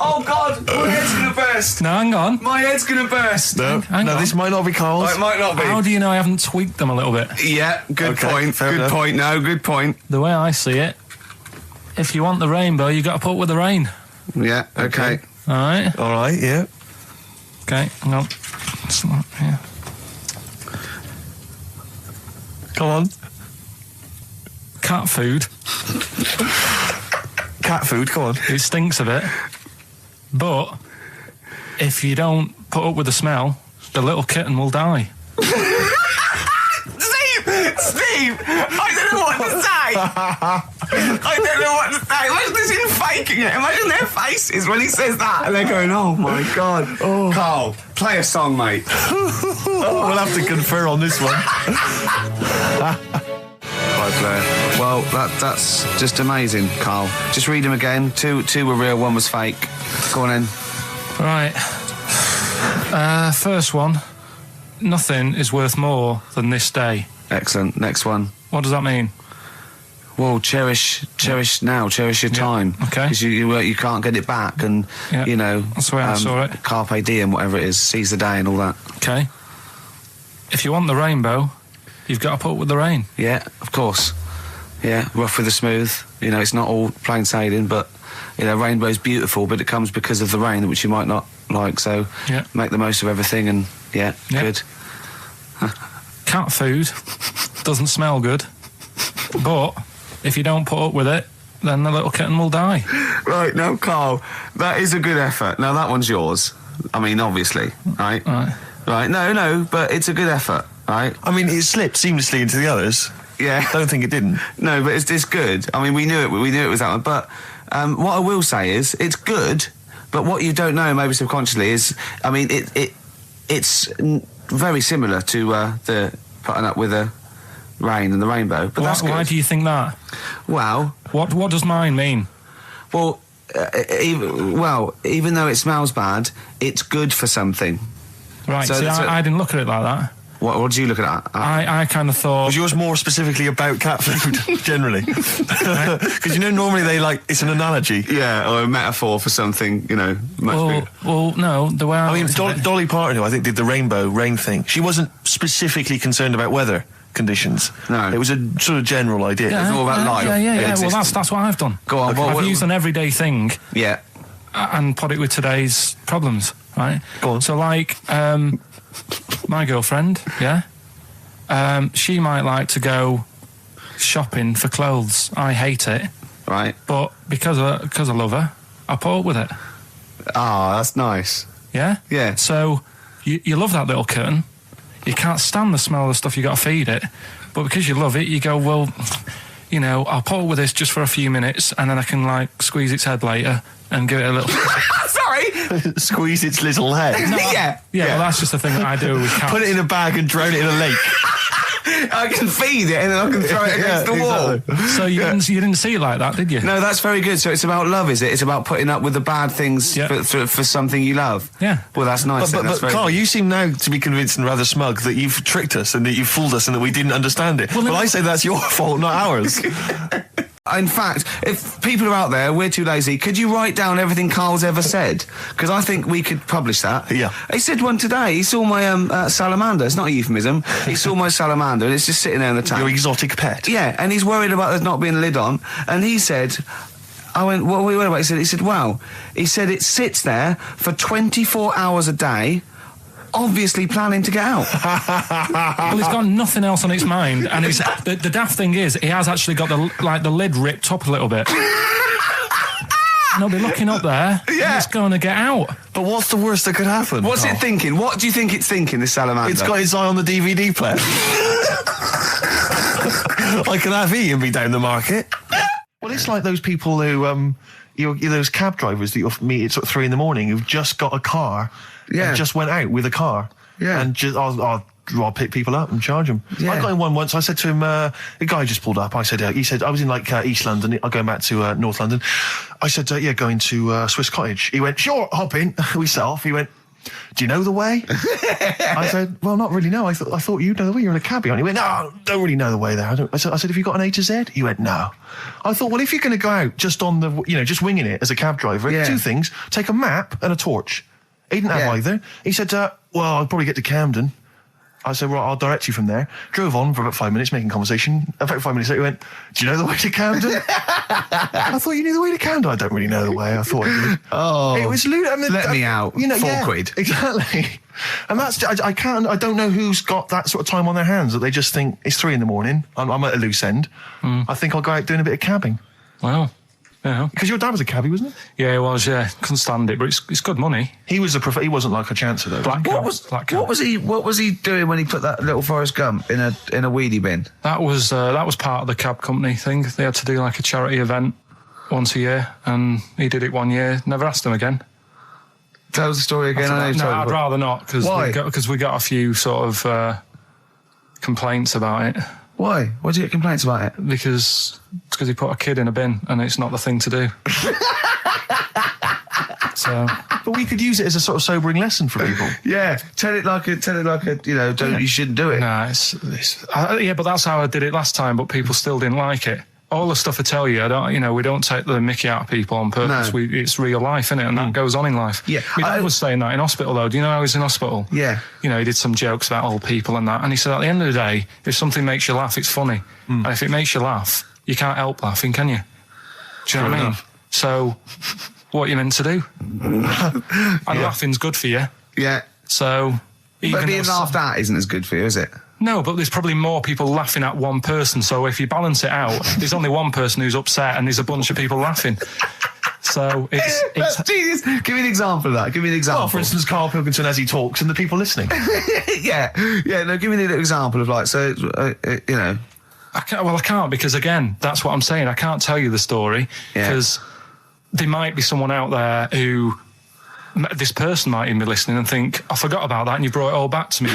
Oh God! My head's gonna burst. No, hang on. My head's gonna burst. No, Hang on. this might not be Carl's. It might not be. How do you know I haven't tweaked them a little bit? Yeah, good Okay, point. fair Good enough. point. No, good point. The way I see it, if you want the rainbow, you got to put up with the rain. Yeah. Okay. All right. All right, yeah. Okay. Hang on. Yeah. Come on. Cat food. Cat food, come on. It stinks a bit, but if you don't put up with the smell, the little kitten will die. Steve, I don't know what to say. I don't know what to say. Imagine this in faking it. Imagine their faces when he says that, and they're going, "Oh my God." Carl, play a song, mate. We'll have to confer on this one. Right, Blair. Well, that's just amazing, Carl. Just read them again. Two were real, one was fake. Go on then. Right. First one. Nothing is worth more than this day. Excellent. Next one. What does that mean? Well, cherish now, cherish your time. Okay. Because you can't get it back, and you know that's the way I saw it. Carpe diem, whatever it is, seize the day and all that. Okay. If you want the rainbow, you've got to put up with the rain. Yeah, of course. Yeah, rough with the smooth. You know, it's not all plain sailing, but you know, rainbow's beautiful, but it comes because of the rain, which you might not like. So make the most of everything, and good. Cat food doesn't smell good, but if you don't put up with it, then the little kitten will die. Right, now, Carl, that is a good effort. Now, that one's yours. I mean, obviously, right? Right, no, but it's a good effort, right? I mean, it slipped seamlessly into the others. Yeah. Don't think it didn't. No, but it's good. I mean, we knew it was that one. But what I will say is, it's good, but what you don't know, maybe subconsciously, is, I mean, it's very similar to the putting up with the rain and the rainbow. But that's good. Why do you think that? Well... What does mine mean? Well, even though it smells bad, it's good for something. Right, so I didn't look at it like that. What did you look at? I kind of thought... Was yours more specifically about cat food, generally? Because, normally it's an analogy. Yeah, or a metaphor for something, much bigger. Well, no, the way I mean, Dolly Parton, who I think did the rain thing, she wasn't specifically concerned about weather conditions. No. It was a sort of general idea. It's all about life. Yeah. Well, that's what I've done. Go on. Okay. I've used an everyday thing. Yeah. And put it with today's problems, right? Go on. So, my girlfriend, she might like to go shopping for clothes. I hate it. Right. But because I love her, I put up with it. Ah, that's nice. Yeah? Yeah. So, you love that little kitten. You can't stand the smell of the stuff you got to feed it. But because you love it, you go, well, I'll put up with this just for a few minutes and then I can, squeeze its head later and give it a little... Sorry? Squeeze its little head. No, yeah, well, that's just the thing that I do with cats. Put it in a bag and drown it in a lake. I can feed it and then I can throw it against the wall. Exactly. So you didn't see it like that, did you? No, that's very good. So it's about love, is it? It's about putting up with the bad things for something you love. Yeah. Well, that's nice. But Carl, you seem now to be convinced and rather smug that you've tricked us and that you've fooled us and that we didn't understand it. Well, I say that's your fault, not ours. In fact, if people are out there, we're too lazy, could you write down everything Carl's ever said? Because I think we could publish that. Yeah. He said one today. He saw my salamander. It's not a euphemism. He saw my salamander and it's just sitting there in the tank. Your exotic pet. Yeah, and he's worried about there not being a lid on. And he said... I went, what are we worried about? He said, wow. He said it sits there for 24 hours a day... obviously planning to get out. Well, he's got nothing else on its mind, and the daft thing is, he has actually got the lid ripped up a little bit. And he'll be looking up there, and it's going to get out. But what's the worst that could happen? What's it thinking? What do you think it's thinking, this salamander? It's got its eye on the DVD player. I can have Ian be down the market. Well, it's like those people who, those cab drivers that you'll meet at sort of 3 a.m. who've just got a car and just went out with a car. Yeah. And just, I'll pick people up and charge them. Yeah. I got in one once. I said to him, a guy just pulled up. I said, he said, I was in like East London. I'm going back to North London. I said, going to Swiss Cottage. He went, sure, hop in. We set off. He went, do you know the way? I said, well, not really, no. I thought you'd know the way. You're in a cabbie, aren't you? He went, no, don't really know the way there. I said, have you got an A to Z? He went, no. I thought, well, if you're going to go out just on the, just winging it as a cab driver, two things, take a map and a torch. He didn't have either. He said, well, I'll probably get to Camden. I said, well, I'll direct you from there. Drove on for about 5 minutes, making conversation. About 5 minutes later, he went, do you know the way to Camden? I thought you knew the way to Camden. I don't really know the way. I thought I did. Oh. It was lewd. I mean, let me out. £4. Exactly. And that's, I don't know who's got that sort of time on their hands that they just think it's 3 a.m. I'm at a loose end. I think I'll go out doing a bit of cabbing. Wow. Yeah. Because your dad was a cabbie, wasn't it? Yeah, he was, yeah. Couldn't stand it, but it's good money. He was he wasn't like a chancer, though. What was he doing when he put that little Forrest Gump in a weedy bin? That was part of the cab company thing. They had to do like a charity event once a year, and he did it one year. Never asked him again. Tell us the story again. I'd rather not, because we got a few sort of complaints about it. Why? Why did you get complaints about it? Because he put a kid in a bin, and it's not the thing to do. So, but we could use it as a sort of sobering lesson for people. Yeah, tell it like a, you shouldn't do it. Nah, but that's how I did it last time. But people still didn't like it. All the stuff I tell you, we don't take the mickey out of people on purpose. No. It's real life, innit? And that goes on in life. Yeah. My dad was saying that in hospital, though. Do you know I was in hospital? Yeah. He did some jokes about old people and that. And he said, at the end of the day, if something makes you laugh, it's funny. And if it makes you laugh, you can't help laughing, can you? Do you know what I mean? So, what are you meant to do? And laughing's good for you. Yeah. So... But being laughed at isn't as good for you, is it? No, but there's probably more people laughing at one person, so if you balance it out, there's only one person who's upset and there's a bunch of people laughing. So it's That's genius. Give me an example of that. Give me an example. Well, for instance, Karl Pilkington as he talks and the people listening. Yeah, no, give me an example of I can't because, again, that's what I'm saying. I can't tell you the story because there might be someone out there who... This person might even be listening and think, I forgot about that and you brought it all back to me.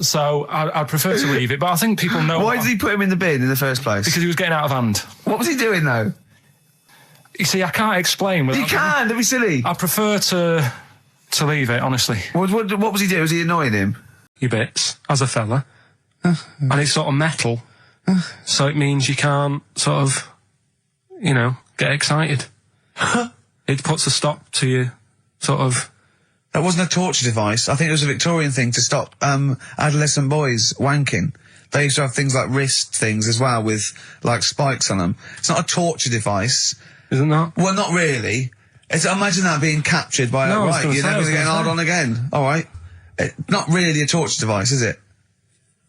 So I'd prefer to leave it, but I think people know... Why did he put him in the bin in the first place? Because he was getting out of hand. What was he doing, though? You see, I can't explain. You can, don't be silly. I prefer to leave it, honestly. What was he doing? Was he annoying him? You bits, as a fella. And it's sort of metal, so it means you can't sort of, get excited. It puts a stop to you, sort of... That wasn't a torture device. I think it was a Victorian thing to stop adolescent boys wanking. They used to have things like wrist things as well with, like, spikes on them. It's not a torture device. Isn't that? Well, not really. Imagine that being captured by... No, right, you're never going to get hard on again. All right. Not really a torture device, is it?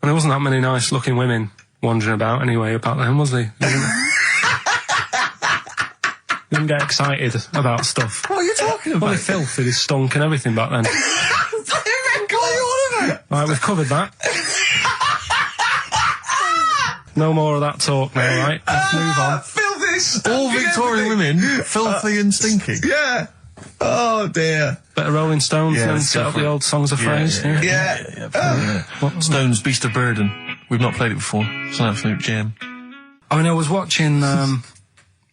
And there wasn't that many nice-looking women wandering about anyway about them, was there? Didn't get excited about stuff. What are you talking about? Well, they filthy, they stunk and everything back then. What are you on about? Right, we've covered that. No more of that talk now, right? Let's move on. Filthy, stunk. All Victorian women, filthy and stinky. Yeah. Oh, dear. Better Rolling Stones than set up the old songs of phrase. Yeah. Stones, Beast of Burden. We've not played it before. It's an absolute gem. I mean, I was watching...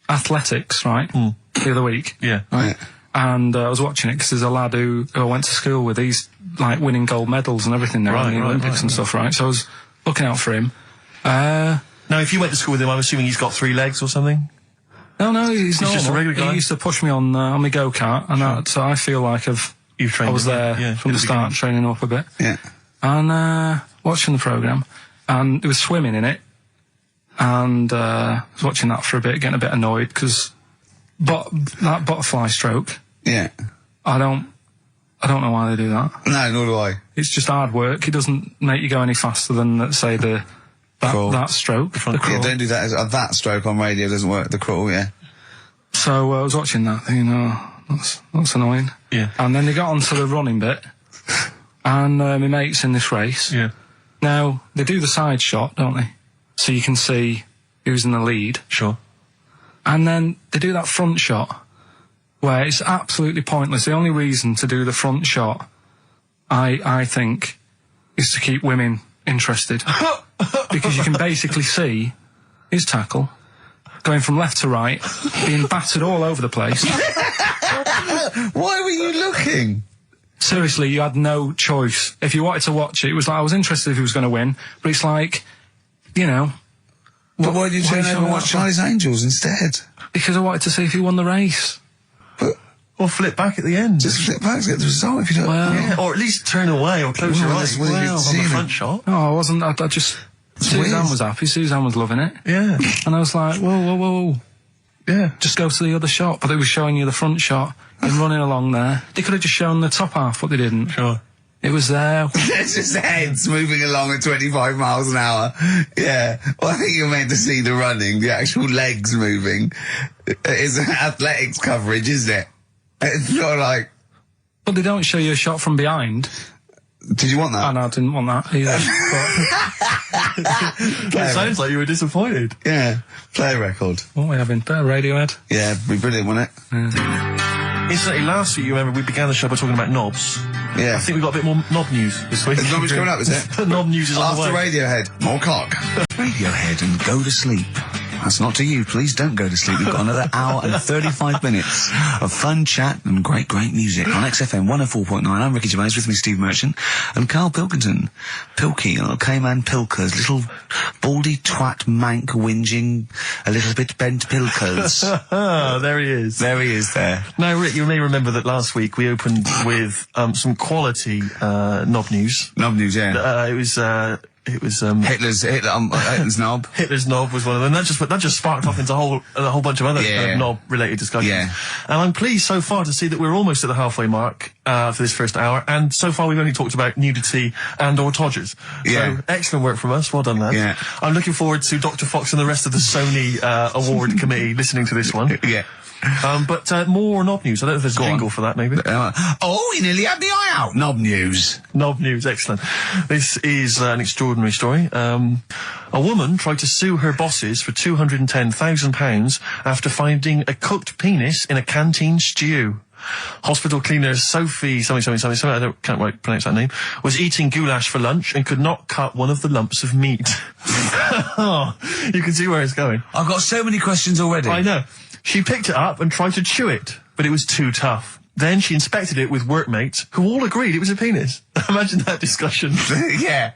athletics, right? The other week. Yeah. Right. And I was watching it because there's a lad who I went to school with. He's like winning gold medals and everything now in the Olympics and stuff, right? So I was looking out for him. Now, if you went to school with him, I'm assuming he's got 3 legs or something? No, he's normal. Just a regular guy? He used to push me on my go-kart, and so I feel like I was there from the start, training up a bit. Yeah. And watching the programme, and there was swimming in it. And I was watching that for a bit, getting a bit annoyed because that butterfly stroke. Yeah. I don't know why they do that. No, nor do I. It's just hard work. It doesn't make you go any faster than, let's say, that stroke. The crawl. Yeah, don't do that. That stroke on radio doesn't work. The crawl, yeah. So I was watching that, thinking, that's annoying. Yeah. And then they got onto the running bit, and my mate's in this race. Yeah. Now they do the side shot, don't they? So you can see who's in the lead. Sure. And then they do that front shot where it's absolutely pointless. The only reason to do the front shot, I think, is to keep women interested. Because you can basically see his tackle going from left to right, being battered all over the place. Why were you looking? Seriously, you had no choice. If you wanted to watch it was like, I was interested if he was going to win, but it's like, you know... But why did you turn over and watch Charlie's Angels instead? Because I wanted to see if he won the race. But... Or flip back at the end. Just flip back to get the result if you don't... Well, yeah, or at least turn away or close your eyes on the front shot. No, I wasn't. I just... Suzanne was happy. Suzanne was loving it. Yeah. And I was like, whoa. Yeah. Just go to the other shot. But they were showing you the front shot and running along there. They could have just shown the top half, but they didn't. Sure. It was there. It's just heads moving along at 25 miles an hour. Yeah. Well, I think you're meant to see the running, the actual legs moving. It's athletics coverage, isn't it? It's not like... But they don't show you a shot from behind. Did you want that? Oh, no, I didn't want that either. It sounds like you were disappointed. Yeah. Play a record. What are we having? Better Radiohead? Yeah, it'd be brilliant, wouldn't it? Yeah. Incidentally, last week, you remember, we began the show by talking about knobs. Yeah. I think we've got a bit more knob news this week. There's knob news coming up, is it? Knob news is on the way. After Radiohead. More cock. Radiohead and go to sleep. That's not to you. Please don't go to sleep. We've got another hour and 35 minutes of fun chat and great music on XFM 104.9. I'm Ricky Gervais, with me Steve Merchant and Karl Pilkington. Pilky, K-Man Pilkers, little baldy twat mank whinging, a little bit bent Pilkers. There he is. There he is there. Now, Rick, you may remember that last week we opened with some quality knob news. Knob news, yeah. It was Hitler's knob. Hitler's knob was one of them. That just sparked off into a whole bunch of other kind of knob-related discussions. Yeah. And I'm pleased so far to see that we're almost at the halfway mark for this first hour. And so far we've only talked about nudity and/or todgers. Yeah. So excellent work from us. Well done, lads. Yeah. I'm looking forward to Dr. Fox and the rest of the Sony award committee listening to this one. Yeah. But more knob news. I don't know if there's a jingle for that, maybe. You nearly had the eye out. Knob news. Knob news, excellent. This is an extraordinary story. A woman tried to sue her bosses for £210,000 after finding a cooked penis in a canteen stew. Hospital cleaner Sophie, something, I can't quite pronounce that name, was eating goulash for lunch and could not cut one of the lumps of meat. Oh, you can see where it's going. I've got so many questions already. I know. She picked it up and tried to chew it, but it was too tough. Then she inspected it with workmates, who all agreed it was a penis. Imagine that discussion. Yeah.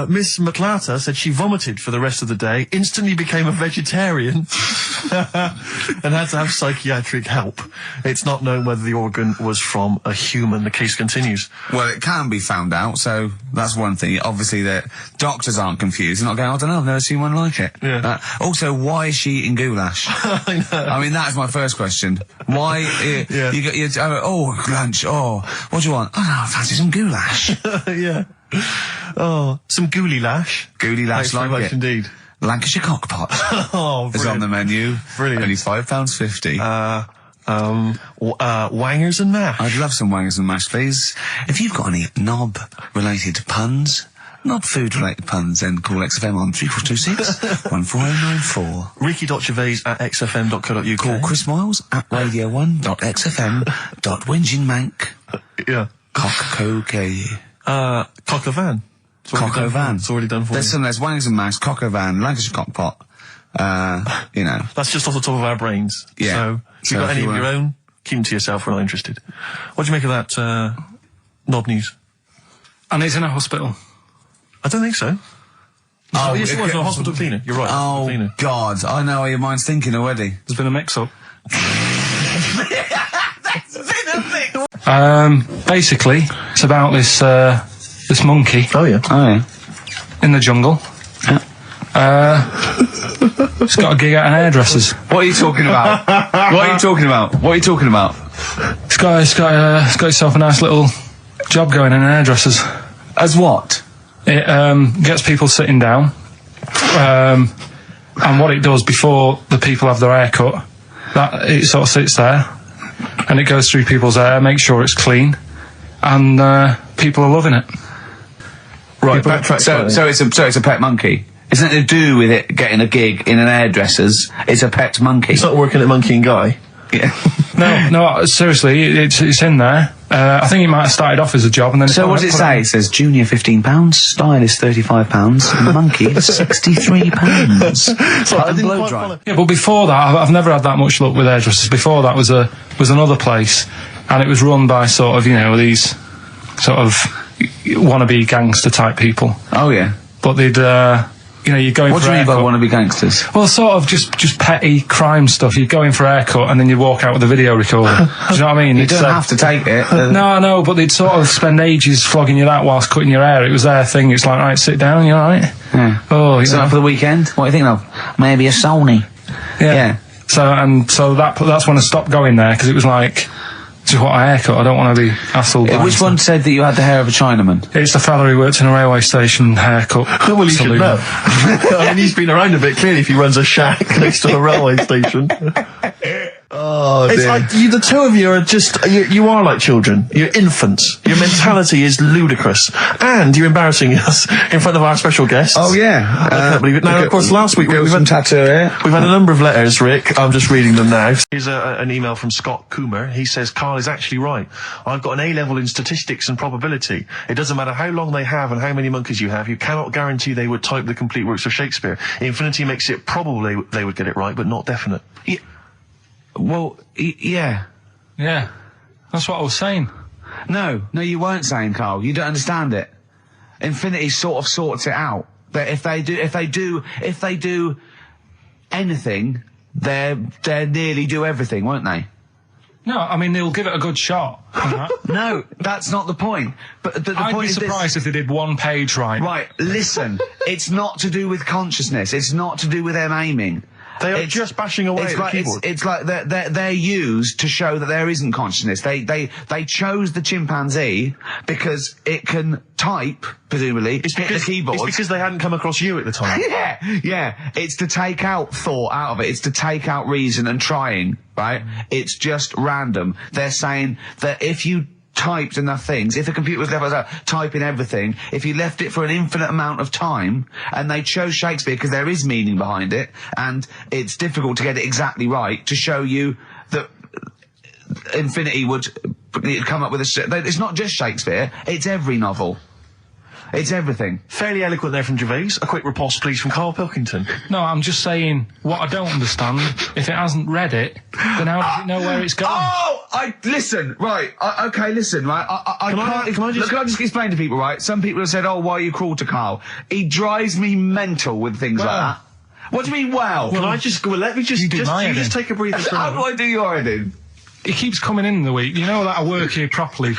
Miss McClarter said she vomited for the rest of the day, instantly became a vegetarian, and had to have psychiatric help. It's not known whether the organ was from a human. The case continues. Well, it can be found out, so that's one thing. Obviously, the doctors aren't confused. They're not going, I don't know, I've never seen one like it. Yeah. Also, why is she eating goulash? I know. I mean, that's my first question. Why... You got lunch. Oh, what do you want? Oh, no, I fancy some goulash. Yeah. Oh, some gooly lash. Gooly lash, like like it. it. Indeed. Lancashire cockpot. Oh, is on the menu. Brilliant. Only £5.50. Wangers and mash. I'd love some wangers and mash, please. If you've got any knob-related puns, knob-food-related puns, then call XFM on 3426 14094. Ricky.Gervais at xfm.co.uk. Call Chris Miles at radio1.xfm.whingingmank. Yeah. Cock-co-gay. Cock a van. Cock-o-van. It's already done for you. There's wangers and mash, cock-o-van, Lancashire cockpot. That's just off the top of our brains. Yeah. So if you've got any of your own, keep them to yourself. We're not interested. What do you make of that knob news? And he's in a hospital. I don't think so. Oh, yes, it was a hospital cleaner. You're right. Oh, cleaner. God. I know how your mind's thinking already. There's been a mix-up. That's been a mix. Basically, it's about this monkey. Oh, yeah. In the jungle. It's got a gig at an hairdresser's. What are you talking about? It's got itself a nice little job going in an hairdresser's. As what? It gets people sitting down, and what it does before the people have their hair cut, that it sort of sits there, and it goes through people's hair, makes sure it's clean, and people are loving it. Right, backtrack. So it's a pet monkey. It's nothing to do with it getting a gig in an hairdresser's. It's a pet monkey. It's not working at Monkey and Guy. Yeah. No, seriously, it's in there. I think it might have started off as a job and then... So what does it say? It says junior £15, stylist £35, monkey £63. So I didn't quite follow. Yeah, but before that, I've never had that much luck with hairdressers. Before that was another place, and it was run by sort of, these sort of wannabe gangster type people. Oh yeah. But they'd... you're going what for do you mean by haircut. wannabe gangsters? Well, sort of just petty crime stuff. You'd go in for a haircut and then you'd walk out with a video recorder. Do you know what I mean? You don't have to take it. No, but they'd sort of spend ages flogging you that whilst cutting your hair. It was their thing. It's like, right, sit down, you alright? Yeah. Oh, so for the weekend? What do you think of? Maybe a Sony. Yeah. So that's when I stopped going there, because it was like, just what a haircut. I don't want to be hassled. Which one said that you had the hair of a Chinaman? It's the fella who worked in a railway station haircut. Well, he should know. I mean, he's been around a bit, clearly, if he runs a shack next to a railway station. Oh, dear. It's like, the two of you are just, you are like children. You're infants. Your mentality is ludicrous. And you're embarrassing us in front of our special guests. Oh, yeah. I can't believe it. Now, of course, last week we've had tattoo here. We've had a number of letters, Rick. I'm just reading them now. Here's an email from Scott Coomer. He says, Karl is actually right. I've got an A-level in statistics and probability. It doesn't matter how long they have and how many monkeys you have. You cannot guarantee they would type the complete works of Shakespeare. Infinity makes it probable they would get it right, but not definite. Yeah. Well, yeah. Yeah. That's what I was saying. No, you weren't saying, Karl. You don't understand it. Infinity sort of sorts it out. That if they do anything, they nearly do everything, won't they? No, I mean, they'll give it a good shot. No, that's not the point. But the I'd point be is surprised if they did one page right. Right, listen. It's not to do with consciousness. It's not to do with them aiming. They are just bashing away at the keyboard. It's like they're used to show that there isn't consciousness. They chose the chimpanzee because it can type, presumably, hit the keyboard. It's because they hadn't come across you at the time. Yeah. It's to take out thought out of it. It's to take out reason and trying, right? It's just random. They're saying that if you typed enough things, if the computer was left typing everything, if you left it for an infinite amount of time, and they chose Shakespeare because there is meaning behind it, and it's difficult to get it exactly right, to show you that Infinity would come up with it's not just Shakespeare, it's every novel. It's everything. Fairly eloquent there from Gervais. A quick riposte, please, from Karl Pilkington. No, I'm just saying, what I don't understand, if it hasn't read it, then how does it know where it's going? Listen, right, listen, right, Can I just explain to people, right? Some people have said, why are you cruel to Karl? He drives me mental with things like that. What do you mean, well? Let me just take a breather. How do I do your editing? He keeps coming in the week. You know that I work here properly,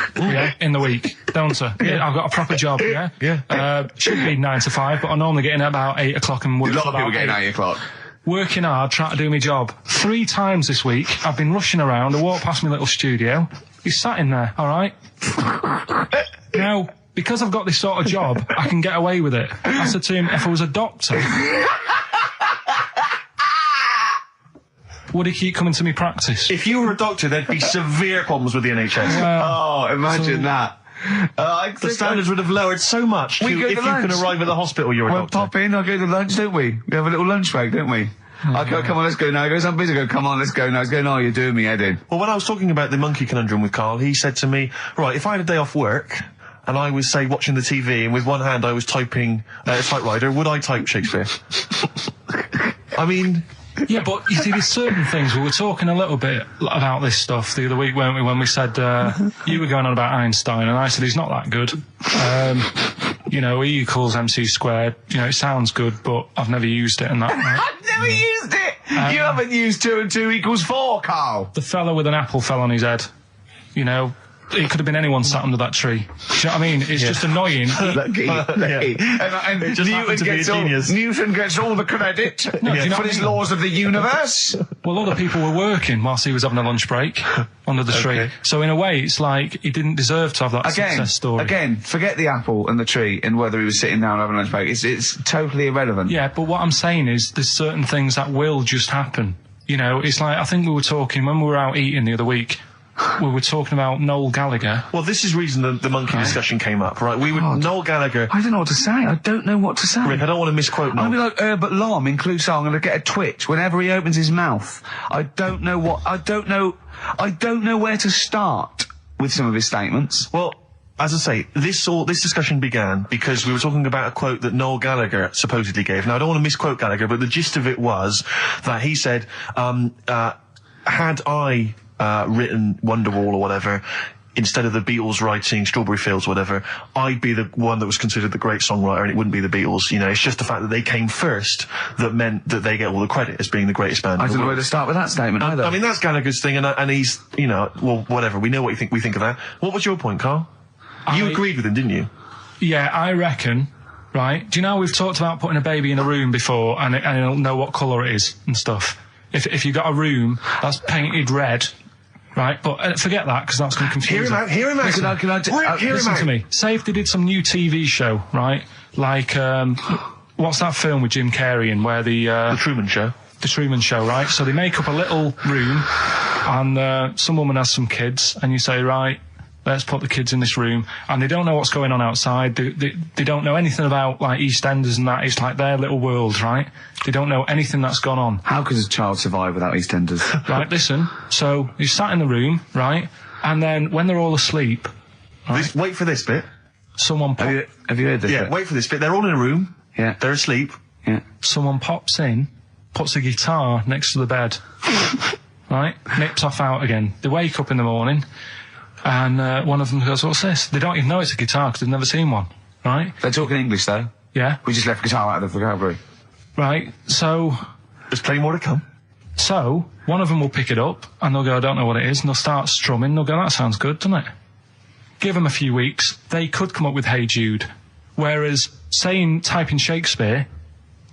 in the week, don't I? Yeah. I've got a proper job, yeah? Yeah. Should be 9 to 5, but I normally get in at about 8 o'clock and work. A lot of people get in at 8 o'clock. Working hard, trying to do my job. 3 times this week, I've been rushing around. I walked past my little studio. He's sat in there, all right? Now, because I've got this sort of job, I can get away with it. I said to him, if I was a doctor, would he keep coming to me practice? If you were a doctor, there'd be severe problems with the NHS. Imagine that. The standards would have lowered so much if you can arrive at the hospital you're a doctor. Pop in, I'll go to lunch, don't we? We have a little lunch break, don't we? I go, come on, let's go now. He goes, I'm busy. I go, come on, let's go now. He's going, no, you're doing me head in. Well, when I was talking about the monkey conundrum with Karl, he said to me, right, if I had a day off work, and I was, say, watching the TV, and with one hand I was typing a typewriter, would I type Shakespeare? I mean... Yeah, but you see, there's certain things. We were talking a little bit about this stuff the other week, weren't we, when we said you were going on about Einstein, and I said he's not that good. E equals MC squared. It sounds good, but I've never used it and that. Right? I've never used it! You haven't used 2 and 2 equals 4, Karl! The fella with an apple fell on his head. It could have been anyone sat under that tree. Do you know what I mean? It's just annoying. Lucky. And Newton gets all the credit for his laws of the universe. Well, other people were working whilst he was having a lunch break under the tree. So in a way, it's like he didn't deserve to have that success story. Again, forget the apple and the tree and whether he was sitting down having a lunch break. It's totally irrelevant. Yeah, but what I'm saying is there's certain things that will just happen. It's like, I think we were talking when we were out eating the other week, we were talking about Noel Gallagher. Well, this is the reason the monkey discussion came up, right? Noel Gallagher. I don't know what to say. I don't know what to say. Rick, I don't want to misquote Noel. I'll be like Herbert Lom in Clouseau. I'm going to get a twitch whenever he opens his mouth. I don't know where to start with some of his statements. Well, as I say, this discussion began because we were talking about a quote that Noel Gallagher supposedly gave. Now, I don't want to misquote Gallagher, but the gist of it was that he said, had I written Wonderwall or whatever, instead of the Beatles writing Strawberry Fields or whatever, I'd be the one that was considered the great songwriter and it wouldn't be the Beatles. You know, it's just the fact that they came first that meant that they get all the credit as being the greatest band. I don't know where to start with that statement either. I mean, that's Gallagher's thing, and he's, you know, well, whatever. We know what we think of that. What was your point, Carl? You agreed with him, didn't you? Yeah, I reckon, right? Do you know we've talked about putting a baby in a room before and it'll know what colour it is and stuff? If you've got a room that's painted red, right? But forget that, because that's going to confuse Hear him out. Listen to me. Say if they did some new TV show, right? Like, what's that film with Jim Carrey in where The Truman Show. The Truman Show, right? So they make up a little room and some woman has some kids and you say, right, let's put the kids in this room, and they don't know what's going on outside. They don't know anything about, like, EastEnders and that. It's like their little world, right? They don't know anything that's gone on. How could a child survive without EastEnders? Right, listen. So you sat in the room, right? And then when they're all asleep, right, Wait for this bit. Someone Have you heard this? Yeah, wait for this bit. They're all in a room. Yeah. They're asleep. Yeah. Someone pops in, puts a guitar next to the bed, right? Nips off out again. They wake up in the morning. And one of them goes, what's this? They don't even know it's a guitar because they've never seen one, right? They're talking English, though. Yeah. We just left guitar out of the vocabulary. Right, so... There's plenty more to come. So, one of them will pick it up, and they'll go, I don't know what it is, and they'll start strumming, they'll go, that sounds good, doesn't it? Give them a few weeks, they could come up with Hey Jude. Whereas, type in Shakespeare,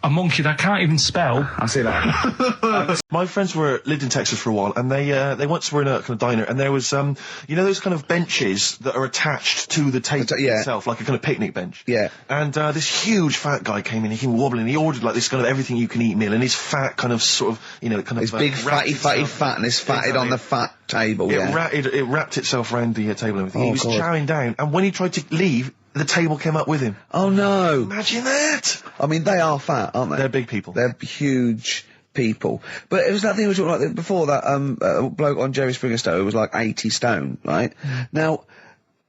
a monkey that can't even spell... I see that. My friends lived in Texas for a while, and they once were in a kind of diner, and there was, you know those kind of benches that are attached to the table itself, like a kind of picnic bench? Yeah. And this huge fat guy came in, he came wobbling, he ordered like this kind of everything you can eat meal, and his fat kind of sort of, you know, kind of... His big fatty fat, and it's fatted on the fat table, It wrapped itself around the table and everything. He was chowing down, and when he tried to leave, the table came up with him. Oh no! Imagine that! I mean, they are fat, aren't they? They're big people. They're huge people. But it was that thing we were talking about before, that bloke on Jerry Springer Show who was like 80 stone, right? Now,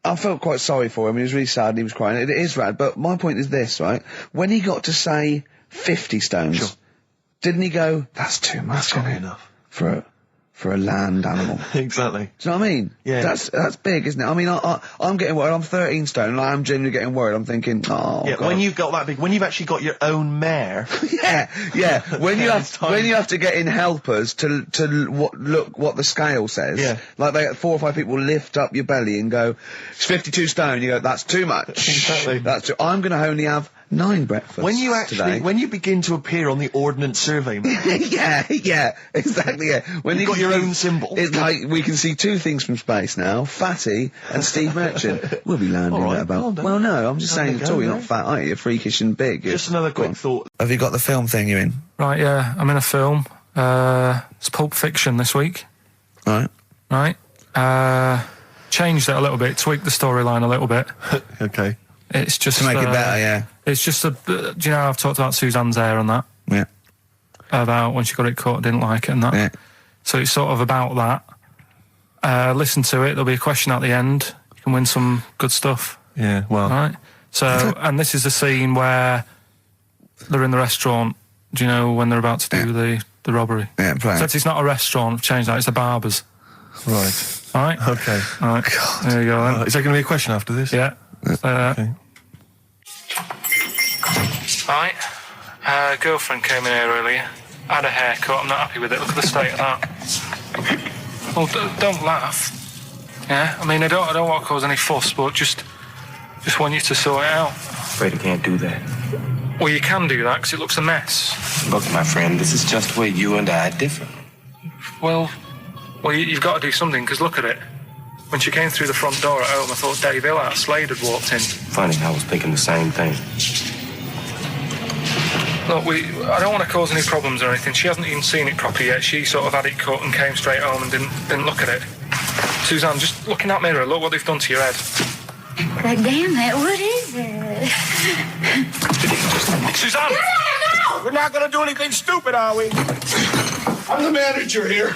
I felt quite sorry for him. He was really sad and he was crying. It is rad, but my point is this, right? When he got to say 50 stones, didn't he go, that's too much, That's not enough. For a land animal. Exactly. Do you know what I mean? Yeah. That's big, isn't it? I mean, I'm getting worried. I'm 13 stone, and I'm genuinely getting worried. I'm thinking, oh, yeah, God. when you've got that big, when you've actually got your own mare. yeah. When you have to get in helpers to look what the scale says. Yeah. Like 4 or 5 people lift up your belly and go, it's 52 stone. You go, that's too much. Exactly. I'm going to only have 9 breakfasts When you begin to appear on the Ordnance Survey map. yeah, exactly, yeah. When You've got your own symbol. It's like, we can see 2 things from space now, Fatty and Steve Merchant. We'll be landing at about... Well, no, I'm just saying at all, you're not fat, are you? You're freakish and big. Just another quick thought. Have you got the film thing you're in? Right, yeah, I'm in a film. It's Pulp Fiction this week. Right. Changed it a little bit, tweaked the storyline a little bit. Okay. It's just... To make it better, yeah. It's just do you know, I've talked about Suzanne's hair and that? Yeah. About when she got it cut, didn't like it and that. Yeah. So it's sort of about that. Listen to it, there'll be a question at the end. You can win some good stuff. Yeah, well... Right? So, and this is the scene where they're in the restaurant, do you know, when they're about to do the robbery? Yeah, right. So it's not a restaurant, I've changed that, it's a barber's. Right. Alright? Okay. Alright. There you go then. Is there going to be a question after this? Yeah. Okay. Right. Girlfriend came in here earlier. Had a haircut. I'm not happy with it. Look at the state of that. Well, don't laugh. Yeah. I mean, I don't want to cause any fuss, but just want you to sort it out. Afraid I can't do that. Well, you can do that because it looks a mess. Look, my friend, this is just where you and I differ. Well, you've got to do something because look at it. When she came through the front door at home, I thought Dave Hill out of Slade had walked in. Funny, I was thinking the same thing. Look, I don't want to cause any problems or anything. She hasn't even seen it properly yet. She sort of had it cut and came straight home and didn't look at it. Suzanne, just look in that mirror. Look what they've done to your head. Like, damn it, what is it? Suzanne! No! We're not gonna do anything stupid, are we? I'm the manager here.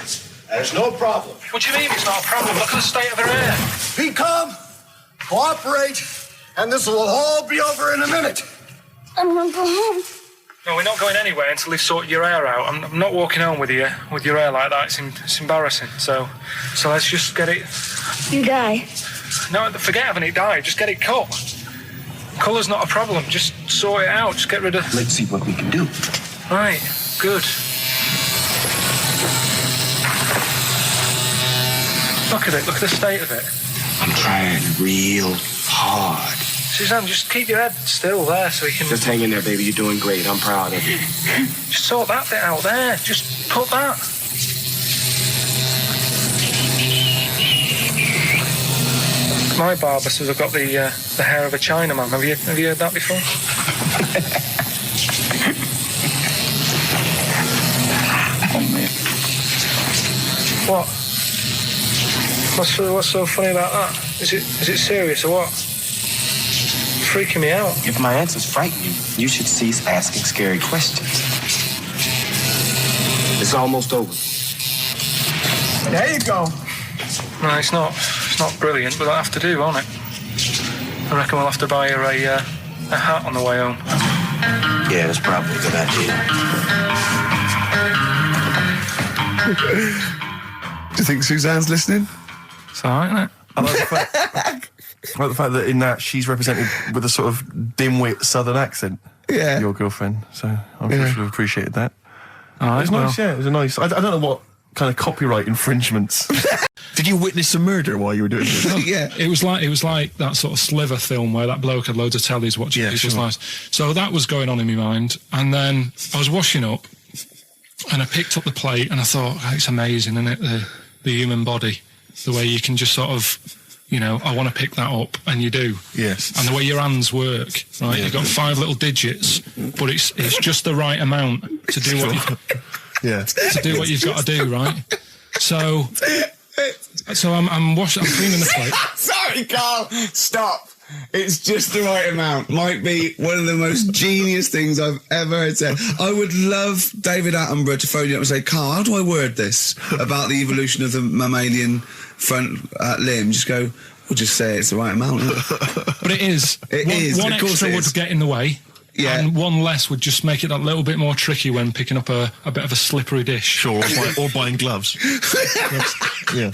There's no problem. What do you mean it's not a problem? Look at the state of her hair. Be calm, cooperate, and this will all be over in a minute. I'm gonna go home. No, we're not going anywhere until they've sorted your hair out. I'm not walking home with your hair like that. It's embarrassing. So let's just get it... You die. No, forget having it dye. Just get it cut. Colour's not a problem. Just sort it out. Just get rid of... Let's see what we can do. Right, good. Look at it. Look at the state of it. I'm trying real hard. Suzanne, just keep your head still there so we can... Just hang in there, baby. You're doing great. I'm proud of you. Just sort that bit out there. Just cut that. My barber says I've got the hair of a Chinaman. Have you heard that before? What? What's so funny about that? Is it serious or what? Freaking me out. If my answers frighten you, you should cease asking scary questions. It's almost over. There you go. No, it's not brilliant, but that'll have to do, won't it? I reckon we'll have to buy her a hat on the way home. Yeah, that's probably a good idea. Do you think Suzanne's listening? It's all right, isn't it? I like the fact that in that she's represented with a sort of dimwit southern accent. Yeah. Your girlfriend. So I'm sure she'll have appreciated that. All right, It was nice, yeah. It was a nice... I don't know what kind of copyright infringements. Did you witness a murder while you were doing this? Yeah. It was like that sort of Sliver film where that bloke had loads of tellies watching people's lives. So that was going on in my mind. And then I was washing up and I picked up the plate and I thought, oh, it's amazing, isn't it? The human body. The way you can just sort of, I want to pick that up, and you do. Yes. And the way your hands work, right? Yeah. You've got 5 little digits, but it's just the right amount to do what you've got to do, right? So I'm washing, I'm cleaning the plate. Sorry, Carl. Stop. It's just the right amount. Might be one of the most genius things I've ever heard said. I would love David Attenborough to phone you up and say, Carl, how do I word this about the evolution of the mammalian front limb? Just go, we'll just say it's the right amount. But it is. One extra would get in the way. Yeah. And one less would just make it that little bit more tricky when picking up a bit of a slippery dish. Sure, or buying gloves. Yeah.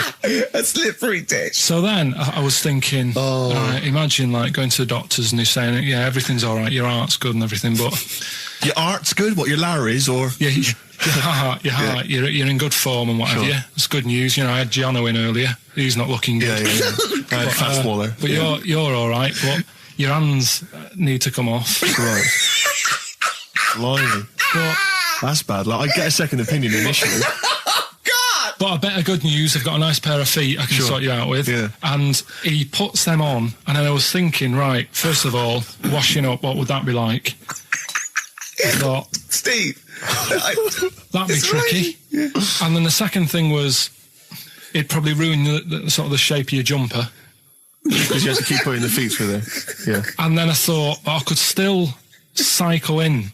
A slippery dish. So then I was thinking, imagine like going to the doctors and he's saying, yeah, everything's all right, your heart's good and everything, but... Your heart's good? What, your Larry's, or...? Yeah, your heart, you're in good form and what have you. It's good news. I had Gianno in earlier. He's not looking good. Yeah. Fat swaller. But you're all right, but... Your hands need to come off. Right. Blimey. That's bad. Like, I get a second opinion initially. God! But I better good news, I've got a nice pair of feet I can sort you out with. Yeah. And he puts them on, and then I was thinking, right, first of all, washing up, what would that be like? I thought, Steve, that'd be tricky. Yeah. And then the second thing was, it'd probably ruin the sort of the shape of your jumper. Because you have to keep putting the feet through there. Yeah. And then I thought, I could still cycle in.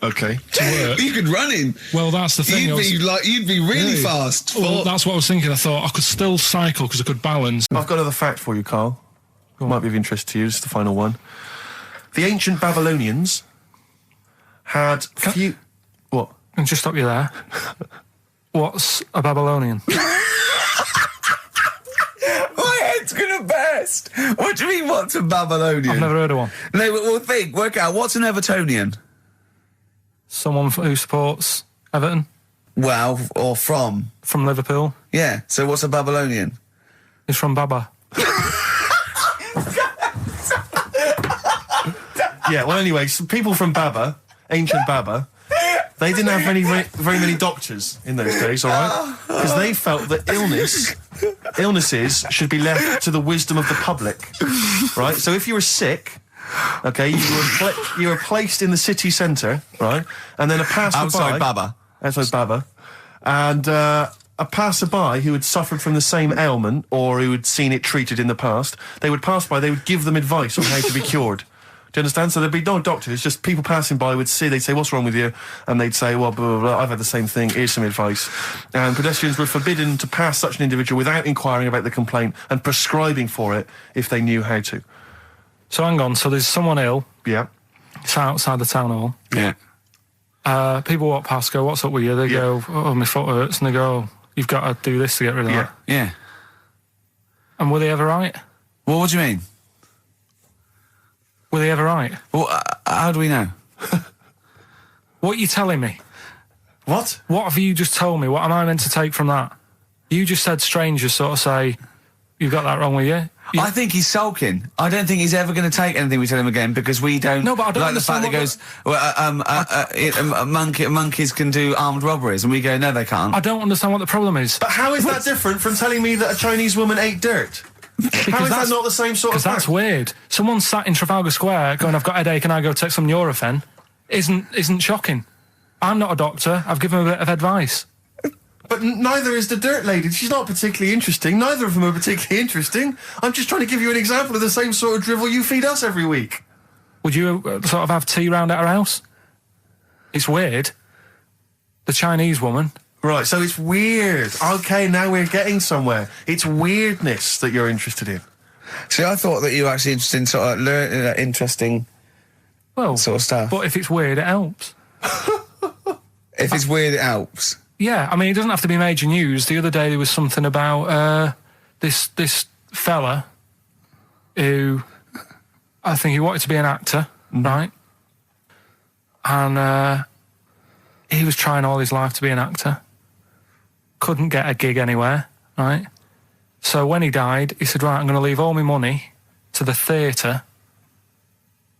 Okay. To work. You could run in. Well, that's the thing. You'd be really fast. Well, that's what I was thinking. I thought I could still cycle because I could balance. I've got another fact for you, Carl. It might be of interest to you. Just the final one. The ancient Babylonians had few... What? And just stop you there. What's a Babylonian? It's gonna burst. What do you mean, what's a Babylonian? I've never heard of one. No, but we'll work out, what's an Evertonian? Someone who supports Everton. Well, or from? From Liverpool. Yeah, so what's a Babylonian? It's from Baba. Yeah, well anyway, some people from Baba, ancient Baba, they didn't have very many doctors in those days, all right? Because they felt that illnesses should be left to the wisdom of the public, right? So if you were sick, okay, you were placed in the city centre, right? And then a passerby... Outside Baba. And a passerby who had suffered from the same ailment or who had seen it treated in the past, they would pass by, they would give them advice on how to be cured. Do you understand? So there'd be no doctors, just people passing by would see, they'd say, what's wrong with you? And they'd say, well, blah, blah, blah, I've had the same thing, here's some advice. And pedestrians were forbidden to pass such an individual without inquiring about the complaint and prescribing for it if they knew how to. So hang on, so there's someone ill. Yeah. It's outside the town hall. Yeah. People walk past, go, what's up with you? They go, oh, my foot hurts. And they go, oh, you've got to do this to get rid of that. Yeah. And were they ever right? Well, what do you mean? Were they ever right? Well, how do we know? What are you telling me? What? What have you just told me? What am I meant to take from that? You just said strangers sort of say, you've got that wrong with you. I think he's sulking. I don't think he's ever going to take anything we tell him again because we don't. No, but I don't like the fact that goes, monkeys can do armed robberies, and we go, no, they can't. I don't understand what the problem is. But how is that different from telling me that a Chinese woman ate dirt? How is that not the same sort of thing? Because that's weird. Someone sat in Trafalgar Square going, I've got a headache and I go take some Nurofen, isn't shocking. I'm not a doctor. I've given him a bit of advice. But neither is the dirt lady. She's not particularly interesting. Neither of them are particularly interesting. I'm just trying to give you an example of the same sort of drivel you feed us every week. Would you sort of have tea round at her house? It's weird. The Chinese woman. Right, so it's weird. Okay, now we're getting somewhere. It's weirdness that you're interested in. See, I thought that you were actually interested in sort of interesting sort of stuff. But if it's weird, it helps. If it's weird, it helps. Yeah, I mean, it doesn't have to be major news. The other day there was something about this fella who, I think he wanted to be an actor, right? And he was trying all his life to be an actor. Couldn't get a gig anywhere, right? So when he died, he said, right, I'm going to leave all my money to the theatre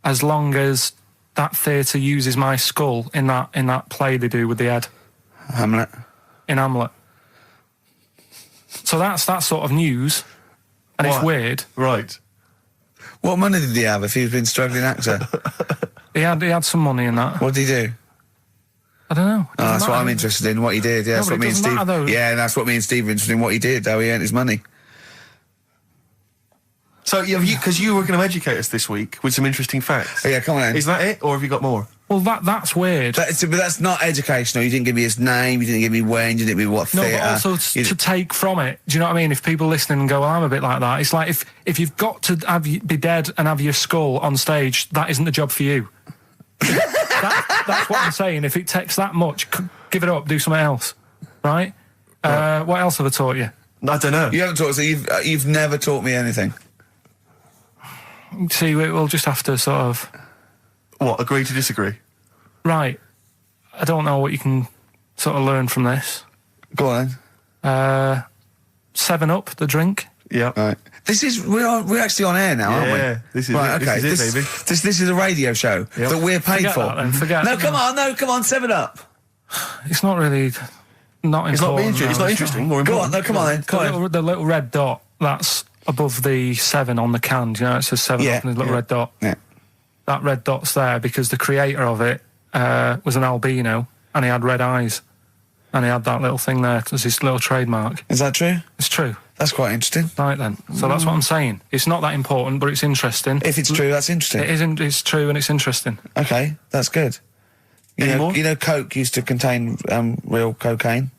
as long as that theatre uses my skull in that play they do with the head. Hamlet. In Hamlet. So that's that sort of news, and it's weird. Right. What money did he have if he's been struggling actor? he had some money in that. What did he do? I don't know. Oh, that's what I'm interested in, what he did. Yeah, that's what me and Steve. Yeah, that's what me and Steve are interested in, what he did, how he earned his money. So, because you were going to educate us this week with some interesting facts. Oh, yeah, come on then. Is that it, or have you got more? Well, that's weird. But that's not educational. You didn't give me his name, you didn't give me when, you didn't give me what theatre. No, but also to take from it. Do you know what I mean? If people listening and go, well, I'm a bit like that. It's like if you've got to be dead and have your skull on stage, that isn't the job for you. That's what I'm saying. If it takes that much, give it up, do something else. Right? What else have I taught you? I don't know. You haven't taught us, so you've never taught me anything. See, we'll just have to sort of... What, agree to disagree? Right. I don't know what you can sort of learn from this. Go on. 7-Up, the drink. Yeah. Right. We're actually on air now, aren't we? Yeah, this is right, it. Okay. This is it, baby. This is a radio show that we're paid for. That, then. Forget No, come on, 7-Up. It's not really... Not important. It's not interesting. More important. Go on, come on then. Come on. The little red dot, that's above the 7 on the can. You know, it says 7 up and the little red dot. Yeah. That red dot's there because the creator of it was an albino and he had red eyes. And he had that little thing there as his little trademark. Is that true? It's true. That's quite interesting. Right then. So that's what I'm saying. It's not that important, but it's interesting. If it's true, that's interesting. It isn't. It's true and it's interesting. Okay, that's good. You know, Coke used to contain real cocaine.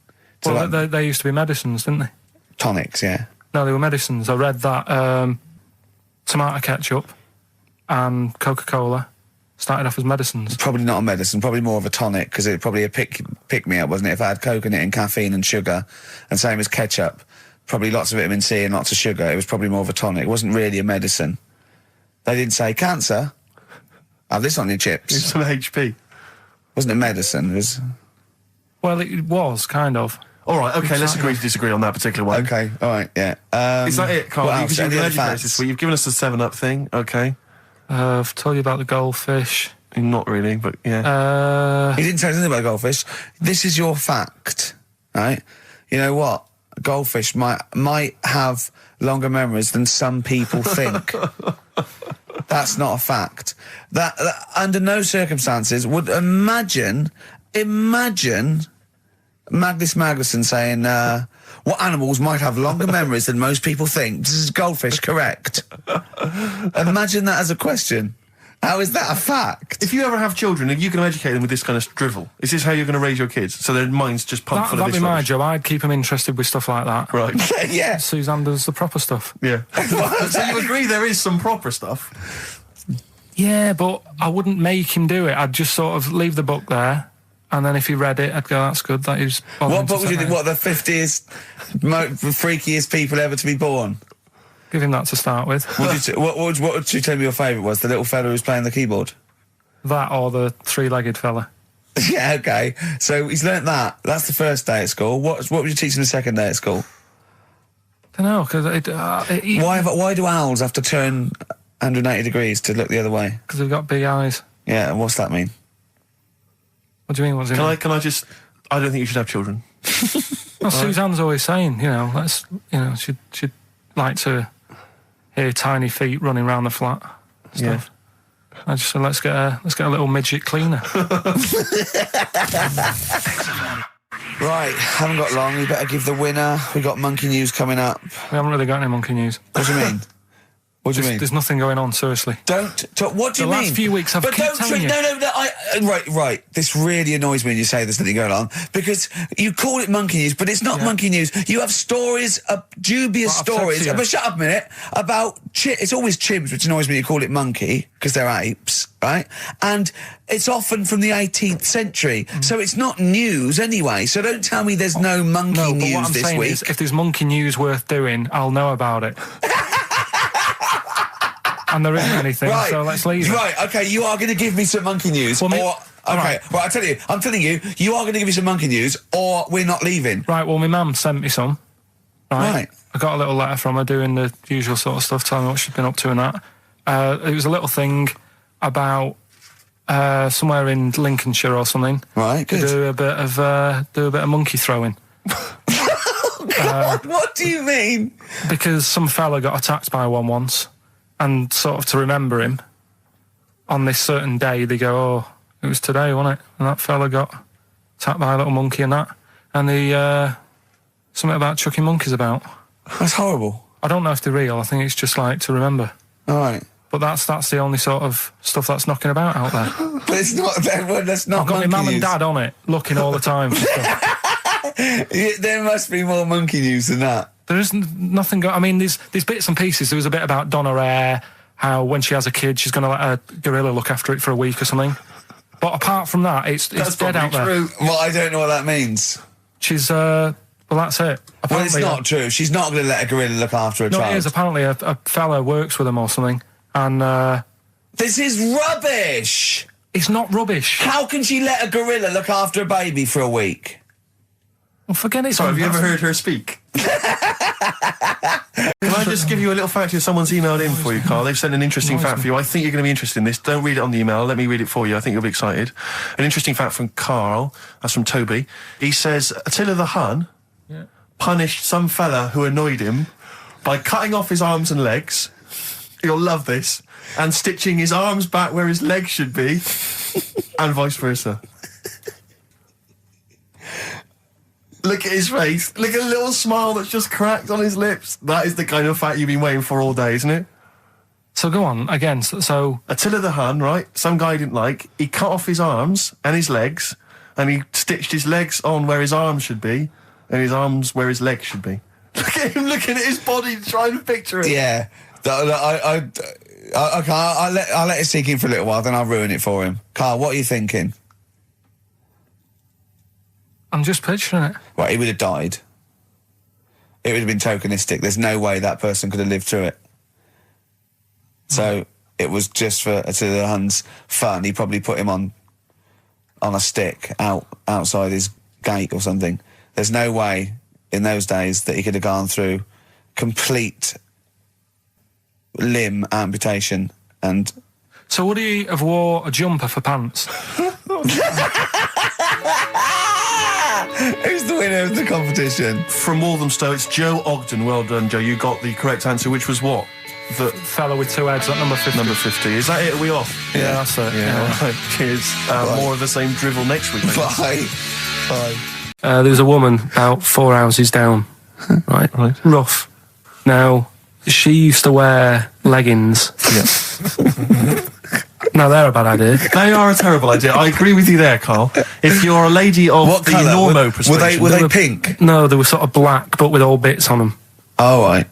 So well, they used to be medicines, didn't they? Tonics, yeah. No, they were medicines. I read that tomato ketchup and Coca-Cola started off as medicines. Probably not a medicine, probably more of a tonic, because it probably a pick-me-up, wasn't it? If I had Coke in it and caffeine and sugar, and same as ketchup, probably lots of vitamin C and lots of sugar, it was probably more of a tonic. It wasn't really a medicine. They didn't say, cancer, have this on your chips. It's some HP. Wasn't a medicine, it was... Well, it was, kind of. All right, okay, let's agree to disagree on that particular one. Okay, all right, yeah. Is that it, Carl? Because you've educated us. You've given us the 7-Up thing, okay. I've told you about the goldfish. Not really, but yeah. You didn't tell us anything about goldfish. This is your fact, right? You know what? Goldfish might have longer memories than some people think. That's not a fact. That under no circumstances would imagine Magnus Magnuson saying, what animals might have longer memories than most people think? This is goldfish, correct? Imagine that as a question. How is that a fact? If you ever have children and you can educate them with this kind of drivel, is this how you're going to raise your kids? So their minds just pumped full of this That'd be my rubbish? job. I'd keep them interested with stuff like that. Right. Yeah. Suzanne does the proper stuff. Yeah. So you agree there is some proper stuff? Yeah, but I wouldn't make him do it. I'd just sort of leave the book there, and then if he read it, I'd go, that's good. That is. What book would you think? What, the 50th freakiest people ever to be born? Give him that to start with. What would you tell me your favourite was? The little fella who's playing the keyboard? That or the three-legged fella. Yeah, okay. So he's learnt that. That's the first day at school. What would you teach him the second day at school? I don't know, because why do owls have to turn 180 degrees to look the other way? Because they've got big eyes. Yeah, and what's that mean? What do you mean? What's it mean? Can I just... I don't think you should have children. Well, Suzanne's always saying, she'd like to hear tiny feet running around the flat. Stuff. Yeah. I just said, let's get a little midget cleaner. Right, haven't got long. You better give the winner. We got monkey news coming up. We haven't really got any monkey news. What do you mean? What do you mean? There's nothing going on, seriously. What do you mean? The last few weeks I've kept telling you. No, right. This really annoys me when you say there's nothing going on, because you call it monkey news, but it's not monkey news. You have stories, dubious stories. But shut up a minute. About it's always chimps, which annoys me. You call it monkey because they're apes, right? And it's often from the 18th century, so it's not news anyway. So don't tell me there's no monkey news what I'm this saying week. Is, if there's monkey news worth doing, I'll know about it. And there isn't anything, so let's leave it. Right, okay, you are going to give me some monkey news, I'm telling you, you are going to give me some monkey news, or we're not leaving. Right, well, my mum sent me some. Right. I got a little letter from her doing the usual sort of stuff, telling me what she's been up to and that. It was a little thing about somewhere in Lincolnshire or something. Right, good. To do a bit of monkey throwing. God, what do you mean? Because some fella got attacked by one once. And sort of to remember him, on this certain day, they go, oh, it was today, wasn't it? And that fella got attacked by a little monkey and that. And something about chucking monkeys about. That's horrible. I don't know if they're real. I think it's just like to remember. All right. But that's the only sort of stuff that's knocking about out there. But it's not, that's not. I've got my mum and dad on it, looking all the time for stuff. There must be more monkey news than that. There isn't nothing. I mean, there's bits and pieces. There was a bit about Donna Air, how when she has a kid, she's going to let a gorilla look after it for a week or something. But apart from that, it's dead out there. Well, I don't know what that means. She's well, that's it. Apparently, well, it's not true. She's not going to let a gorilla look after a child. No, it is. Apparently, a fella works with them or something, and this is rubbish. It's not rubbish. How can she let a gorilla look after a baby for a week? Well, forget it. Sorry, have you ever heard her speak? Can I just give you a little fact here? Someone's emailed in for you, Carl. They've sent an interesting fact for you. I think you're going to be interested in this. Don't read it on the email. Let me read it for you. I think you'll be excited. An interesting fact from Carl. That's from Toby. He says, Attila the Hun punished some fella who annoyed him by cutting off his arms and legs. You'll love this. And stitching his arms back where his legs should be. And vice versa. Look at his face. Look at a little smile that's just cracked on his lips. That is the kind of fact you've been waiting for all day, isn't it? So go on, again, so... Attila the Hun, right? Some guy didn't like. He cut off his arms and his legs, and he stitched his legs on where his arms should be, and his arms where his legs should be. Look at him looking at his body, trying to picture it. Yeah. I'll let it sink in for a little while, then I'll ruin it for him. Carl, what are you thinking? I'm just picturing it. Right, he would have died. It would have been tokenistic. There's no way that person could have lived through it. So it was just for Attila the Hun's fun. He probably put him on a stick outside his gate or something. There's no way in those days that he could have gone through complete limb amputation and... So would he have wore a jumper for pants? Who's the winner of the competition? From Walthamstow, it's Joe Ogden. Well done, Joe. You got the correct answer, which was what? The fellow with two heads at number 50. Number 50. Is that it? Are we off? Yeah, that's it. Yeah. Right. Cheers. More of the same drivel next week. Bye. Bye. There was a woman about 4 houses down, right? Rough. Now, she used to wear leggings. Yeah. Now, they're a bad idea. They are a terrible idea. I agree with you there, Carl. If you're a lady of What the colour? normo persuasion... Were they pink? No, they were sort of black, but with all bits on them. Oh, right.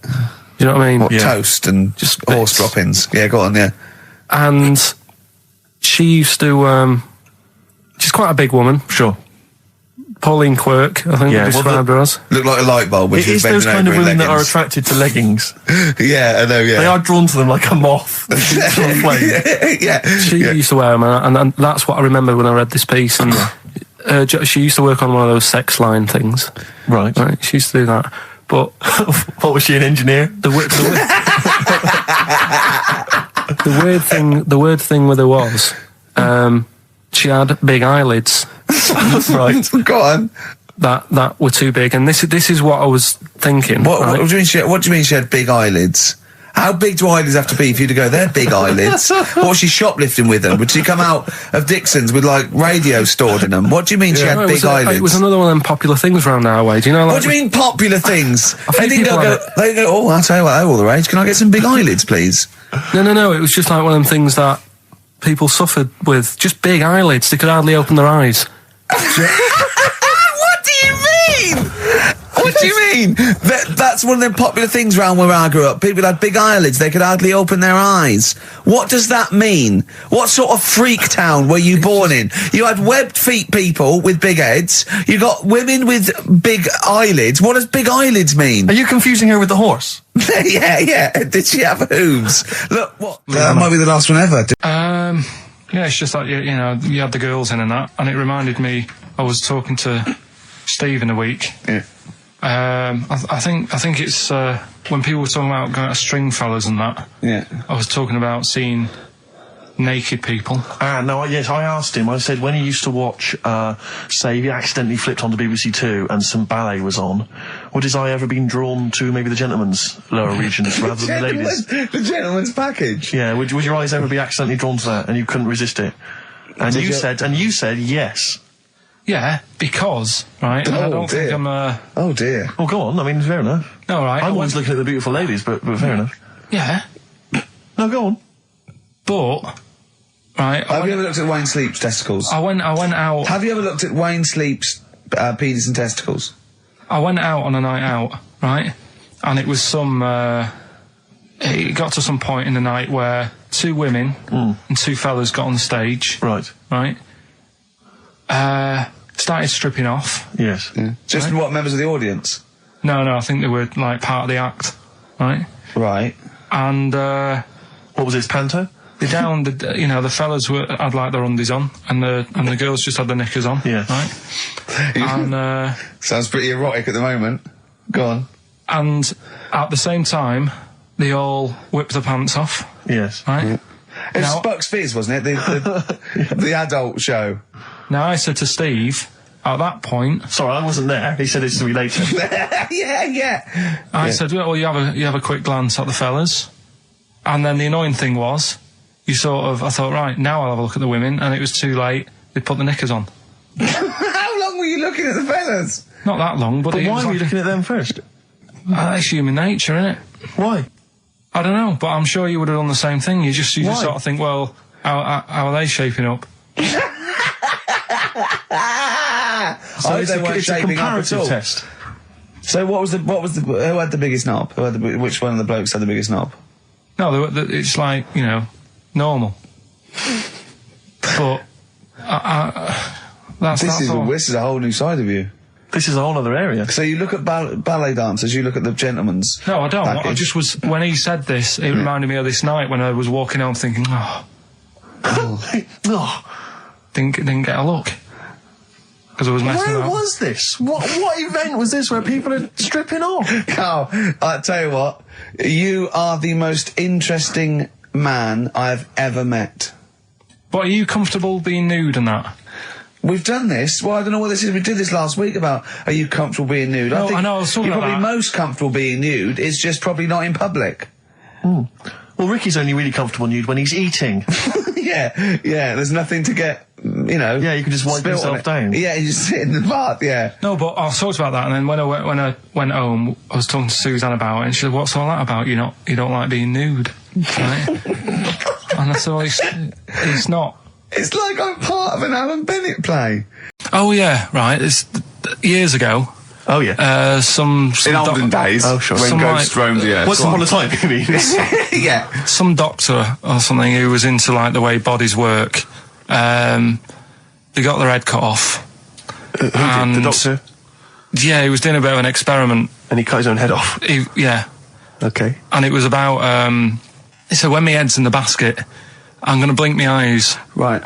You know what I mean? What, toast and just horse droppings? Yeah, go on, yeah. And she used to... she's quite a big woman. Sure. Pauline Quirk, I think they described her as. Look like a light bulb. Which It is those kind of women that are attracted to leggings. Yeah, I know, yeah. They are drawn to them like a moth. Yeah. She used to wear them, and that's what I remember when I read this piece. And she used to work on one of those sex line things. Right. She used to do that. But what, was she, an engineer? The weird thing with her was, she had big eyelids. Right. Go on. That were too big, and this is what I was thinking. What do you mean she had big eyelids? How big do eyelids have to be for you to go, they're big eyelids? What was she shoplifting with them? Would she come out of Dixon's with, like, radio stored in them? What do you mean she had big eyelids? It was another one of them popular things around our way. Do you know? Like, what do you mean popular things? They go, oh, I'll tell you what, they're all the rage. Can I get some big eyelids, please? No. It was just like one of them things that people suffered with. Just big eyelids. They could hardly open their eyes. What do you mean? What do you mean? That's one of them popular things round where I grew up. People had big eyelids. They could hardly open their eyes. What does that mean? What sort of freak town were you born in? You had webbed feet people with big heads. You got women with big eyelids. What does big eyelids mean? Are you confusing her with the horse? Yeah. Did she have hooves? Look, what? That might be the last one ever. Yeah, it's just like, you know, you had the girls in and that, and it reminded me, I was talking to Steve in a week. Yeah. I think it's when people were talking about going to Stringfellas and that. Yeah. I was talking about seeing naked people. Yes, I asked him. I said when he used to watch, say, he accidentally flipped onto BBC Two and some ballet was on. Would his eye ever been drawn to maybe the gentleman's lower regions rather than the ladies? The gentleman's package. Yeah. Would your eyes ever be accidentally drawn to that and you couldn't resist it? And you said yes. Yeah, because, right, I don't think I'm Oh, dear. Well, go on. I mean, fair enough. No, right. I'm always looking at the beautiful ladies, but fair enough. Yeah. No, go on. But, right... Have you ever looked at Wayne Sleep's testicles? I went out... Have you ever looked at Wayne Sleep's penis and testicles? I went out on a night out, right? And it was some... it got to some point in the night where two women and two fellas got on stage. Right. Right? Started stripping off. Yes. Yeah. Just what, members of the audience? No, I think they were, like, part of the act, right? Right. And, what was it, panto? The fellas had, like, their undies on, and the girls just had their knickers on. Yeah. Right? And, sounds pretty erotic at the moment. Go on. And at the same time, they all whipped their pants off. Yes. Right? Yeah. It was Bucks Fizz, wasn't it? The adult show. Now, I said to Steve, at that point... Sorry, I wasn't there. He said it's to me later. Yeah. I said, well, you have a quick glance at the fellas. And then the annoying thing was, I thought, right, now I'll have a look at the women, and it was too late. They put the knickers on. How long were you looking at the fellas? Not that long, but why were you looking at them first? That's human nature, isn't it? Why? I don't know, but I'm sure you would have done the same thing. You just sort of think, well, how are they shaping up? So it's a comparative test. So who had the biggest knob? Which one of the blokes had the biggest knob? No, it's like, normal. But this is a whole new side of you. This is a whole other area. So you look at ballet dancers, you look at the gentleman's. No, I don't. package. I just was, when he said this, it reminded me of this night when I was walking home thinking, didn't get a look. Because I was messing up. Where was this? What event was this where people are stripping off? Carl, I tell you what, you are the most interesting man I've ever met. But are you comfortable being nude and that? We've done this. Well, I don't know what this is. We did this last week about, are you comfortable being nude? No, I think I know, I was talking you're about probably that. most comfortable being nude. It's just probably not in public. Well, Ricky's only really comfortable nude when he's eating. yeah. There's nothing to get, you know. Yeah, you can just wipe yourself down. Yeah, you just sit in the bath. Yeah. No, but I talked about that, and then when I went home, I was talking to Suzanne about it, and she said, "What's all that about? You don't like being nude, right?" And I said, well, it's not. It's like I'm part of an Alan Bennett play. Oh yeah, right. It's years ago. Oh yeah. In olden days. Oh sure. When ghosts roamed the earth. Once upon a time, you mean? Yeah. Some doctor or something who was into like the way bodies work. They got their head cut off. Who did? The doctor? Yeah, he was doing a bit of an experiment. And he cut his own head off? Yeah. Okay. And it was about, he said, when my head's in the basket, I'm going to blink my eyes. Right.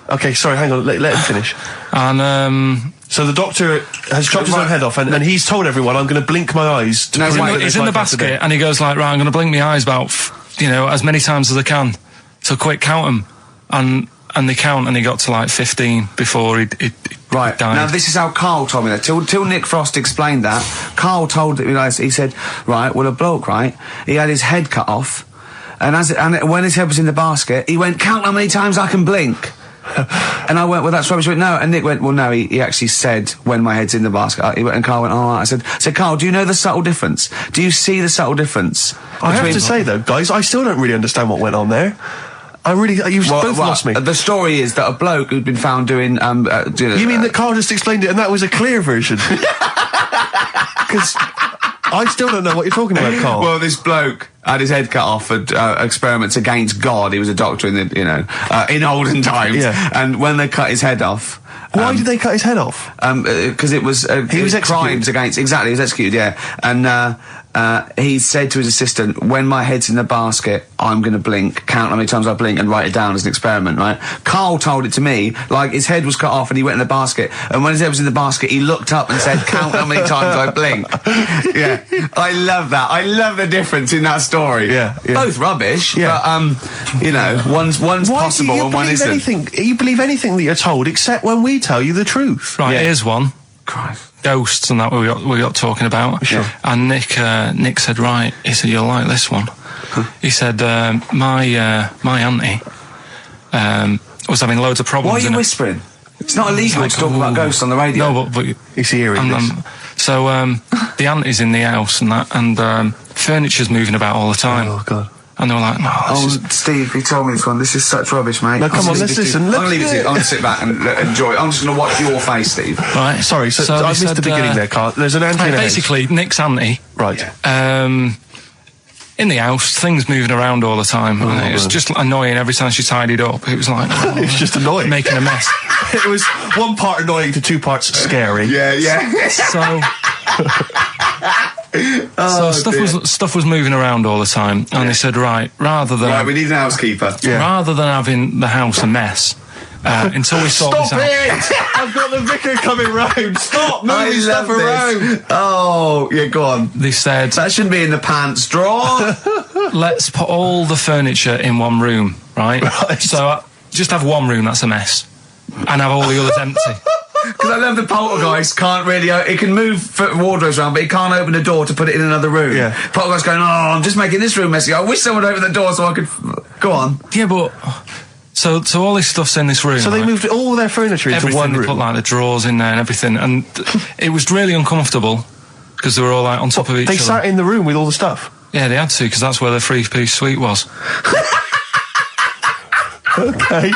Okay, sorry, hang on, let him finish. And, so the doctor has chopped his own head off, and he's told everyone, I'm going to blink my eyes. He's in the basket, and he goes like, right, I'm going to blink my eyes about, as many times as I can. So quick, count them. And they count, and he got to like 15 before he died. Now this is how Karl told me that. Till Nick Frost explained that, Karl told me, he said, right, well, a bloke, right, he had his head cut off, and when his head was in the basket, he went, count how many times I can blink. And I went, well, that's rubbish. He went, no. And Nick went, well, no, he actually said, when my head's in the basket. And Karl went, all right. I said, Karl, do you know the subtle difference? Do you see the subtle difference? I have to say, though, guys, I still don't really understand what went on there. You've both lost me. The story is that a bloke who'd been found doing, You mean that Karl just explained it and that was a clear version? Because I still don't know what you're talking about, Karl. Well, this bloke had his head cut off at experiments against God. He was a doctor in in olden times. Yeah. And when they cut his head off... Why did they cut his head off? Because it was... he was executed. Crimes against... Exactly, he was executed, yeah. And he said to his assistant, when my head's in the basket, I'm going to blink, count how many times I blink and write it down as an experiment, right? Karl told it to me, like his head was cut off and he went in the basket, and when his head was in the basket, he looked up and said, count how many times I blink. Yeah. I love that. I love the difference in that story. Yeah. Both rubbish, but, one's possible and one isn't. You believe anything that you're told except when we tell you the truth. Right, here's one. Christ. Ghosts and that we got talking about. Sure. And Nick said, right, he said, you'll like this one. He said, my auntie was having loads of problems. Why are you whispering? It's not illegal to talk about ghosts on the radio. No, but it's hearing this. So the auntie's in the house and that, and furniture's moving about all the time. Oh God. And they were like, no, Steve, he told me this one. This is such rubbish, mate. No, come on, let's listen. I'm going to leave it to you. I'm going to sit back and enjoy it. I'm just going to watch your face, Steve. Right. Sorry, so I missed the beginning there, Karl. There's an auntie in the house. Basically, Nick's auntie. Right. In the house, things moving around all the time. And it was just annoying every time she tidied up. It was like... it was just annoying. Making a mess. It was one part annoying to two parts scary. Yeah. So... stuff was moving around all the time, and they said, right, we need an housekeeper. Rather than having the house a mess, until we sort this out. Stop it! I've got the vicar coming round. Stop moving stuff around. Oh, yeah, go on. They said that shouldn't be in the pants drawer. Let's put all the furniture in one room, right? So just have one room that's a mess, and have all the others empty. Because I love the poltergeist can't really... It can move wardrobes around, but it can't open the door to put it in another room. Yeah. Poltergeist going, I'm just making this room messy. I wish someone would open the door so I could... Go on. Yeah, but... So all this stuff's in this room. So they moved all their furniture into one room? They put, like, the drawers in there and everything. And it was really uncomfortable, because they were all, like, on top of each other. They sat in the room with all the stuff? Yeah, they had to, because that's where the three-piece suite was. Okay.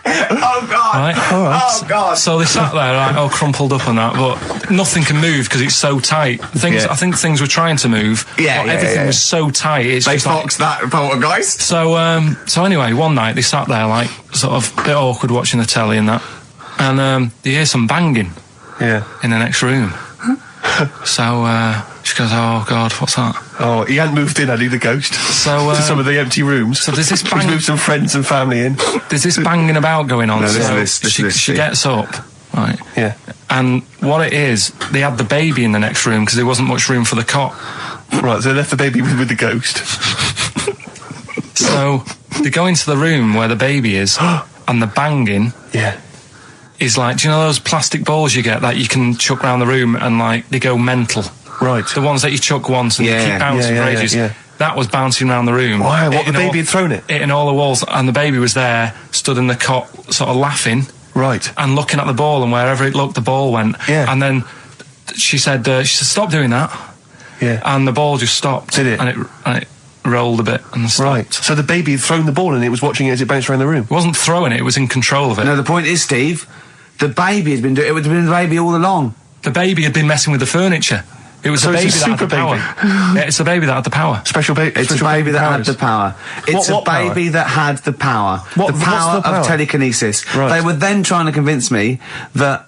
Oh, God. Right? All right. Oh, God. So they sat there, right, all crumpled up and that, but nothing can move because it's so tight. I think things were trying to move, but everything was so tight. It's they foxed that poltergeist. So anyway, one night they sat there, like, sort of a bit awkward watching the telly and that, and they hear some banging in the next room. So she goes, oh God, what's that? Oh, he hadn't moved in, had he, the ghost? So to some of the empty rooms. So there's this He's moved some friends and family in. There's this banging about going on. She gets up, right? Yeah. And what it is, they had the baby in the next room because there wasn't much room for the cot. Right, so they left the baby with the ghost. So they go into the room where the baby is, and the banging. Yeah. Is like, do you know those plastic balls you get that you can chuck around the room and, like, they go mental? Right. The ones that you chuck once and you keep bouncing for ages. Yeah. that was bouncing around the room. Wow, what, the baby had thrown it? Hitting all the walls, and the baby was there, stood in the cot, sort of laughing. Right. And looking at the ball, and wherever it looked, the ball went. Yeah. And then she said, stop doing that. Yeah. And the ball just stopped. Did it? And it rolled a bit and stopped. Right. So the baby had thrown the ball and it was watching it as it bounced around the room? It wasn't throwing it was in control of it. No, the point is, Steve, the baby had been doing it. It would have been the baby all along. The baby had been messing with the furniture. It was so the baby it's a that had the super power. baby. Yeah, it's the baby that had the power. Special baby. It's a baby that had the power. It's a baby that had the power. The power of telekinesis. Right. They were then trying to convince me that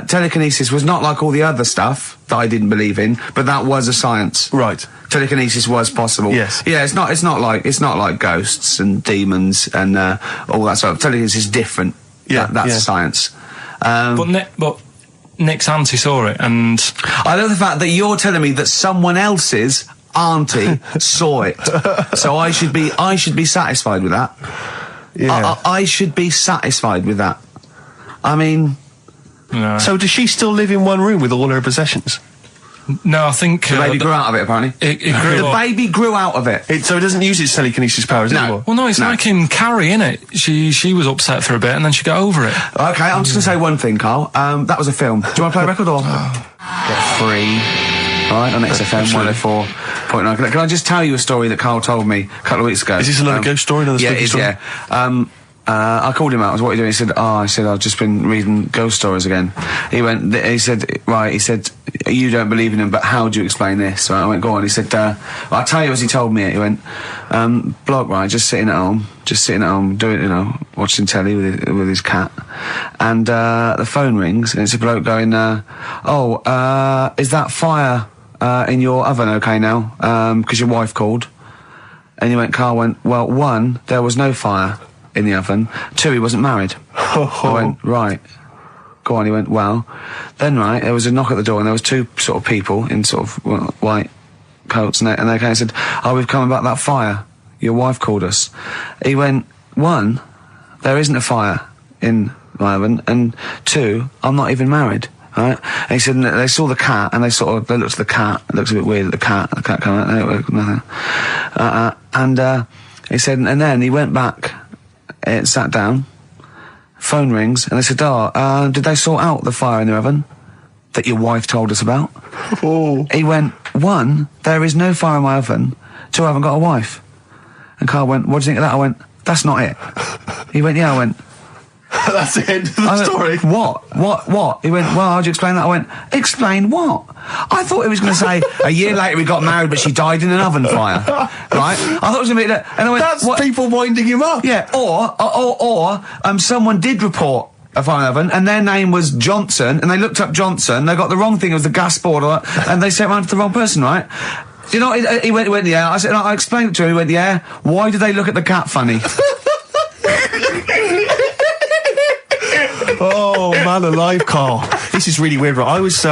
telekinesis was not like all the other stuff that I didn't believe in, but that was a science. Right. Telekinesis was possible. Yes. Yeah. It's not like ghosts and demons and all that stuff. Telekinesis is different. Yeah. That's a science. But Nick's auntie saw it, and I love the fact that you're telling me that someone else's auntie saw it. So I should be satisfied with that. Yeah. I should be satisfied with that. I mean, no. So does she still live in one room with all her possessions? No, I think the baby grew out of it. Apparently, it grew. The baby grew out of it. So it doesn't use its telekinesis powers anymore. Well, no, it's like in Carrie, innit? She was upset for a bit, and then she got over it. Okay, I'm just gonna say one thing, Carl. That was a film. Do you want to play a record or get free? All right, on XFM 104.9. Can I just tell you a story that Carl told me a couple of weeks ago? Is this another ghost story? Another spooky story? Yeah. I called him out. I was, what are you doing? He said, I've just been reading ghost stories again. He said, you don't believe in them, but how do you explain this? So I went, go on. He said, I'll tell you as he told me it. He went, bloke, right, just sitting at home, doing, watching telly with his cat. And, the phone rings and it's a bloke going, is that fire, in your oven okay now? 'Cause your wife called. And Carl went, well, 1, there was no fire in the oven. 2, he wasn't married. I went, right. Go on. He went, well, then right, there was a knock at the door and there was 2 sort of people in sort of white coats and they came and said, we've come about that fire. Your wife called us. He went, 1, there isn't a fire in my oven, and 2, I'm not even married. Right? And he said, they saw the cat and they looked at the cat. It looks a bit weird at the cat came out, nothing. And he said, and then he went back, sat down, phone rings, and they said, did they sort out the fire in the oven that your wife told us about? Oh. He went, 1, there is no fire in my oven. 2, I haven't got a wife. And Carl went, what do you think of that? I went, that's not it. He went, yeah. I went, that's the end of the story. What? He went, well, how'd you explain that? I went, explain what? I thought he was going to say, a year later we got married, but she died in an oven fire. Right? I thought it was going to be that. And I went, that's what? People winding him up. Yeah, or someone did report a fire oven, and their name was Johnson, and they looked up Johnson, they got the wrong thing, it was the gas board, and they sent around to the wrong person, right? You know, he went, yeah. I said, I explained it to him, he went, yeah. Why did they look at the cat funny? Oh, man alive, Carl. This is really weird, right? I was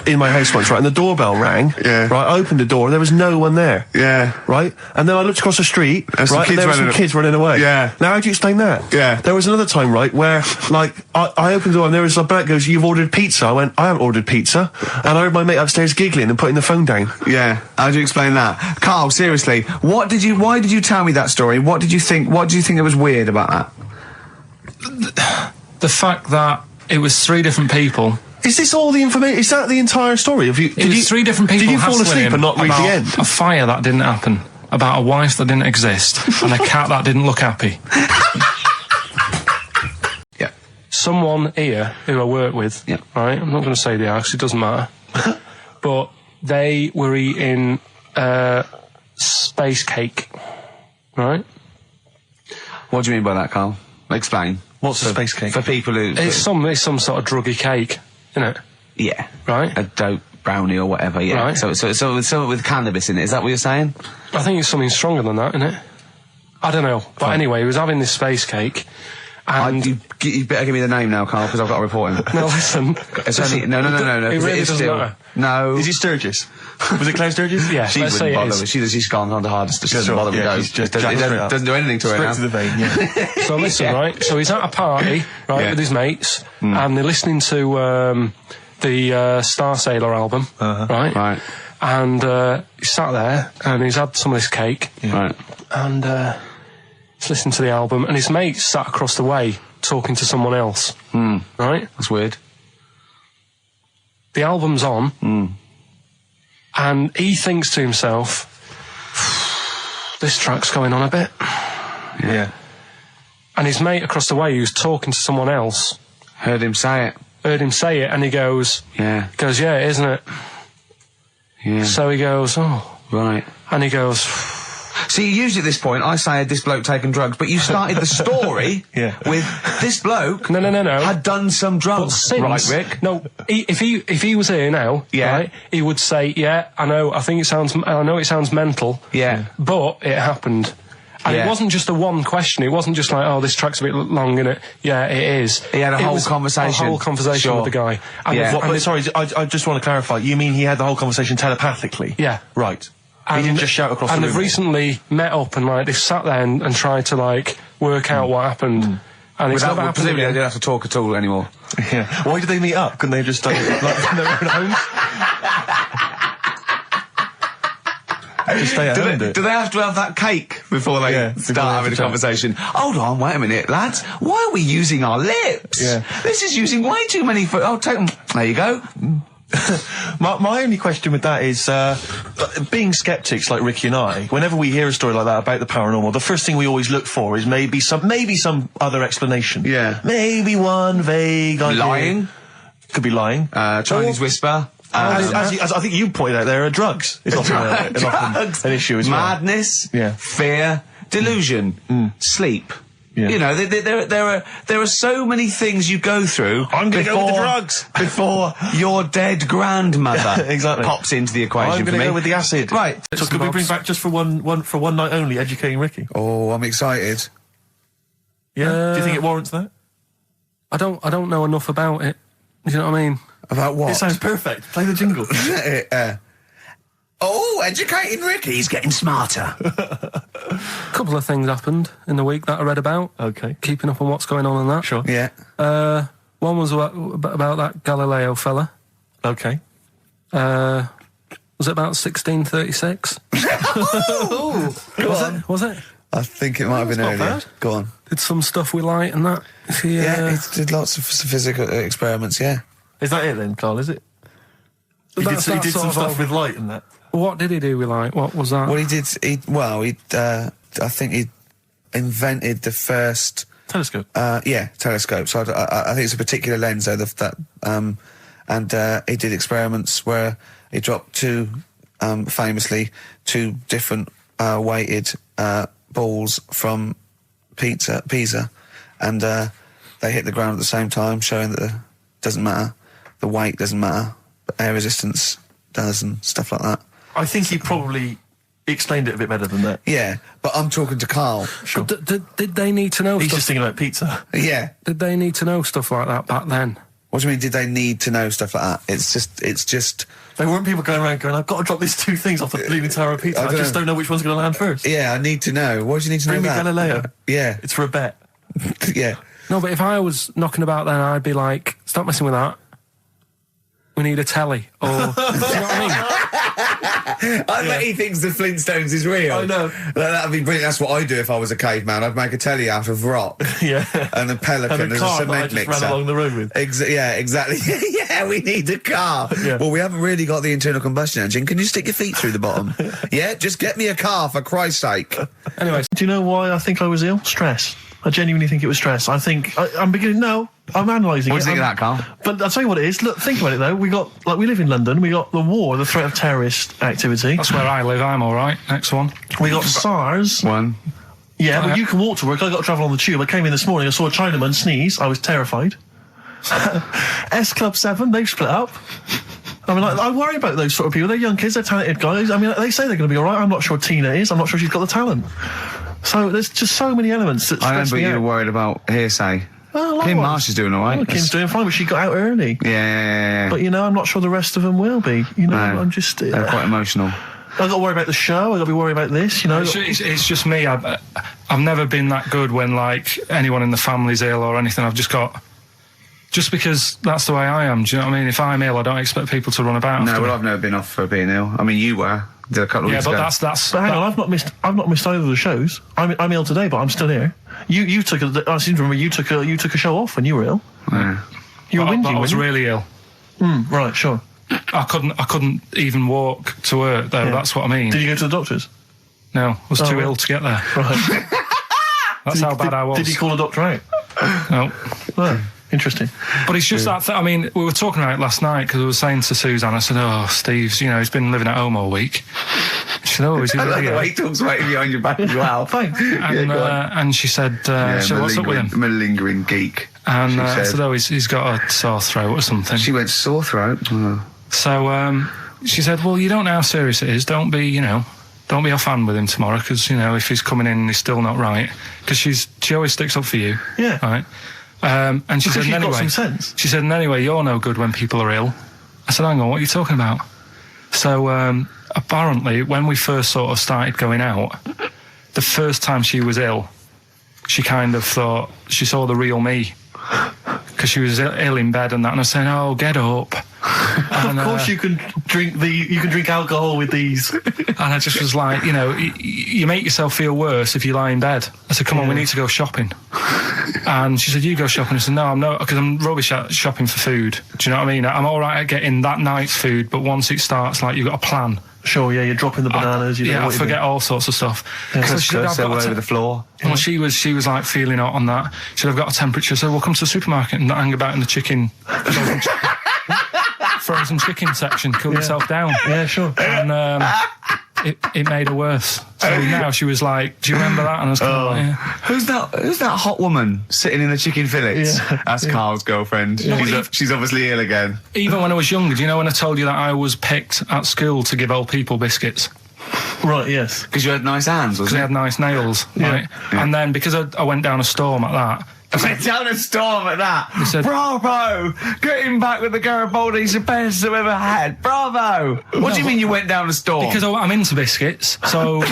in my house once, right, and the doorbell rang. Yeah. Right, I opened the door, and there was no one there. Yeah. Right? And then I looked across the street, There's right, and there were some kids running away. Yeah. Now, how do you explain that? Yeah. There was another time, right, where, like, I opened the door, and there was a bloke goes, you've ordered pizza. I went, I haven't ordered pizza. And I heard my mate upstairs giggling and putting the phone down. Yeah. How do you explain that? Carl, seriously, why did you tell me that story? What did you think that was weird about that? The fact that it was 3 different people. Is this all the information? Is that the entire story? It was 3 different people. Did you fall asleep and not read the end? A fire that didn't happen, about a wife that didn't exist, and a cat that didn't look happy. Yeah. Someone here who I work with, right? I'm not going to say the house, it doesn't matter. But they were eating space cake, right? What do you mean by that, Carl? Explain. What's a space cake? For people who... It's some sort of druggy cake, isn't it? Yeah. Right? A dope brownie or whatever, yeah. Right. So with cannabis in it, is that what you're saying? I think it's something stronger than that, isn't it? I don't know. But anyway, he was having this space cake, and... You better give me the name now, Carl, because I've got to report him. No, listen. No. It really doesn't matter. No. Is he Sturgis? Was it Claire Sturgis? Yeah, she wouldn't bother. She's gone on the hardest. She doesn't bother with those. It doesn't do anything to her now. Straight to the vein, yeah. So listen, right? So he's at a party, right, with his mates, and they're listening to the Star Sailor album, right? Right. And he's sat there, and he's had some of this cake. Right. And he's listening to the album, and his mate sat across the way talking to someone else. Right? That's weird. The album's on, and he thinks to himself, this track's going on a bit. Yeah. And his mate across the way, who's talking to someone else, heard him say it, and he goes, yeah, it is, isn't it? Yeah. So he goes, oh. Right. And he goes... See, usually at this point, I say, had this bloke taken drugs, but you started the story with this bloke no. had done some drugs. Right, Rick? No, if he was here now, right, he would say, yeah, I know it sounds mental, but it happened. And it wasn't just a one question. It wasn't just like, oh, this track's a bit long, innit? Yeah, it is. He had a whole conversation. With the guy. And sorry, I just want to clarify. You mean he had the whole conversation telepathically? Yeah. Right. He didn't just shout across the room. And they've recently met up and, like, they've sat there and tried to, like, work out what happened. And it's never happened. Presumably they don't have to talk at all anymore. Yeah. Why did they meet up? Couldn't they just like in their own homes? Just stay at home. Do they have to have that cake before they start having a conversation? Hold on, wait a minute, lads. Why are we using our lips? Yeah. This is using way too many. Take them. There you go. My only question with that is, being skeptics like Ricky and I, whenever we hear a story like that about the paranormal, the first thing we always look for is maybe some other explanation. Yeah. Maybe one vague idea. Lying. Could be lying. Chinese whisper. As I think you pointed out, there are drugs. It's often an issue as well. Madness. Fear. Delusion. Sleep. Yeah. You know, there are so many things you go through. I'm going to go with the drugs before your dead grandmother exactly. pops into the equation. I'm going to go with the acid. Right. So could we bring back just for one night only, educating Ricky? Oh, I'm excited. Yeah. Do you think it warrants that? I don't know enough about it. Do you know what I mean? About what? It sounds perfect. Play the jingle. Educating Ricky. He's getting smarter. A couple of things happened in the week that I read about. Okay. Keeping up on what's going on in that. Sure. Yeah. One was about that Galileo fella. Okay. Was it about 1636? Was it? I think it might have been earlier. Bad. Go on. Did some stuff with light and that. He did lots of physical experiments, yeah. Is that it then, Carl, is it? He did some stuff with light and that. What did he do with light? What was that? Well, I think he invented the first... Telescope? Telescope. So I think it's a particular lens, though, and he did experiments where he dropped famously two different weighted balls from Pisa, and they hit the ground at the same time, showing that it doesn't matter, the weight doesn't matter, but air resistance does and stuff like that. I think he probably explained it a bit better than that. Yeah, but I'm talking to Carl. Sure. Did they need to know He's stuff? just thinking about pizza. Yeah. Did they need to know stuff like that back then? What do you mean, did they need to know stuff like that? It's just... There weren't people going around going, I've got to drop these two things off the Leaning Tower of Pizza. I just don't know which one's going to land first. Yeah, I need to know. Why do you need to know that? Bring me Galileo. Yeah. It's for a bet. Yeah. No, but if I was knocking about then, I'd be like, stop messing with that. We need a telly. Or, do you know what I mean? I bet he thinks the Flintstones is real. I know. That'd be brilliant. That's what I'd do if I was a caveman. I'd make a telly out of rock. Yeah. And a pelican and as a cement mixer. Ran along the road with. Yeah, exactly. Yeah, we need a car. Yeah. Well, we haven't really got the internal combustion engine. Can you stick your feet through the bottom? Yeah, just get me a car, for Christ's sake. Anyway, do you know why I think I was ill? Stress. I genuinely think it was stress. I think I'm beginning. No, I'm analysing it. What do you think of that, Carl? But I'll tell you what it is. Look, think about it though. We live in London. We got the war, the threat of terrorist activity. That's where I live. I'm all right. Next one. We got SARS. One. Yeah, but you can walk to work. I got to travel on the tube. I came in this morning. I saw a Chinaman sneeze. I was terrified. S Club 7. They've split up. I mean, I worry about those sort of people. They're young kids. They're talented guys. I mean, they say they're going to be all right. I'm not sure Tina is. I'm not sure she's got the talent. So there's just so many elements that stress me out. I remember you were worried about hearsay. Well, Kim Marsh is doing all right. Well, Kim's doing fine, but she got out early. Yeah. But, I'm not sure the rest of them will be. No, I'm just... they're quite emotional. I've got to worry about the show. I've got to be worried about this, It's just me. I've never been that good when, like, anyone in the family's ill or anything. I've just got... just because that's the way I am. Do you know what I mean? If I'm ill, I don't expect people to run about. No, well, I've never been off for being ill. I mean, you were a couple of weeks ago. Yeah, but that's. But hang on, I've not missed either of the shows. I'm ill today, but I'm still here. You took I seem to remember you took a show off when you were ill. Yeah. You were whinging. I was really ill. Right, sure. I couldn't even walk to work though. Yeah. That's what I mean. Did you go to the doctors? No, I was too ill to get there. Right. That's how bad I was. Did you call a doctor out? No. Oh, interesting. But it's just that. I mean, we were talking about it last night because I was saying to Suzanne, I said, "Oh, Steve's, he's been living at home all week." She said, "Oh, is he really?" I like the way he talks right behind your back as well. Thanks. And she said, "So what's up with him?" Malingering geek. And I said, "Oh, he's got a sore throat or something." She went, "Sore throat?" Oh. So she said, "Well, you don't know how serious it is. Don't be offhand with him tomorrow because if he's coming in and he's still not right, because she always sticks up for you." Yeah. Right. And she said, she's anyway, got some sense. She said, and anyway, you're no good when people are ill. I said, hang on, what are you talking about? So apparently, when we first sort of started going out, the first time she was ill, she kind of thought she saw the real me. Because she was ill in bed and that, and I was saying, "Oh, get up." And, of course, you can drink alcohol with these. And I just was like, you make yourself feel worse if you lie in bed. I said, "Come on, we need to go shopping." And she said, "You go shopping." I said, "No, I'm not, because I'm rubbish at shopping for food." Do you know what I mean? I'm all right at getting that night's food, but once it starts, like, you've got a plan. Sure, yeah, you're dropping the bananas. I forget all sorts of stuff. Yeah, so she said, all over the floor. Well, she was like feeling hot on that. She said, "I've got a temperature." So we'll come to the supermarket and not hang about in the chicken. Frozen chicken section, cool yourself down. Yeah, sure. And it made her worse. So now she was like, "Do you remember that?" And I was kind of like, yeah. Who's that hot woman sitting in the chicken fillets? Yeah. That's Carl's girlfriend. She's obviously ill again. Even when I was younger, do you know when I told you that I was picked at school to give old people biscuits? Right, yes. Because you had nice hands, Because I had nice nails, right? Yeah. And then because I went down a storm at that. Went down a storm at that. Said, "Bravo! Getting back with the Garibaldi's the best I've ever had. Bravo!" What do you mean you went down a storm? Because I'm into biscuits, so...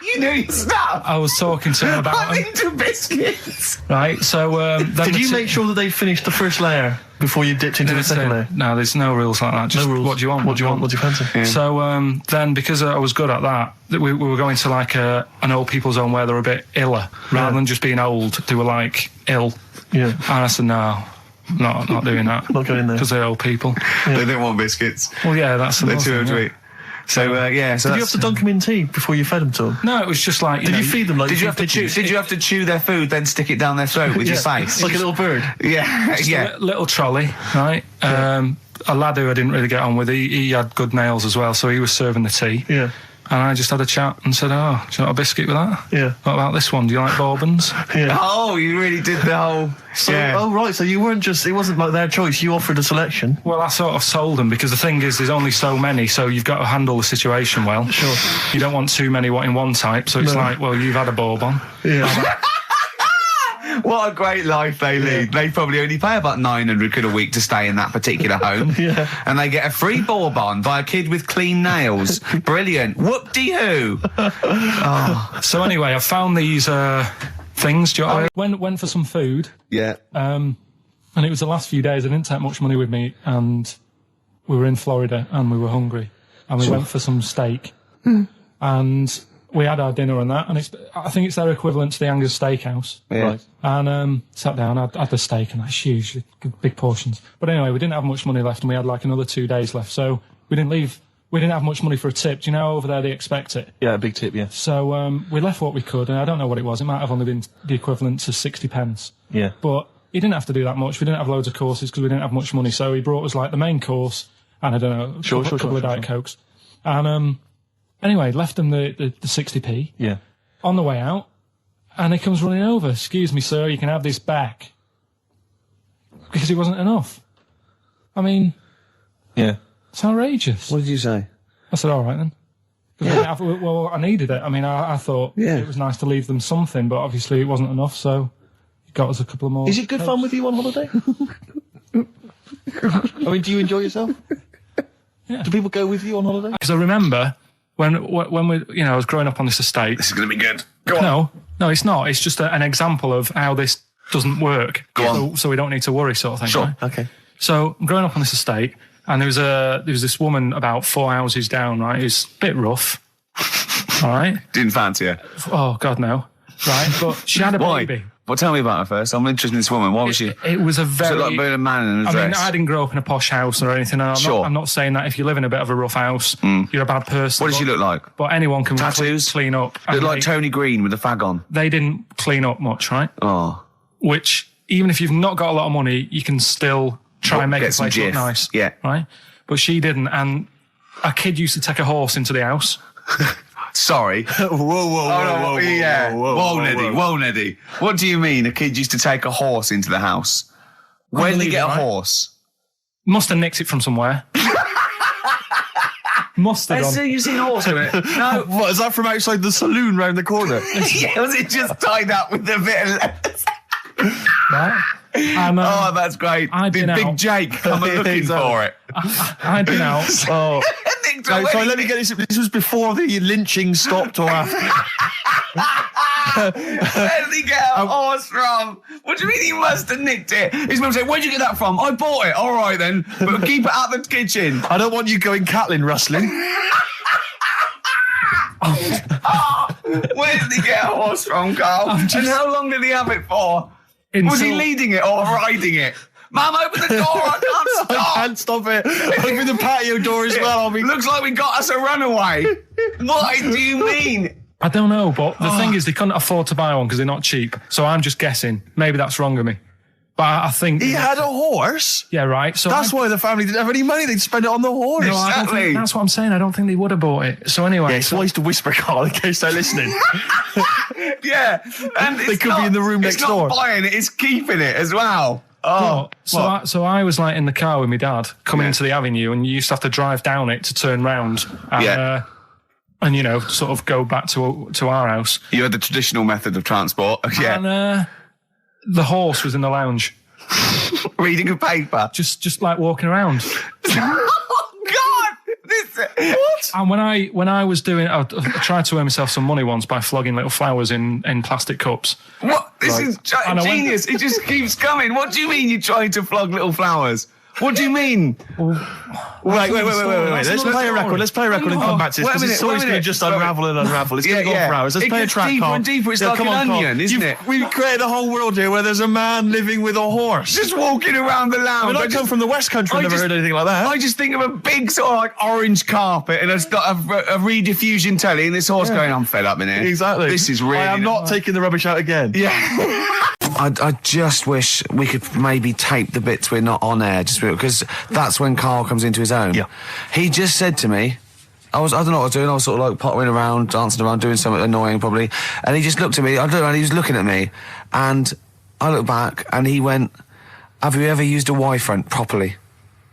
You knew your stuff! I was talking to him about... I'm into biscuits! Right, so... Did you make sure that they finished the first layer before you dipped into the second layer? No, there's no rules like that. Just no rules. What do you want? What do you want? What do you fancy? Yeah. So then, because I was good at that, we were going to like an old people's home where they're a bit iller, rather than just being old. They were like ill. Yeah. And I said, "No, not doing that." Not going there. Because they're old people. Yeah. They don't want biscuits. Well, yeah, that's the They're too old to eat. So did you have to dunk them in tea before you fed them to them? No, it was just like... Did you feed them like... Did you have to chew their food, then stick it down their throat with your face? Like a little bird? Yeah. A little trolley, right? Yeah. A lad who I didn't really get on with, he had good nails as well, so he was serving the tea. Yeah. And I just had a chat and said, "Oh, do you want a biscuit with that?" Yeah. "What about this one? Do you like bourbons?" Yeah. Oh, you really did the whole... Oh, right, so you weren't just... It wasn't like their choice, you offered a selection. Well, I sort of sold them, because the thing is, there's only so many, so you've got to handle the situation well. Sure. You don't want too many in one type, so it's like, well, you've had a bourbon. Yeah. What a great life they lead. They probably only pay about 900 quid a week to stay in that particular home. Yeah. And they get a free bourbon by a kid with clean nails. Brilliant. Whoop-de-hoo. Oh. So anyway, I found these things. I went for some food. Yeah. And it was the last few days. I didn't take much money with me, and we were in Florida and we were hungry. And we went for some steak. And... we had our dinner and that, and I think it's their equivalent to the Angus Steakhouse. Yeah. Right. And sat down, had the steak, and that's huge, big portions. But anyway, we didn't have much money left, and we had like another 2 days left, so we didn't have much money for a tip. Do you know over there they expect it? Yeah, a big tip, yeah. So we left what we could, and I don't know what it was. It might have only been the equivalent to 60 pence. Yeah. But he didn't have to do that much. We didn't have loads of courses because we didn't have much money, so he brought us like the main course, and I don't know, a couple of Diet Cokes. And anyway, left them the 60p. Yeah. On the way out, and he comes running over. "Excuse me, sir, you can have this back." Because it wasn't enough. I mean... Yeah. It's outrageous. What did you say? I said, "All right, then." Yeah. Well, I needed it. I mean, I thought it was nice to leave them something, but obviously it wasn't enough, so he got us a couple of more. Is it good fun with you on holiday? I mean, do you enjoy yourself? Yeah. Do people go with you on holiday? Because I remember... When we, I was growing up on this estate. This is going to be good. Go on. No, it's not. It's just an example of how this doesn't work. So we don't need to worry, sort of thing. Sure. Right? Okay. So I'm growing up on this estate, and there was this woman about 4 houses down, right, who's a bit rough. All right. Didn't fancy her. Oh, God, no. Right. But she had a baby. Well, tell me about her first. I'm interested in this woman. Why was she? It was a very... Was it like being a man in a dress? I mean, I didn't grow up in a posh house or anything. And I'm not saying that if you live in a bit of a rough house, you're a bad person. What did she look like? But anyone can Tattoos? clean up. Looked like Tony Green with a fag on. They didn't clean up much, right? Oh. Which, even if you've not got a lot of money, you can still try and make the place look nice. Yeah. Right? But she didn't. And a kid used to take a horse into the house. Sorry. Whoa, Neddy. What do you mean a kid used to take a horse into the house? Where did he get a horse? Must have nicked it from somewhere. Must have done. You've seen a horse in it? No. What, is that from outside the saloon round the corner? Yeah, was it just tied up with a bit of lettuce? Right. Oh, that's great. Did Big Jake come looking for it? I'd been out. Oh. Sorry, let me get this. This was before the lynching stopped or after? Where did he get a horse from? What do you mean he must have nicked it? His mum said, where'd you get that from? I bought it. All right, then. But keep it out of the kitchen. I don't want you going Catlin rustling. Where did he get a horse from, Carl? And how long did he have it for? Was he leading it or riding it? Mum, open the door, I can't stop. I can't stop it. Open the patio door as well. Looks like we got us a runaway. What do you mean? I don't know, but the thing is they couldn't afford to buy one because they're not cheap. So I'm just guessing. Maybe that's wrong of me. But I think... He had a horse? Yeah, right. So that's why the family didn't have any money. They'd spend it on the horse. No, I don't think, that's what I'm saying. I don't think they would have bought it. So anyway... Yeah, it's wise to whisper, Carl, in case they're listening. Yeah. And they could be in the room next door. It's not buying it, it's keeping it as well. Oh, so I was like in the car with my dad coming into the avenue, and you used to have to drive down it to turn round and, and you know, sort of go back to our house. You had the traditional method of transport, And the horse was in the lounge, reading a paper, just like walking around. What? And when I was doing, I tried to earn myself some money once by flogging little flowers in plastic cups. What? This is genius. It just keeps coming. What do you mean you're trying to flog little flowers? What do you mean? Wait. Let's play a record. Let's play a record and come back to this, because this story's going to just unravel and unravel. It's going to go for hours. Let's play a track, deeper Carl. and deeper. It's like an onion, isn't it? We've created a whole world here where there's a man living with a horse. Just walking around the lounge. I come from the West Country. I've never heard anything like that. I just think of a big sort of like orange carpet, and it's got a rediffusion telly, and this horse going, I'm fed up in here. Exactly. This is really... I am not taking the rubbish out again. Yeah. I just wish we could maybe tape the bits we're not on air, just because that's when Carl comes into his own. Yeah. He just said to me, I don't know what I was doing, I was sort of like pottering around, dancing around, doing something annoying probably, and he just looked at me, I don't know, and he was looking at me, and I looked back, and he went, have you ever used a Y-front properly?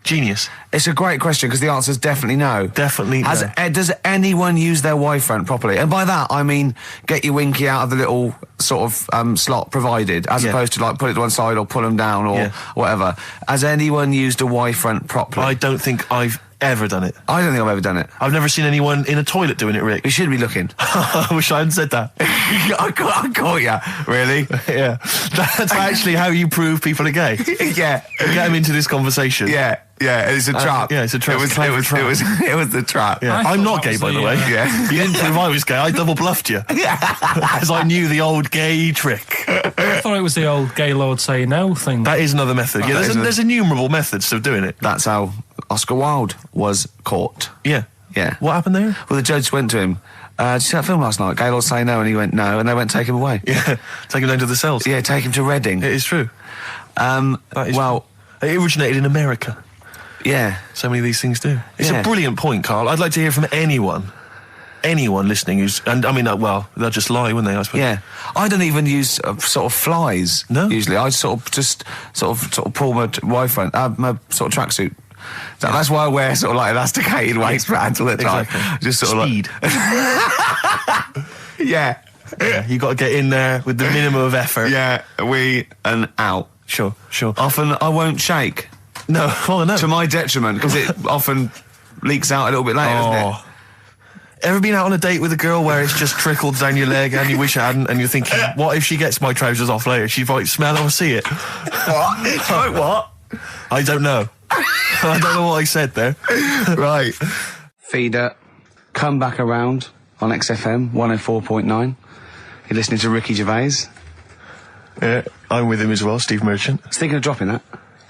Genius. It's a great question, because the answer is definitely no. Definitely no. Does anyone use their Y-front properly? And by that, I mean get your winky out of the little sort of slot provided, as opposed to like put it to one side or pull them down or whatever. Has anyone used a Y-front properly? I don't think I've ever done it. I don't think I've ever done it. I've never seen anyone in a toilet doing it, Rick. We should be looking. I wish I hadn't said that. I caught you. Really? Yeah. That's actually how you prove people are gay. Yeah. Get them into this conversation. Yeah. Yeah, it's a trap. Yeah, it's a trap. It was the trap. Yeah. I'm not gay, by the way. Yeah. You didn't prove I was gay. I double bluffed you. Because I knew the old gay trick. I thought it was the old gay lord say no thing. That is another method. Yeah, there's innumerable methods of doing it. That's how Oscar Wilde was caught. Yeah. Yeah. What happened there? Well, the judge went to him. Did you see that film last night? Gaylord say no, and he went no, and they went take him away. Yeah. Take him down to the cells. Yeah, take him to Reading. It is true. Well, it originated in America. Yeah. So many of these things do. It's a brilliant point, Carl. I'd like to hear from anyone listening who's... And, I mean, well, they'll just lie, wouldn't they, I suppose? Yeah. I don't even use sort of flies, usually. I sort of pull my Y-front, my sort of tracksuit. That's why I wear sort of like elasticated waistbands all the time. Exactly. Just sort of speed. Yeah. Yeah, you got to get in there with the minimum of effort. Yeah, and out. Sure. Often I won't shake. No, no. To my detriment, because it often leaks out a little bit later, doesn't it? Ever been out on a date with a girl where it's just trickled down your leg and you wish it hadn't, and you're thinking, what if she gets my trousers off later? She might smell or see it. What? What? I don't know. I don't know what I said there. Right. Feeder, come back around on XFM 104.9. You're listening to Ricky Gervais. Yeah, I'm with him as well, Steve Merchant. I was thinking of dropping that.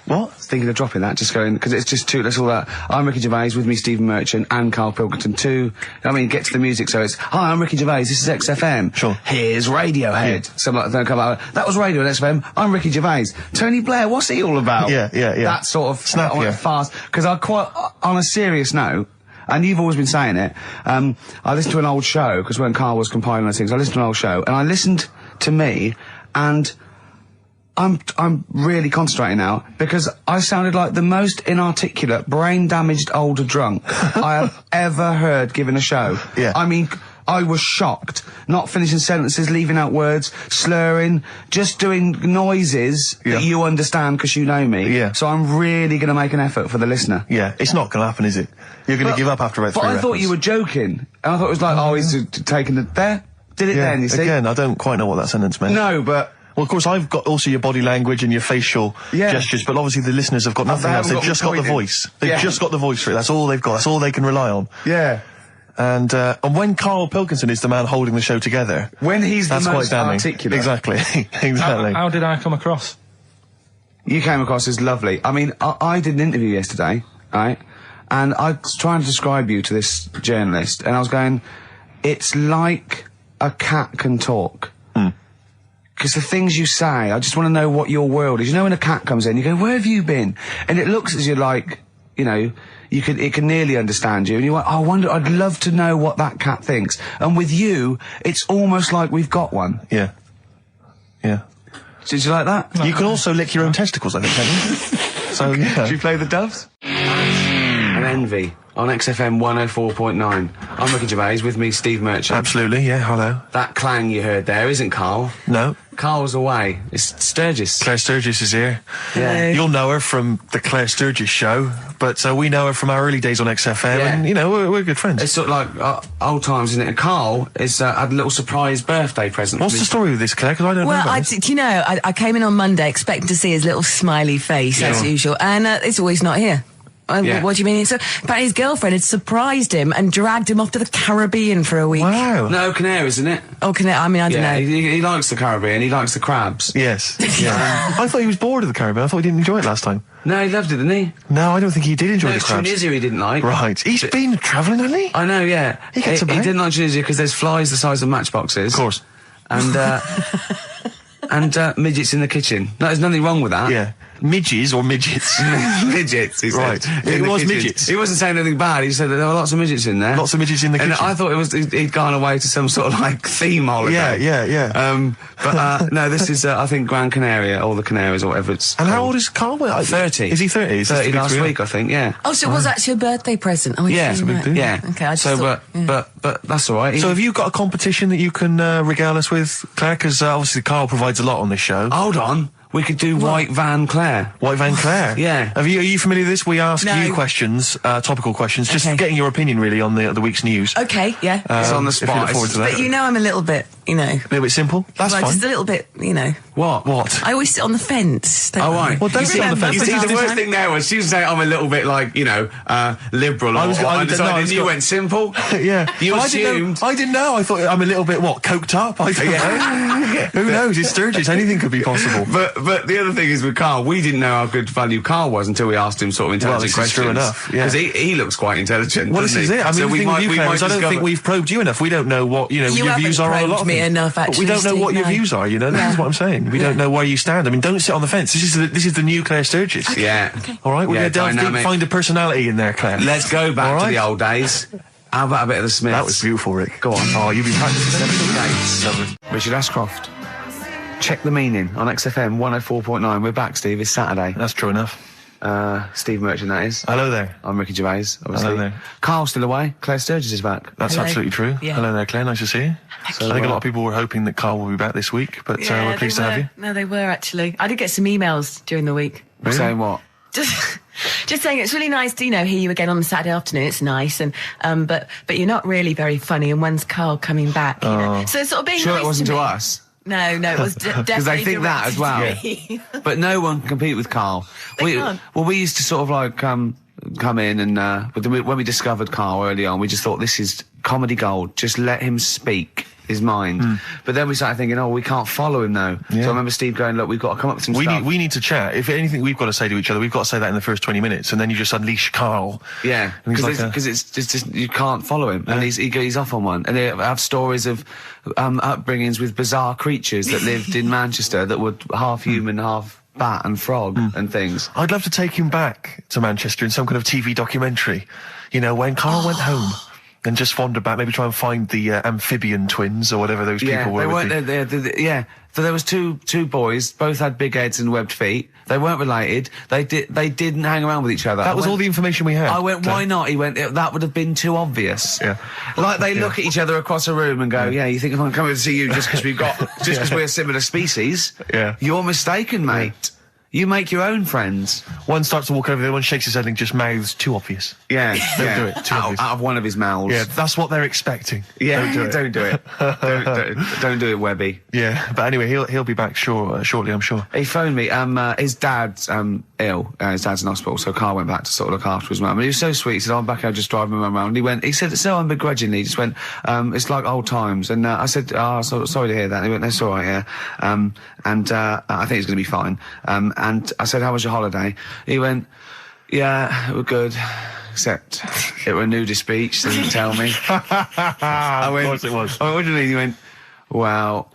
What? Thinking of dropping that, just going, because it's just too, that's all that. I'm Ricky Gervais, with me Stephen Merchant and Karl Pilkington too. I mean, get to the music, so it's, hi, I'm Ricky Gervais, this is XFM. Sure. Here's Radiohead. Yeah. Some like that come out, that was Radio at XFM, I'm Ricky Gervais. Tony Blair, what's he all about? Yeah. That sort of, Snap, yeah. Fast, because I quite, on a serious note, and you've always been saying it, I listened to an old show, because when Karl was compiling those things, I listened to an old show, and I listened to me, and I'm really concentrating now because I sounded like the most inarticulate, brain-damaged older drunk I have ever heard given a show. Yeah. I mean, I was shocked. Not finishing sentences, leaving out words, slurring, just doing noises that you understand because you know me. Yeah. So I'm really going to make an effort for the listener. Yeah, it's not going to happen, is it? You're going to give up after about 3 But I records. thought you were joking. And I thought it was like, he's taking it there. Did it then, you see? Again, I don't quite know what that sentence meant. No, but... Well, of course, I've got also your body language and your facial gestures, but obviously the listeners have got nothing else. They've just got the voice. They've just got the voice for it. That's all they've got. That's all they can rely on. Yeah. And when Karl Pilkington is the man holding the show together... When he's the that's most quite damning. articulate. Exactly. Exactly. How did I come across? You came across as lovely. I mean, I did an interview yesterday, right? And I was trying to describe you to this journalist, and I was going, it's like a cat can talk. Because the things you say, I just want to know what your world is. You know when a cat comes in, you go, where have you been? And it looks as you're like, you know, it can nearly understand you. And you're like, I wonder, I'd love to know what that cat thinks. And with you, it's almost like we've got one. Yeah. Yeah. Did you like that? You can also lick your own testicles, I think, can't you? So, yeah. Should you play the doves? And Envy on XFM 104.9. I'm Ricky Gervais, with me Steve Merchant. Absolutely, yeah, hello. That clang you heard there isn't Karl. No. Karl's away. It's Sturgis. Claire Sturgis is here. Yeah. You'll know her from the Claire Sturgis show, but we know her from our early days on XFM, and, you know, we're good friends. It's sort of like old times, isn't it? And Karl is had a little surprise birthday present. What's the story with this, Claire? Because I don't know about this. Do you know, I came in on Monday expecting to see his little smiley face, as usual, and it's always not here. What do you mean? So, apparently his girlfriend had surprised him and dragged him off to the Caribbean for a week. Wow. No, Canaries, isn't it? Oh, I mean, I don't know. He likes the Caribbean. He likes the crabs. Yes. Yeah. I thought he was bored of the Caribbean. I thought he didn't enjoy it last time. No, he loved it, didn't he? No, I don't think he did enjoy the crabs. Tunisia he didn't like. Right. He's been travelling, hasn't he? I know, yeah. He didn't like Tunisia because there's flies the size of matchboxes. Of course. And, and midgets in the kitchen. No, there's nothing wrong with that. Yeah. Midges or midgets? Midgets, he said. Right. It was kitchen. Midgets. He wasn't saying anything bad. He said that there were lots of midgets in there. Lots of midgets in the kitchen. And I thought it was he'd gone away to some sort of like theme holiday. Yeah. But no, this is I think Gran Canaria or the Canaries or whatever it's. And how old is Karl? 30. Is he 30? 30 last week, I think. Yeah. Oh, so it was actually a birthday present. Oh, yeah. Yeah. Okay. I just thought, but that's all right. So have you got a competition that you can regale us with, Claire? Because obviously Karl provides a lot on this show. Hold on. We could do White Van Claire. White Van Claire? Yeah. Are you familiar with this? We ask you questions, topical questions, just getting your opinion really on the week's news. Okay, yeah. It's on the spot. If you look forward to that. But you know I'm a little bit, you know. A little bit simple? That's fine. Just a little bit, you know. What? I always sit on the fence. Oh, right. Well, don't sit on the fence. You see, the worst thing there was she was saying I'm a little bit like, you know, liberal or undecided, and you went simple. Yeah. You assumed. I didn't know. I thought I'm a little bit, coked up? I don't know. Who knows? It's Sturgis. Anything could be possible. But the other thing is with Karl, we didn't know how good value Karl was until we asked him sort of intelligent questions. True enough, yeah. Because he looks quite intelligent. Well, this is it. I mean, so the thing with you, Claire, is I don't think we've probed you enough. We don't know what, your views are on a lot of things. You haven't probed me enough, actually, but we don't know what your views are, This is what I'm saying. We don't know where you stand. I mean, don't sit on the fence. This is the new Claire Sturgis. Okay. Yeah. Okay. All right, we're going to delve deep, find a personality in there, Claire. Let's go back to the old days. How about a bit of the Smiths? That was beautiful, Rick. Go on. Oh, you've been practicing. Richard Ashcroft. Check the meaning on XFM 104.9. We're back, Steve. It's Saturday. That's true enough. Steve Merchant, that is. Hello there. I'm Ricky Gervais, obviously. Hello there. Carl's still away. Claire Sturgis is back. That's absolutely true. Yeah. Hello there, Claire. Nice to see you. So, I think a lot of people were hoping that Karl will be back this week, but we're pleased to have you. No, they were, actually. I did get some emails during the week. Really? Saying what? Just saying, it's really nice to, hear you again on the Saturday afternoon. It's nice, and but you're not really very funny. And when's Karl coming back? So it's sort of being sure nice it wasn't to us. No, it was definitely because they think that as well. Yeah. But no one can compete with Karl. We used to sort of like come in and when we discovered Karl early on, we just thought this is comedy gold. Just let him speak his mind. But then we started thinking, we can't follow him now. So I remember Steve going, look, we've got to come up with some stuff. We need to chat. If anything we've got to say to each other, we've got to say that in the first 20 minutes, and then you just unleash Karl. Yeah, because it's just you can't follow him, and he's off on one. And they have stories of upbringings with bizarre creatures that lived in Manchester that were half human, half bat and frog and things. I'd love to take him back to Manchester in some kind of TV documentary. When Karl went home. And just wander back, maybe try and find the amphibian twins or whatever those people were. They weren't. So there was two boys, both had big heads and webbed feet. They weren't related. They didn't hang around with each other. That was all the information we had. I went, why not? He went, that would have been too obvious. Yeah. Like they look at each other across a room and go, you think if I'm coming to see you just because we're a similar species? Yeah. You're mistaken, mate. You make your own friends. One starts to walk over there, one shakes his head and just mouths too obvious. Yeah. Don't do it. Too obvious. Out of one of his mouths. Yeah, that's what they're expecting. Yeah, don't do it. Don't do it, Webby. Yeah, but anyway, he'll be back shortly, I'm sure. He phoned me. His dad's ill. His dad's in hospital, so Karl went back to sort of look after his mum. And he was so sweet. He said, I'm back here just driving my mum around. He said it so unbegrudgingly. He just went, it's like old times. And I said, sorry to hear that. And he went, that's all right, yeah. I think it's going to be fine. And I said, how was your holiday? He went, yeah, it was good. Except it were a nudist beach, so he didn't tell me. Of course it was. I went, what do you mean? He went, well,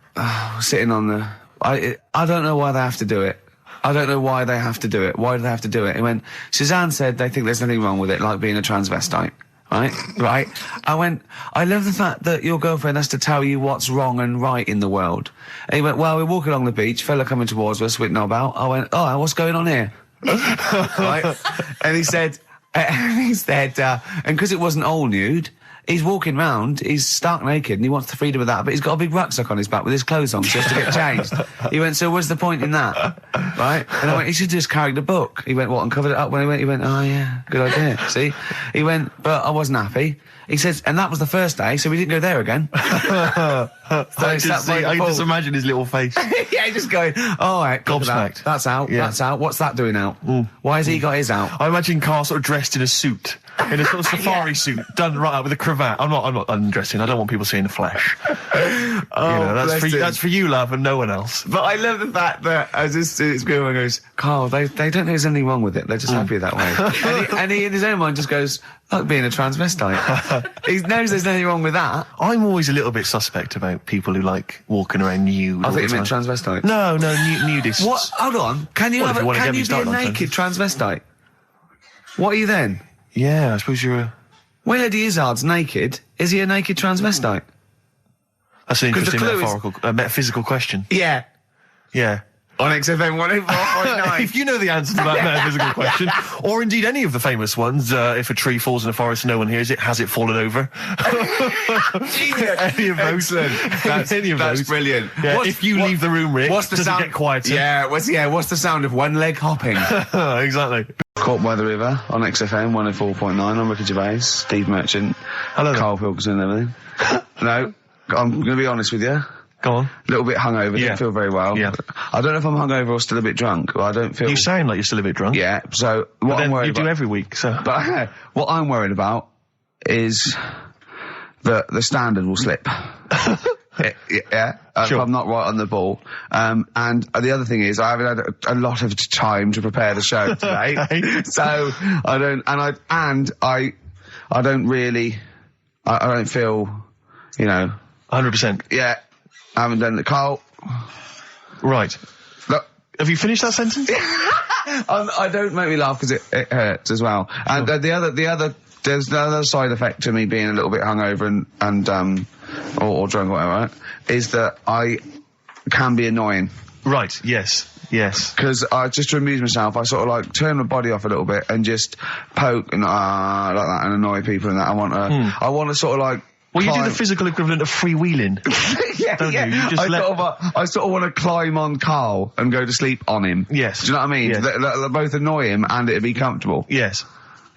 sitting on the... I don't know why they have to do it. I don't know why they have to do it. Why do they have to do it? He went, Suzanne said they think there's nothing wrong with it, like being a transvestite. Right? I went, I love the fact that your girlfriend has to tell you what's wrong and right in the world. And he went, well, we're walking along the beach, fella coming towards us with knob out. I went, what's going on here? Right? And he said, and because it wasn't all nude, he's walking round, he's stark naked, and he wants the freedom of that, but he's got a big rucksack on his back with his clothes on just to get changed. He went, so what's the point in that? Right? And I went, he should just carry the book. He went, what, and covered it up? When he went, oh yeah, good idea. See? He went, but I wasn't happy. He says, and that was the first day, so we didn't go there again. I can just imagine his little face. Yeah, just going, all right, gobsmacked. That's out, that's out. What's that doing out? Why has he got his out? I imagine Karl sort of dressed in a suit, in a sort of safari suit, done right up with a cravat. I'm not undressing. I don't want people seeing the flesh. That's for you, love, and no one else. But I love the fact that it's good when he goes, Karl, they don't think there's anything wrong with it. They're just happy that way. and he in his own mind just goes, like being a transvestite. He knows there's nothing wrong with that. I'm always a little bit suspect about people who like walking around nude. I think you meant transvestite. No, nudists. What? Hold on. Can you be a naked transvestite? What are you then? Yeah, I suppose you're a... When Eddie Izzard's naked, is he a naked transvestite? That's an interesting metaphysical question. Yeah. Yeah. On XFM 104.9. If you know the answer to that metaphysical question, or indeed any of the famous ones, if a tree falls in a forest and no one hears it, has it fallen over? Any of those. That's brilliant. Yeah, if you leave the room, Rick, does it get quieter? Yeah, what's the sound of one leg hopping? Exactly. Caught by the River on XFM 104.9. I'm Ricky Gervais, Steve Merchant, hello, Karl Pilkington and everything. No, I'm going to be honest with you. Go on. A little bit hungover, didn't feel very well. Yeah. I don't know if I'm hungover or still a bit drunk. I don't feel... You sound like you're still a bit drunk. Yeah, so what I'm worried about... You do every week, so... But what I'm worried about is that the standard will slip. Yeah, sure. If I'm not right on the ball. And the other thing is, I haven't had a lot of time to prepare the show today. So I don't feel, 100%. Yeah. I haven't done the Karl. Right. Look. Have you finished that sentence? I don't make me laugh because it hurts as well. And there's another side effect to me being a little bit hungover or drunk or whatever, right, is that I can be annoying. Right, yes. Because just to amuse myself, I sort of like turn my body off a little bit and just poke and like that and annoy people and that. I want to sort of like Well, you do the physical equivalent of freewheeling, don't you? You just I sort of want to climb on Karl and go to sleep on him. Yes. Do you know what I mean? Yes. They'll both annoy him and it'd be comfortable. Yes.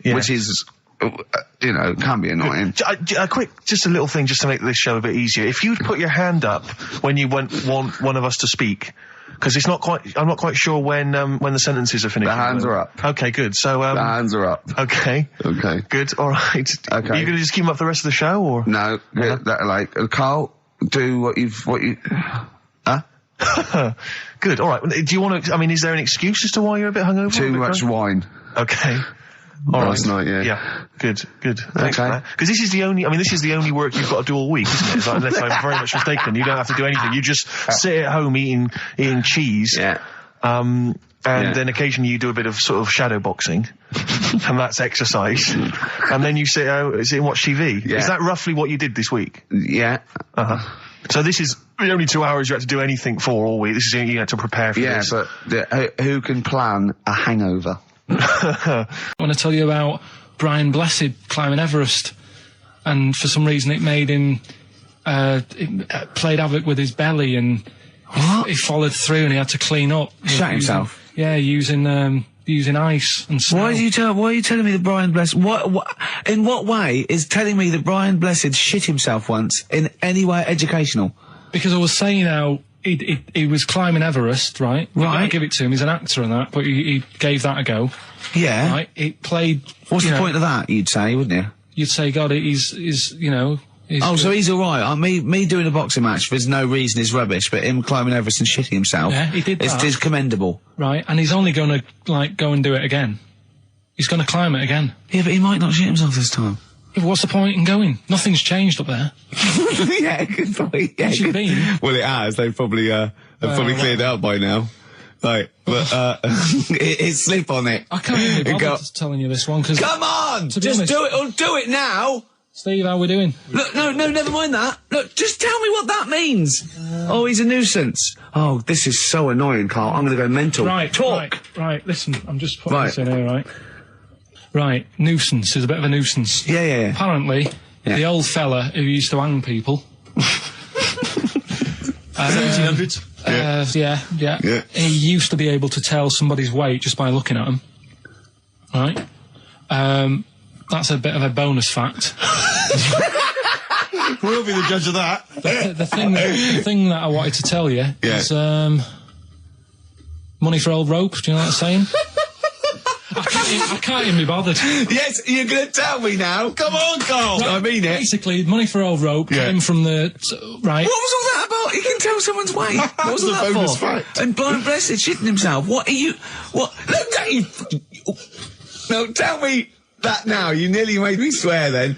Which is, can be annoying. Just a little thing just to make this show a bit easier. If you'd put your hand up when you want one of us to speak, because I'm not quite sure when the sentences are finished. The hands are up. Okay, good. So, the hands are up. Okay. Okay. Good. All right. Okay. Are you going to just keep them up for the rest of the show, or? No. Karl, do what you, huh? Good. All right. Do you want to, is there an excuse as to why you're a bit hungover? Too much wine. Okay. Last night, yeah. Yeah. Good. Thanks for that. Because this is the only work you've got to do all week, isn't it? It's like, unless I'm very much mistaken, you don't have to do anything. You just sit at home eating cheese. Yeah. And then occasionally you do a bit of sort of shadow boxing, and that's exercise. And then you sit and watch TV. Yeah. Is that roughly what you did this week? Yeah. So this is the only 2 hours you had to do anything for all week. This is you had to prepare for this. Yeah, but who can plan a hangover? I want to tell you about Brian Blessed climbing Everest, and for some reason it made him it played havoc with his belly, and he followed through and he had to clean up. Shut himself. Yeah, using ice and snow. Why are you telling me that Brian Blessed? In what way is telling me that Brian Blessed shit himself once in any way educational? Because I was saying how he was climbing Everest, right? Right. I give it to him. He's an actor and that, but he gave that a go. Yeah. Right. It played. What's the point of that? You'd say, wouldn't you? You'd say, God, he's so he's all right. Me doing a boxing match for no reason is rubbish, but him climbing Everest and shitting himself, yeah, he did that. It's commendable. Right, and he's only going to go and do it again. He's going to climb it again. Yeah, but he might not shit himself this time. Yeah, but what's the point in going? Nothing's changed up there. Yeah, good point. Yeah, well, it has. They've probably cleared it up by now. Like, but it's slip on it. I can't even be bothered telling you this one because. Come on, just do it. Or do it now. Steve, how we doing? Look, no, never mind that. Look, just tell me what that means. Oh, he's a nuisance. Oh, this is so annoying, Karl. I'm going to go mental. Right, talk. Right, listen, I'm just putting this in here, right? Right, nuisance is a bit of a nuisance. Yeah. Apparently, the old fella who used to hang people. 1700s? Yeah. He used to be able to tell somebody's weight just by looking at them. Right? That's a bit of a bonus fact. We'll be the judge of that. The thing that I wanted to tell you is money for old rope. Do you know what I'm saying? I can't even be bothered. Yes, you're going to tell me now. Come on, Karl. Right, I mean it. Basically, money for old rope came from the... Right. What was all that about? You can tell someone's weight. What was all that for? Fact. And Brian Blessed shitting himself. What are you... What? Look at you... No, tell me that now. You nearly made me swear then.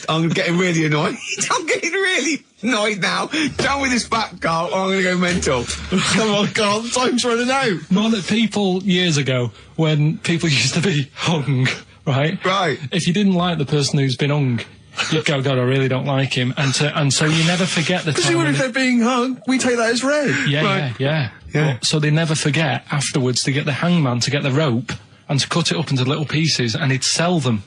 I'm getting really annoyed. I'm getting really annoyed now. Tell me this back, Karl, or I'm going to go mental. Come on, Karl, time's running out. More that people, years ago, when people used to be hung, right? Right. If you didn't like the person who's been hung, you'd go, God, I really don't like him. And so you never forget the time. Because even if they're being hung, we take that as read. Yeah. So they never forget afterwards to get the hangman to get the rope and to cut it up into little pieces, and he'd sell them.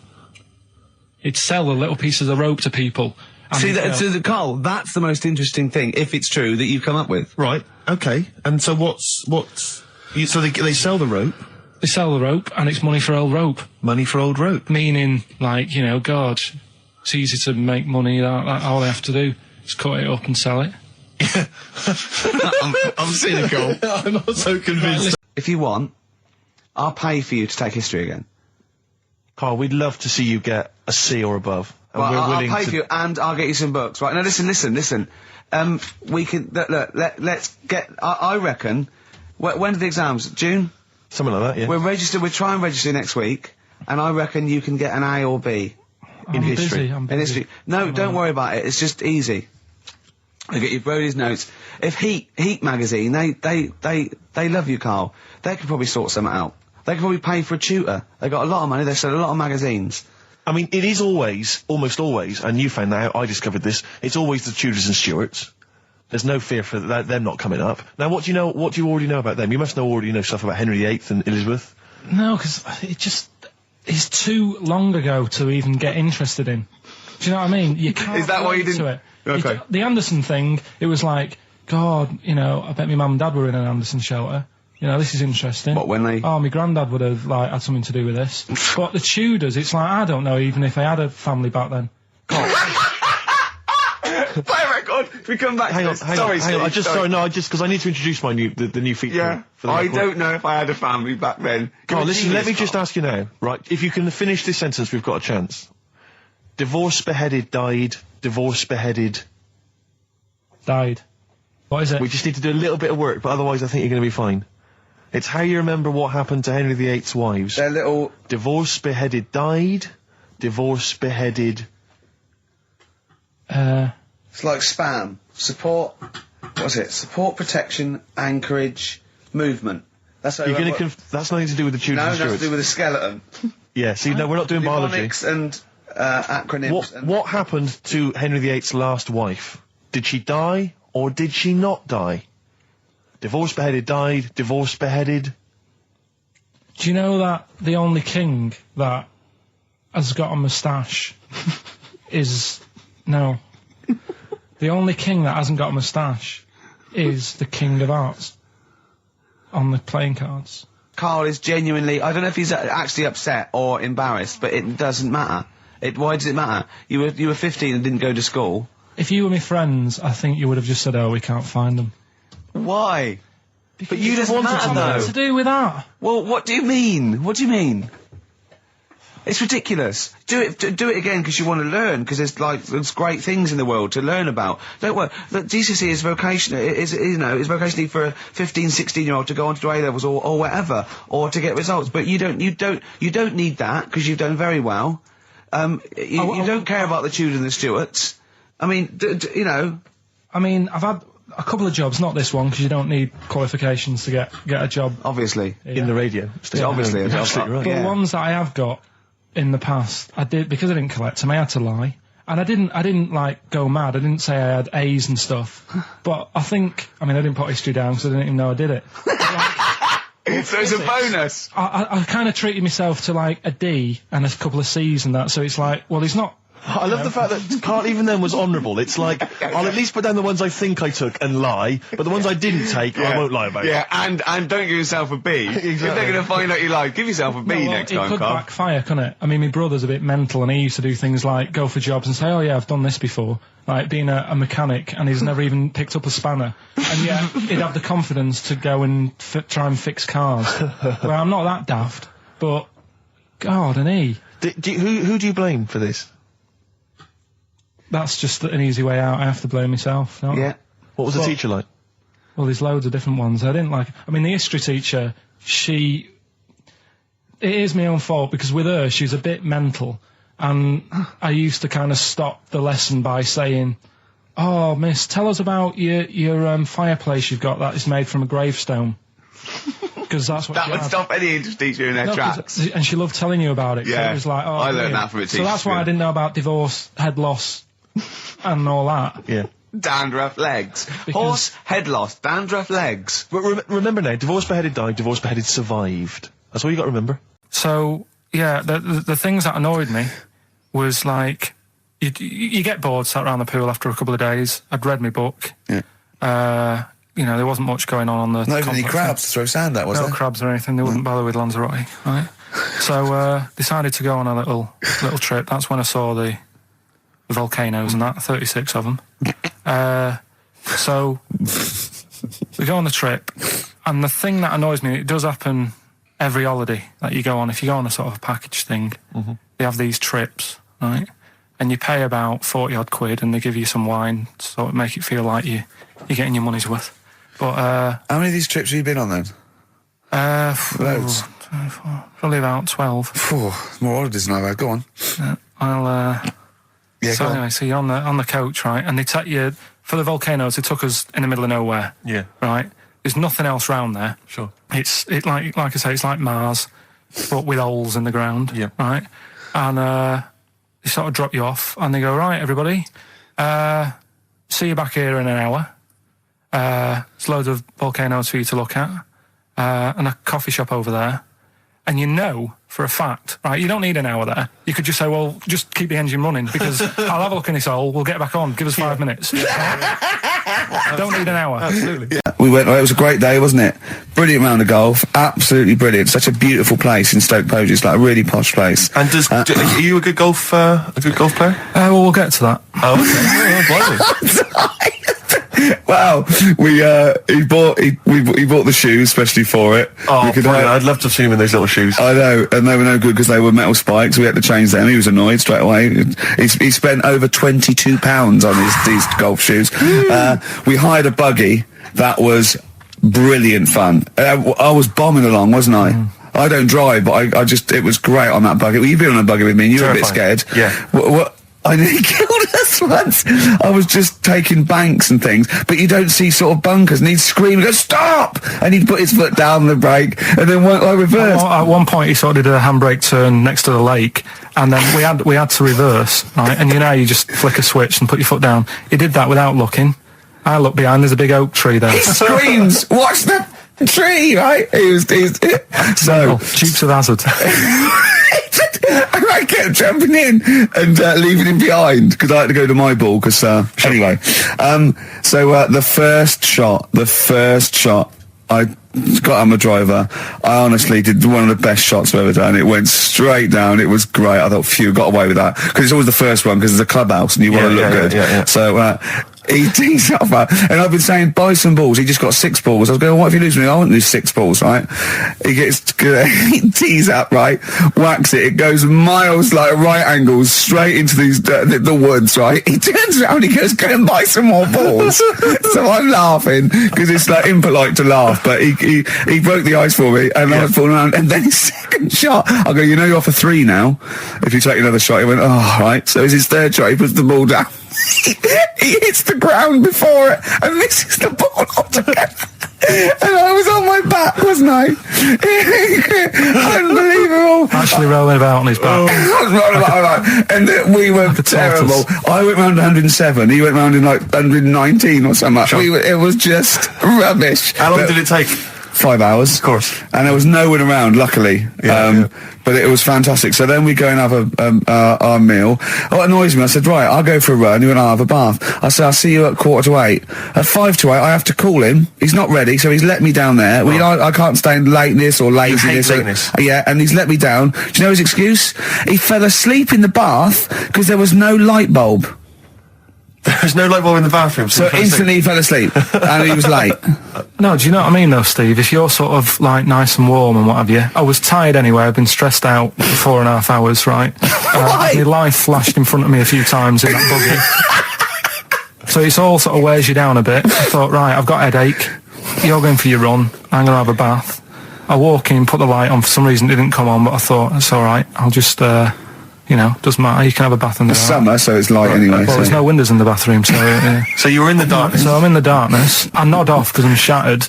He'd sell the little pieces of rope to people. See, Karl, that's the most interesting thing, if it's true, that you've come up with. Right, okay. And so so they sell the rope? They sell the rope, and it's money for old rope. Money for old rope? Meaning, like, God, it's easy to make money, all they have to do is cut it up and sell it. I'm cynical. I'm not so convinced. If you want, I'll pay for you to take history again. Karl, we'd love to see you get a C or above. And well, we're willing I'll pay for you, and I'll get you some books. Right, now listen. We can, let's get, I reckon, when are the exams? June? Something like that, yeah. We'll try and register next week, and I reckon you can get an A or B. In history. I'm busy. In history. No, don't worry about it, it's just easy. I get you Brody's notes. If Heat magazine, they love you, Karl. They could probably sort something out. They could probably pay for a tutor. They got a lot of money, they sell a lot of magazines. I mean, it is almost always, and you found that out, I discovered this, it's always the Tudors and Stuarts. There's no fear for them not coming up. Now, what do you already know about them? You must already know stuff about Henry VIII and Elizabeth. No, because it's too long ago to even get interested in. Do you know what I mean? You can't. Is that why you didn't? Okay. The Anderson thing, it was like, God, you know, I bet my mum and dad were in an Anderson shelter. You know, this is interesting. What, when they... Oh, my granddad would have, like, had something to do with this. But the Tudors, it's like, I don't know even if they had a family back then. God. Play a record. We come back hang to on, this. hang on. Just because I need to introduce my the new feature. Yeah. I don't know if I had a family back then. Carl, listen, let me just ask you now, right? If you can finish this sentence, we've got a chance. Divorce, beheaded, died. Divorce, beheaded. Died. What is it? We just need to do a little bit of work, but otherwise I think you're going to be fine. It's how you remember what happened to Henry VIII's wives. They're little... Divorce, beheaded, died. Divorce, beheaded... It's like spam. Support... What's it? Support, protection, anchorage, movement. That's how you're going to... That's nothing to do with the Tudors and Stuarts. No, nothing to do with the skeleton. Yeah, see, no, we're not doing biology. Mnemonics and acronyms. What happened to Henry VIII's last wife? Did she die, or did she not die? Divorce, beheaded, died. Divorce, beheaded. Do you know that the only king that has got a moustache is... No. The only king that hasn't got a moustache is the King of Hearts on the playing cards. Karl is genuinely... I don't know if he's actually upset or embarrassed, but it doesn't matter. Why does it matter? You were 15 and didn't go to school. If you were my friends, I think you would have just said, oh, we can't find them. Why? Because but you just wanted to know. What's to do with that? Well, what do you mean? What do you mean? It's ridiculous. Do it again because you want to learn, because there's great things in the world to learn about. Don't worry. Look, GCSE is vocational. It's vocationally for a 15, 16-year-old to go on to do A-levels or whatever, or to get results. But you don't need that because you've done very well. You don't care about the Tudors and the Stuarts. I mean, you know. I mean, I've had a couple of jobs, not this one, because you don't need qualifications to get a job. Obviously. Yeah. In the radio. Obviously. Absolutely right. But the ones that I have got in the past, I did, because I didn't collect them, I had to lie. And I didn't like go mad. I didn't say I had A's and stuff. But I didn't put history down because I didn't even know I did it. So it's a bonus. I kind of treated myself to like a D and a couple of C's and that, so it's like, well, he's not... I love the fact that Karl even then was honourable. It's like, I'll at least put down the ones I think I took and lie, but the ones I didn't take, I won't lie about. Yeah, and don't give yourself a B. Exactly. If they're going to find out you lied, give yourself a B next time, Karl. It could backfire, couldn't it? I mean, my brother's a bit mental, and he used to do things like go for jobs and say, oh yeah, I've done this before, like being a mechanic, and he's never even picked up a spanner, and yet he'd have the confidence to go and try and fix cars. Well, I'm not that daft, but God, and he... Who do you blame for this? That's just an easy way out. I have to blame myself. No? Yeah. What was the teacher like? Well, there's loads of different ones. I didn't like... I mean, the history teacher, it is my own fault, because with her, she's a bit mental. And I used to kind of stop the lesson by saying, oh, miss, tell us about your fireplace you've got that is made from a gravestone. Because that's what that would stop any English teacher in their tracks. And she loved telling you about it. Yeah. So it was like, oh, I learned that from a teacher. So that's why I didn't know about divorce, head loss, and all that. Yeah. Dandruff legs. Horse, head loss, dandruff legs. But remember now, divorce, beheaded, died, divorce, beheaded, survived. That's all you got to remember. So, yeah, the things that annoyed me was like, you get bored, sat around the pool after a couple of days. I'd read my book. Yeah. You know, there wasn't much going on the... Not even any crabs to throw sand at, was there? No crabs or anything. They wouldn't bother with Lanzarote, right? So, decided to go on a little trip. That's when I saw the volcanoes and that, 36 of them. So, we go on the trip, and the thing that annoys me, it does happen every holiday that you go on. If you go on a sort of a package thing, they have these trips, right? And you pay about 40-odd quid, and they give you some wine, so it make it feel like you're getting your money's worth. But, how many of these trips have you been on then? Loads. Probably about 12. More holidays than I've had. Go on. Yeah, so anyway, so you're on the coach, right? And they take you, for the volcanoes, they took us in the middle of nowhere. Yeah. Right? There's nothing else round there. Sure. It's like I say, it's like Mars, but with holes in the ground. Yeah. Right? And, they sort of drop you off, and they go, right, everybody, see you back here in an hour. There's loads of volcanoes for you to look at, and a coffee shop over there. and you know for a fact, right, you don't need an hour there. You could just say, well, just keep the engine running because I'll have a look in this hole, we'll get back on, give us 5 minutes. I don't need an hour. Absolutely. Yeah. We went, it was a great day, wasn't it? Brilliant round of golf, absolutely brilliant. Such a beautiful place in Stoke Poges, like a really posh place. And are you a good golf player? Well, we'll get to that. Oh, okay. Wow, he bought the shoes especially for it. Oh, I'd love to have seen him in those little shoes. I know, and they were no good because they were metal spikes. We had to change them. He was annoyed straight away. He spent over £22 on these golf shoes. We hired a buggy that was brilliant fun. I was bombing along, wasn't I? I don't drive, but it was great on that buggy. Well, you've been on a buggy with me, and you were a bit scared. Yeah. What? I nearly killed us once. I was just taking banks and things, but you don't see sort of bunkers, and he'd scream and go, stop! And he'd put his foot down the brake, and then I reversed. At one point, he sort of did a handbrake turn next to the lake, and then we had to reverse, right? And you just flick a switch and put your foot down. He did that without looking. I look behind, there's a big oak tree there. He screams, watch the tree, right? So Dukes of Hazzard. I kept jumping in and leaving him behind because I had to go to my ball. Because anyway, so the first shot, I got on the driver. I honestly did one of the best shots I've ever done. It went straight down. It was great. I thought, phew, got away with that because it's always the first one because it's a clubhouse and you want to look good. Yeah. So. He tees up, and I've been saying, buy some balls. He just got 6 balls. I was going, what if you lose me? I want to lose 6 balls, right? He tees up, right? Whacks it. It goes miles, like right angles, straight into the woods, right? He turns around, he goes, go and buy some more balls. So I'm laughing, because it's like impolite to laugh, but he broke the ice for me, and I was falling around, and then his second shot, I go, you're off a 3 now. If you take another shot, he went, oh, right. So it's his third shot, he puts the ball down. He hits the ground before it and misses the ball altogether. And I was on my back, wasn't I? Unbelievable. Actually rolling about on his back. I was rolling about, and we were terrible. I went round 107. He went round in like 119 or something. Sure. It was just rubbish. How long did it take? 5 hours. Of course. And there was no one around, luckily. But it was fantastic. So then we go and have our meal. What annoys me, I said, right, I'll go for a run. He went, I'll have a bath. I said, I'll see you at 7:45. At 7:55, I have to call him. He's not ready, so he's let me down there. Well, I can't stand lateness or laziness. You hate lateness. Yeah, and he's let me down. Do you know his excuse? He fell asleep in the bath because there was no light bulb. There's no light bulb in the bathroom. So instantly he fell asleep, and he was late. No, do you know what I mean though, Steve? If you're sort of like nice and warm and what have you, I was tired anyway, I've been stressed out for 4.5 hours, right? My life flashed in front of me a few times in that buggy. So it's all sort of wears you down a bit. I thought, right, I've got a headache, you're going for your run, I'm going to have a bath. I walk in, put the light on, for some reason it didn't come on, but I thought, it's alright, I'll just... doesn't matter. You can have a bath in the summer, so it's light anyway. Well, there's no windows in the bathroom, so... So you were in the darkness? So I'm in the darkness. I nod off because I'm shattered.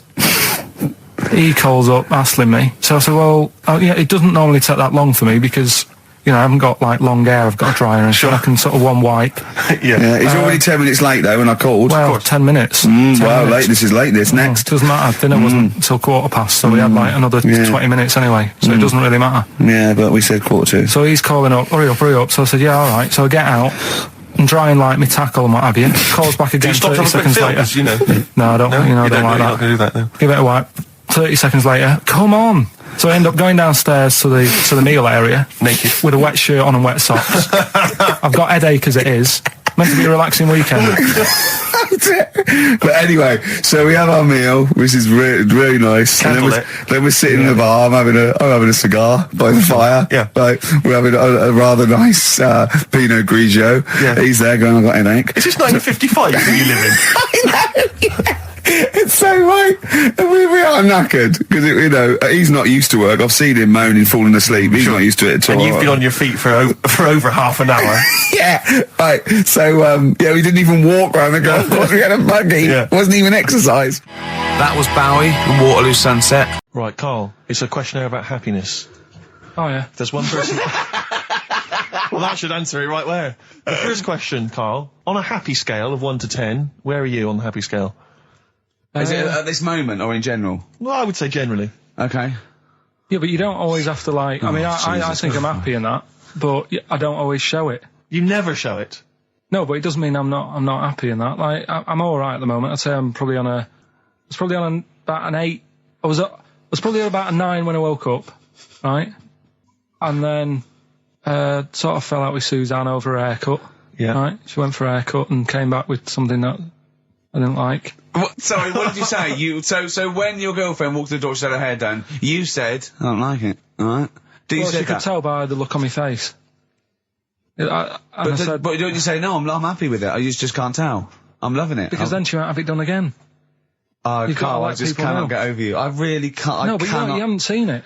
He calls up, hassling me. So I said, well, it doesn't normally take that long for me because, I haven't got, like, long hair. I've got a dryer and I can sort of one wipe. Yeah, he's already 10 minutes late, though, when I called. Well, 10 minutes. 10 minutes. This is late, next. Doesn't matter. Dinner wasn't until 7:15, so we had, like, another 20 minutes anyway, so it doesn't really matter. Yeah, but we said 7:45. So he's calling up, hurry up. So I said, yeah, all right. So I get out and dry and like my tackle and what have you. Calls back again 30 seconds later. No, I don't, I don't like that. You're not going to do that, no. Give it a wipe. 30 seconds later, come on. So I end up going downstairs to the meal area. Naked. With a wet shirt on and wet socks. I've got headache as it is. Meant to be a relaxing weekend. But anyway, so we have our meal, which is really nice. And then we're sitting in the bar. I'm having a cigar by the fire. Yeah. Like, we're having a rather nice Pinot Grigio. Yeah. He's there going, I've got headache. Is this 1955 that you live in? I know, yeah. It's so right. We are knackered because he's not used to work. I've seen him moaning, falling asleep. He's not used to it at all. And you've been on your feet for over half an hour. Yeah, right. So we didn't even walk around the golf course. We had a buggy. Yeah. Wasn't even exercise. That was Bowie and Waterloo Sunset. Right, Carl. It's a questionnaire about happiness. Oh yeah. There's one person. Well, that should answer it right where. The first question, Carl. On a happy scale of 1 to 10, where are you on the happy scale? Is it at this moment or in general? Well, I would say generally. Okay. Yeah, but you don't always have to like. I mean, I think I'm happy in that, but I don't always show it. You never show it. No, but it doesn't mean I'm not happy in that. Like, I'm all right at the moment. I'd say I'm probably on a. I was probably on about an 8. I was probably on about a 9 when I woke up, right? And then sort of fell out with Suzanne over a haircut. Yeah. Right. She went for a haircut and came back with something that I didn't like. Sorry, what did you say? So when your girlfriend walked to the door, she had her hair done. You said, "I don't like it." All right. She could tell by the look on my face. But don't you say no? I'm happy with it. I just can't tell. I'm loving it. Because then she won't have it done again. Oh, Carl, I just cannot get over you. I really can't. No, but you haven't seen it.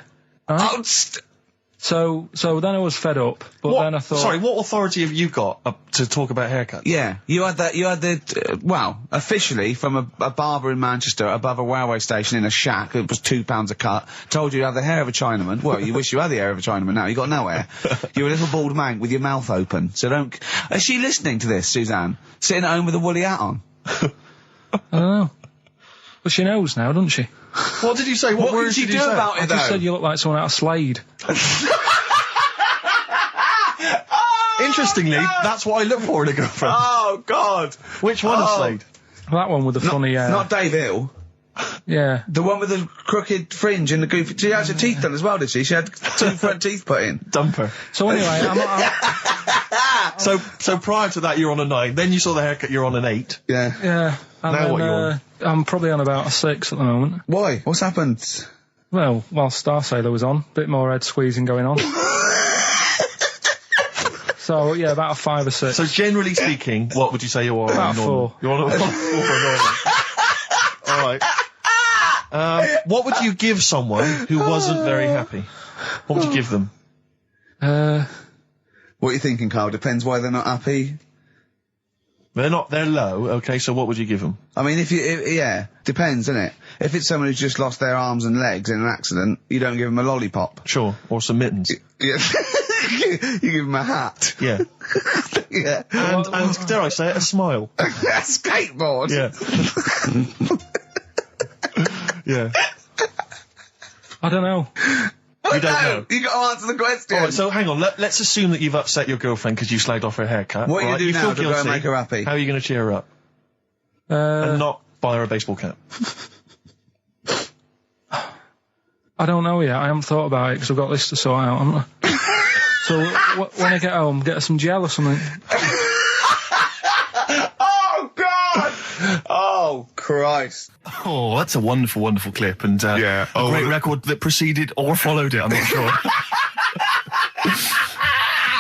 Right? So then I was fed up, but then I thought... Sorry, what authority have you got to talk about haircuts? Yeah, you had officially from a barber in Manchester above a railway station in a shack, it was £2 a cut, told you have the hair of a Chinaman. Well, you wish you had the hair of a Chinaman now, you got no hair. You're a little bald man with your mouth open, so don't... Is she listening to this, Suzanne? Sitting at home with a woolly hat on? I don't know. But she knows now, doesn't she? What did you say? What did she do about it, though? I just said you look like someone out of Slade. Interestingly, that's what I look for in a girlfriend. Oh, God. Which one of Slade? That one with the funny... Not Dave Hill. Yeah. The one with the crooked fringe and the goofy... She had her teeth done as well, did she? She had 2 front teeth put in. Dumper. So anyway, So prior to that, you're on a 9. Then you saw the haircut, you're on an 8. Yeah. Yeah. And now then, what are you on? I'm probably on about a 6 at the moment. Why? What's happened? Well, while Star Sailor was on, bit more head squeezing going on. So, yeah, about a 5 or 6. So, generally speaking, what would you say you are? About 4. You're on a 4 for a Alright. What would you give someone who wasn't very happy? What would you give them? What are you thinking, Carl? Depends why they're not happy. They're low, okay, so what would you give them? I mean, yeah, depends, innit? If it's someone who's just lost their arms and legs in an accident, you don't give them a lollipop. Sure, or some mittens. Yeah. You give them a hat. Yeah. Yeah. And dare I say it, a smile. A skateboard. Yeah. Yeah. I don't know. You don't know? You got to answer the question. Alright, so hang on, let's assume that you've upset your girlfriend because you slagged off her haircut. What are you going to do now to go and make her happy? How are you going to cheer her up? And not buy her a baseball cap? I don't know yet. I haven't thought about it because I've got this to sort out. So when I get home, get her some gel or something. Oh, God! Oh, Christ. Oh, that's a wonderful, wonderful clip, and a great record that preceded or followed it, I'm not sure.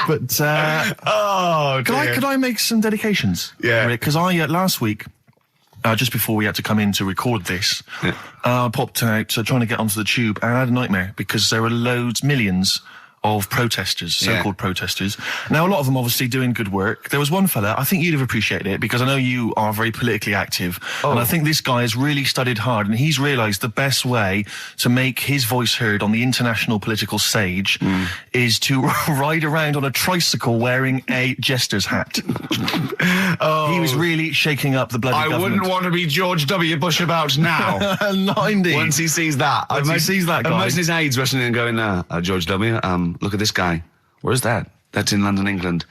But, could I make some dedications? Yeah. Because last week, just before we had to come in to record this, I popped out trying to get onto the tube, and I had a nightmare because there were millions of protesters, so-called protesters. Now, a lot of them obviously doing good work. There was one fella, I think you'd have appreciated it, because I know you are very politically active, and I think this guy has really studied hard, and he's realised the best way to make his voice heard on the international political stage is to ride around on a tricycle wearing a jester's hat. He was really shaking up the bloody government. I wouldn't want to be George W. Bush about now. Not indeed. Once he sees that. Once he sees that guy. Imagine his aides rushing in and going, George W., look at this guy. Where's that? That's in London, England.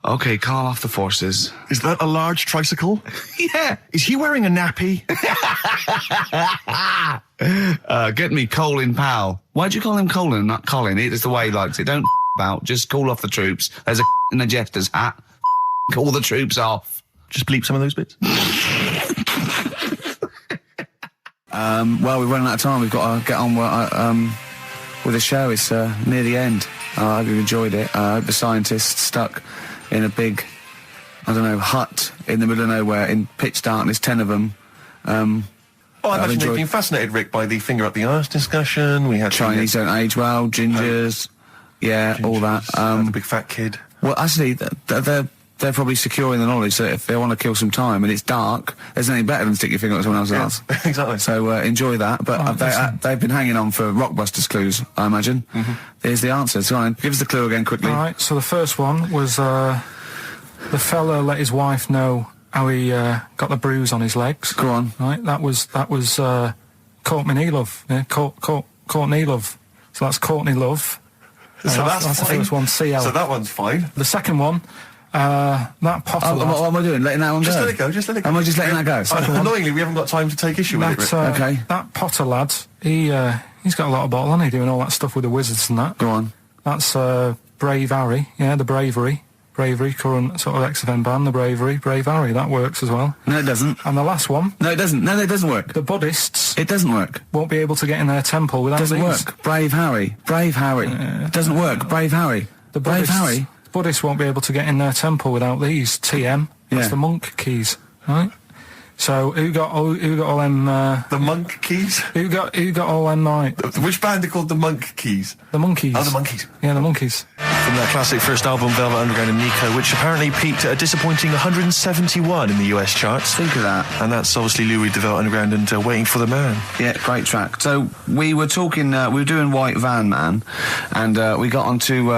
Okay, call off the forces. Is that a large tricycle? Yeah. Is he wearing a nappy? Get me Colin Powell. Why'd you call him Colin, not Colin? It's the way he likes it. Don't about. Just call off the troops. There's a in a jester's hat. Call the troops off. Just bleep some of those bits. Well, we're running out of time. We've got to get on with the show. It's near the end. I hope you enjoyed it. I hope the scientists stuck in a big, hut in the middle of nowhere in pitch darkness, 10 of them. I imagine they've been fascinated, Rick, by the finger up the arse discussion. We had Chinese don't age well, gingers, all that. The big fat kid. Well, actually, they're probably securing the knowledge that if they want to kill some time and it's dark, there's anything better than stick your finger up someone else's ass. Exactly. So enjoy that. But they've been hanging on for Rockbusters clues, I imagine. Here's the answer. So give us the clue again quickly. All right, so the first one was the fella let his wife know how he got the bruise on his legs. Go on. Right, that was Courtney Love. Yeah, Courtney Love. So that's Courtney Love. So that's the first one, CL. So that one's fine. The second one, that Potter lad. What am I doing? Letting that one go? Just let it go, just let it go. Am I just letting that go? Annoyingly, we haven't got time to take issue with it. Okay. That Potter lad, he's got a lot of bottle, hasn't he, doing all that stuff with the wizards and that. Go on. That's Brave Harry, the Bravery, current sort of XFM band, the Bravery, Brave Harry, that works as well. No, it doesn't. And the last one. No, it doesn't. No, it doesn't work. The Buddhists. It doesn't work. Won't be able to get in their temple without Doesn't these. work. Brave Harry. Doesn't work. Brave Harry. The Brave Buddhists, Harry. Buddhists won't be able to get in their temple without these. TM. That's the monk keys, right? So who got all them? The monk keys. Who got all them? Right? Which band are called the Monk Keys? The Monkeys. Oh, the Monkeys. Yeah, the Monkeys. From their classic first album, Velvet Underground and Nico, which apparently peaked at a disappointing 171 in the US charts. Think of that. And that's obviously Lou Reed, the Velvet Underground, and Waiting for the Man. Yeah, great track. So we were talking, we were doing White Van Man, and we got onto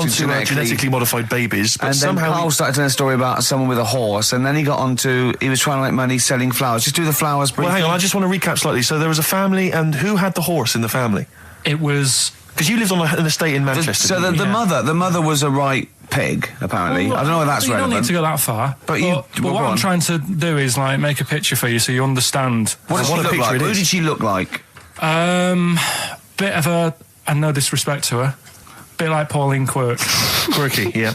genetically modified babies, but and then somehow Carl started telling a story about someone with a horse, and then he got onto, he was trying to make money selling flowers. Just do the flowers briefly. Well, hang on, I just want to recap slightly. So there was a family, and who had the horse in the family? It was... Because you lived on an estate in Manchester. So the mother was a right pig, apparently. Well, I don't know if that's relevant. You don't need to go that far. But what I'm trying to do is like make a picture for you so you understand. What did she look like? Who did she look like? Bit of a, and no disrespect to her, bit like Pauline Quirk. Quirky, yeah.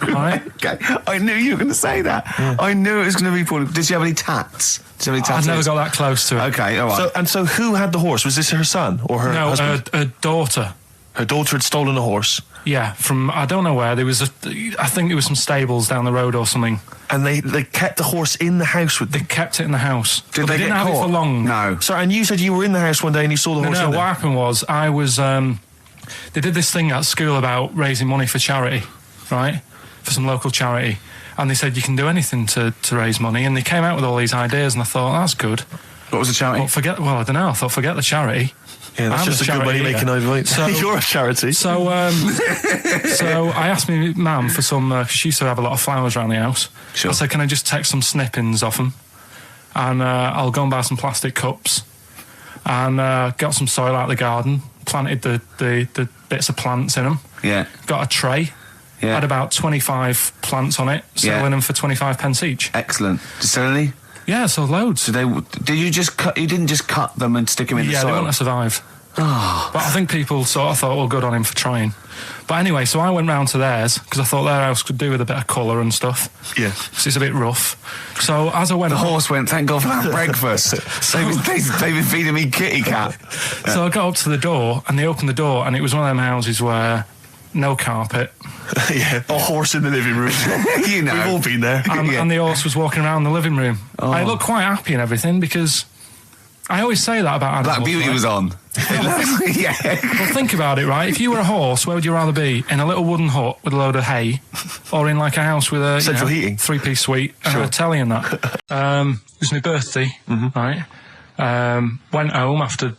Right? Okay. I knew you were going to say that. Yeah. I knew it was going to be Pauline. Did she have any tats? I've never got that close to it. Okay, all right. So who had the horse? Was this her son or her husband? No, her daughter. Her daughter had stolen a horse. Yeah, from I don't know where. There was I think there was some stables down the road or something. And they kept the horse in the house with them. They kept it in the house. Did they didn't get have caught? it for long. No. Sorry, and you said you were in the house one day and you saw the horse. No, what happened was I was. They did this thing at school about raising money for charity, right? For some local charity. And they said you can do anything to raise money, and they came out with all these ideas, and I thought that's good. What was the charity? Well, I don't know. I thought forget the charity. Yeah, that's just a good money making overweight. So you're a charity. So, so I asked my mum for some. Cause she used to have a lot of flowers around the house. Sure. I said, can I just take some snippings off them, and I'll go and buy some plastic cups, and got some soil out of the garden, planted the bits of plants in them. Yeah. Got a tray. Yeah. Had about 25 plants on it, selling them for 25 pence each. Excellent. Did you sell any? Yeah, so loads. Did you just cut? You didn't just cut them and stick them in the soil? Yeah, they wouldn't have survived. Oh. But I think people sort of thought, well, good on him for trying. But anyway, so I went round to theirs because I thought their house could do with a bit of colour and stuff. Yeah. Because it's a bit rough. So as I went... The horse went, thank God for that breakfast. They've been feeding me kitty cat. So I got up to the door and they opened the door and it was one of them houses where no carpet. Yeah, a horse in the living room. You know. We've all been there. And the horse was walking around the living room. Oh. I looked quite happy and everything because I always say that about animals. Black Beauty was on. Yeah. Well, think about it, right? If you were a horse, where would you rather be? In a little wooden hut with a load of hay, or in like a house with a central heating, 3-piece suite, and a telly and that? It was my birthday, right? Went home after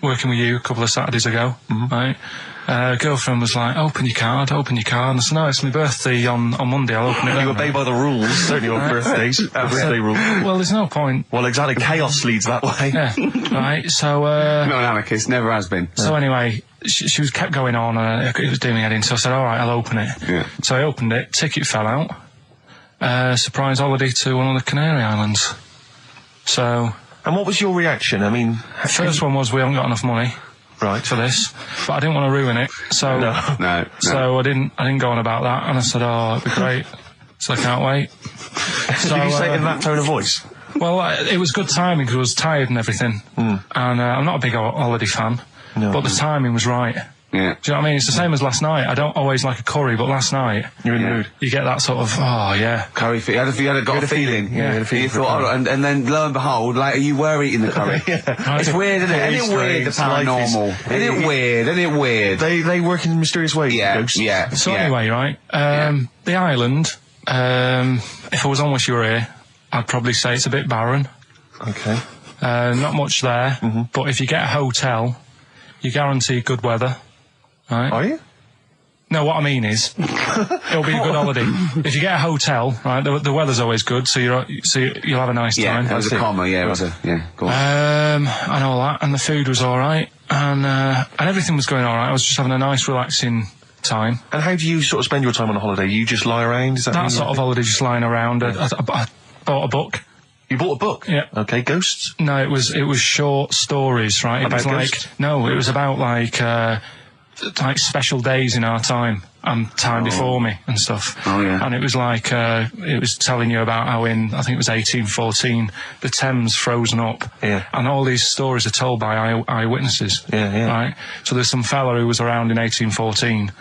working with you a couple of Saturdays ago, right? Girlfriend was like, open your card. And I said, no, it's my birthday on Monday, I'll open it. You obey by the rules, don't you, on birthdays? Birthday rules. Well, there's no point. Well, exactly, chaos leads that way. Yeah, right, so... Not an anarchist, never has been. So anyway, she was kept going on, and it was doing me head in, so I said, all right, I'll open it. Yeah. So I opened it, ticket fell out. Surprise holiday to one of the Canary Islands. So... And what was your reaction? I mean... First one was, we haven't got enough money. Right. For this, but I didn't want to ruin it, so no. So I didn't go on about that, and I said, "Oh, it'd be great." So I can't wait. So, did you say it in that tone of voice? Well, it was good timing because I was tired and everything, and I'm not a big holiday fan, but the timing was right. Yeah. Do you know what I mean? It's the same as last night. I don't always like a curry, but last night you're in the mood. You get that sort of curry. You had a feeling. Yeah. You thought, and then lo and behold, later you were eating the curry. It's weird, isn't it? Isn't it weird, the paranormal? Isn't it weird? They work in mysterious ways. Yeah. So anyway, right? The island. If I was on with you here, I'd probably say it's a bit barren. Okay. Not much there, but if you get a hotel, you guarantee good weather. Right. Are you? No, what I mean is, it'll be a good holiday. If you get a hotel, right, the weather's always good, so you'll have a nice time. Yeah, that was a comma, go on. And all that, and the food was all right. and everything was going all right. I was just having a nice, relaxing time. And how do you sort of spend your time on a holiday? You just lie around? Is that sort of holiday, just lying around. I bought a book. You bought a book? Yeah. Okay, ghosts? No, it was short stories, right? About it was ghosts? it was about like special days in our time and time before me and stuff. Oh, yeah. And it was like, it was telling you about how I think it was 1814, the Thames frozen up. Yeah. And all these stories are told by eyewitnesses. Yeah. Right? So there's some fella who was around in 1814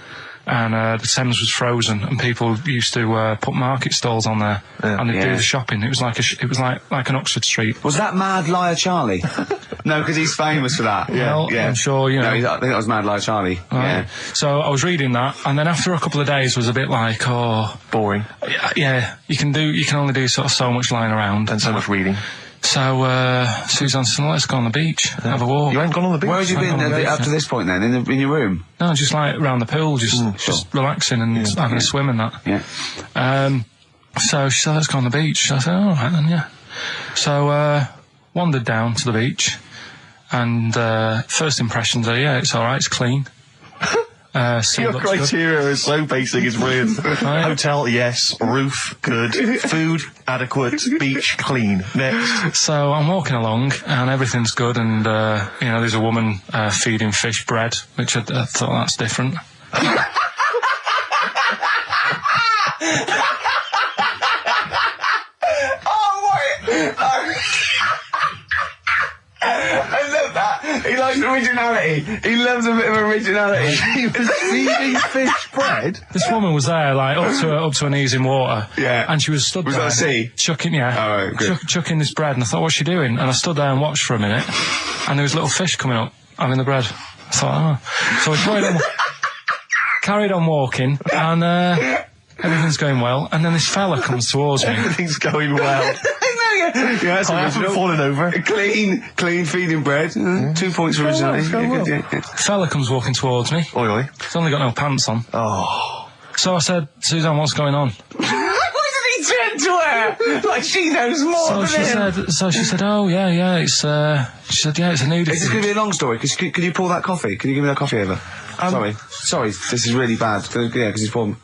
and the Thames was frozen and people used to put market stalls on there and they'd do the shopping. It was like an Oxford Street. Was that Mad Liar Charlie? No, because he's famous for that. I'm sure, you know. No, I think that was Mad Liar Charlie. Right. Yeah. So I was reading that, and then after a couple of days was a bit like, boring. Yeah, you can only do sort of so much lying around and so much reading. So Suzanne said, let's go on the beach, have a walk. You haven't gone on the beach? Where had you been up to this point then? In your room? No, just like around the pool, just relaxing and having a swim and that. Yeah. So she said, let's go on the beach. I said, all right then, yeah. So wandered down to the beach. And first impressions are, it's all right, it's clean. Your criteria is so basic, it's brilliant. Hotel, yes. Roof, good. Food, adequate. Beach, clean. Next. So I'm walking along, and everything's good, and, there's a woman feeding fish bread, which I thought that's different. I love that. He likes originality. He loves a bit of originality. He was feeding fish bread? This woman was there, like, up to her knees in water. Yeah. And she was stood there. Was that a sea? Chucking, Oh, right, good. chucking this bread, and I thought, what's she doing? And I stood there and watched for a minute, and there was little fish coming up, having the bread. I thought, So I carried on walking, and everything's going well, and then this fella comes towards me. Everything's going well. I haven't fallen over. Clean feeding bread. 2 points for originality. Fella comes walking towards me. Oi. He's only got no pants on. Oh. So I said, Suzanne, what's going on? Why did he turn to her? Like she knows more than him. So she said, oh, yeah, it's, she said, yeah, it's a nudity. Is this going to be a long story? Could you pour that coffee? Can you give me that coffee over? Sorry, this is really bad. Because he's poured...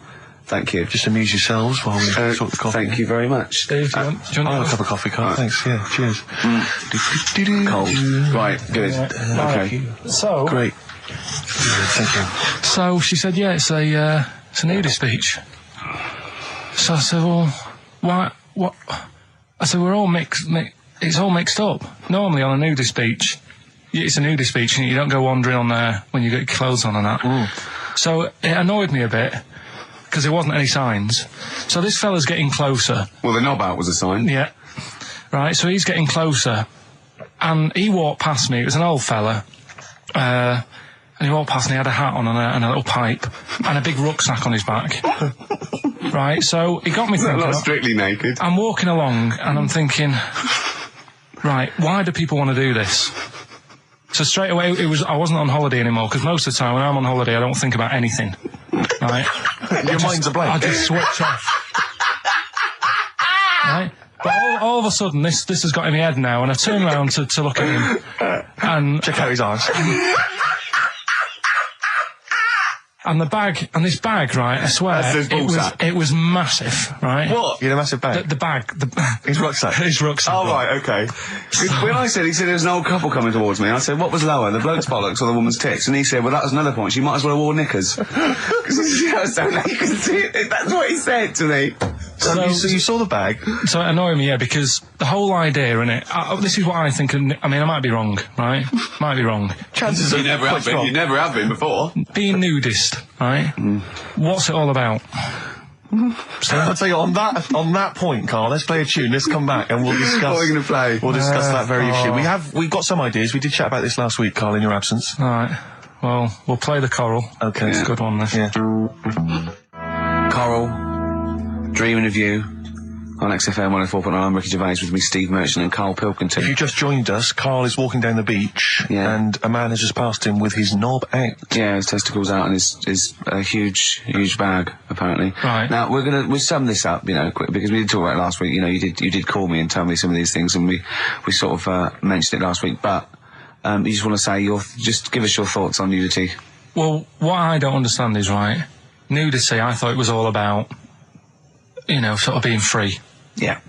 Thank you. Just amuse yourselves while we sort the coffee. Thank you very much. Steve, do you want a cup of coffee, Carl? Right. Thanks, yeah, cheers. Cold. Right, good. Okay. So... Great. Thank you. So she said, yeah, it's a nudist beach. So I said, well, why, what? I said, we're all it's all mixed up. Normally on a nudist beach, it's a nudist beach and you don't go wandering on there when you get your clothes on and that. So it annoyed me a bit, because there wasn't any signs. So this fella's getting closer. Well, the knob out was a sign. Yeah. Right, so he's getting closer. And he walked past me. It was an old fella. And he walked past and he had a hat on and a little pipe. And a big rucksack on his back. Right, so he got me thinking... Not strictly naked. I'm walking along and I'm thinking... Right, why do people want to do this? So straight away, I wasn't on holiday anymore, because most of the time when I'm on holiday, I don't think about anything. Right? Your mind's a blank. I just switch off. Right? But all of a sudden, this has got in my head now, and I turn around to look at him, and... Check out his eyes. And this bag, right, I swear, it was massive, right? What? You had a massive bag? The bag. His rucksack? His rucksack. Oh, right, okay. When he said there was an old couple coming towards me, I said, what was lower, the bloke's bollocks or the woman's tits? And he said, well, that was another point, she might as well have worn knickers. Because so naked. That's what he said to me. So you saw the bag? So it annoyed me, yeah, because the whole idea in it, this is what I think, I mean, I might be wrong, right? Might be wrong. Chances are you never have been before. Being nudist, right? What's it all about? So I'll tell you, on that point, Carl, let's play a tune, let's come back and we'll discuss... What are we going to play? We'll discuss that very issue. We've got some ideas, we did chat about this last week, Carl, in your absence. Alright, well, we'll play the Coral. Okay. It's a good one, this. Yeah. Coral, Dreaming of You, on XFM 104.9. I'm Ricky Gervais, with me Steve Merchant and Karl Pilkington. If you just joined us, Carl is walking down the beach, and a man has just passed him with his knob out. Yeah, his testicles out and his huge bag, apparently. Right. Now, we'll sum this up, quick, because we did talk about it last week. You did call me and tell me some of these things, and we sort of mentioned it last week, but you just want to say just give us your thoughts on nudity. Well, what I don't understand is, right, nudity, I thought it was all about, you know, sort of being free. Yeah.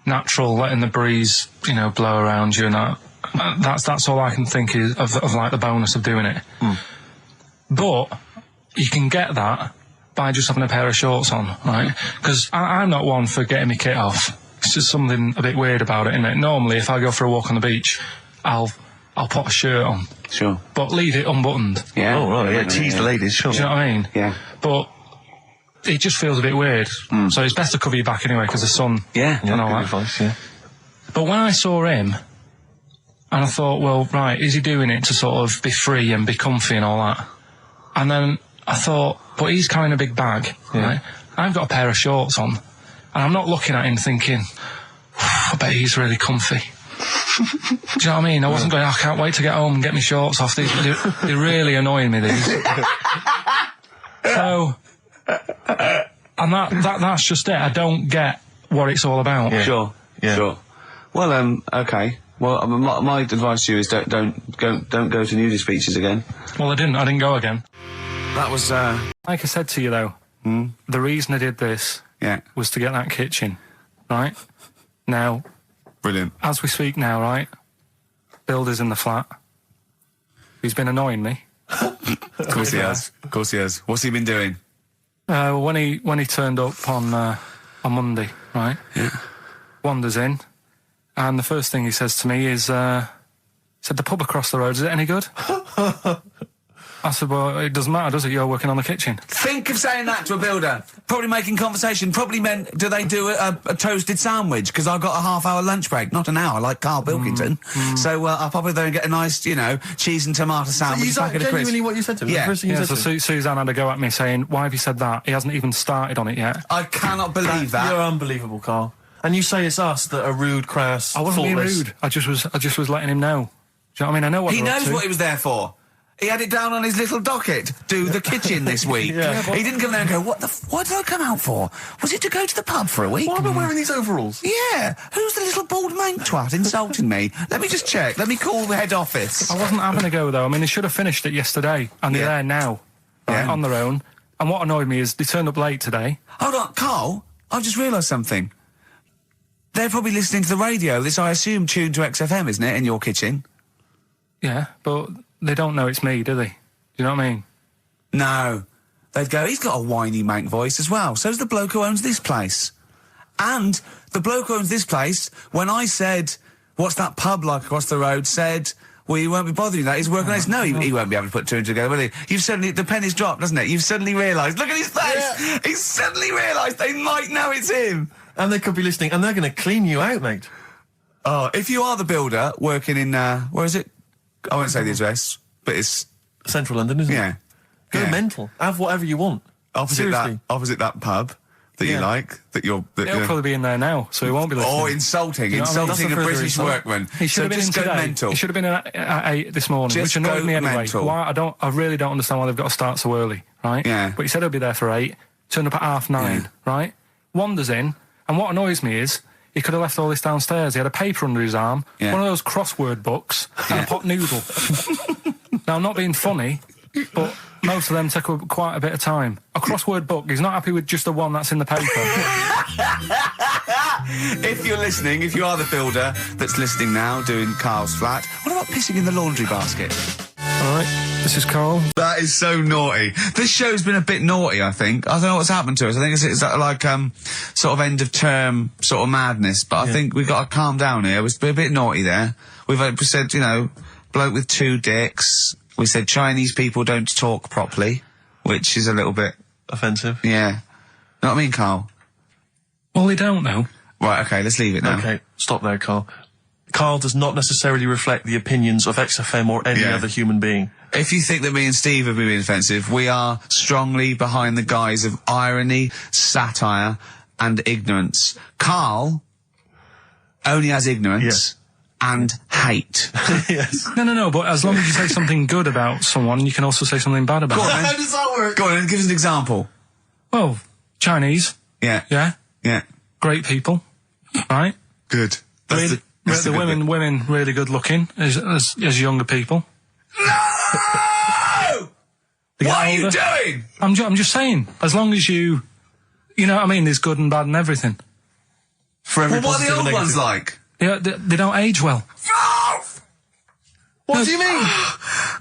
Natural, letting the breeze, you know, blow around you and that. That's all I can think is of like the bonus of doing it. But you can get that by just having a pair of shorts on, right? Because I'm not one for getting my kit off. It's just something a bit weird about it, isn't it? Normally, if I go for a walk on the beach, I'll put a shirt on. Sure. But leave it unbuttoned. Yeah. Oh, right, yeah, tease the ladies, sure. Do you know what I mean? Yeah. But it just feels a bit weird. So it's best to cover your back anyway, because the sun and all that. Advice, yeah. But when I saw him, and I thought, well, right, is he doing it to sort of be free and be comfy and all that? And then I thought, but he's carrying a big bag, right? I've got a pair of shorts on, and I'm not looking at him thinking, I bet he's really comfy. Do you know what I mean? I wasn't going, I can't wait to get home and get my shorts off. They're really annoying me, these. So, and that's just it. I don't get what it's all about. Yeah. Sure. Yeah. Sure. Well, okay. Well, my advice to you is don't go to nudist beaches again. Well, I didn't go again. That was, like I said to you, though, the reason I did this was to get that kitchen, right? Now... Brilliant. As we speak now, right, Builder's in the flat. He's been annoying me. Of course he has. Of course he has. What's he been doing? When he turned up on Monday, right? Yeah. Wanders in, and the first thing he says to me is, said, the pub across the road, is it any good? I said, well, it doesn't matter, does it? You're working on the kitchen. Think of saying that to a builder. Probably making conversation. Probably meant, do they do a toasted sandwich? Because I've got a half-hour lunch break. Not an hour, like Karl Pilkington. So I'll probably there and get a nice, you know, cheese and tomato sandwich. Is that genuinely what you said to me? Yeah. The first thing you said so to me? Suzanne had a go at me saying, why have you said that? He hasn't even started on it yet. I cannot believe that. You're unbelievable, Karl. And you say it's us that are rude, crass, I wasn't faultless. being rude. I just was letting him know. Do you know what I mean? I know what he knows what he was there for. He had it down on his little docket. Do the kitchen this week. He didn't come there and go, what did I come out for? Was it to go to the pub for a week? Why am I wearing these overalls? Yeah. Who's the little bald mank twat insulting me? Let me just check. Let me call the head office. I wasn't having a go, though. I mean, they should have finished it yesterday, and they're there now, right, on their own. And what annoyed me is they turned up late today. Hold on, Karl, I've just realised something. They're probably listening to the radio. This, I assume, tuned to XFM, isn't it, in your kitchen? Yeah, but they don't know it's me, do they? Do you know what I mean? No. They'd go, he's got a whiny mank voice as well. So's the bloke who owns this place. And the bloke who owns this place, when I said, what's that pub like across the road, said, well, you won't be bothering that. He's working on it. No, he won't be able to put two and two together, will he? You've suddenly, the penny's dropped, doesn't it? You've suddenly realised. Look at his face! Yeah. He's suddenly realised they might know it's him. And they could be listening, and they're going to clean you out, mate. Oh, if you are the builder working in, where is it? I won't say the address, but it's Central London, isn't it? Go mental. Have whatever you want. Opposite that pub that you like, He'll probably be in there now, so he won't be listening. Or insulting you know a British workman. He should have been in today. Mental. He should have been at 8 this morning, Just which annoyed me anyway. Mental. Why? I really don't understand why they've got to start so early, right? Yeah. But he said he'll be there for 8, turned up at 9:30, right? Wanders in, and what annoys me is he could have left all this downstairs. He had a paper under his arm, one of those crossword books, and a pot noodle. Now, I'm not being funny, but most of them take quite a bit of time. A crossword book, he's not happy with just the one that's in the paper. If you're listening, if you are the builder that's listening now, doing Karl's flat, what about pissing in the laundry basket? All right, this is Karl. That is so naughty. This show's been a bit naughty, I think. I don't know what's happened to us. I think it's like, sort of end of term sort of madness, but I think we've got to calm down here. We've been a bit naughty there. We've said, you know, bloke with 2 dicks. We said Chinese people don't talk properly, which is a little bit offensive. Yeah. Know what I mean, Karl? Well, they don't know. Right, okay, let's leave it now. Okay, stop there, Karl. Karl does not necessarily reflect the opinions of XFM or any other human being. If you think that me and Steve have been being offensive, we are strongly behind the guise of irony, satire, and ignorance. Karl only has ignorance and hate. Yes. No, but as long as you say something good about someone, you can also say something bad about them. How does that work? Go on, and give us an example. Well, Chinese. Yeah. Yeah? Yeah. Great people. Right? Good. the women really good looking as younger people. No! What are you doing? I'm just saying, as long as you know what I mean, there's good and bad and everything. For every what are the old ones like? Yeah, they don't age well. What do you mean?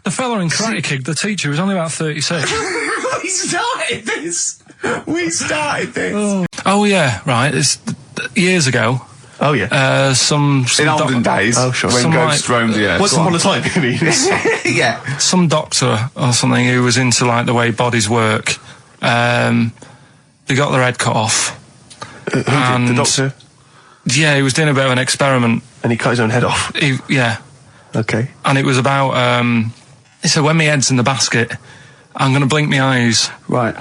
The fella in Karate Kid, the teacher, was only about 36. We started this. Oh yeah, right. It's years ago. Oh yeah. Some in olden days. Oh sure. When ghosts roamed the earth. Once upon a time, you mean? Yeah. Some doctor or something who was into like the way bodies work. They got their head cut off. Who did? The doctor? Yeah, he was doing a bit of an experiment. And he cut his own head off? Yeah. Okay. And it was about, he said, when my head's in the basket, I'm going to blink my eyes. Right.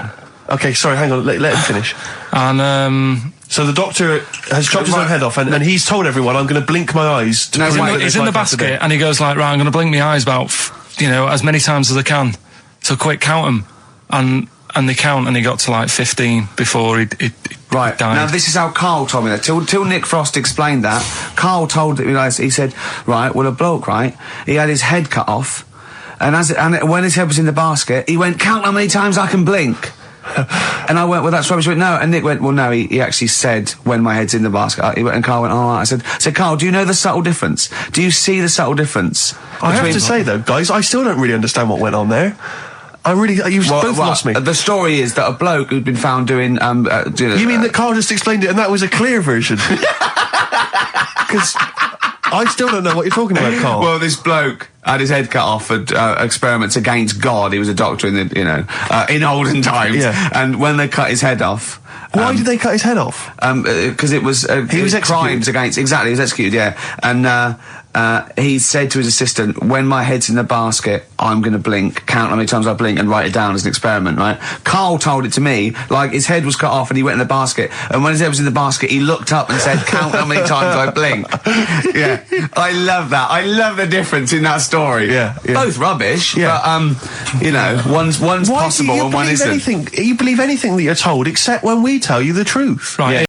Okay, sorry, hang on, let him finish. And, so the doctor has chopped his own head off, and he's told everyone, I'm going to blink my eyes. He's in the basket, and he goes like, right, I'm going to blink my eyes about, as many times as I can. So quick, count them. And they count, and he got to like 15 before he died. Now this is how Karl told me that. Till Nick Frost explained that, Karl told me, he said, right, well a bloke, right, he had his head cut off, and when his head was in the basket, he went, count how many times I can blink. And I went, well, that's rubbish. He went, no. And Nick went, well, no, he actually said when my head's in the basket. And Karl went, all right. I said, Karl, do you know the subtle difference? Do you see the subtle difference? I have to say, though, guys, I still don't really understand what went on there. You've both lost me. The story is that a bloke who'd been found doing... you mean that Karl just explained it and that was a clear version? Because I still don't know what you're talking about, Karl. Well, this bloke had his head cut off at experiments against God. He was a doctor in the, in olden times. Yeah. And when they cut his head off... Why did they cut his head off? Because it was... he was executed. Crimes against... Exactly, he was executed, yeah. And... he said to his assistant, when my head's in the basket, I'm going to blink, count how many times I blink and write it down as an experiment, right? Karl told it to me, like his head was cut off and he went in the basket, and when his head was in the basket, he looked up and said, count how many times I blink. Yeah. I love that. I love the difference in that story. Yeah. Both rubbish, but, one's possible and one isn't. You believe anything that you're told except when we tell you the truth. Right.